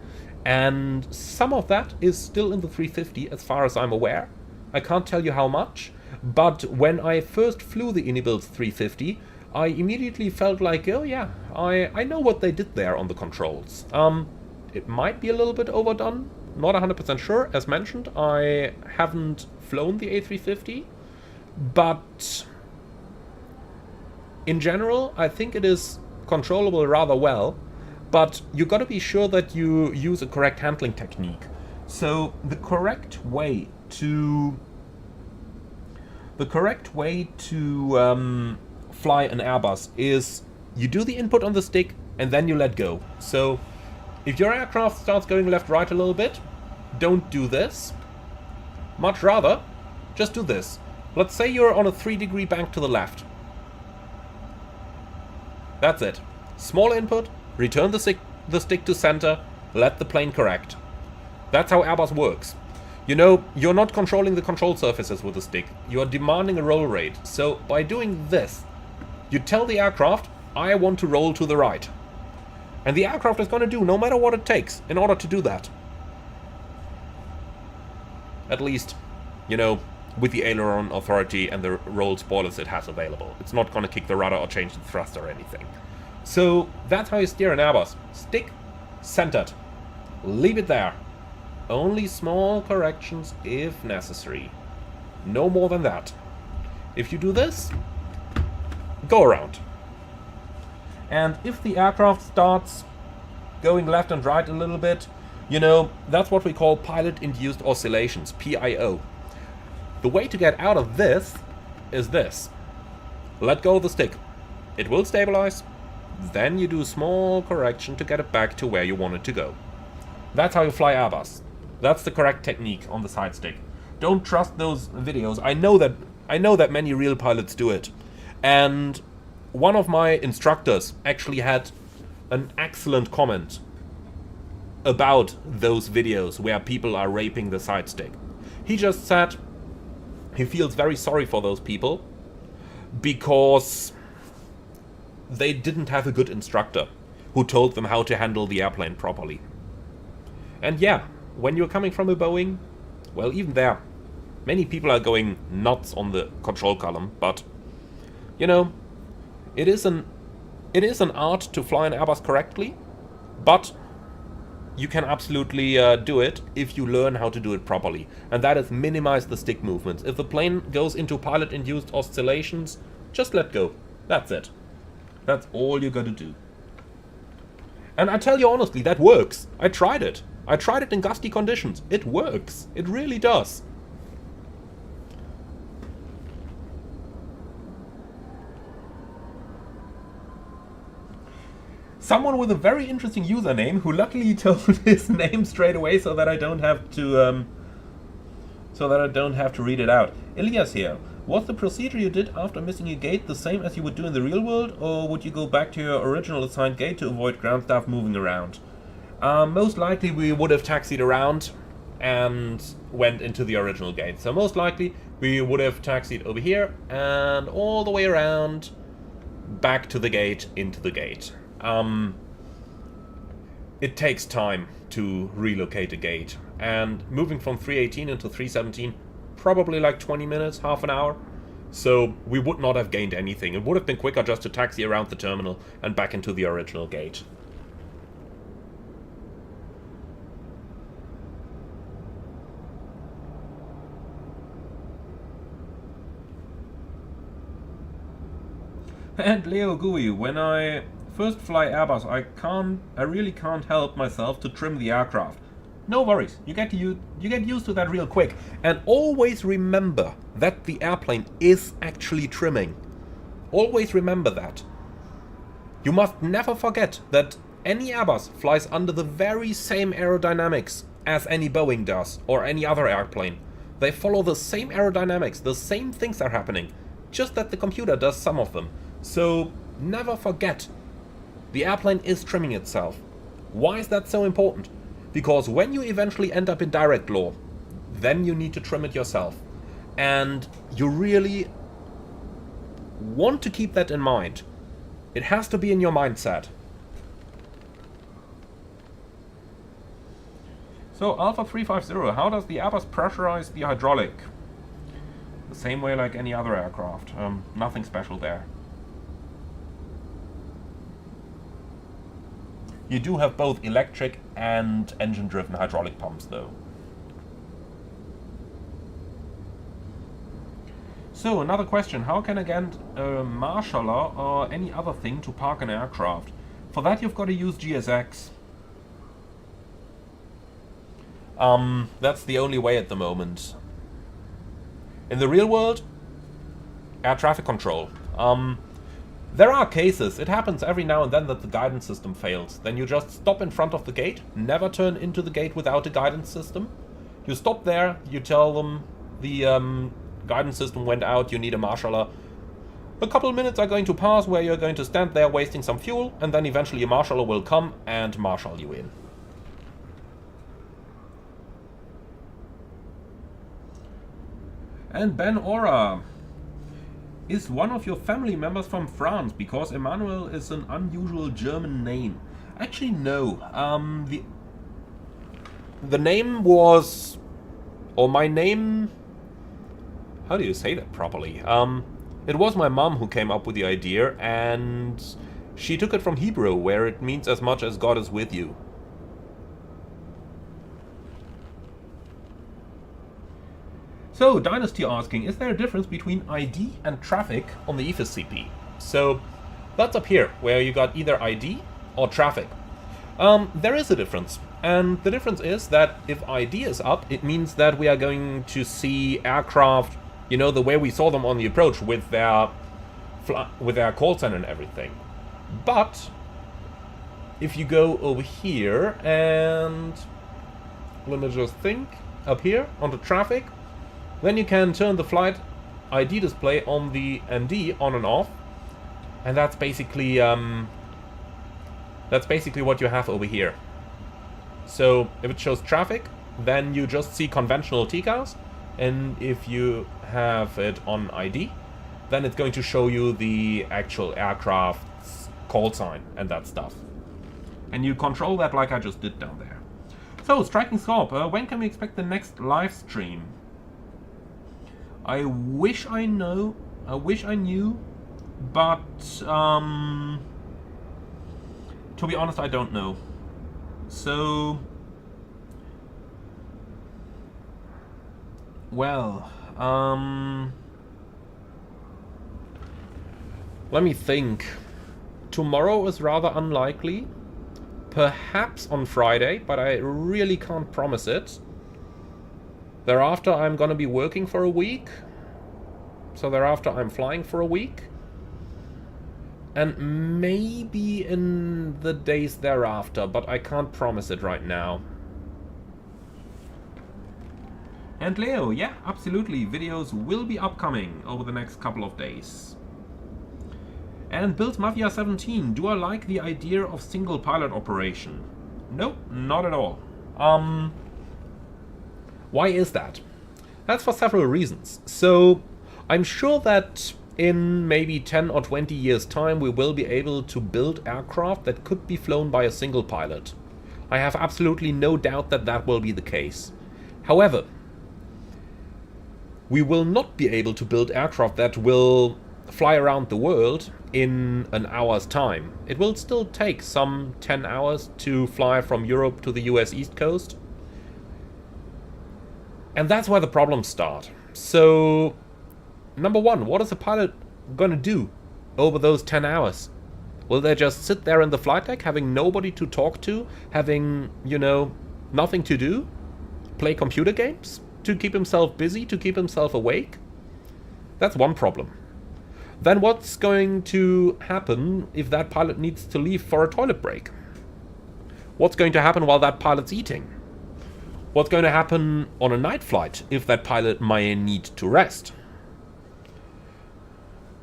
And some of that is still in the 350 as far as I'm aware. I can't tell you how much, but when I first flew the IndyBuild 350, I immediately felt like, oh yeah, I know what they did there on the controls. It might be a little bit overdone, not 100% sure. As mentioned, I haven't flown the A350, but in general, I think it is controllable rather well. But you got to be sure that you use a correct handling technique. So the correct way to fly an Airbus is you do the input on the stick and then you let go. So if your aircraft starts going left-right a little bit, don't do this. Much rather, just do this. Let's say you're on a 3-degree bank to the left. That's it. Small input. Return the stick to center, let the plane correct. That's how Airbus works. You know, you're not controlling the control surfaces with the stick. You are demanding a roll rate. So by doing this, you tell the aircraft, I want to roll to the right. And the aircraft is going to do no matter what it takes in order to do that. At least, you know, with the aileron authority and the roll spoilers it has available. It's not going to kick the rudder or change the thrust or anything. So that's how you steer an Airbus. Stick centered. Leave it there. Only small corrections if necessary. No more than that. If you do this, go around. And if the aircraft starts going left and right a little bit, You know, that's what we call pilot-induced oscillations, PIO. The way to get out of this is this. Let go of the stick. It will stabilize. Then you do a small correction to get it back to where you want it to go. That's how you fly Airbus. That's the correct technique on the side stick. Don't trust those videos. I know that many real pilots do it. And one of my instructors actually had an excellent comment about those videos where people are raping the side stick. He just said he feels very sorry for those people because they didn't have a good instructor who told them how to handle the airplane properly. And yeah, when you're coming from a Boeing, well, even there, many people are going nuts on the control column, but, you know, it is an art to fly an Airbus correctly, but you can absolutely do it if you learn how to do it properly. And that is minimize the stick movements. If the plane goes into pilot-induced oscillations, just let go. That's it. That's all you gotta do. And I tell you honestly, that works. I tried it. I tried it in gusty conditions. It works. It really does. Someone with a very interesting username who luckily told his name straight away so that I don't have to read it out. Elias here. Was the procedure you did after missing a gate the same as you would do in the real world, or would you go back to your original assigned gate to avoid ground staff moving around? Most likely we would have taxied around and went into the original gate. So most likely we would have taxied over here and all the way around back to the gate, into the gate. It takes time to relocate a gate, and moving from 318 into 317 probably like 20 minutes, half an hour. So we would not have gained anything. It would have been quicker just to taxi around the terminal and back into the original gate. And Leo Gui, when I first fly Airbus, I really can't help myself to trim the aircraft. No worries, you get used to that real quick. And always remember that the airplane is actually trimming. Always remember that. You must never forget that any Airbus flies under the very same aerodynamics as any Boeing does, or any other airplane. They follow the same aerodynamics, the same things are happening, just that the computer does some of them. So never forget, the airplane is trimming itself. Why is that so important? Because when you eventually end up in direct law, then you need to trim it yourself. And you really want to keep that in mind. It has to be in your mindset. So Alpha 350, how does the Airbus pressurize the hydraulic? The same way like any other aircraft. Nothing special there. You do have both electric and engine-driven hydraulic pumps, though. So, another question. How can I get a marshaller or any other thing to park an aircraft? For that, you've got to use GSX. That's the only way at the moment. In the real world, air traffic control. There are cases, it happens every now and then that the guidance system fails. Then you just stop in front of the gate, never turn into the gate without a guidance system. You stop there, you tell them the guidance system went out, you need a marshaller. A couple minutes are going to pass where you're going to stand there wasting some fuel, and then eventually a marshaller will come and marshal you in. And Ben Ora. Is one of your family members from France? Because Emmanuel is an unusual German name. Actually, no. The name was... Or my name... How do you say that properly? It was my mom who came up with the idea, and she took it from Hebrew, where it means as much as God is with you. So, Dynasty asking, is there a difference between ID and traffic on the EFSCP? So, that's up here, where you got either ID or traffic. There is a difference. And the difference is that if ID is up, it means that we are going to see aircraft, you know, the way we saw them on the approach with their call sign and everything. But if you go over here and let me just think, up here on the traffic, then you can turn the flight ID display on the MD on and off, and that's basically what you have over here. So if it shows traffic, then you just see conventional TCAS, and if you have it on ID, then it's going to show you the actual aircraft's call sign and that stuff. And you control that like I just did down there. So, Striking Scorp, when can we expect the next live stream? I wish I knew, but to be honest, I don't know. So, well, let me think. Tomorrow is rather unlikely. Perhaps on Friday, but I really can't promise it. Thereafter, I'm gonna be working for a week. So thereafter, I'm flying for a week. And maybe in the days thereafter, but I can't promise it right now. And Leo, yeah, absolutely. Videos will be upcoming over the next couple of days. And Build Mafia 17, do I like the idea of single pilot operation? No, not at all. Why is that? That's for several reasons. So, I'm sure that in maybe 10 or 20 years time we will be able to build aircraft that could be flown by a single pilot. I have absolutely no doubt that that will be the case. However, we will not be able to build aircraft that will fly around the world in an hour's time. It will still take some 10 hours to fly from Europe to the US East Coast. And that's where the problems start. So, number one, what is a pilot gonna do over those 10 hours? Will they just sit there in the flight deck having nobody to talk to, having, you know, nothing to do? Play computer games to keep himself busy, to keep himself awake? That's one problem. Then what's going to happen if that pilot needs to leave for a toilet break? What's going to happen while that pilot's eating? What's going to happen on a night flight if that pilot might need to rest?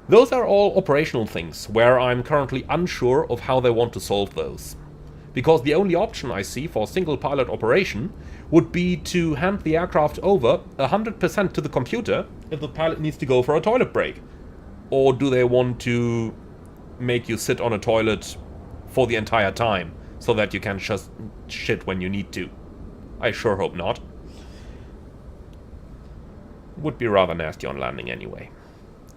Those are all operational things where I'm currently unsure of how they want to solve those. Because the only option I see for single pilot operation would be to hand the aircraft over 100% to the computer if the pilot needs to go for a toilet break. Or do they want to make you sit on a toilet for the entire time so that you can just shit when you need to? I sure hope not. Would be rather nasty on landing anyway.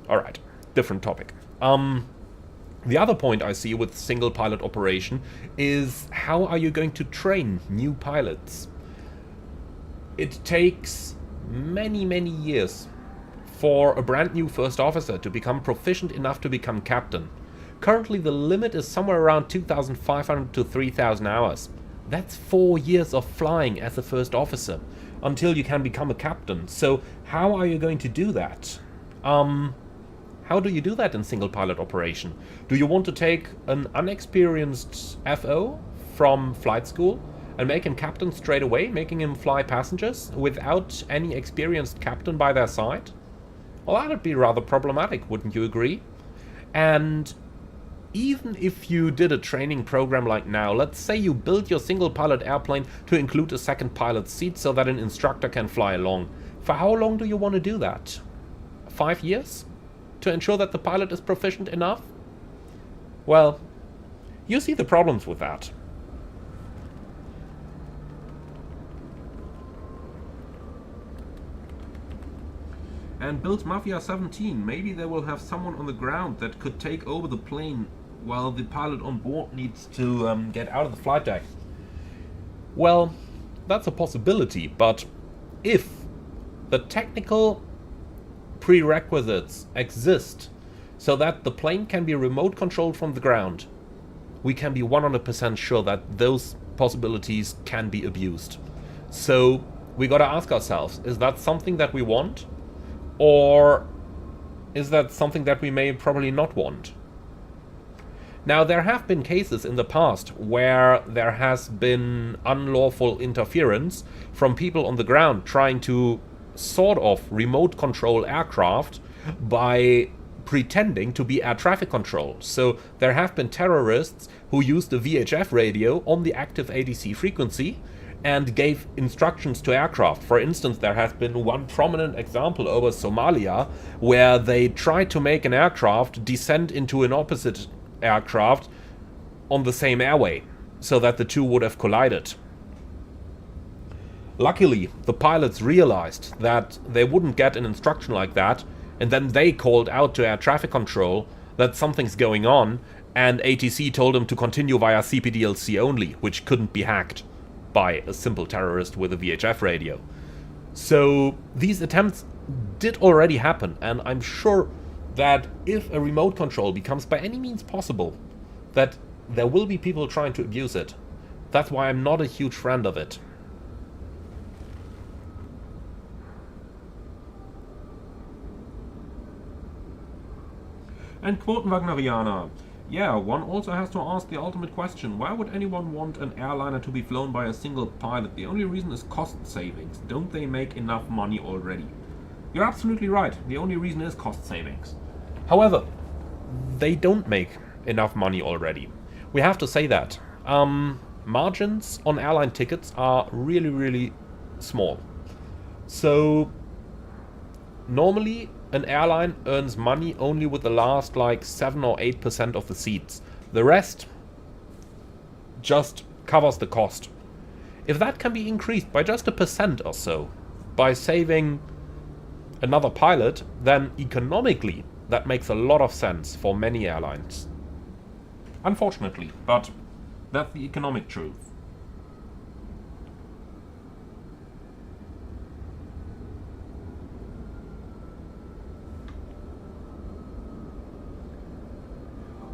Alright, different topic. The other point I see with single pilot operation is how are you going to train new pilots? It takes many, many years for a brand new first officer to become proficient enough to become captain. Currently the limit is somewhere around 2,500 to 3,000 hours. That's 4 years of flying as a first officer until you can become a captain. So how are you going to do that? How do you do that in single pilot operation? Do you want to take an unexperienced FO from flight school and make him captain straight away, making him fly passengers without any experienced captain by their side? Well, that would be rather problematic, wouldn't you agree? And even if you did a training program like now, let's say you build your single pilot airplane to include a second pilot's seat so that an instructor can fly along. For how long do you want to do that? 5 years? To ensure that the pilot is proficient enough? Well, you see the problems with that. And Build Mafia 17, maybe they will have someone on the ground that could take over the plane while the pilot on board needs to get out of the flight deck. Well, that's a possibility, but if the technical prerequisites exist so that the plane can be remote controlled from the ground, we can be 100% sure that those possibilities can be abused. So we gotta ask ourselves, is that something that we want? Or is that something that we may probably not want? Now, there have been cases in the past where there has been unlawful interference from people on the ground trying to sort of remote control aircraft by pretending to be air traffic control. So there have been terrorists who used the VHF radio on the active ADC frequency and gave instructions to aircraft. For instance, there has been one prominent example over Somalia where they tried to make an aircraft descend into an opposite aircraft on the same airway so that the two would have collided. Luckily, the pilots realized that they wouldn't get an instruction like that, and then they called out to air traffic control that something's going on, and ATC told them to continue via CPDLC only, which couldn't be hacked by a simple terrorist with a VHF radio. So these attempts did already happen, and I'm sure that if a remote control becomes by any means possible, that there will be people trying to abuse it. That's why I'm not a huge friend of it. And Quotenwagnerianer, yeah, one also has to ask the ultimate question. Why would anyone want an airliner to be flown by a single pilot? The only reason is cost savings. Don't they make enough money already? You're absolutely right. The only reason is cost savings. However, they don't make enough money already. We have to say that. Margins on airline tickets are really, really small. So normally an airline earns money only with the last like 7 or 8% of the seats. The rest just covers the cost. If that can be increased by just 1% or so, by saving another pilot, then economically that makes a lot of sense for many airlines. Unfortunately, but that's the economic truth.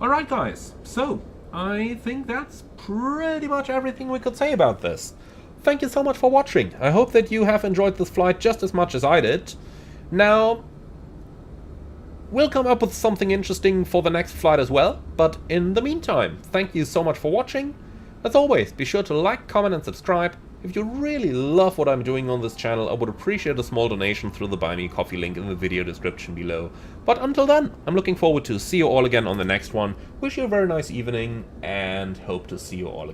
Alright guys, so I think that's pretty much everything we could say about this. Thank you so much for watching. I hope that you have enjoyed this flight just as much as I did. Now, we'll come up with something interesting for the next flight as well, but in the meantime, thank you so much for watching. As always, be sure to like, comment and subscribe. If you really love what I'm doing on this channel, I would appreciate a small donation through the Buy Me Coffee link in the video description below. But until then, I'm looking forward to see you all again on the next one. Wish you a very nice evening and hope to see you all again.